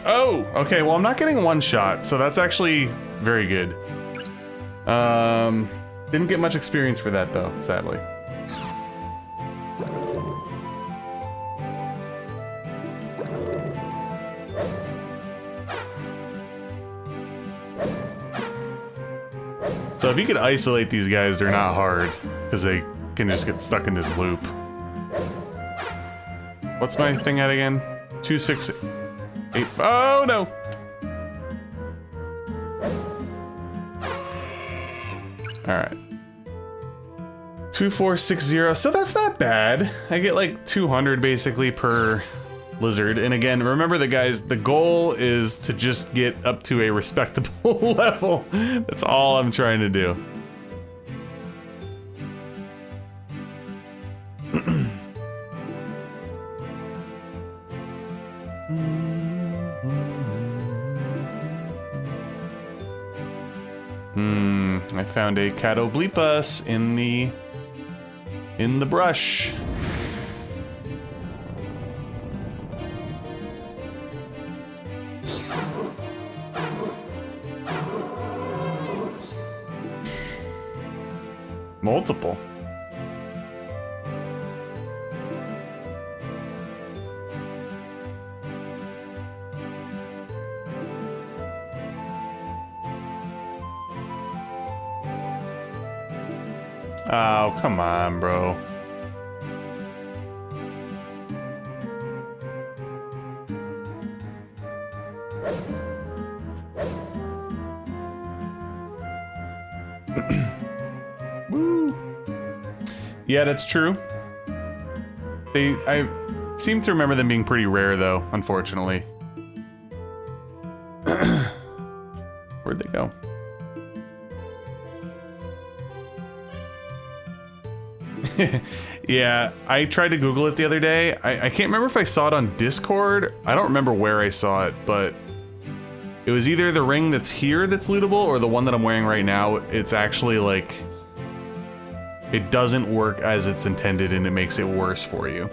Oh, okay, well, I'm not getting one shot, so that's actually very good. Didn't get much experience for that though, sadly. So if you could isolate these guys, they're not hard, because they can just get stuck in this loop. What's my thing at again? 2685. Oh no! Alright. 2460. So that's not bad. I get like 200 basically per lizard. And again, remember the guys, the goal is to just get up to a respectable level. That's all I'm trying to do. I found a Catoblepas in the brush. Multiple. Oh, come on, bro. Woo. Yeah, that's true. I seem to remember them being pretty rare, though, unfortunately. Where'd they go? Yeah, I tried to Google it the other day. I can't remember if I saw it on Discord. I don't remember where I saw it, but it was either the ring that's here that's lootable or the one that I'm wearing right now. It's actually like it doesn't work as it's intended and it makes it worse for you.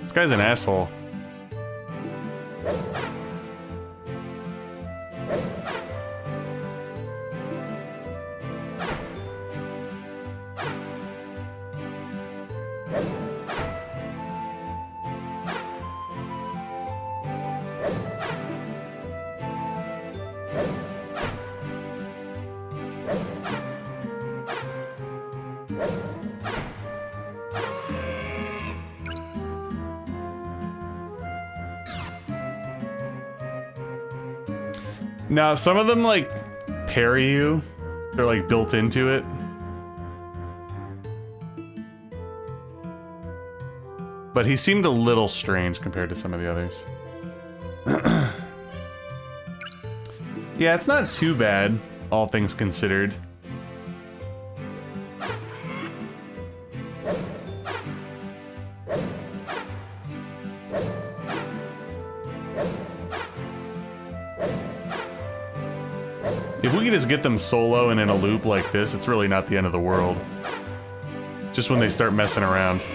This guy's an asshole. Now, some of them, like, parry you. They're, like, built into it. But he seemed a little strange compared to some of the others. Yeah, it's not too bad, all things considered. If we could just get them solo and in a loop like this, it's really not the end of the world. Just when they start messing around.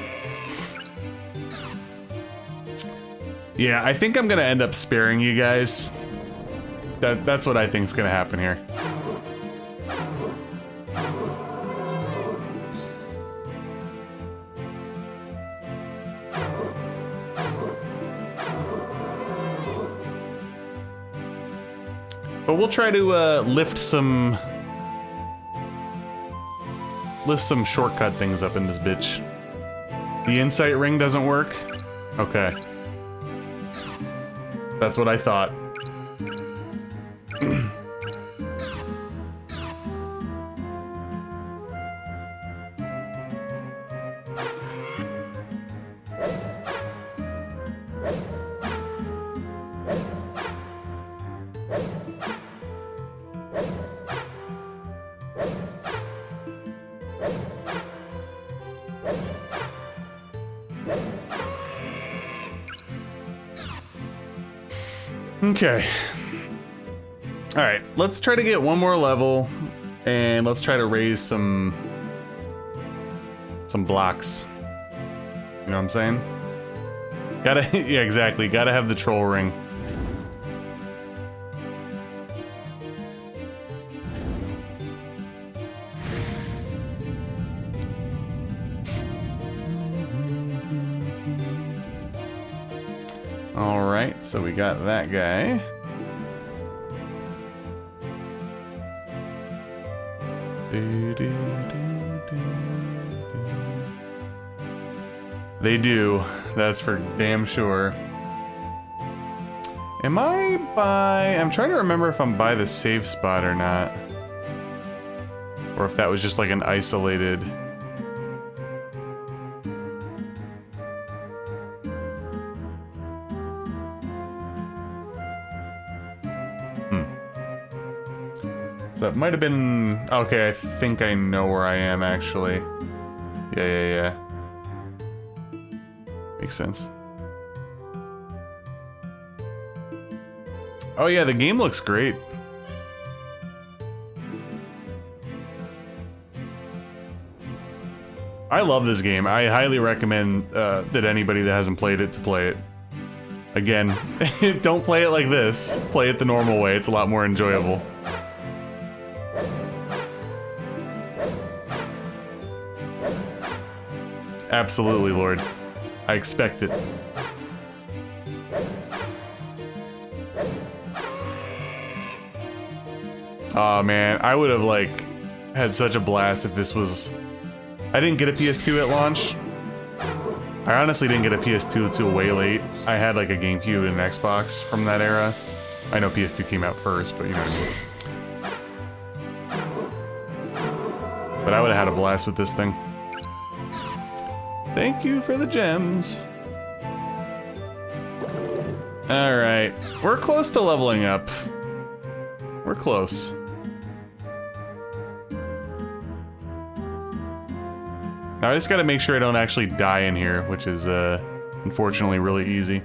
Yeah, I think I'm gonna end up sparing you guys. That's what I think's gonna happen here. But we'll try to lift some shortcut things up in this bitch. The insight ring doesn't work? Okay. That's what I thought. Okay. Alright, let's try to get one more level, and let's try to raise some blocks. You know what I'm saying? Gotta, yeah, exactly. Gotta have the troll ring. Alright, so we got that guy. They do, that's for damn sure. Am I by... I'm trying to remember if I'm by the safe spot or not. Or if that was just like an isolated... So it might have been... Okay, I think I know where I am, actually. Yeah. Makes sense. Oh yeah, the game looks great. I love this game. I highly recommend that anybody that hasn't played it to play it. Again, don't play it like this. Play it the normal way. It's a lot more enjoyable. Absolutely, Lord. I expect it. Aw, man, I would have, like, had such a blast if this was... I didn't get a PS2 at launch. I honestly didn't get a PS2 until way late. I had, like, a GameCube and an Xbox from that era. I know PS2 came out first, but you know what I mean. But I would have had a blast with this thing. Thank you for the gems. Alright, we're close to leveling up. We're close. I just gotta make sure I don't actually die in here, which is, unfortunately really easy.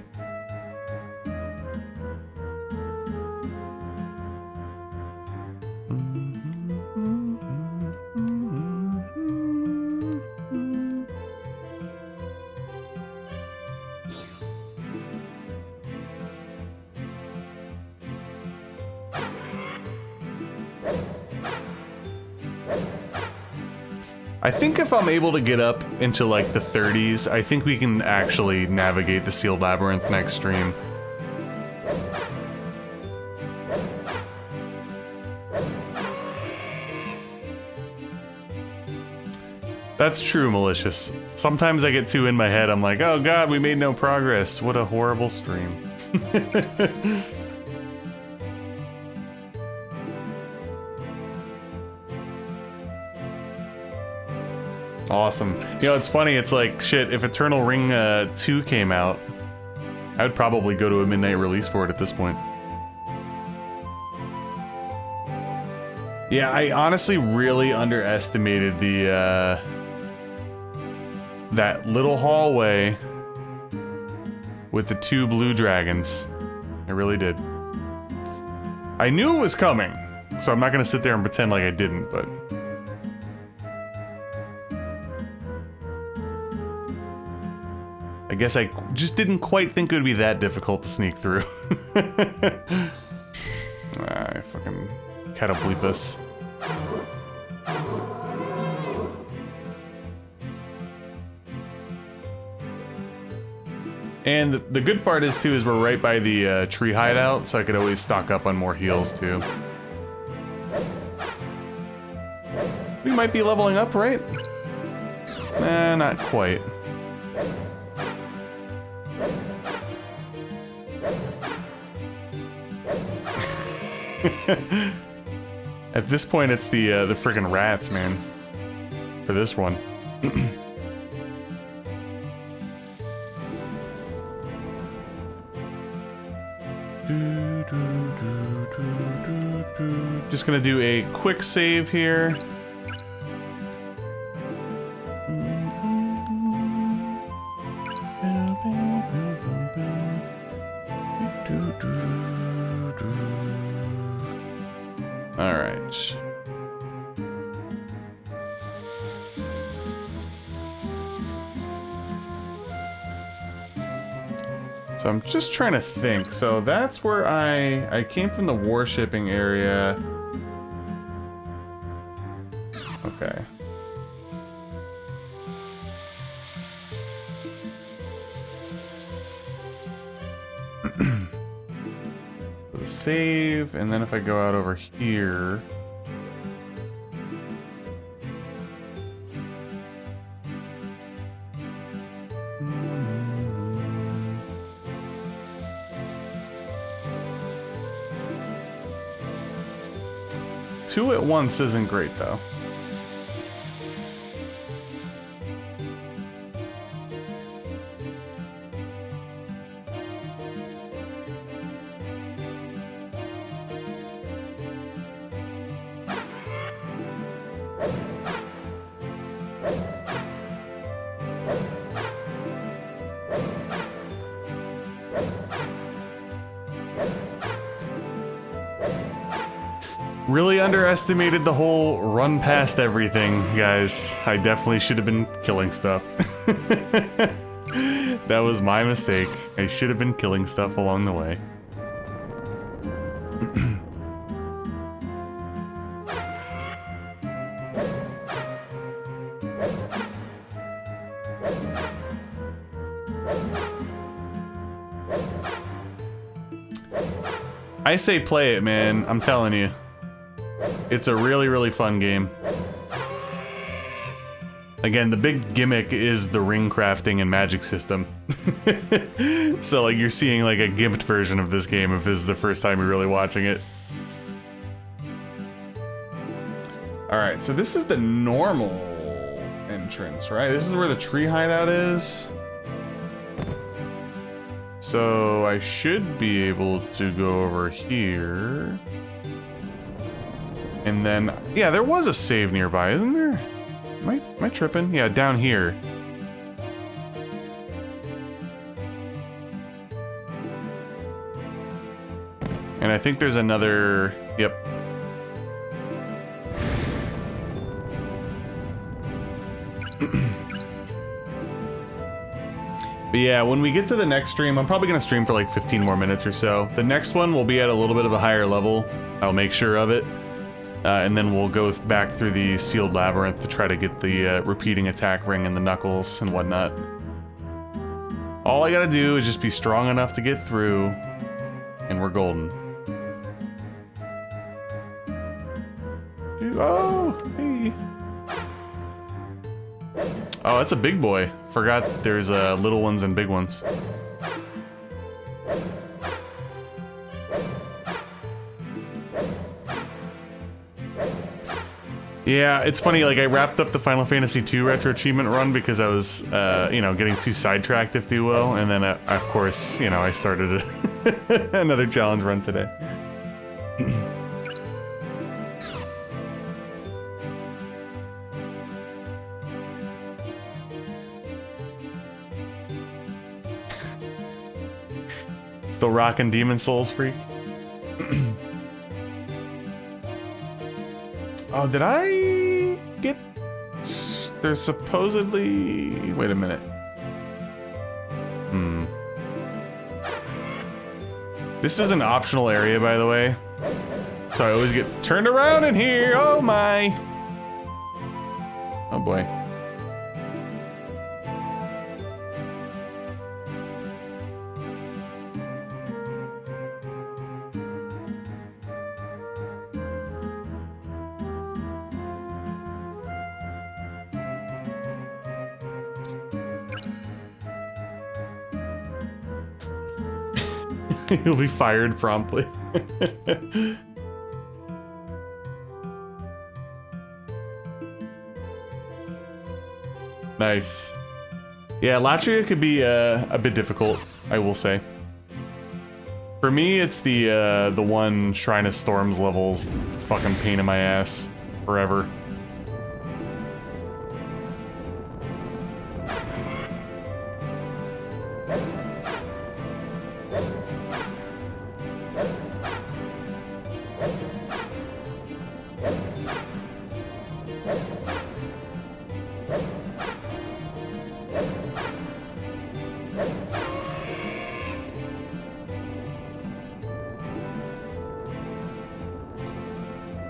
I think if I'm able to get up into like the 30s, I think we can actually navigate the Sealed Labyrinth next stream. That's true, Malicious. Sometimes I get too in my head, I'm like, oh god, we made no progress. What a horrible stream. Awesome. You know, it's funny, it's like, shit, if Eternal Ring 2 came out, I would probably go to a midnight release for it at this point. Yeah, I honestly really underestimated the, that little hallway with the 2 blue dragons. I really did. I knew it was coming, so I'm not gonna sit there and pretend like I didn't, but... I guess I just didn't quite think it would be that difficult to sneak through. I fucking catapleepus. And the good part is, too, is we're right by the tree hideout, so I could always stock up on more heals, too. We might be leveling up, right? Nah, not quite. At this point, it's the friggin' rats, man. For this one. Just gonna do a quick save here. All right. So I'm just trying to think. So that's where I came from, the warshipping area. Okay. So save, and then if I go out over here. Two at once isn't great, though. Really underestimated the whole run past everything, guys. I definitely should have been killing stuff. That was my mistake. I should have been killing stuff along the way. I say play it, man. I'm telling you. It's a really, really fun game. Again, the big gimmick is the ring crafting and magic system. So, like, you're seeing, like, a gimped version of this game if this is the first time you're really watching it. Alright, so this is the normal entrance, right? This is where the tree hideout is. So, I should be able to go over here. And then, yeah, there was a save nearby, isn't there? Am I tripping? Yeah, down here. And I think there's another... Yep. But yeah, when we get to the next stream, I'm probably going to stream for like 15 more minutes or so. The next one will be at a little bit of a higher level. I'll make sure of it. And then we'll go back through the Sealed Labyrinth to try to get the repeating attack ring and the knuckles and whatnot. All I gotta do is just be strong enough to get through, and we're golden. Oh, hey. Oh, that's a big boy. Forgot there's little ones and big ones. Yeah, it's funny, like I wrapped up the Final Fantasy II Retro Achievement run because I was, you know, getting too sidetracked, if you will, and then, of course, you know, I started another challenge run today. Still rocking Demon Souls, freak? Oh, did I get... There's supposedly... Wait a minute. This is an optional area, by the way. So I always get turned around in here. Oh my. Oh boy. He'll be fired promptly. Nice. Yeah, Latria could be a bit difficult, I will say. For me, it's the one Shrine of Storms levels fucking pain in my ass forever.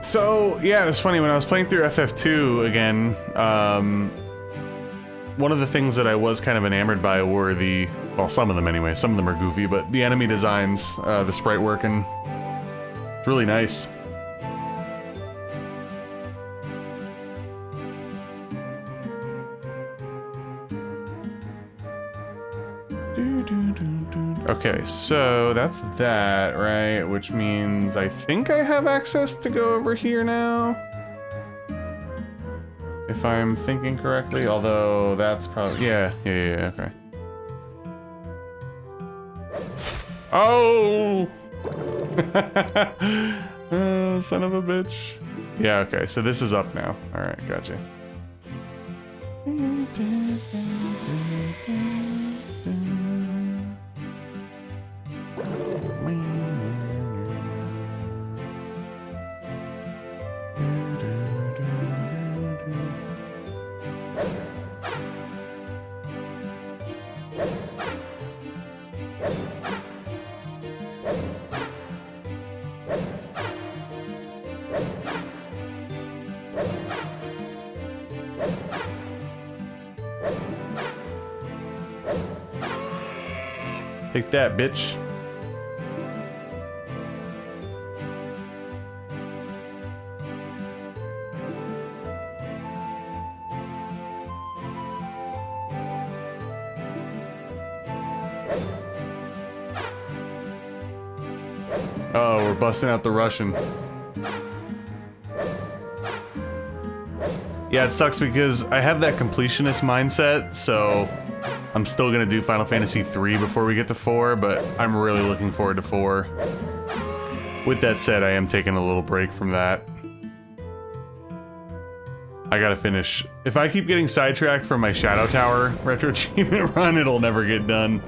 So, yeah, it was funny, when I was playing through FF2 again, one of the things that I was kind of enamored by were the, well, some of them anyway, some of them are goofy, but the enemy designs, the sprite work, and it's really nice. Okay, so that's that, right? Which means I think I have access to go over here now. If I'm thinking correctly, although that's probably... Yeah, okay. Oh! Oh, son of a bitch. Yeah, okay, so this is up now. Alright, gotcha. Take that, bitch. Oh, we're busting out the Russian. Yeah, it sucks because I have that completionist mindset, so I'm still gonna do Final Fantasy 3 before we get to 4, but I'm really looking forward to 4. With that said, I am taking a little break from that. I gotta finish. If I keep getting sidetracked from my Shadow Tower retro achievement run, it'll never get done.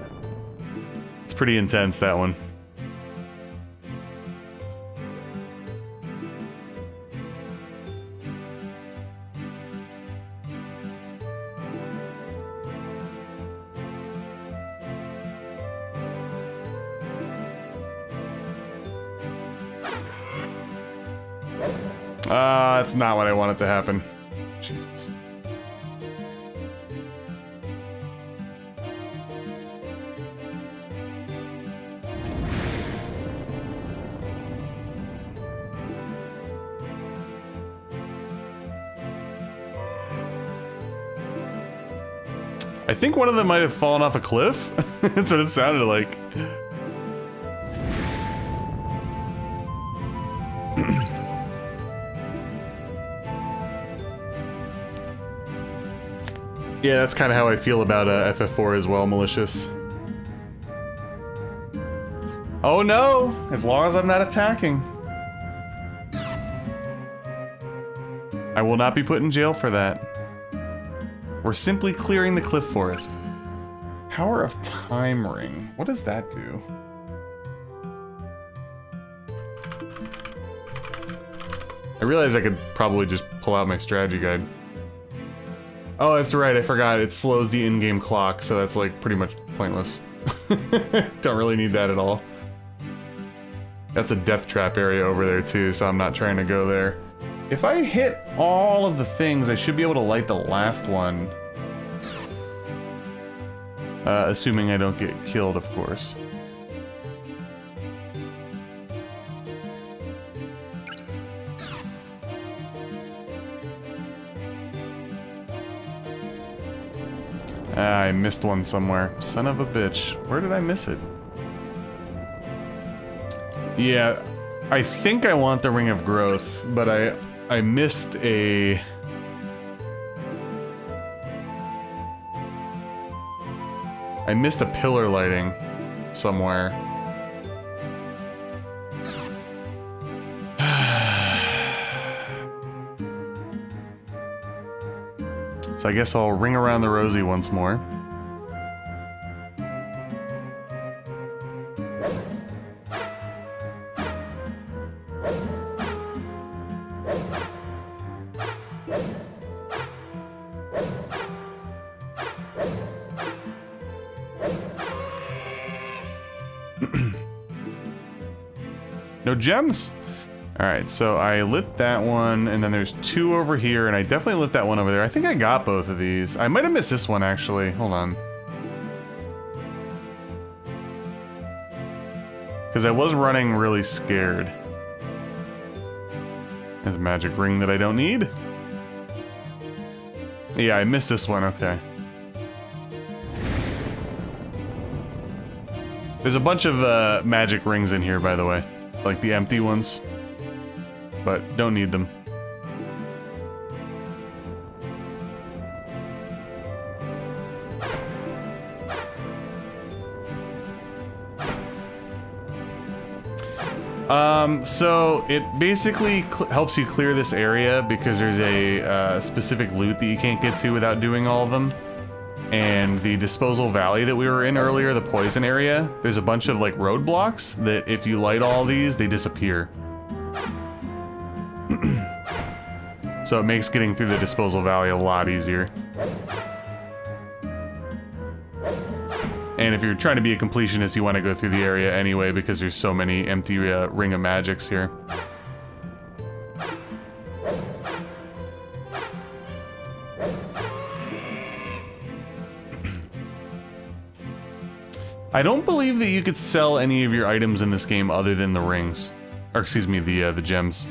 It's pretty intense, that one. That's not what I wanted to happen. Jesus. I think one of them might have fallen off a cliff. That's what it sounded like. Yeah, that's kind of how I feel about FF4 as well, Malicious. Oh no! As long as I'm not attacking. I will not be put in jail for that. We're simply clearing the cliff forest. Power of Time Ring. What does that do? I realize I could probably just pull out my strategy guide. Oh, that's right, I forgot. It slows the in-game clock, so that's like pretty much pointless. Don't really need that at all. That's a death trap area over there too, so I'm not trying to go there. If I hit all of the things, I should be able to light the last one. Assuming I don't get killed, of course. I missed one somewhere. Son of a bitch. Where did I miss it? Yeah, I think I want the Ring of Growth, but I missed a... I missed a pillar lighting somewhere. So I guess I'll ring around the rosy once more. No gems? Alright, so I lit that one, and then there's two over here, and I definitely lit that one over there. I think I got both of these. I might have missed this one, actually. Hold on. Because I was running really scared. There's a magic ring that I don't need. Yeah, I missed this one, okay. There's a bunch of magic rings in here, by the way. Like the empty ones. But don't need them. So it basically helps you clear this area because there's a specific loot that you can't get to without doing all of them. And the Disposal Valley that we were in earlier, the poison area, there's a bunch of like roadblocks that if you light all these, they disappear. So it makes getting through the Disposal Valley a lot easier. And if you're trying to be a completionist, you want to go through the area anyway because there's so many empty Ring of Magics here. I don't believe that you could sell any of your items in this game other than the rings. Or excuse me, the gems.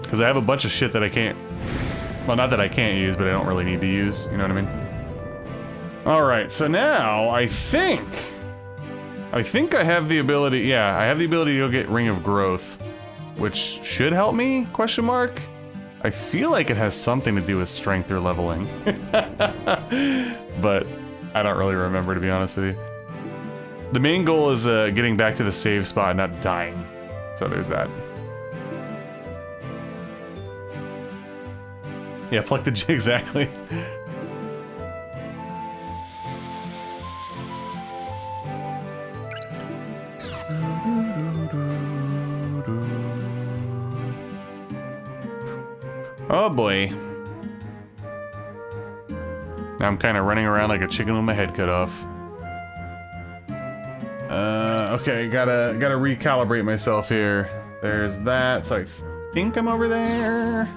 Because I have a bunch of shit that I can't... Well, not that I can't use, but I don't really need to use. You know what I mean? Alright, so now I think I have the ability... Yeah, I have the ability to go get Ring of Growth. Which should help me? Question mark? I feel like it has something to do with strength or leveling. But I don't really remember, to be honest with you. The main goal is getting back to the save spot and not dying. So there's that. Yeah, pluck the exactly. Oh boy. Now I'm kind of running around like a chicken with my head cut off. Okay, gotta recalibrate myself here. There's that, so I think I'm over there.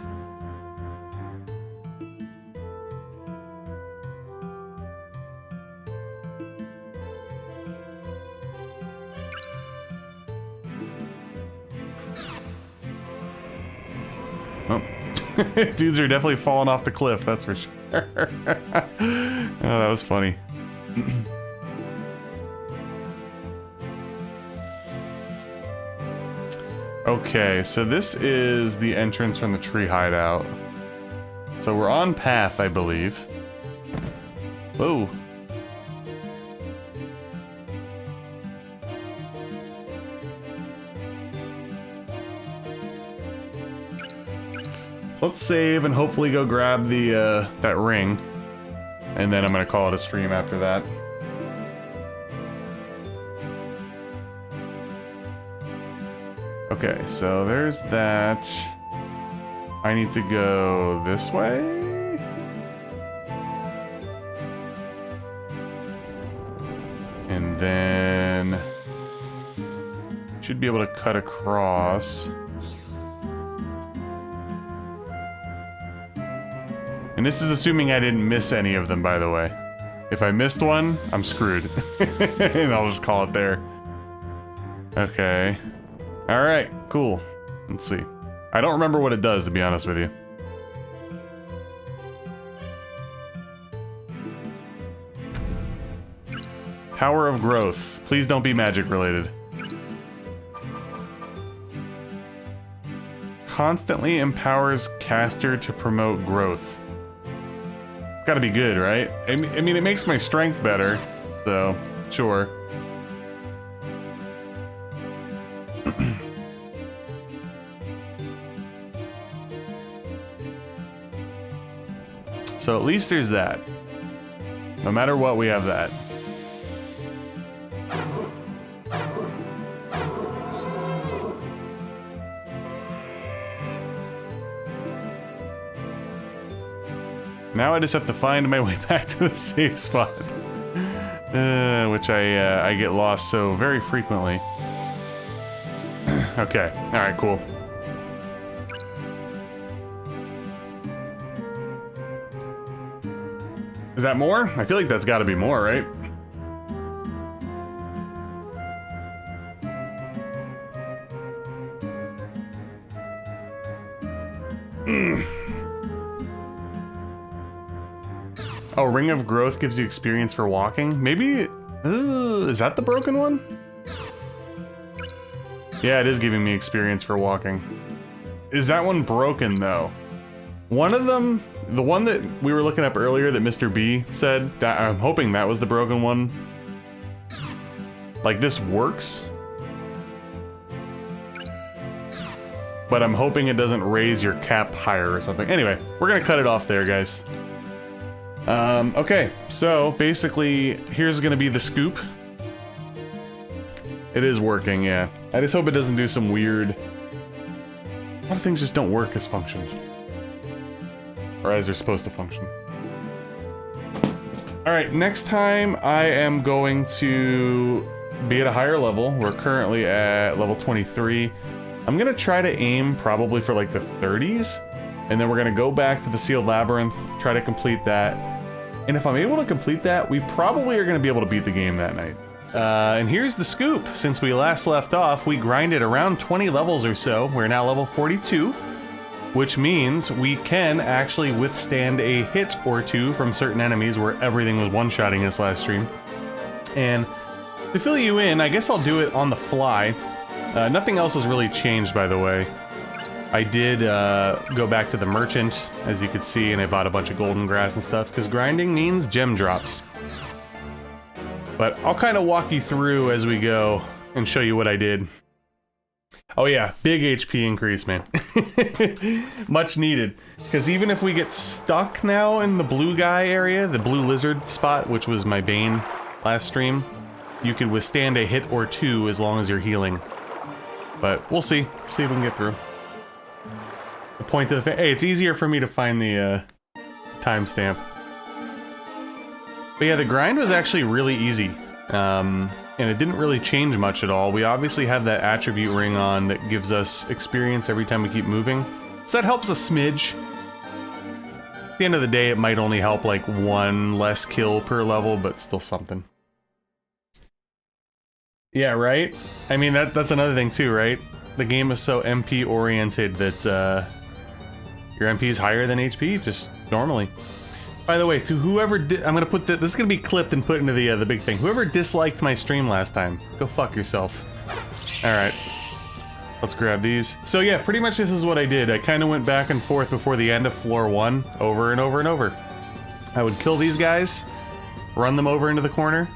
Oh. Dudes are definitely falling off the cliff, that's for sure. Oh, that was funny. Okay, so this is the entrance from the tree hideout. So we're on path, I believe. Whoa. So let's save and hopefully go grab the that ring. And then I'm gonna call it a stream after that. Okay, so there's that. I need to go this way? And then... should be able to cut across. And this is assuming I didn't miss any of them, by the way. If I missed one, I'm screwed. And I'll just call it there. Okay. Alright, cool. Let's see. I don't remember what it does, to be honest with you. Power of Growth. Please don't be magic related. Constantly empowers caster to promote growth. It's gotta be good, right? I mean, it makes my strength better, so sure. So at least there's that. No matter what, we have that. Now I just have to find my way back to the safe spot. Which I get lost so very frequently. Okay, alright, cool. Is that more? I feel like that's gotta be more, right? Oh, Ring of Growth gives you experience for walking? Maybe... is that the broken one? Yeah, it is giving me experience for walking. Is that one broken, though? One of them, the one that we were looking up earlier that Mr. B said, I'm hoping that was the broken one. Like, this works. But I'm hoping it doesn't raise your cap higher or something. Anyway, we're gonna cut it off there, guys. Okay, so basically, here's gonna be the scoop. It is working, yeah. I just hope it doesn't do some weird... A lot of things just don't work as functions. Or as they're supposed to function. Alright, next time I am going to be at a higher level. We're currently at level 23. I'm gonna try to aim probably for like the 30s. And then we're gonna go back to the Sealed Labyrinth, try to complete that. And if I'm able to complete that, we probably are gonna be able to beat the game that night. And here's the scoop. Since we last left off, we grinded around 20 levels or so. We're now level 42. Which means we can actually withstand a hit or two from certain enemies where everything was one-shotting us last stream. And to fill you in, I guess I'll do it on the fly. Nothing else has really changed, by the way. I did go back to the merchant, as you could see, and I bought a bunch of golden grass and stuff, because grinding means gem drops. But I'll kind of walk you through as we go and show you what I did. Oh yeah, big HP increase, man. Much needed. Because even if we get stuck now in the blue guy area, the blue lizard spot, which was my bane last stream, you could withstand a hit or two as long as you're healing. But we'll see. See if we can get through. The point of the hey, it's easier for me to find the timestamp. But yeah, the grind was actually really easy. And it didn't really change much at all. We obviously have that attribute ring on that gives us experience every time we keep moving. So that helps a smidge. At the end of the day, it might only help like 1 less kill per level, but still something. Yeah, right? I mean, that's another thing too, right? The game is so MP oriented that your MP is higher than HP, just normally. By the way, to whoever I'm gonna put this is gonna be clipped and put into the big thing. Whoever disliked my stream last time, go fuck yourself. All right, let's grab these. So yeah, pretty much this is what I did. I kind of went back and forth before the end of floor 1, over and over and over. I would kill these guys, run them over into the corner.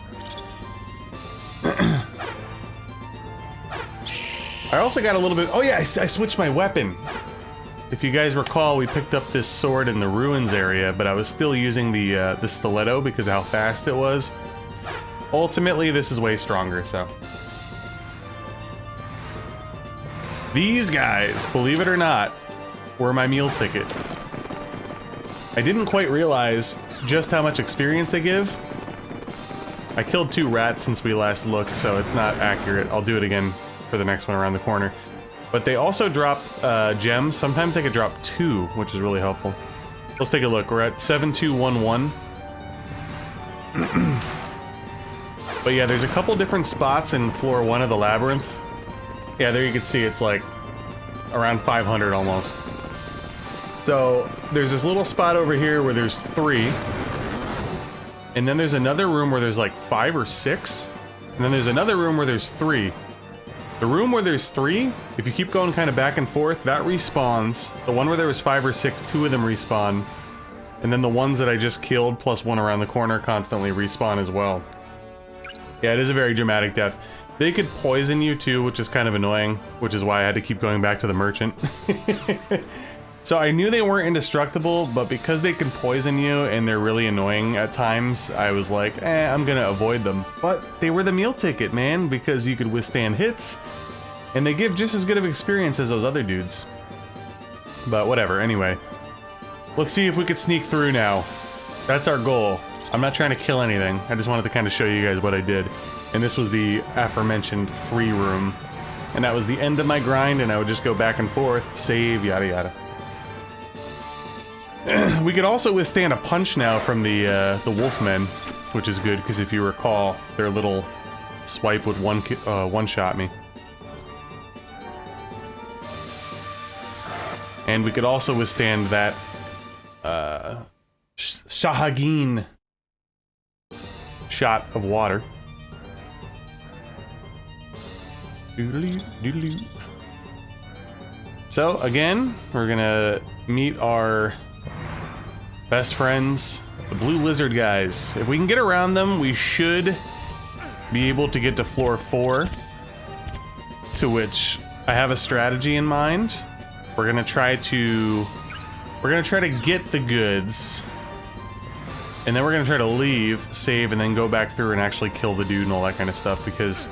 I also got a little bit. Oh yeah, I switched my weapon. If you guys recall, we picked up this sword in the ruins area, but I was still using the stiletto because of how fast it was. Ultimately, this is way stronger, so. These guys, believe it or not, were my meal ticket. I didn't quite realize just how much experience they give. I killed 2 rats since we last looked, so it's not accurate. I'll do it again for the next one around the corner. But they also drop gems. Sometimes they could drop 2, which is really helpful. Let's take a look. We're at 7211. But yeah, there's a couple different spots in floor 1 of the labyrinth. Yeah, there you can see it's like around 500 almost. So there's this little spot over here where there's 3. And then there's another room where there's like 5 or 6. And then there's another room where there's 3. The room where there's 3, if you keep going kind of back and forth, that respawns. The one where there was 5 or 6, 2 of them respawn. And then the ones that I just killed, plus one around the corner, constantly respawn as well. Yeah, it is a very dramatic death. They could poison you too, which is kind of annoying, which is why I had to keep going back to the merchant. So I knew they weren't indestructible, but because they can poison you and they're really annoying at times, I was like, I'm gonna avoid them. But they were the meal ticket, man, because you could withstand hits, and they give just as good of experience as those other dudes. But whatever, anyway. Let's see if we could sneak through now. That's our goal. I'm not trying to kill anything, I just wanted to kind of show you guys what I did. And this was the aforementioned 3 room. And that was the end of my grind, and I would just go back and forth, save, yada yada. We could also withstand a punch now from the wolfmen, which is good because if you recall, their little swipe would one-shot me. And we could also withstand that Shahagin shot of water. Doodaloo, doodaloo. So again, we're gonna meet our best friends, the blue lizard guys. If we can get around them, we should be able to get to floor 4, to which I have a strategy in mind. We're gonna try to get the goods, and then we're gonna try to leave, save, and then go back through and actually kill the dude and all that kind of stuff, because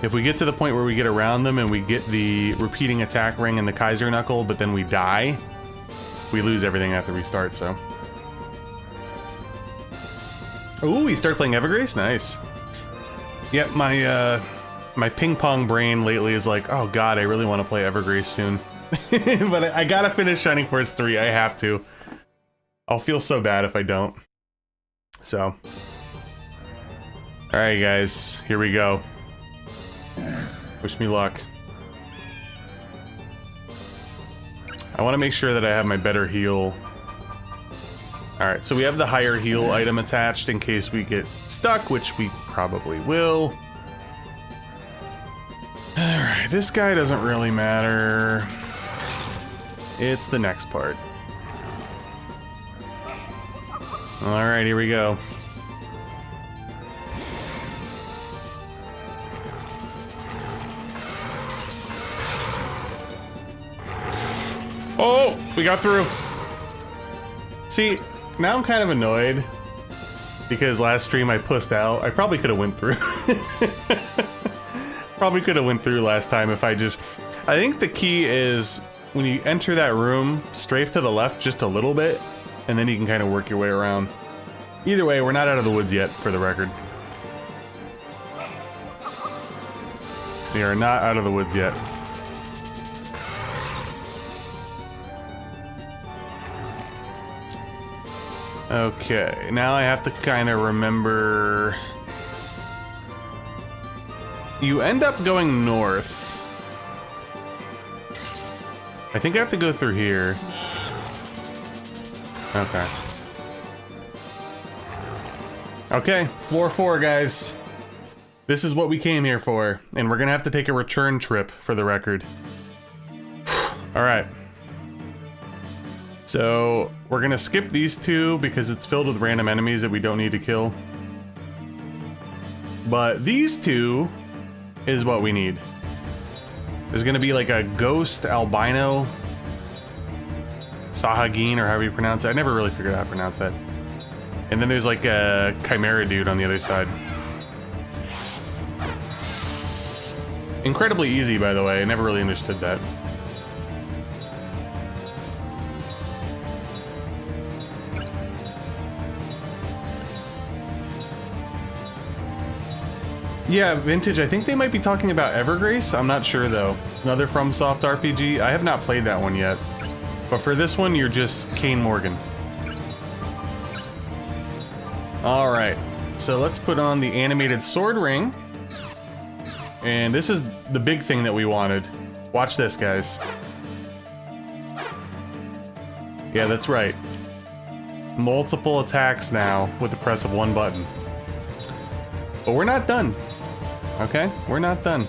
if we get to the point where we get around them and we get the repeating attack ring and the Kaiser Knuckle, but then we die, we lose everything at the restart, so. Ooh, you started playing Evergrace? Nice. Yep, my ping pong brain lately is like, oh god, I really want to play Evergrace soon. But I gotta finish Shining Force 3, I have to. I'll feel so bad if I don't. So. Alright guys, here we go. Wish me luck. I want to make sure that I have my better heal. Alright, so we have the higher heal item attached in case we get stuck, which we probably will. Alright, this guy doesn't really matter. It's the next part. Alright, here we go. Oh, we got through. See, now I'm kind of annoyed because last stream I pussed out. I probably could have went through. Probably could have went through last time if I just... I think the key is when you enter that room, strafe to the left just a little bit, and then you can kind of work your way around. Either way, we're not out of the woods yet, for the record. We are not out of the woods yet. Okay, now I have to kind of remember... You end up going north. I think I have to go through here. Okay. Okay, floor 4, guys. This is what we came here for, and we're gonna have to take a return trip, for the record. Alright. So, we're gonna skip these two because it's filled with random enemies that we don't need to kill. But these two is what we need. There's gonna be like a ghost albino Sahagin, or however you pronounce it. I never really figured out how to pronounce that. And then there's like a chimera dude on the other side. Incredibly easy, by the way. I never really understood that. Yeah, Vintage, I think they might be talking about Evergrace. I'm not sure, though. Another FromSoft RPG. I have not played that one yet. But for this one, you're just Kane Morgan. Alright, so let's put on the animated sword ring. And this is the big thing that we wanted. Watch this, guys. Yeah, that's right. Multiple attacks now with the press of one button. But we're not done. Okay? We're not done.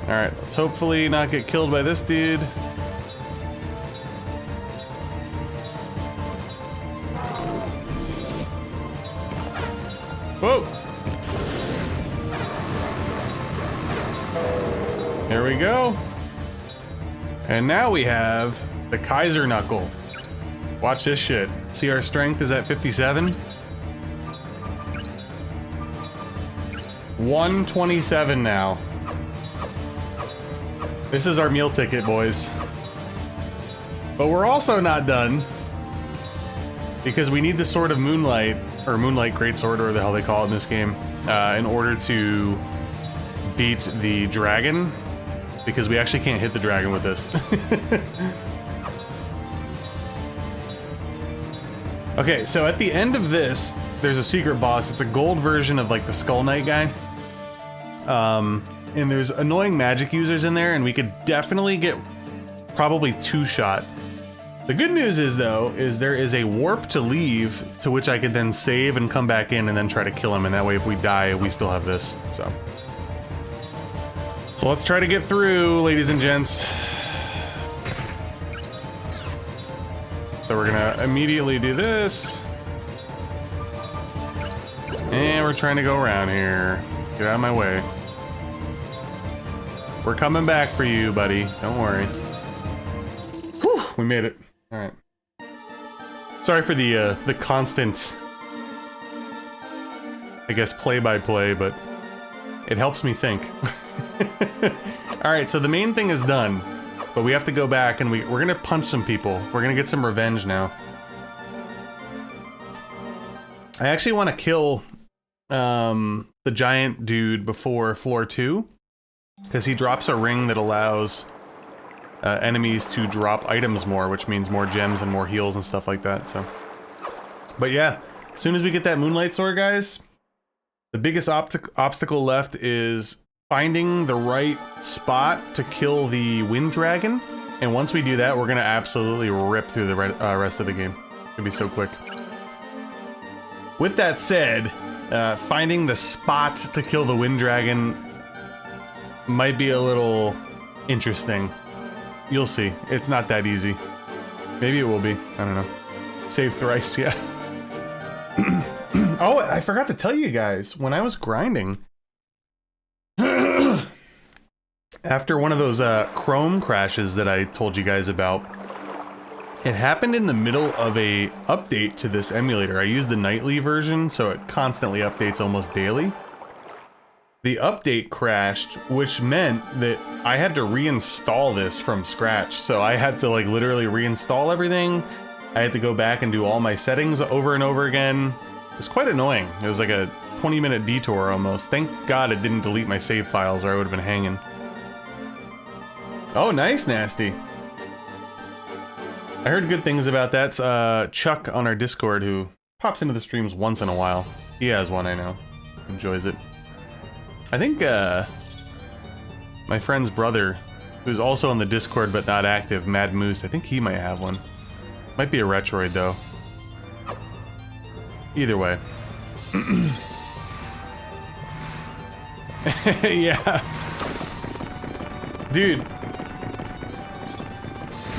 Alright, let's hopefully not get killed by this dude. Whoa! There we go. And now we have the Kaiser Knuckle. Watch this shit. See, our strength is at 57. 127 now. This is our meal ticket, boys. But we're also not done. Because we need the Sword of Moonlight, or Moonlight Greatsword, or the hell they call it in this game, in order to beat the dragon. Because we actually can't hit the dragon with this. Okay, so at the end of this, there's a secret boss. It's a gold version of like the Skull Knight guy. And there's annoying magic users in there, and we could definitely get probably 2-shot. The good news is, though, is there is a warp to leave, to which I could then save and come back in and then try to kill him, and that way if we die, we still have this, so let's try to get through, ladies and gents. So we're gonna immediately do this. And we're trying to go around here. Get out of my way. We're coming back for you, buddy. Don't worry. Whew, we made it. Alright. Sorry for the constant, I guess, play-by-play, but it helps me think. Alright, so the main thing is done. But we have to go back and we're gonna punch some people. We're gonna get some revenge now. I actually want to kill the giant dude before floor 2. Because he drops a ring that allows enemies to drop items more, which means more gems and more heals and stuff like that, so. But yeah, as soon as we get that Moonlight Sword, guys, the biggest obstacle left is finding the right spot to kill the Wind Dragon, and once we do that, we're gonna absolutely rip through the rest of the game. It's gonna be so quick. With that said, finding the spot to kill the Wind Dragon might be a little interesting. You'll see. It's not that easy. Maybe it will be. I don't know. Save thrice, yeah. Oh, I forgot to tell you guys, when I was grinding, after one of those Chrome crashes that I told you guys about. It happened in the middle of a update to this emulator. I use the nightly version, so it constantly updates almost daily. The update crashed, which meant that I had to reinstall this from scratch. So I had to like literally reinstall everything. I had to go back and do all my settings over and over again. It was quite annoying. It was like a 20-minute detour almost. Thank God it didn't delete my save files or I would have been hanging. Oh, nice, Nasty. I heard good things about that. Chuck on our Discord, who pops into the streams once in a while. He has one, I know. Enjoys it. I think my friend's brother, who's also on the Discord but not active, Mad Moose, I think he might have one. Might be a Retroid, though. Either way. Yeah. Dude.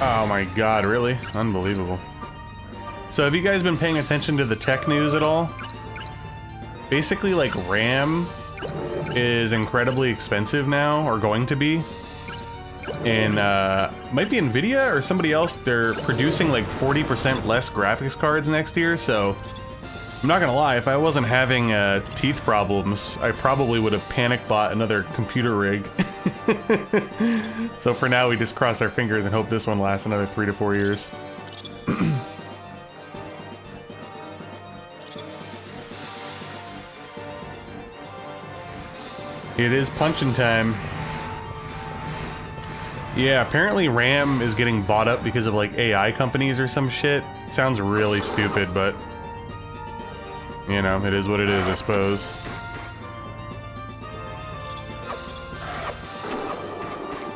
Oh my god, really? Unbelievable. So have you guys been paying attention to the tech news at all? Basically, like, RAM is incredibly expensive now, or going to be. And, might be Nvidia or somebody else, they're producing like 40% less graphics cards next year, so... I'm not gonna lie, if I wasn't having, teeth problems, I probably would have panic bought another computer rig. So for now, we just cross our fingers and hope this one lasts another 3 to 4 years. It is punching time. Yeah, apparently RAM is getting bought up because of like AI companies or some shit. It sounds really stupid, but you know, it is what it is, I suppose.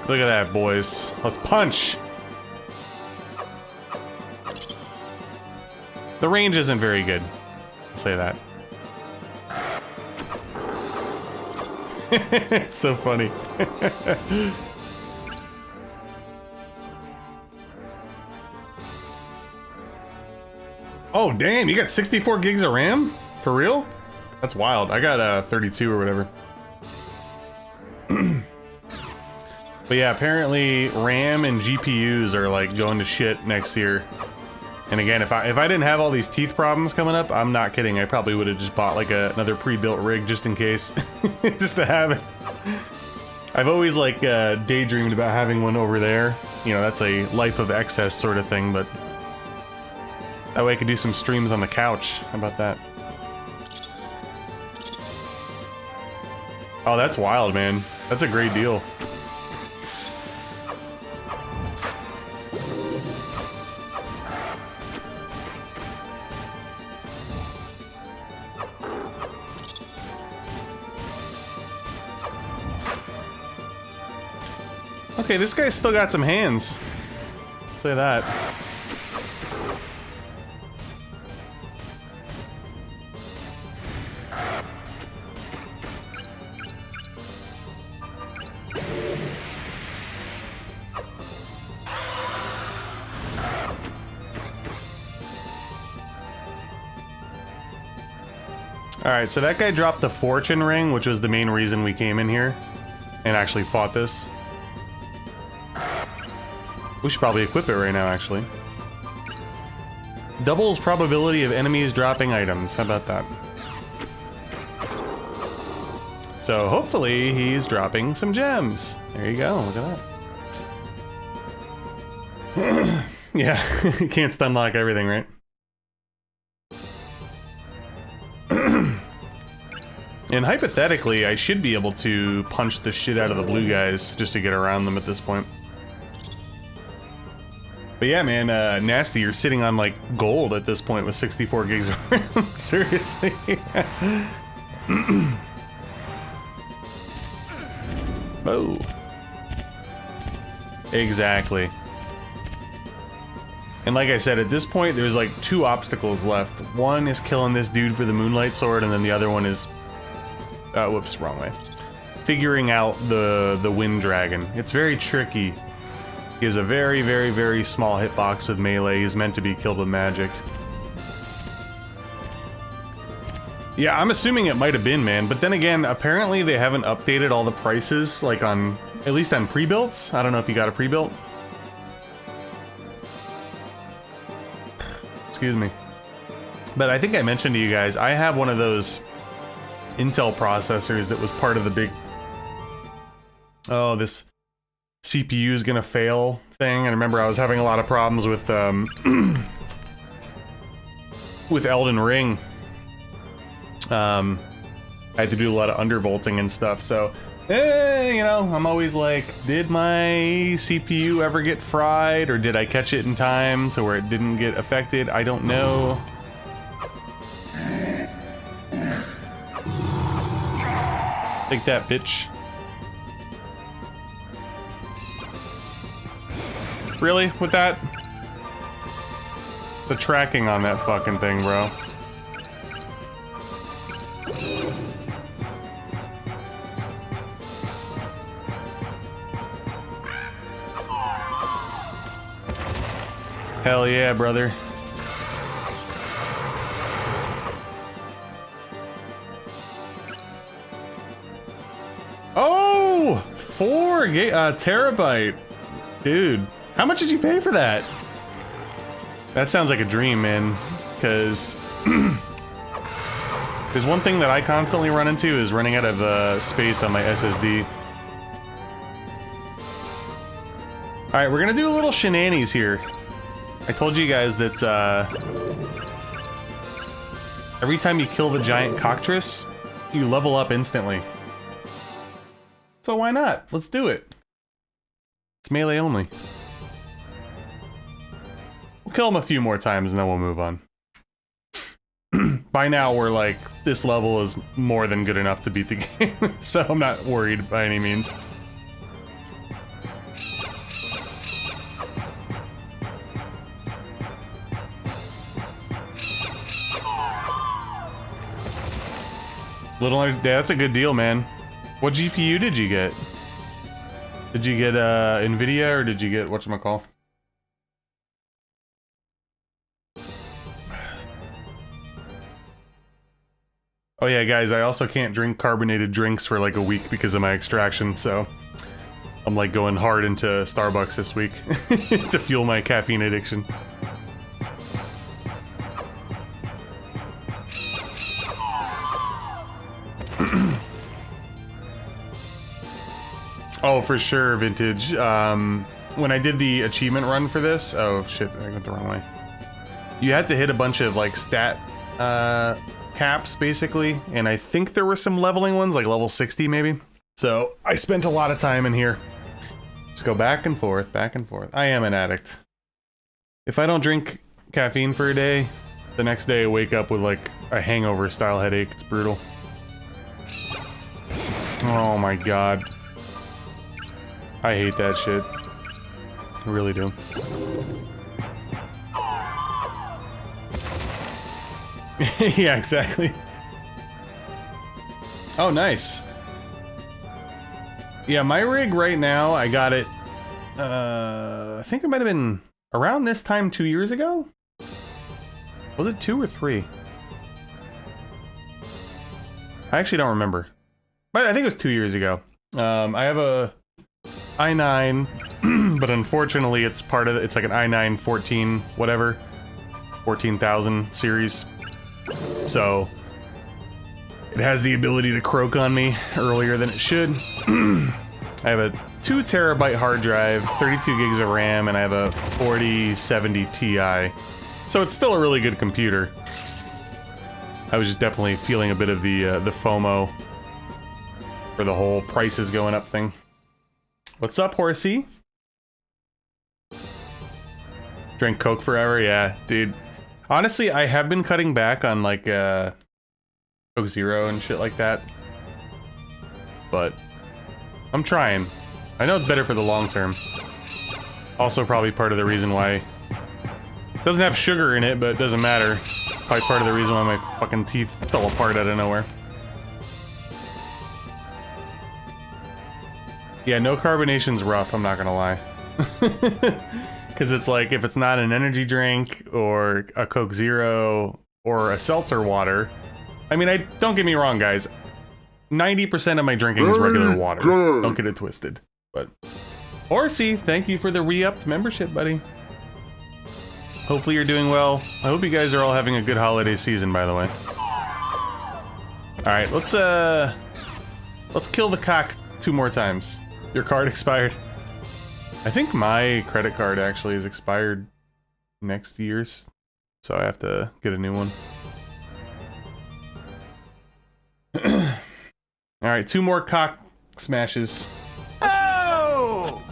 Look at that, boys. Let's punch! The range isn't very good. I'll say that. It's so funny. Oh, damn, you got 64 gigs of RAM? For real? That's wild. I got 32 or whatever. But yeah, apparently RAM and GPUs are like going to shit next year. And again, if I didn't have all these teeth problems coming up, I'm not kidding. I probably would have just bought like another pre-built rig just in case, just to have it. I've always like daydreamed about having one over there. You know, that's a life of excess sort of thing, but that way I could do some streams on the couch. How about that? Oh, that's wild, man. That's a great deal. Okay, this guy's still got some hands. I'll say that. Alright, so that guy dropped the fortune ring, which was the main reason we came in here and actually fought this. We should probably equip it right now, actually. Doubles probability of enemies dropping items. How about that? So hopefully he's dropping some gems. There you go. Look at that. Yeah, you can't stun lock everything, right? And hypothetically, I should be able to punch the shit out of the blue guys just to get around them at this point. But yeah, man, Nasty, you're sitting on, like, gold at this point with 64 gigs of RAM. Seriously. Oh. Exactly. And like I said, at this point, there's, like, 2 obstacles left. One is killing this dude for the Moonlight Sword, and then the other one is... whoops, wrong way. Figuring out the Wind Dragon. It's very tricky. He has a very, very, very small hitbox with melee. He's meant to be killed with magic. Yeah, I'm assuming it might have been, man. But then again, apparently they haven't updated all the prices, like on, at least on pre-builts. I don't know if you got a pre-built. Excuse me. But I think I mentioned to you guys, I have one of those Intel processors that was part of the big, oh, this CPU is gonna fail thing. And I remember I was having a lot of problems with with Elden Ring. I had to do a lot of undervolting and stuff, so you know, I'm always like, did my CPU ever get fried, or did I catch it in time so where it didn't get affected? I don't know. Take that, bitch. Really? With that? The tracking on that fucking thing, bro. Hell yeah, brother. Oh! 4 terabyte. Dude, how much did you pay for that? That sounds like a dream, man. Because there's one thing that I constantly run into is running out of space on my SSD. Alright, we're gonna do a little shenanigans here. I told you guys that every time you kill the giant cockatrice, you level up instantly. So why not? Let's do it. It's melee only. We'll kill him a few more times and then we'll move on. By now we're like, this level is more than good enough to beat the game, so I'm not worried by any means. Yeah, that's a good deal, man. What GPU did you get? Did you get NVIDIA or did you get whatchamacall? Oh yeah, guys, I also can't drink carbonated drinks for like a week because of my extraction, so I'm like going hard into Starbucks this week to fuel my caffeine addiction. Oh, for sure, Vintage. When I did the achievement run for this... Oh, shit, I went the wrong way. You had to hit a bunch of, like, stat caps, basically. And I think there were some leveling ones, like level 60, maybe. So, I spent a lot of time in here. Just go back and forth, back and forth. I am an addict. If I don't drink caffeine for a day, the next day I wake up with, like, a hangover-style headache. It's brutal. Oh my god. I hate that shit. I really do. Yeah, exactly. Oh, nice. Yeah, my rig right now, I got it, I think it might have been around this time 2 years ago? Was it 2 or 3? I actually don't remember. But I think it was 2 years ago. I have a i9, but unfortunately it's part of it's like an i9 14 whatever 14,000 series, so it has the ability to croak on me earlier than it should. I have a 2 terabyte hard drive, 32 gigs of RAM, and I have a 4070 Ti, so it's still a really good computer. I was just definitely feeling a bit of the FOMO for the whole prices going up thing. What's up, Horsey? Drink Coke forever? Yeah, dude. Honestly, I have been cutting back on, like, Coke Zero and shit like that. But I'm trying. I know it's better for the long term. Also probably part of the reason why... It doesn't have sugar in it, but it doesn't matter. Probably part of the reason why my fucking teeth fell apart out of nowhere. Yeah, no carbonation's rough, I'm not gonna lie. Because it's like, if it's not an energy drink, or a Coke Zero, or a seltzer water, I mean, don't get me wrong, guys. 90% of my drinking is regular water. Don't get it twisted. But Horsey, thank you for the re-upped membership, buddy. Hopefully you're doing well. I hope you guys are all having a good holiday season, by the way. Alright, let's kill the cock 2 more times. Your card expired. I think my credit card actually is expired next year's, so I have to get a new one. Alright, 2 more cock smashes. Oh!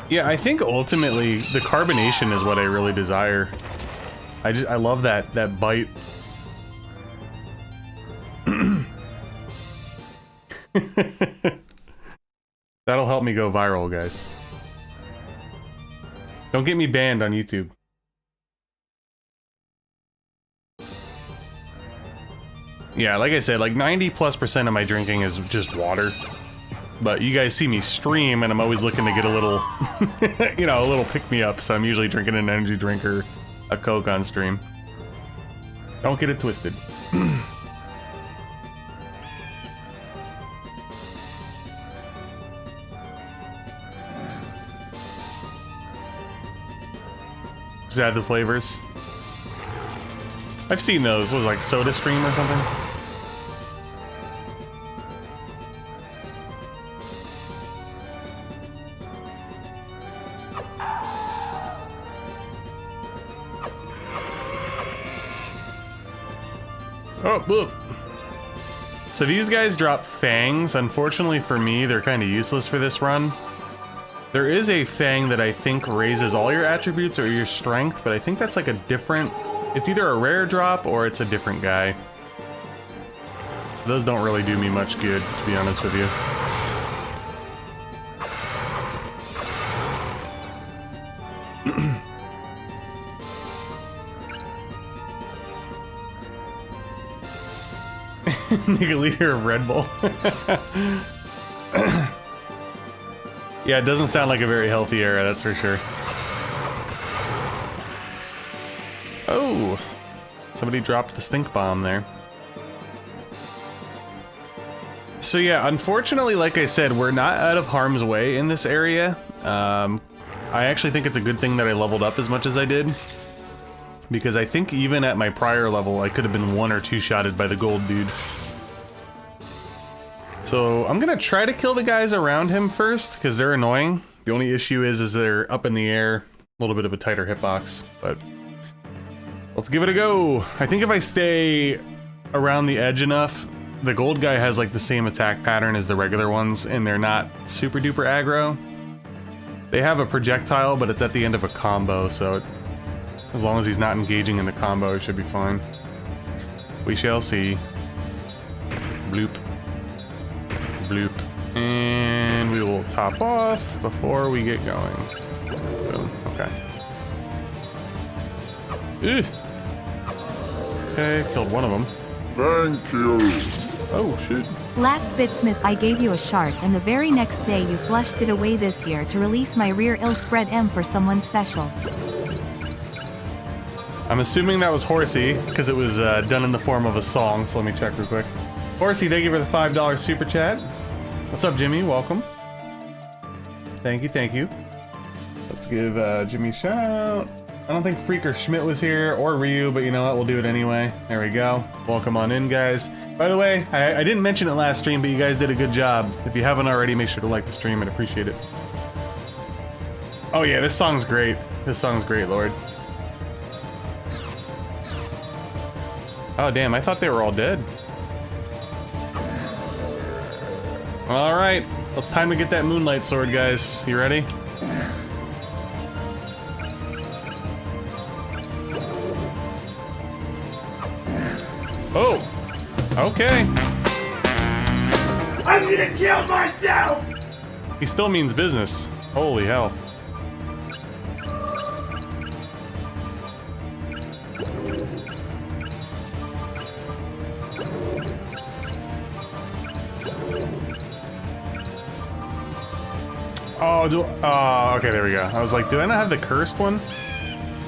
Yeah, I think ultimately the carbonation is what I really desire. I love that bite. That'll help me go viral, guys. Don't get me banned on YouTube. Yeah, like I said, like 90+% of my drinking is just water. But you guys see me stream, and I'm always looking to get a little, you know, a little pick-me-up, so I'm usually drinking an energy drink or a Coke on stream. Don't get it twisted. Just add the flavors. I've seen those. What was it, like Soda Stream or something? Oh, whoop. So these guys drop fangs. Unfortunately for me, they're kind of useless for this run. There is a fang that I think raises all your attributes or your strength, but I think that's like a different... It's either a rare drop or it's a different guy. Those don't really do me much good, to be honest with you. Make a liter of Red Bull. Yeah, it doesn't sound like a very healthy era, that's for sure. Oh! Somebody dropped the stink bomb there. So yeah, unfortunately, like I said, we're not out of harm's way in this area. I actually think it's a good thing that I leveled up as much as I did. Because I think even at my prior level, I could have been 1 or 2 shotted by the gold dude. So I'm gonna try to kill the guys around him first, because they're annoying. The only issue is they're up in the air, a little bit of a tighter hitbox, but let's give it a go. I think if I stay around the edge enough, the gold guy has like the same attack pattern as the regular ones, and they're not super duper aggro. They have a projectile, but it's at the end of a combo, so as long as he's not engaging in the combo, it should be fine. We shall see. Bloop. Bloop. And we will top off before we get going. Boom. Okay. Ugh. Okay, killed one of them. Thank you. Oh, shit. Last Bitsmith I gave you a shard and the very next day you flushed it away this year to release my rear ill spread M for someone special. I'm assuming that was Horsey, because it was done in the form of a song, so let me check real quick. Horsey, thank you for the $5 super chat. What's up, Jimmy? Welcome. Thank you, thank you. Let's give Jimmy a shout out. I don't think Freak or Schmidt was here, or Ryu, but you know what, we'll do it anyway. There we go. Welcome on in, guys. By the way, I didn't mention it last stream, but you guys did a good job. If you haven't already, make sure to like the stream, I'd appreciate it. Oh yeah, this song's great. This song's great, Lord. Oh damn, I thought they were all dead. Alright, it's time to get that Moonlight Sword, guys. You ready? Oh! Okay. I'm gonna kill myself! He still means business. Holy hell. Oh, okay, there we go. I was like, do I not have the cursed one?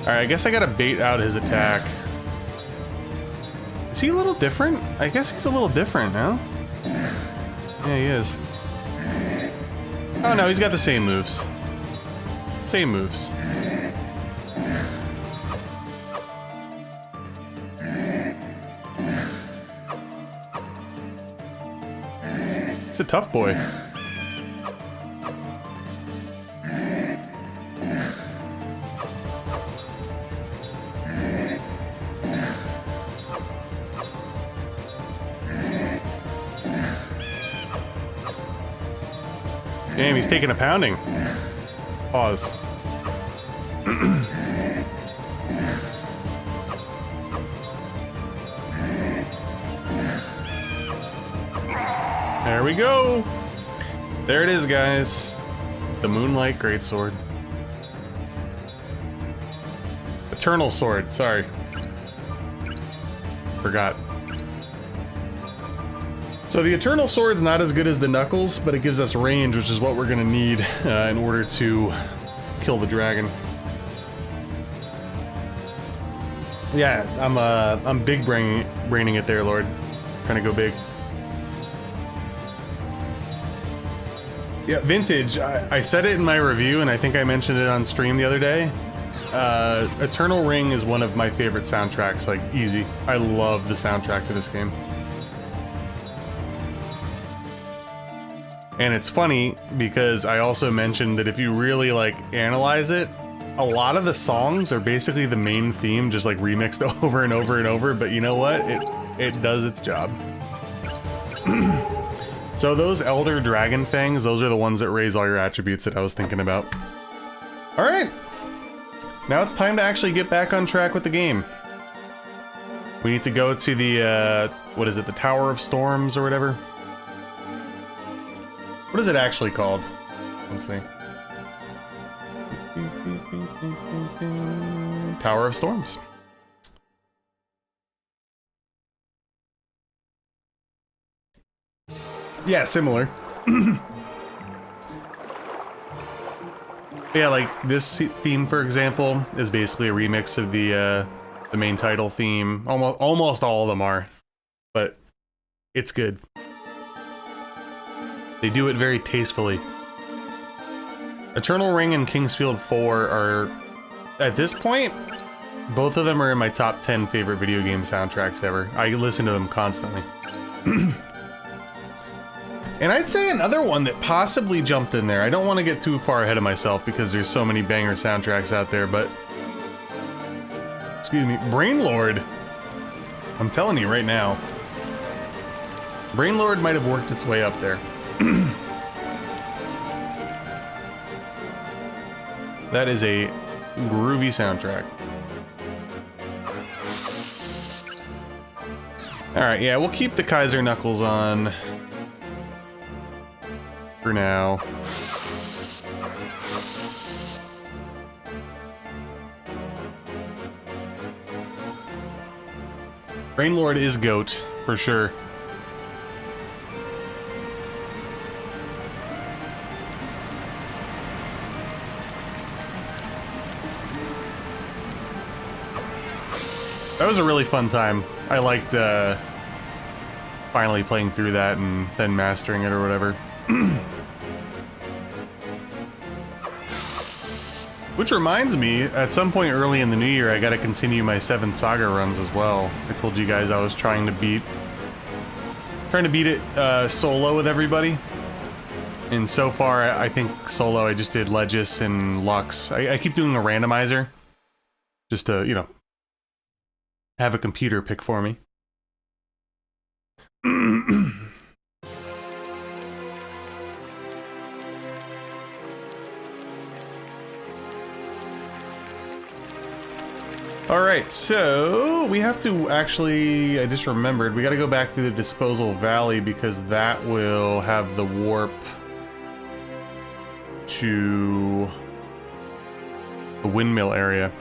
Alright, I guess I gotta bait out his attack. Is he a little different? I guess he's a little different, no? Yeah, he is. Oh no, he's got the same moves. Same moves. He's a tough boy. Damn, he's taking a pounding. Pause. There we go. There it is, guys. The Moonlight Greatsword. Eternal Sword, sorry. Forgot. So the Eternal Sword's not as good as the Knuckles, but it gives us range, which is what we're gonna need in order to kill the dragon. Yeah, I'm big braining it there, Lord. Trying to go big. Yeah, Vintage, I said it in my review, and I think I mentioned it on stream the other day. Eternal Ring is one of my favorite soundtracks, like, easy. I love the soundtrack to this game. And it's funny because I also mentioned that if you really like analyze it, a lot of the songs are basically the main theme, just like remixed over and over and over, but you know what? It does its job. So those Elder Dragon Fangs, those are the ones that raise all your attributes that I was thinking about. Alright! Now it's time to actually get back on track with the game. We need to go to the, what is it, the Tower of Storms or whatever? What is it actually called? Let's see. Tower of Storms. Yeah, similar. Yeah, like this theme, for example, is basically a remix of the main title theme. Almost all of them are, but it's good. They do it very tastefully. Eternal Ring and Kingsfield 4 are, at this point, both of them are in my top 10 favorite video game soundtracks ever. I listen to them constantly. And I'd say another one that possibly jumped in there. I don't want to get too far ahead of myself because there's so many banger soundtracks out there, but... Excuse me, Brainlord. I'm telling you right now. Brainlord might have worked its way up there. That is a groovy soundtrack. Alright, yeah, we'll keep the Kaiser Knuckles on for now. Brainlord is GOAT, for sure. That was a really fun time. I liked finally playing through that and then mastering it or whatever. Which reminds me, at some point early in the new year, I gotta continue my 7 Saga runs as well. I told you guys I was trying to beat it solo with everybody. And so far, I think solo I just did Legis and Lux. I keep doing a randomizer. Just to, you know, have a computer pick for me. Alright, so we have to actually, I just remembered, we gotta go back through the Disposal Valley because that will have the warp to the windmill area.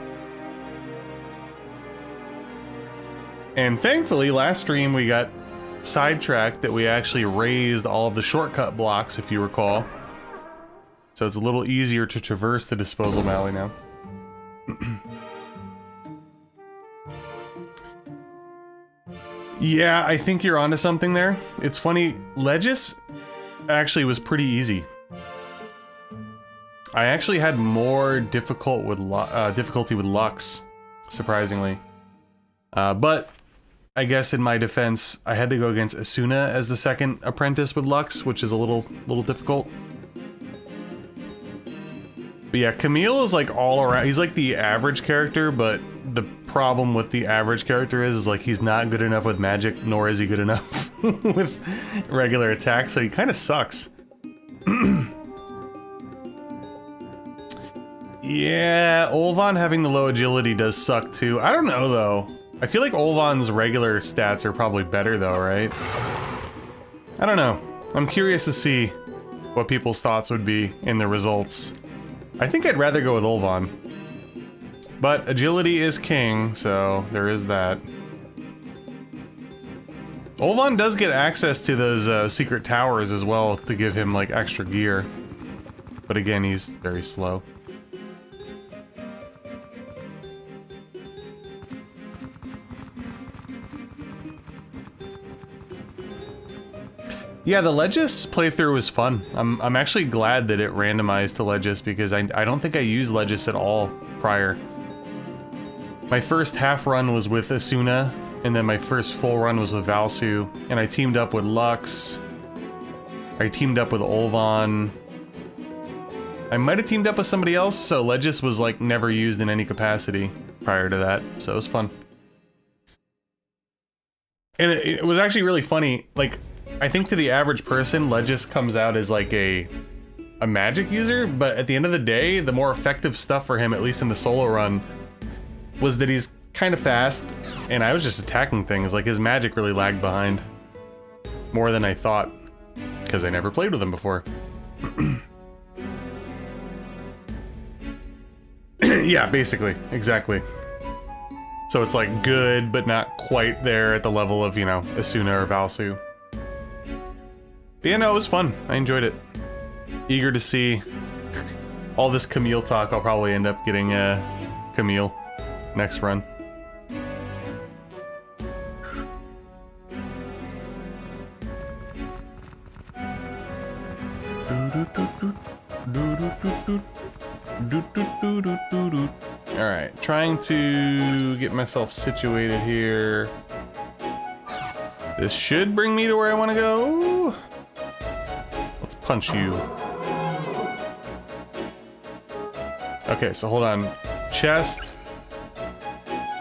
And thankfully, last stream we got sidetracked that we actually raised all of the shortcut blocks, if you recall. So it's a little easier to traverse the Disposal Valley now. Yeah, I think you're onto something there. It's funny, Legis actually was pretty easy. I actually had more difficulty with Lux, surprisingly. But I guess in my defense, I had to go against Asuna as the second apprentice with Lux, which is a little difficult. But yeah, Camille is like all around. He's like the average character, but the problem with the average character is like he's not good enough with magic, nor is he good enough with regular attacks, so he kind of sucks. Yeah, Olvan having the low agility does suck too. I don't know though. I feel like Olvan's regular stats are probably better though, right? I don't know. I'm curious to see what people's thoughts would be in the results. I think I'd rather go with Olvan. But agility is king, so there is that. Olvan does get access to those secret towers as well to give him like extra gear. But again, he's very slow. Yeah, the Legis playthrough was fun. I'm actually glad that it randomized to Legis because I don't think I used Legis at all prior. My first half run was with Asuna, and then my first full run was with Valsu, and I teamed up with Lux. I teamed up with Olvan. I might have teamed up with somebody else, so Legis was like never used in any capacity prior to that, so it was fun. And it was actually really funny, like, I think to the average person, Legis comes out as like a magic user, but at the end of the day, the more effective stuff for him, at least in the solo run, was that he's kind of fast, and I was just attacking things. Like, his magic really lagged behind. More than I thought, because I never played with him before. Yeah, basically, exactly. So it's like good, but not quite there at the level of, you know, Asuna or Valsu. But yeah, no, it was fun. I enjoyed it. Eager to see all this Camille talk. I'll probably end up getting Camille next run. Alright, trying to get myself situated here. This should bring me to where I want to go. Let's punch you. Okay, so hold on. Chest.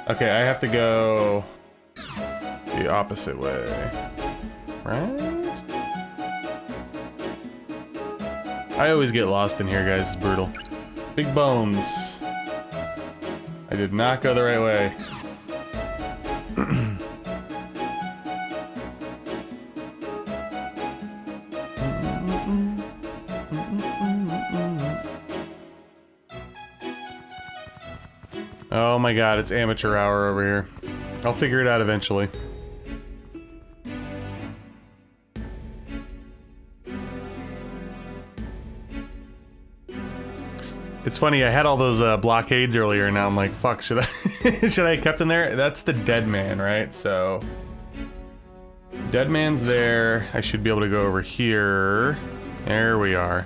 Okay, I have to go the opposite way. Right? I always get lost in here, guys. It's brutal. Big bones. I did not go the right way. Oh my god, it's amateur hour over here. I'll figure it out eventually. It's funny, I had all those blockades earlier, and now I'm like, fuck, should I should I have kept them there? That's the dead man, right? So dead man's there. I should be able to go over here. There we are.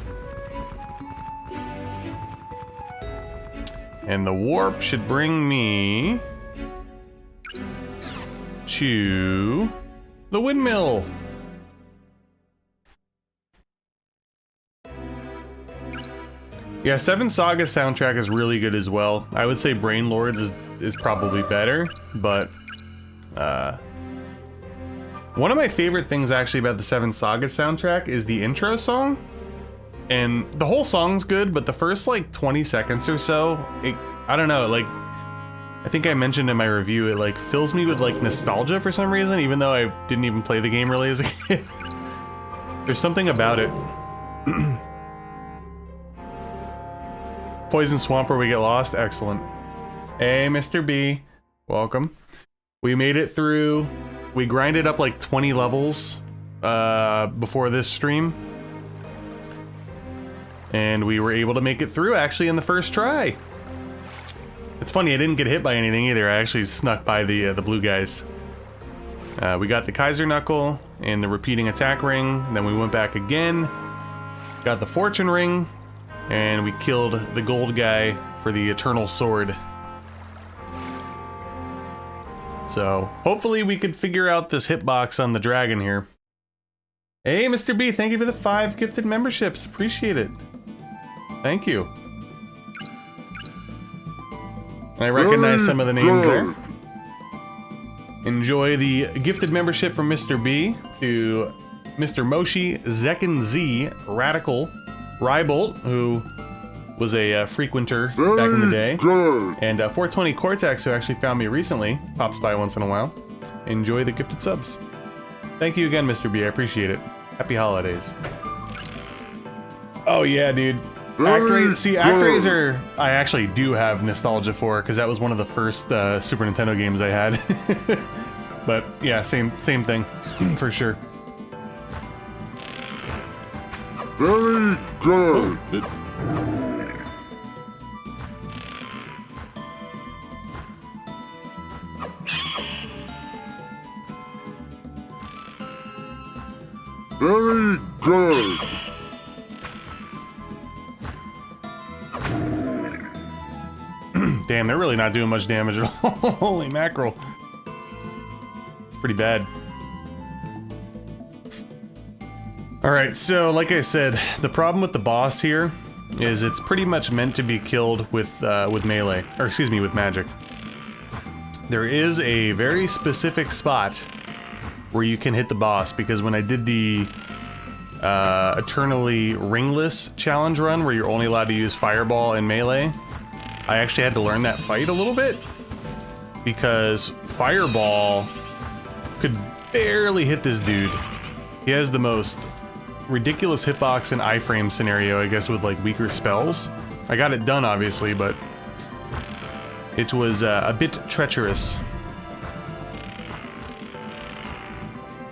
And the warp should bring me to the windmill. Yeah, Seven Saga soundtrack is really good as well. I would say Brain Lords is probably better, but one of my favorite things actually about the Seven Saga soundtrack is the intro song. And the whole song's good, but the first like 20 seconds or so, I don't know, like, I think I mentioned in my review, it like fills me with like nostalgia for some reason, even though I didn't even play the game really as a kid. There's something about it. Poison Swamp where we get lost, excellent. Hey, Mr. B, welcome. We made it through, we grinded up like 20 levels before this stream. And we were able to make it through, actually, in the first try. It's funny, I didn't get hit by anything either. I actually snuck by the blue guys. We got the Kaiser Knuckle and the repeating attack ring. Then we went back again, got the Fortune Ring, and we killed the gold guy for the Eternal Sword. So hopefully we could figure out this hitbox on the dragon here. Hey, Mr. B, thank you for the 5 gifted memberships. Appreciate it. Thank you. I recognize some of the names there. Enjoy the gifted membership from Mr. B to Mr. Moshi, Zekin Z, Radical, Rybolt, who was a frequenter back in the day, and 420 Cortex, who actually found me recently, pops by once in a while. Enjoy the gifted subs. Thank you again, Mr. B, I appreciate it. Happy holidays. Oh yeah, dude. ActRaiser are, I actually do have nostalgia for, because that was one of the first Super Nintendo games I had. But yeah, same thing, for sure. Very good. Very good. Damn, they're really not doing much damage at all. Holy mackerel. It's pretty bad. Alright, so like I said, the problem with the boss here is it's pretty much meant to be killed with melee, or excuse me, with magic. There is a very specific spot where you can hit the boss, because when I did the Eternally Ringless challenge run, where you're only allowed to use Fireball and melee, I actually had to learn that fight a little bit, because Fireball could barely hit this dude. He has the most ridiculous hitbox and iframe scenario, I guess, with like weaker spells. I got it done, obviously, but it was a bit treacherous.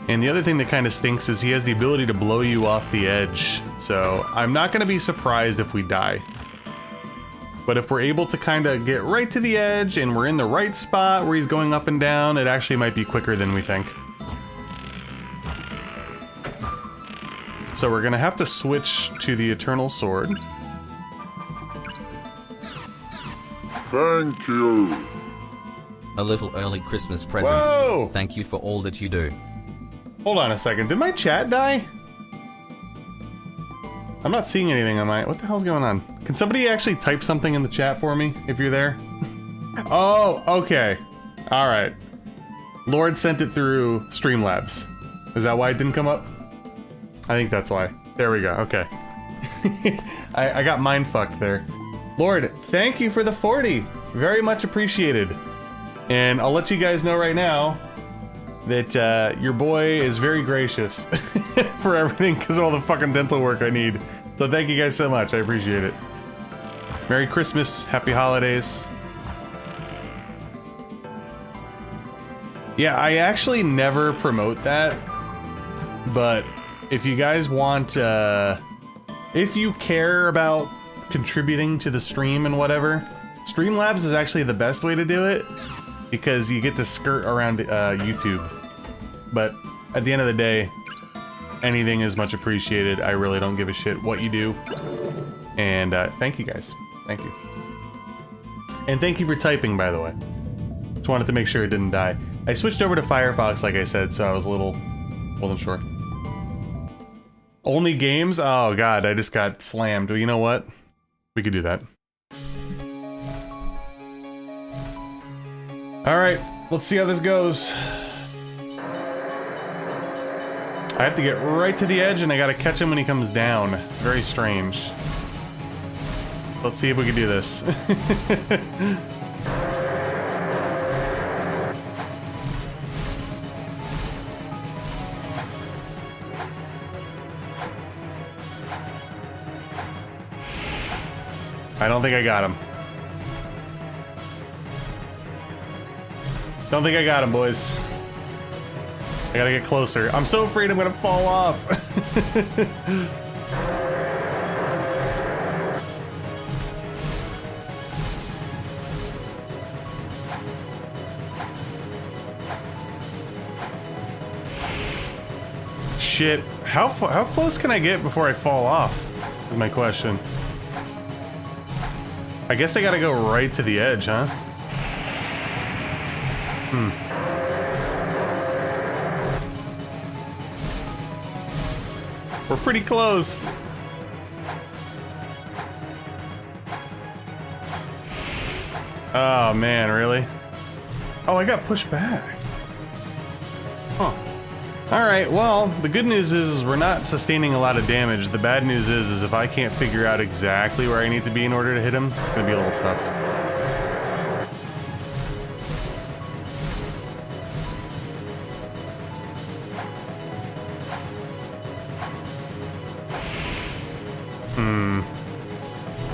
And the other thing that kind of stinks is he has the ability to blow you off the edge, so I'm not going to be surprised if we die. But if we're able to kind of get right to the edge and we're in the right spot where he's going up and down, it actually might be quicker than we think. So we're gonna have to switch to the Eternal Sword. Thank you. A little early Christmas present. Whoa! Thank you for all that you do. Hold on a second, did my chat die? I'm not seeing anything on my... What the hell's going on? Can somebody actually type something in the chat for me, if you're there? Oh, okay. Alright. Lord sent it through Streamlabs. Is that why it didn't come up? I think that's why. There we go, okay. I got mindfucked there. Lord, thank you for the 40! Very much appreciated. And I'll let you guys know right now that your boy is very gracious for everything, because of all the fucking dental work I need. So thank you guys so much, I appreciate it. Merry Christmas, happy holidays. Yeah, I actually never promote that, but if you guys want, if you care about contributing to the stream and whatever, Streamlabs is actually the best way to do it, because you get to skirt around YouTube. But at the end of the day, anything is much appreciated. I really don't give a shit what you do. And thank you guys. Thank you. And thank you for typing, by the way. Just wanted to make sure it didn't die. I switched over to Firefox, like I said, so I was a little... wasn't sure. Only games? Oh god, I just got slammed. Well, you know what? We could do that. Alright, let's see how this goes. I have to get right to the edge and I gotta catch him when he comes down. Very strange. Let's see if we can do this. I don't think I got him. Don't think I got him, boys. I gotta get closer. I'm so afraid I'm gonna fall off. shit. How close can I get before I fall off? Is my question. I guess I gotta go right to the edge, huh? We're pretty close. Oh man, really? Oh, I got pushed back. Huh. Alright, well, the good news is we're not sustaining a lot of damage. The bad news is if I can't figure out exactly where I need to be in order to hit him, it's gonna be a little tough.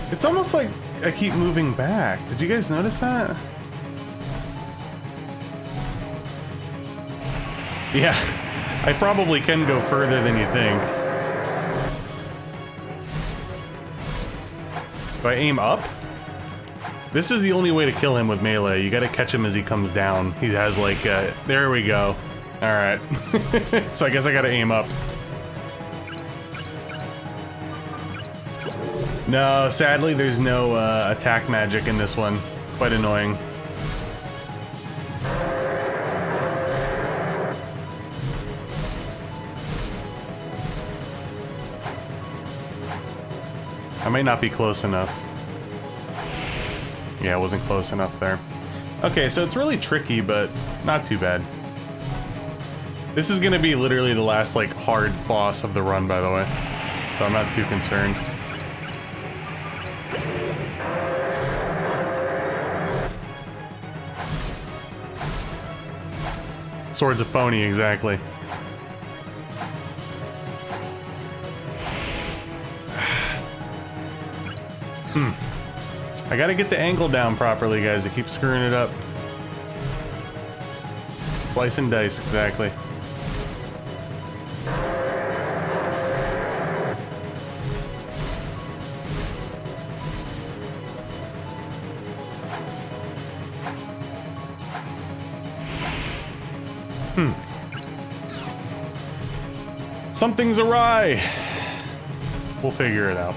It's almost like I keep moving back. Did you guys notice that? Yeah, I probably can go further than you think. Do I aim up? This is the only way to kill him with melee. You gotta catch him as he comes down. He has like, there we go. Alright. So I guess I gotta aim up. No, sadly there's no attack magic in this one. Quite annoying. I might not be close enough. Yeah, I wasn't close enough there. Okay, so it's really tricky, but not too bad. This is gonna be literally the last, like, hard boss of the run, by the way. So I'm not too concerned. Sword's a phony, exactly. I gotta get the angle down properly, guys. I keep screwing it up. Slice and dice, exactly. Something's awry. We'll figure it out.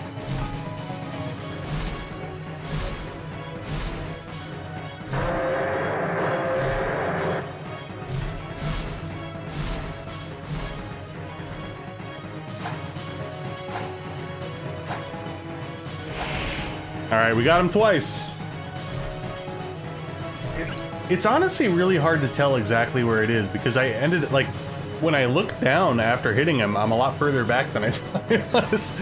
Alright, we got him twice. It's honestly really hard to tell exactly where it is because I ended, like, when I look down after hitting him, I'm a lot further back than I thought it was.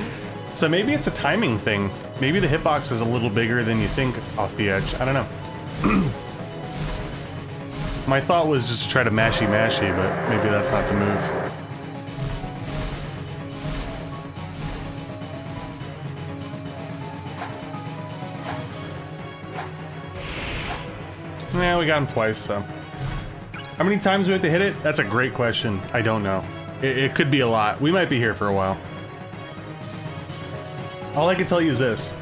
So maybe it's a timing thing. Maybe the hitbox is a little bigger than you think off the edge. I don't know. My thought was just to try to mashy-mashy, but maybe that's not the move. Yeah, we got him twice, so. How many times do we have to hit it? That's a great question. I don't know. It could be a lot. We might be here for a while. All I can tell you is this.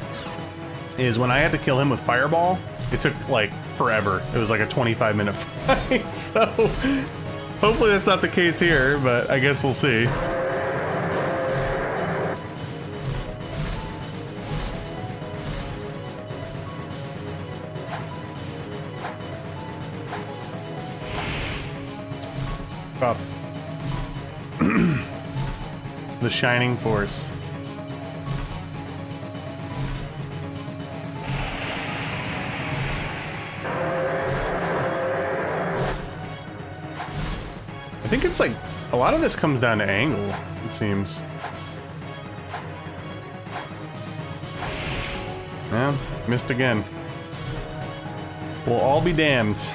Is when I had to kill him with Fireball, it took, like, forever. It was like a 25-minute fight, so... Hopefully that's not the case here, but I guess we'll see. Tough. The Shining Force. I think it's like, a lot of this comes down to angle, it seems. Yeah, missed again. We'll all be damned.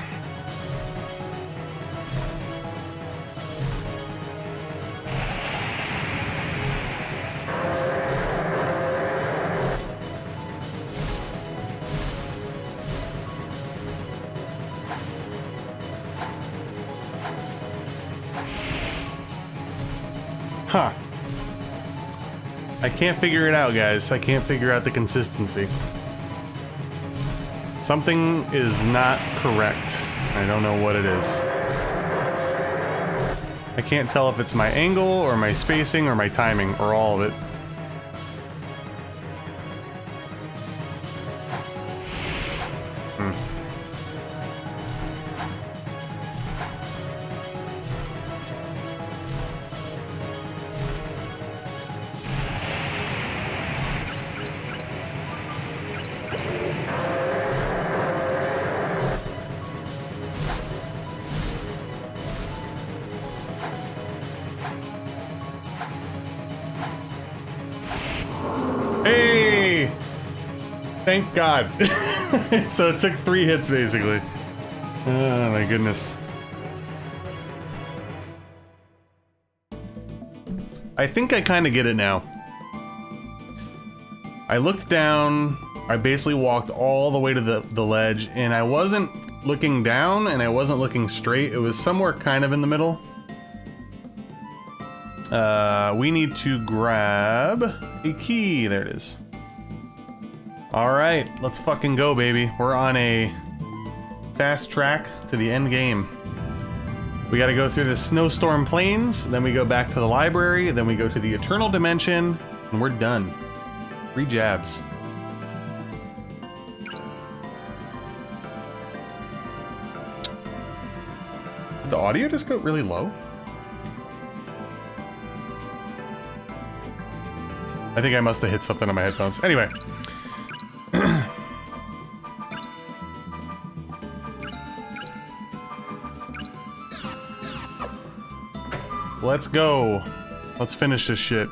Huh. I can't figure it out, guys. I can't figure out the consistency. Something is not correct. I don't know what it is. I can't tell if it's my angle or my spacing or my timing or all of it. Hey! Thank God. So it took 3 hits basically. Oh my goodness. I think I kind of get it now. I looked down, I basically walked all the way to the ledge, and I wasn't looking down and I wasn't looking straight. It was somewhere kind of in the middle. We need to grab a key. There it is. Alright, let's fucking go, baby. We're on a fast track to the end game. We gotta go through the snowstorm plains, then we go back to the library, then we go to the eternal dimension, and we're done. 3 jabs. Did the audio just go really low? I think I must have hit something on my headphones. Anyway. Let's go. Let's finish this shit.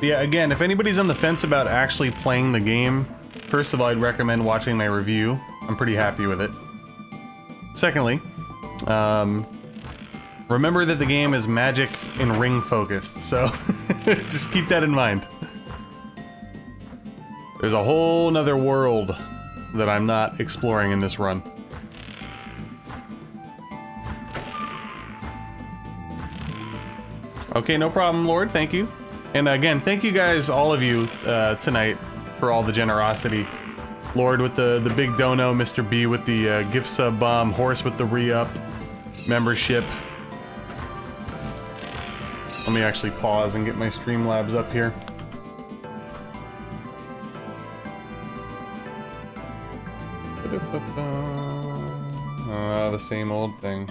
Yeah, again, if anybody's on the fence about actually playing the game, first of all, I'd recommend watching my review. I'm pretty happy with it. Secondly, remember that the game is magic and ring focused, so just keep that in mind. There's a whole nother world that I'm not exploring in this run. Okay, no problem, Lord, thank you. And again, thank you guys, all of you, tonight, for all the generosity. Lord with the big dono, Mr. B with the gift sub bomb, Horse with the re-up, membership. Let me actually pause and get my Streamlabs up here. The same old thing.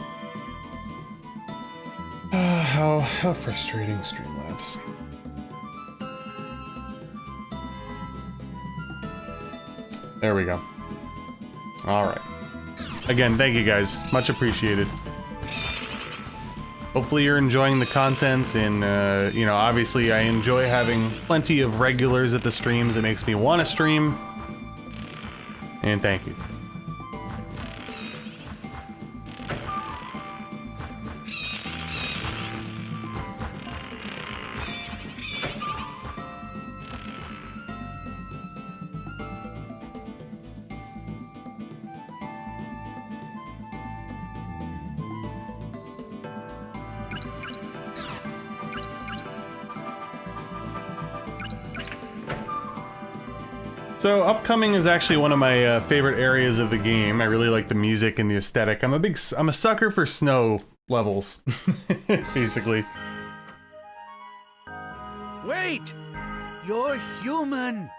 How frustrating, Streamlabs. There we go. Alright. Again, thank you guys. Much appreciated. Hopefully you're enjoying the content, and, you know, obviously I enjoy having plenty of regulars at the streams. It makes me want to stream. And thank you. So, upcoming is actually one of my favorite areas of the game. I really like the music and the aesthetic. I'm a sucker for snow levels, basically. Wait! You're human!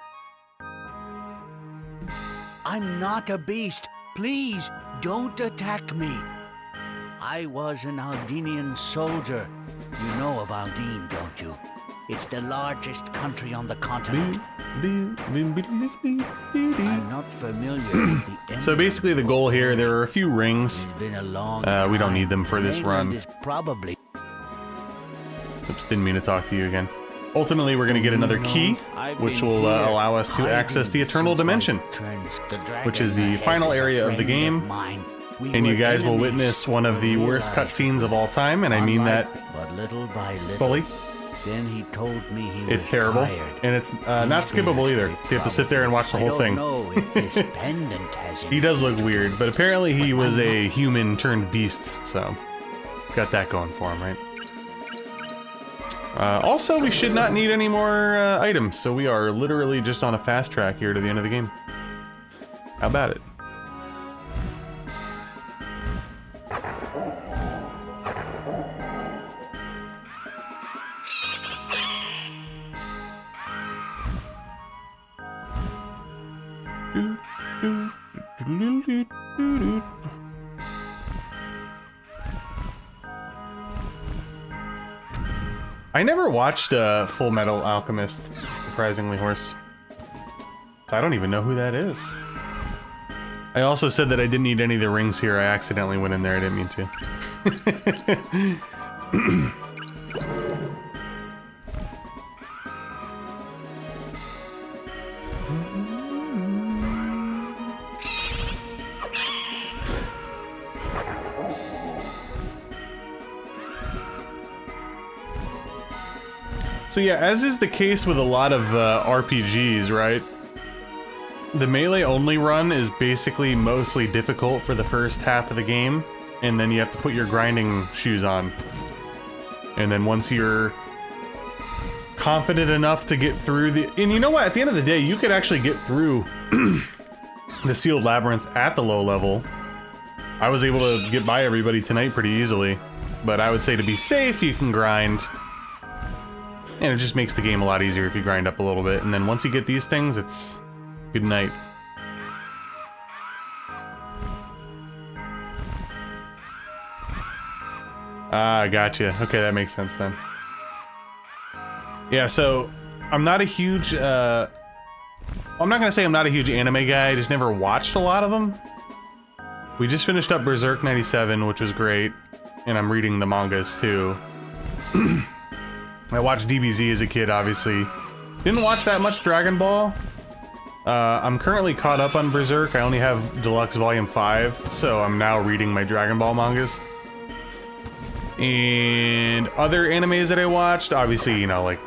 I'm not a beast. Please, don't attack me. I was an Aldenian soldier. You know of Aldine, don't you? It's the largest country on the continent. I'm not familiar with the So basically the goal here, there are a few rings. We don't need them for this run. Probably. Oops, didn't mean to talk to you again. Ultimately, we're going to get another key, which will allow us to access the Eternal Dimension, which is the final area of the game. And you guys will witness one of the worst cutscenes of all time, and I mean that fully. Then he told me he was It's terrible, and it's not skippable either, so you have to sit there and watch the whole thing. He does look weird, but apparently he was a human turned beast, so got that going for him, right? Also, we should not need any more items, so we are literally just on a fast track here to the end of the game. How about it? I never watched Full Metal Alchemist, surprisingly, Horse. So I don't even know who that is. I also said that I didn't need any of the rings here. I accidentally went in there. I didn't mean to. So yeah, as is the case with a lot of RPGs, right? The melee only run is basically mostly difficult for the first half of the game, and then you have to put your grinding shoes on. And then once you're confident enough to get through the... And you know what? At the end of the day, you could actually get through the Sealed Labyrinth at the low level. I was able to get by everybody tonight pretty easily, but I would say to be safe, you can grind. And it just makes the game a lot easier if you grind up a little bit. And then once you get these things, it's good night. Ah, gotcha. Okay, that makes sense then. Yeah, so I'm not a huge, I'm not gonna say I'm not a huge anime guy, I just never watched a lot of them. We just finished up Berserk 97, which was great, and I'm reading the mangas too. I watched DBZ as a kid, obviously. Didn't watch that much Dragon Ball. I'm currently caught up on Berserk. I only have Deluxe Volume 5, so I'm now reading my Dragon Ball mangas. And other animes that I watched, obviously, you know, like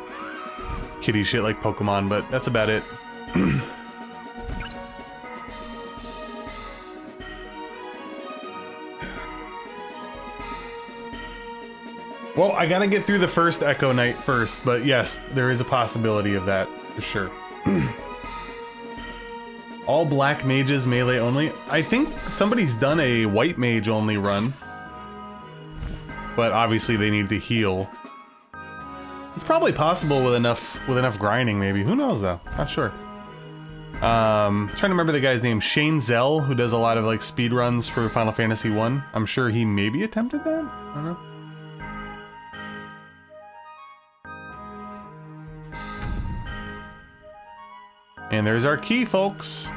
kiddie shit like Pokemon, but that's about it. Well, I gotta get through the first Echo Knight first, but yes, there is a possibility of that, for sure. All black mages melee only. I think somebody's done a white mage only run. But obviously they need to heal. It's probably possible with enough grinding, maybe. Who knows though? Not sure. Trying to remember the guy's name, Shane Zell, who does a lot of like speed runs for Final Fantasy 1. I'm sure he maybe attempted that. I don't know. And there's our key, folks.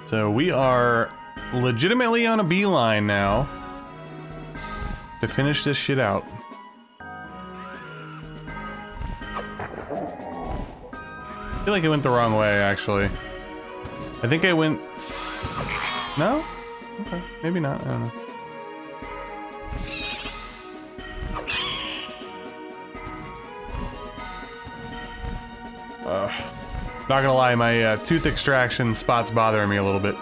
So we are legitimately on a beeline now to finish this shit out. I feel like it went the wrong way, actually. I think I went... No? Okay, maybe not, I don't know. Not gonna lie, my tooth extraction spot's bothering me a little bit.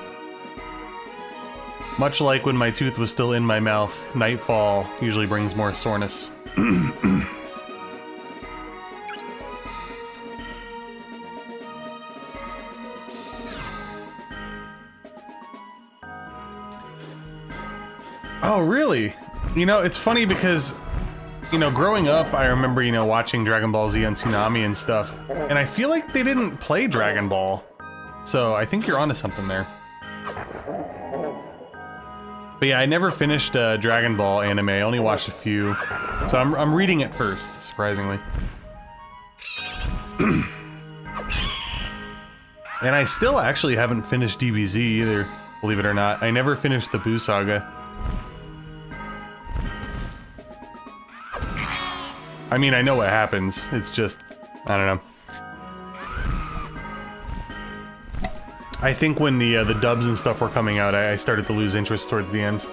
Much like when my tooth was still in my mouth, nightfall usually brings more soreness. Oh, really? You know, it's funny because... You know, growing up, I remember, you know, watching Dragon Ball Z on Toonami and stuff, and I feel like they didn't play Dragon Ball. So I think you're onto something there. But yeah, I never finished Dragon Ball anime. I only watched a few. So I'm reading it first, surprisingly. And I still actually haven't finished DBZ either, believe it or not. I never finished the Buu Saga. I mean, I know what happens. It's just, I don't know. I think when the dubs and stuff were coming out, I started to lose interest towards the end.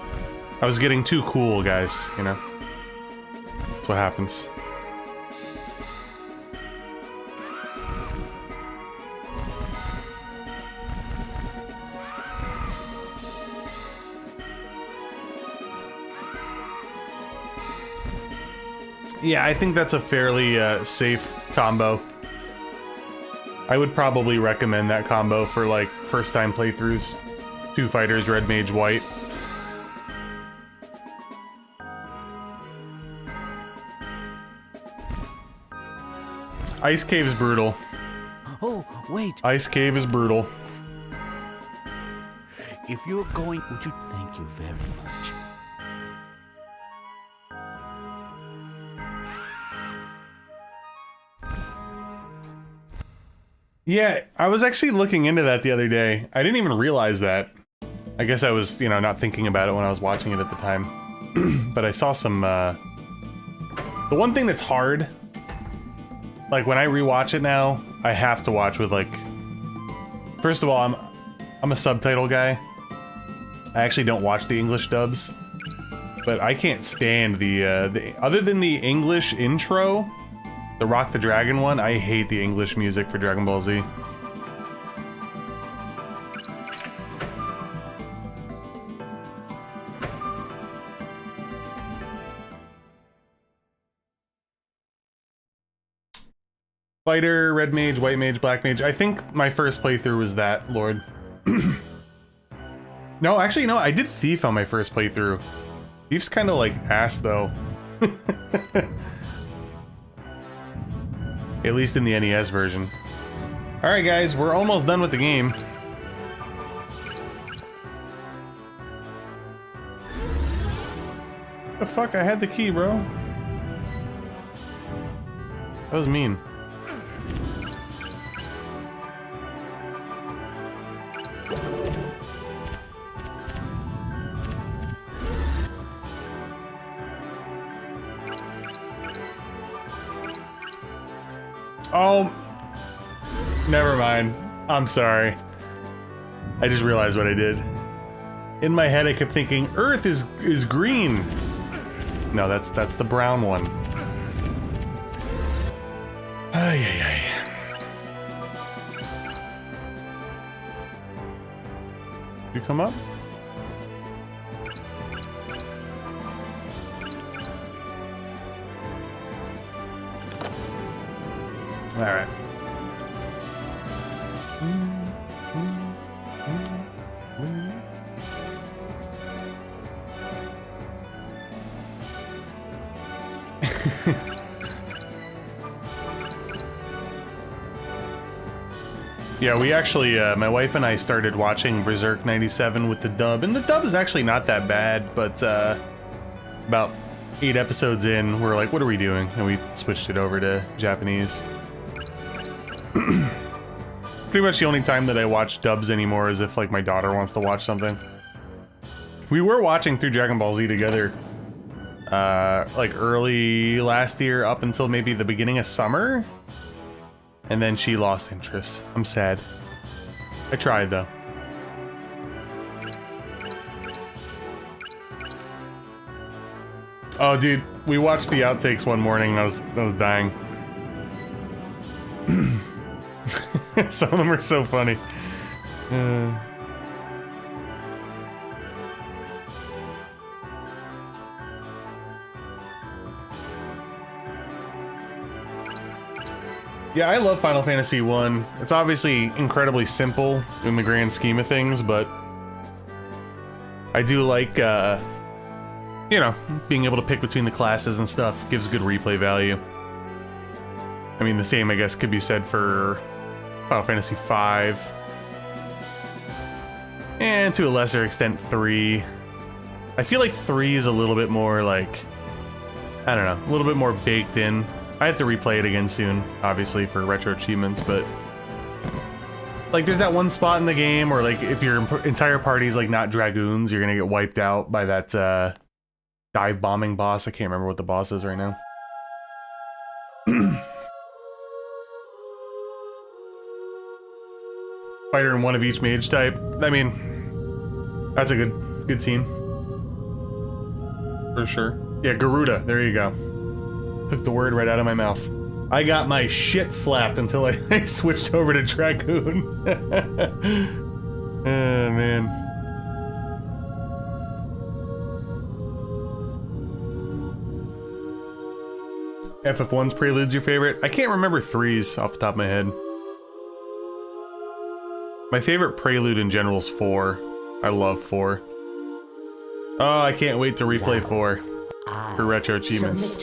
I was getting too cool, guys, you know? That's what happens. Yeah, I think that's a fairly safe combo. I would probably recommend that combo for like first time playthroughs. 2 fighters, red mage, white. Ice Cave is brutal. Oh, wait. Ice Cave is brutal. If you're going, would you thank you very much? Yeah, I was actually looking into that the other day. I didn't even realize that. I guess I was, you know, not thinking about it when I was watching it at the time. But I saw some, the one thing that's hard, like when I rewatch it now, I have to watch with like, first of all, I'm a subtitle guy. I actually don't watch the English dubs, but I can't stand the other than the English intro, the Rock the Dragon one, I hate the English music for Dragon Ball Z. Fighter, red mage, white mage, black mage. I think my first playthrough was that, Lord. No, actually, no, I did Thief on my first playthrough. Thief's kind of like ass, though. At least in the NES version. Alright, guys, we're almost done with the game. The fuck? I had the key, bro. That was mean. Oh, never mind. I'm sorry. I just realized what I did. In my head, I kept thinking Earth is green. No, that's the brown one. Ay, ay, ay. You come up? All right. Yeah, we actually, my wife and I started watching Berserk 97 with the dub, and the dub is actually not that bad, but about 8 episodes in, we're like, what are we doing? And we switched it over to Japanese. Pretty much the only time that I watch dubs anymore is if like my daughter wants to watch something. We were watching through Dragon Ball Z together, like early last year up until maybe the beginning of summer. And then she lost interest. I'm sad. I tried though. Oh dude, we watched the outtakes one morning and I was dying. Some of them are so funny. Yeah, I love Final Fantasy 1. It's obviously incredibly simple in the grand scheme of things, but I do like, you know, being able to pick between the classes and stuff gives good replay value. I mean, the same, I guess, could be said for Final Fantasy 5. And to a lesser extent, 3. I feel like 3 is a little bit more, like, I don't know, a little bit more baked in. I have to replay it again soon, obviously, for retro achievements, but like there's that one spot in the game where like if your entire party's like not dragoons, you're gonna get wiped out by that dive bombing boss. I can't remember what the boss is right now. Fighter in one of each mage type. I mean, that's a good team. For sure. Yeah, Garuda, there you go. Took the word right out of my mouth. I got my shit slapped until I switched over to Dragoon. Oh, man. FF1's Prelude's your favorite? I can't remember 3's off the top of my head. My favorite Prelude in general is 4. I love 4. Oh, I can't wait to replay 4 for retro achievements.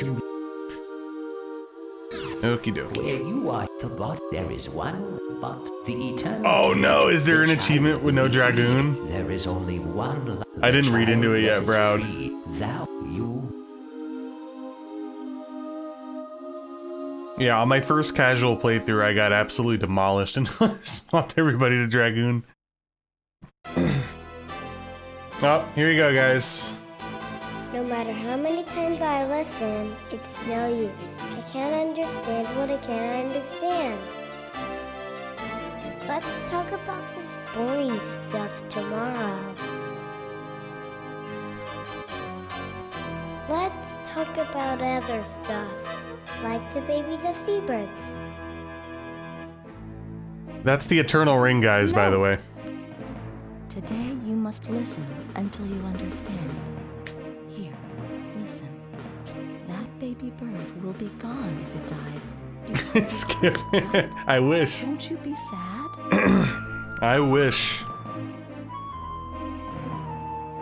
Okie dokie. Where you are, the bot, there is one, but the eternal. Oh no, is there an achievement with no Dragoon? There is only one. I didn't read into it yet, Browd. Thou, you. Yeah, on my first casual playthrough, I got absolutely demolished and swapped everybody to Dragoon. Oh, here you go, guys. No matter how many times I listen, it's no use. I can't understand what I can't understand. Let's talk about this boring stuff tomorrow. Let's talk about other stuff, like the babies of seabirds. That's the Eternal Ring, guys, by the way. Today you must listen until you understand. Here, listen. That baby bird will be gone if it dies. Skip. I wish. Won't you be sad? I wish.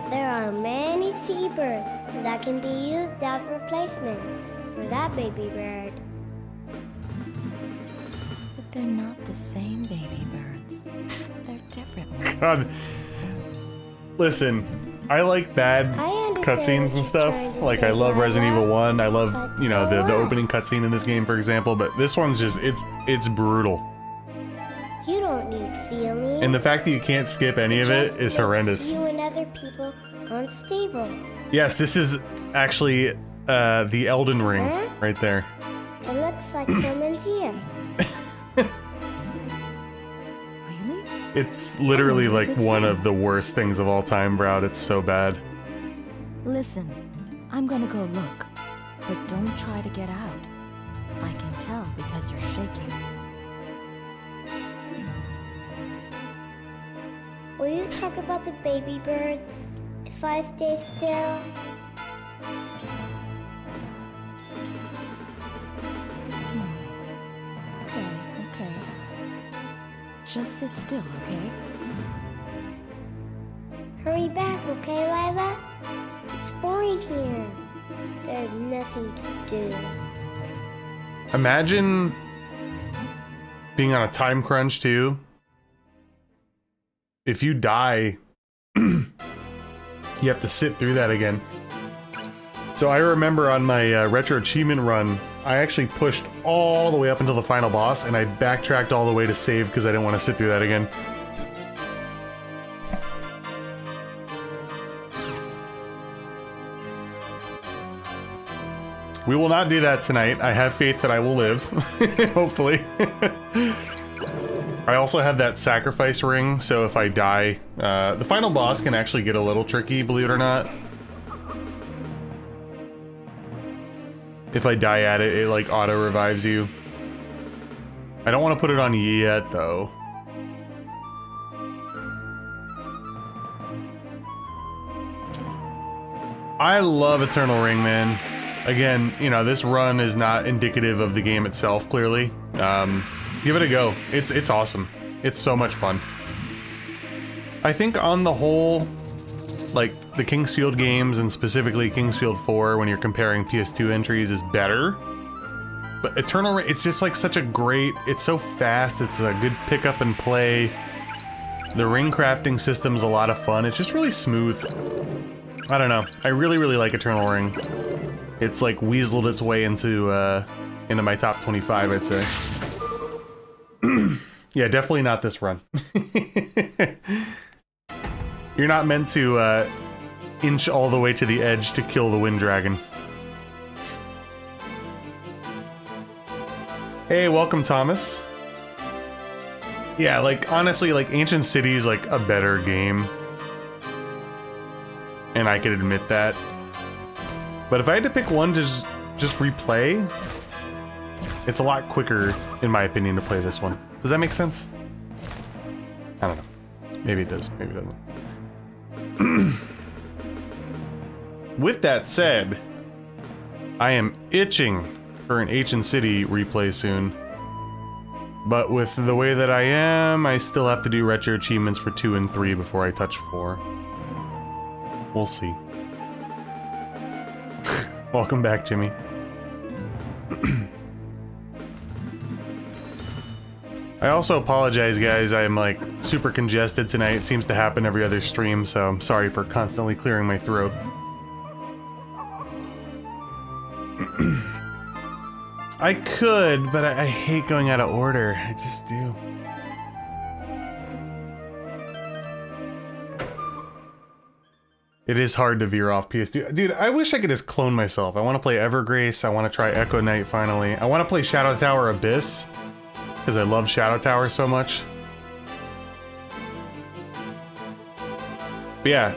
There are many seabirds that can be used as replacements for that baby bird. But they're not the same baby birds. They're different ones. God. Listen, I like bad cutscenes and stuff. Like, I love Resident Evil 1. I love, you know, the opening cutscene in this game, for example. But this one's just, it's brutal. You don't need feelings. And the fact that you can't skip any of it is horrendous. You and other people unstable. Yes, this is actually the Elden Ring right there. It looks like someone's here. It's literally like one of the worst things of all time, Browd. It's so bad. Listen, I'm gonna go look, but don't try to get out. I can tell because you're shaking. Will you talk about the baby birds if I stay still? Okay. Just sit still, okay? Hurry back, okay, Lila? It's boring here. There's nothing to do. Imagine being on a time crunch too. If you die, you have to sit through that again. So I remember on my retro achievement run, I actually pushed all the way up until the final boss, and I backtracked all the way to save because I didn't want to sit through that again. We will not do that tonight. I have faith that I will live, hopefully. I also have that sacrifice ring, so if I die, the final boss can actually get a little tricky, believe it or not. If I die at it, it like auto revives you. I don't want to put it on yet, though. I love Eternal Ring, man. Again, you know, this run is not indicative of the game itself, clearly. Give it a go. It's awesome. It's so much fun. I think on the whole, like, the Kingsfield games, and specifically Kingsfield 4, when you're comparing PS2 entries, is better. But Eternal Ring, it's just like such a great, it's so fast, it's a good pick up and play. The ring crafting system's a lot of fun. It's just really smooth. I don't know. I really, really like Eternal Ring. It's like weaseled its way into my top 25, I'd say. Yeah, definitely not this run. You're not meant to inch all the way to the edge to kill the Wind Dragon. Hey, welcome, Thomas. Yeah, like, honestly, like, Ancient City is like a better game. And I could admit that. But if I had to pick one to just replay, it's a lot quicker, in my opinion, to play this one. Does that make sense? I don't know. Maybe it does, maybe it doesn't. With that said, I am itching for an Ancient City replay soon. But with the way that I am, I still have to do retro achievements for 2 and 3 before I touch 4. We'll see. Welcome back, Jimmy. I also apologize, guys. I'm like super congested tonight. It seems to happen every other stream, so I'm sorry for constantly clearing my throat. I could, but I hate going out of order. I just do. It is hard to veer off PS2. Dude, I wish I could just clone myself. I want to play Evergrace. I want to try Echo Knight finally. I want to play Shadow Tower Abyss, because I love Shadow Tower so much. But yeah,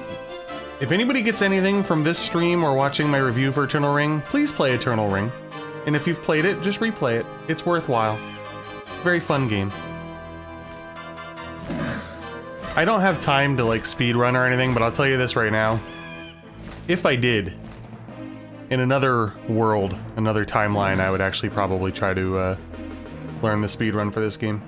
if anybody gets anything from this stream or watching my review for Eternal Ring, please play Eternal Ring. And if you've played it, just replay it. It's worthwhile. Very fun game. I don't have time to like speedrun or anything, but I'll tell you this right now. If I did, in another world, another timeline, I would actually probably try to learn the speedrun for this game.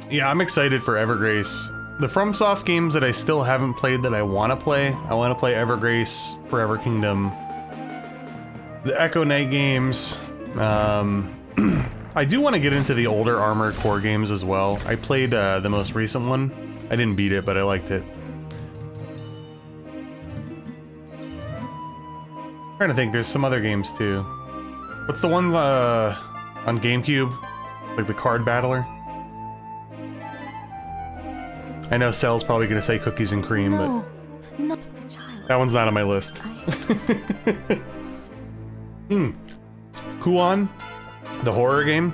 Yeah, I'm excited for Evergrace. The FromSoft games that I still haven't played that I want to play Evergrace, Forever Kingdom, the Echo Knight games. I do want to get into the older Armored Core games as well. I played the most recent one. I didn't beat it, but I liked it. I'm trying to think, there's some other games too. What's the one on GameCube? Like the Card Battler? I know Cell's probably gonna say Cookies and Cream, No, but not the child. that one's not on my list. Kuon, the horror game.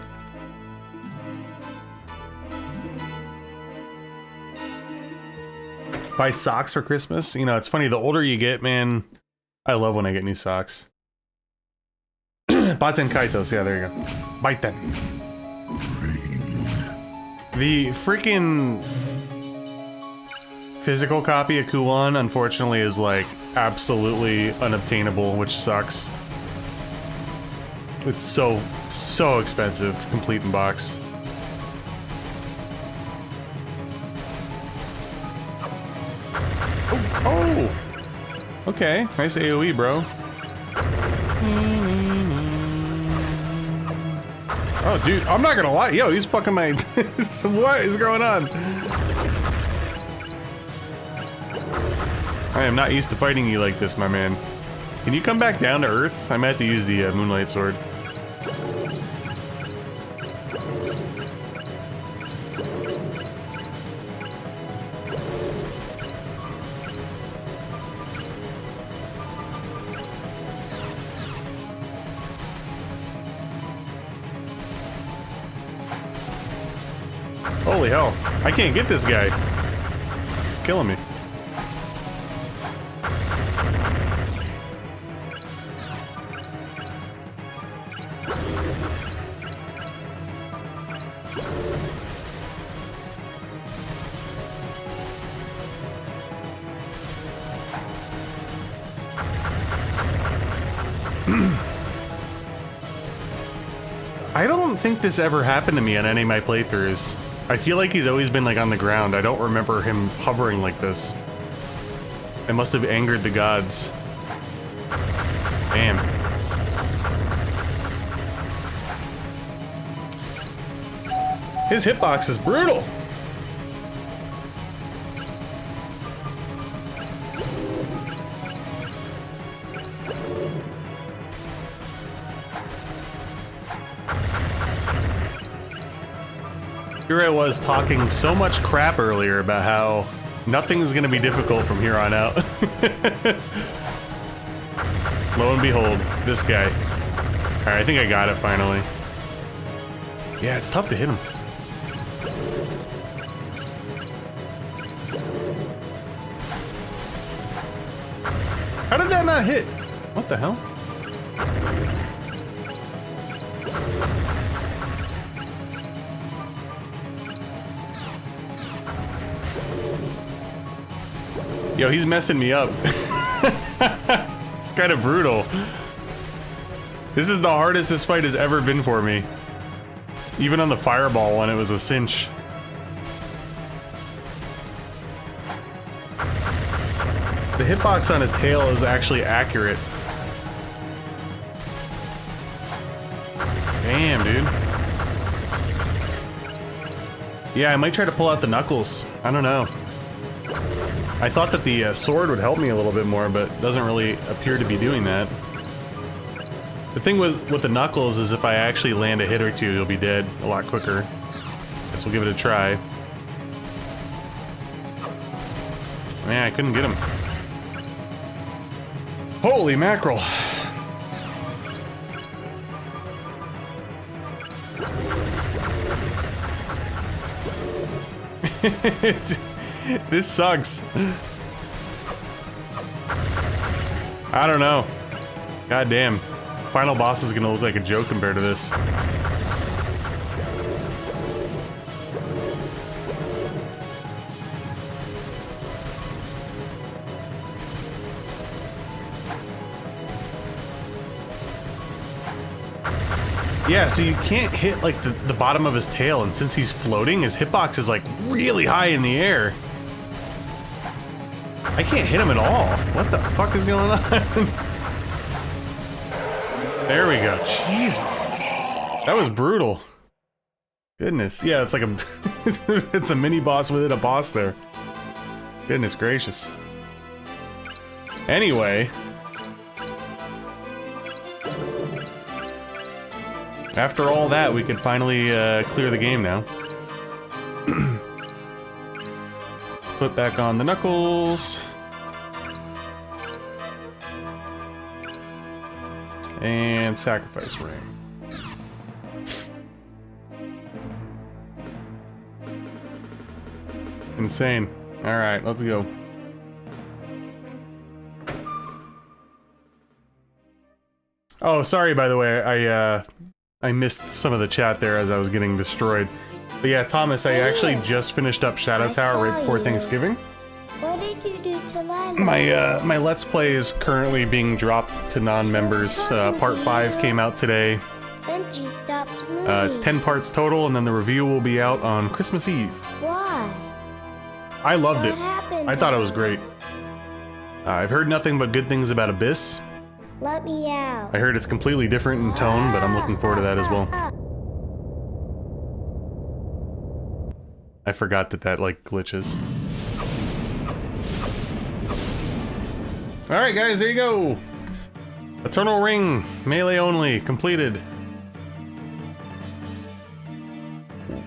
Buy socks for Christmas. You know, it's funny, the older you get, man, I love when I get new socks. Baten Kaitos, yeah, there you go. Baiten. The freaking physical copy of Kuon, unfortunately, is like absolutely unobtainable, which sucks. It's so expensive, complete in box. Oh! Okay, nice AoE, bro. Oh, dude, I'm not gonna lie. Yo, he's fucking my... What is going on? I am not used to fighting you like this, my man. Can you come back down to Earth? I might have to use the Moonlight Sword. Holy hell, I can't get this guy. He's killing me. I don't think this ever happened to me on any of my playthroughs. I feel like he's always been like on the ground. I don't remember him hovering like this. I must have angered the gods. Damn. His hitbox is brutal. Here I was talking so much crap earlier about how nothing's gonna be difficult from here on out. Lo and behold, this guy. Alright, I think I got it finally. Yeah, it's tough to hit him. How did that not hit? What the hell? Yo, he's messing me up. It's kind of brutal. This is the hardest this fight has ever been for me. Even on the fireball one, it was a cinch. The hitbox on his tail is actually accurate. Damn, dude. Yeah, I might try to pull out the knuckles. I don't know. I thought that the sword would help me a little bit more, but it doesn't really appear to be doing that. The thing with the knuckles is if I actually land a hit or two, you'll be dead a lot quicker. Guess we'll give it a try. Man, I couldn't get him. Holy mackerel. This sucks. I don't know. God damn. Final boss is gonna look like a joke compared to this. Yeah, so you can't hit like the bottom of his tail, and since he's floating, his hitbox is like really high in the air. I can't hit him at all. What the fuck is going on? There we go. Jesus. That was brutal. Goodness. Yeah, it's like a it's a mini boss within a boss there. Goodness gracious. Anyway, after all that, we can finally clear the game now. Put back on the knuckles. And sacrifice ring. Insane. Alright, let's go. Oh, sorry by the way, I missed some of the chat there as I was getting destroyed. But yeah, Thomas, I actually just finished up Shadow Tower right before Thanksgiving. What did you do to Lila? My Let's Play is currently being dropped to non-members. Part 5 came out today. Then she stopped moving. It's 10 parts total, and then the review will be out on Christmas Eve. Why? I loved it. What happened? I thought it was great. I've heard nothing but good things about Abyss. Let me out. I heard it's completely different in tone, but I'm looking forward to that as well. I forgot that like glitches. Alright guys, there you go! Eternal Ring, melee only, completed.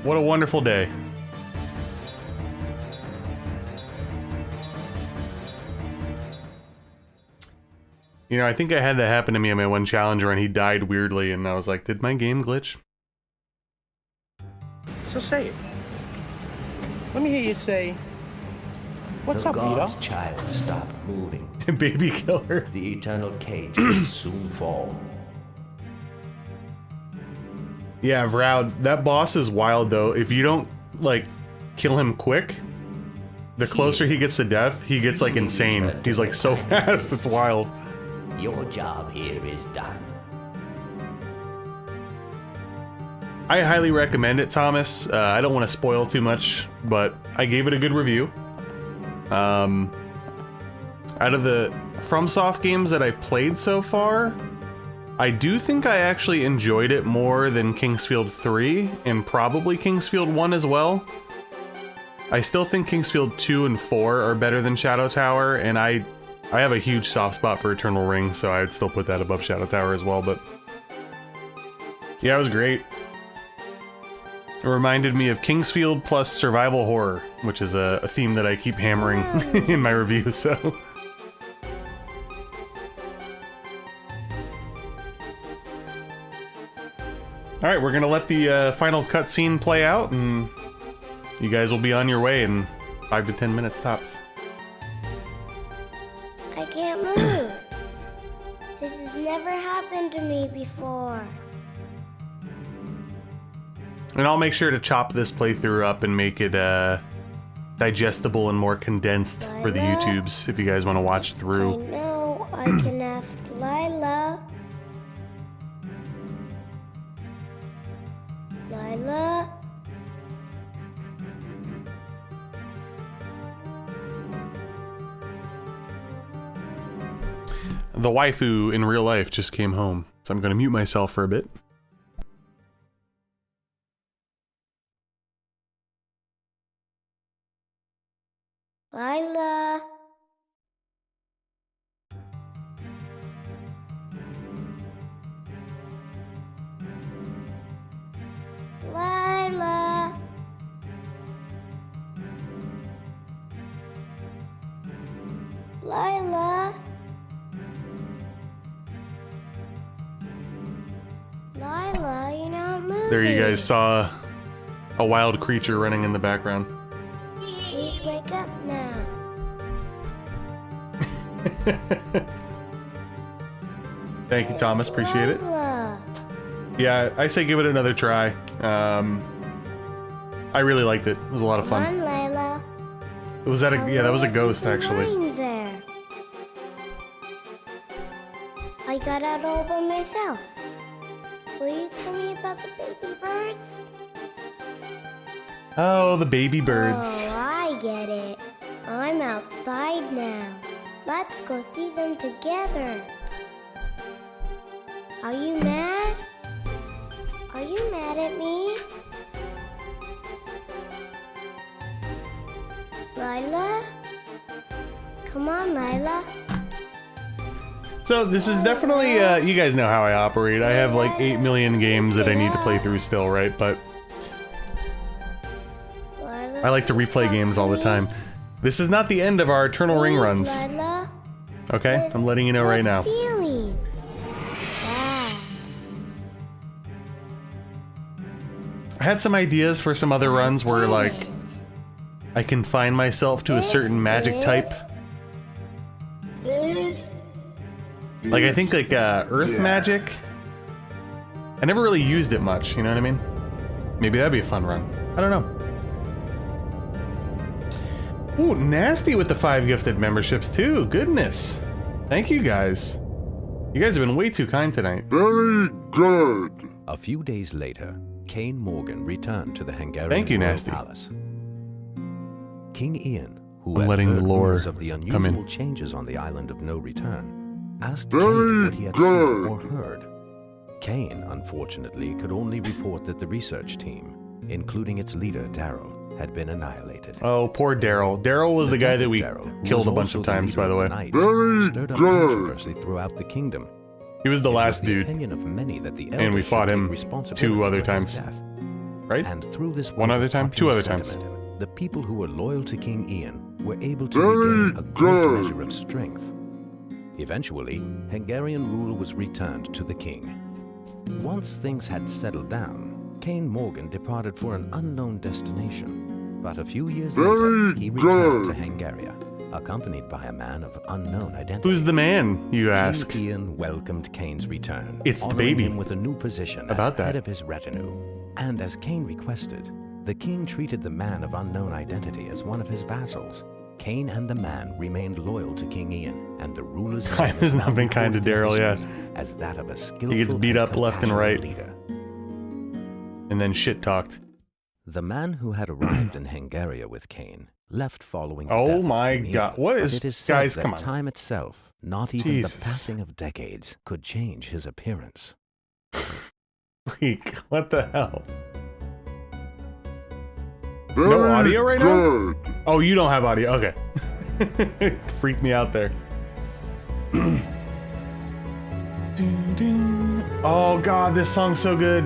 What a wonderful day. You know, I think I had that happen to me on my one challenge run. He died weirdly, and I was like, did my game glitch? So say it. Let me hear you say, "What's up, God's Peter?" child stop moving. Baby killer. The eternal cage will soon fall. Yeah, Vroud, that boss is wild though. If you don't, like, kill him quick, the closer he gets to death, he gets, like, insane. He's, like, so fast, it's wild. Your job here is done. I highly recommend it, Thomas. I don't want to spoil too much, but I gave it a good review. Out of the FromSoft games that I played so far, I do think I actually enjoyed it more than Kingsfield 3, and probably Kingsfield 1 as well. I still think Kingsfield 2 and 4 are better than Shadow Tower, and I have a huge soft spot for Eternal Ring, so I'd still put that above Shadow Tower as well, but... yeah, it was great. It reminded me of Kingsfield plus survival horror, which is a theme that I keep hammering in my review, so... Alright, we're gonna let the final cutscene play out, and you guys will be on your way in 5 to 10 minutes tops. I can't move. This has never happened to me before. And I'll make sure to chop this playthrough up and make it digestible and more condensed for the YouTubes if you guys want to watch I through. know I can ask Lila. Lila? The waifu in real life just came home, so I'm going to mute myself for a bit. Lila? Lila? Lila? Lila, you're not moving. There you guys saw a wild creature running in the background. Please wake up now. Thank you, Thomas. Appreciate it. Lila. Yeah, I say give it another try. I really liked it. It was a lot of Come fun. on, Lila. Was that a that was a ghost actually. Lying there. I got out all by myself. Will you tell me about the baby birds? Oh, the baby birds. Oh, I get it. I'm outside now. Let's go see them together. Are you mad? Are you mad at me? Lila? Come on, Lila. So this is definitely, you guys know how I operate. I have like 8 million games that I need to play through still, right? But I like to replay games all the time. This is not the end of our Eternal Ring runs. Lila? Okay, I'm letting you know right now. Feeling. Wow. I had some ideas for some other runs where like I confine myself to a certain magic type. Like I think like earth magic. I never really used it much, you know what I mean? Maybe that'd be a fun run. I don't know. Ooh, Nasty with the 5 gifted memberships too. Goodness. Thank you guys. You guys have been way too kind tonight. Very good. A few days later, Cain Morgan returned to the Hungarian Thank you, royal Nasty. palace. King Ian, who I'm had letting heard the lore rumors of the come in. unusual changes on the island of No Return, asked Cain what he had seen or heard. Cain, unfortunately, could only report that the research team, including its leader Daryl, had been annihilated. Oh, poor Daryl. Daryl was the guy that we killed a bunch of times, by the way. Stirred up controversy throughout the kingdom. He was the last dude. Opinion of many that the And we elders fought should him take responsibility 2 other for his times. death. Right? And through this One wave other of time? 2 popular other times. sentiment, the people who were loyal to King Ian were able to regain a great measure of strength. Eventually, Hungarian rule was returned to the king. Once things had settled down, Cain Morgan departed for an unknown destination. But a few years later, he returned to Hungaria, accompanied by a man of unknown identity. Who's the man, you ask? King Ian welcomed Cain's return, It's the honoring baby. him with a new position About as that. head of his retinue. And as Cain requested, the king treated the man of unknown identity as one of his vassals. Cain and the man remained loyal to King Ian, and the ruler's Time name has is not now been kind to recorded in Daryl yet. history as that of a skillful He gets beat up left and right. leader. And then shit talked. The man who had arrived in Hungaria with Cain left following the Oh death of my King God. Ian, What but is- it is said guys, that come on. time itself, not even Jesus. the passing of decades, could change his appearance. Freak. What the hell? No audio right now? Oh, you don't have audio. Okay. Freaked me out there. Oh god, this song's so good.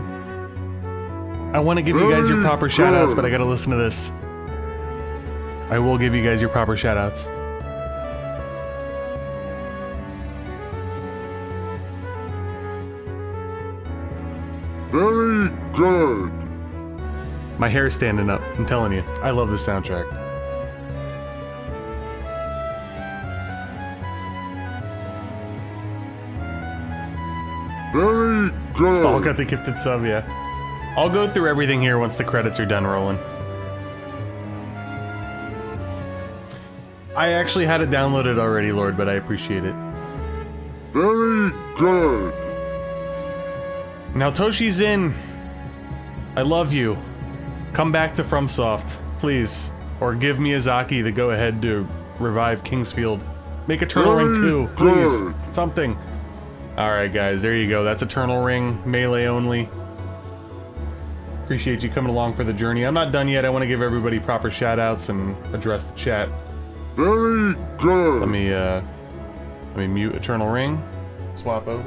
I want to give you guys your proper shoutouts, but I gotta listen to this. I will give you guys your proper shoutouts. Very good. My hair's standing up, I'm telling you. I love this soundtrack. Very good. Stall got the gifted sub, yeah. I'll go through everything here once the credits are done rolling. I actually had it downloaded already, Lord, but I appreciate it. Very good. Now Toshi's in. I love you. Come back to FromSoft, please. Or give Miyazaki the go-ahead to revive Kingsfield. Make Eternal Ring 2, please. Something. Alright guys, there you go. That's Eternal Ring, melee only. Appreciate you coming along for the journey. I'm not done yet. I want to give everybody proper shout-outs and address the chat. Very good. Let me mute Eternal Ring. Swap over.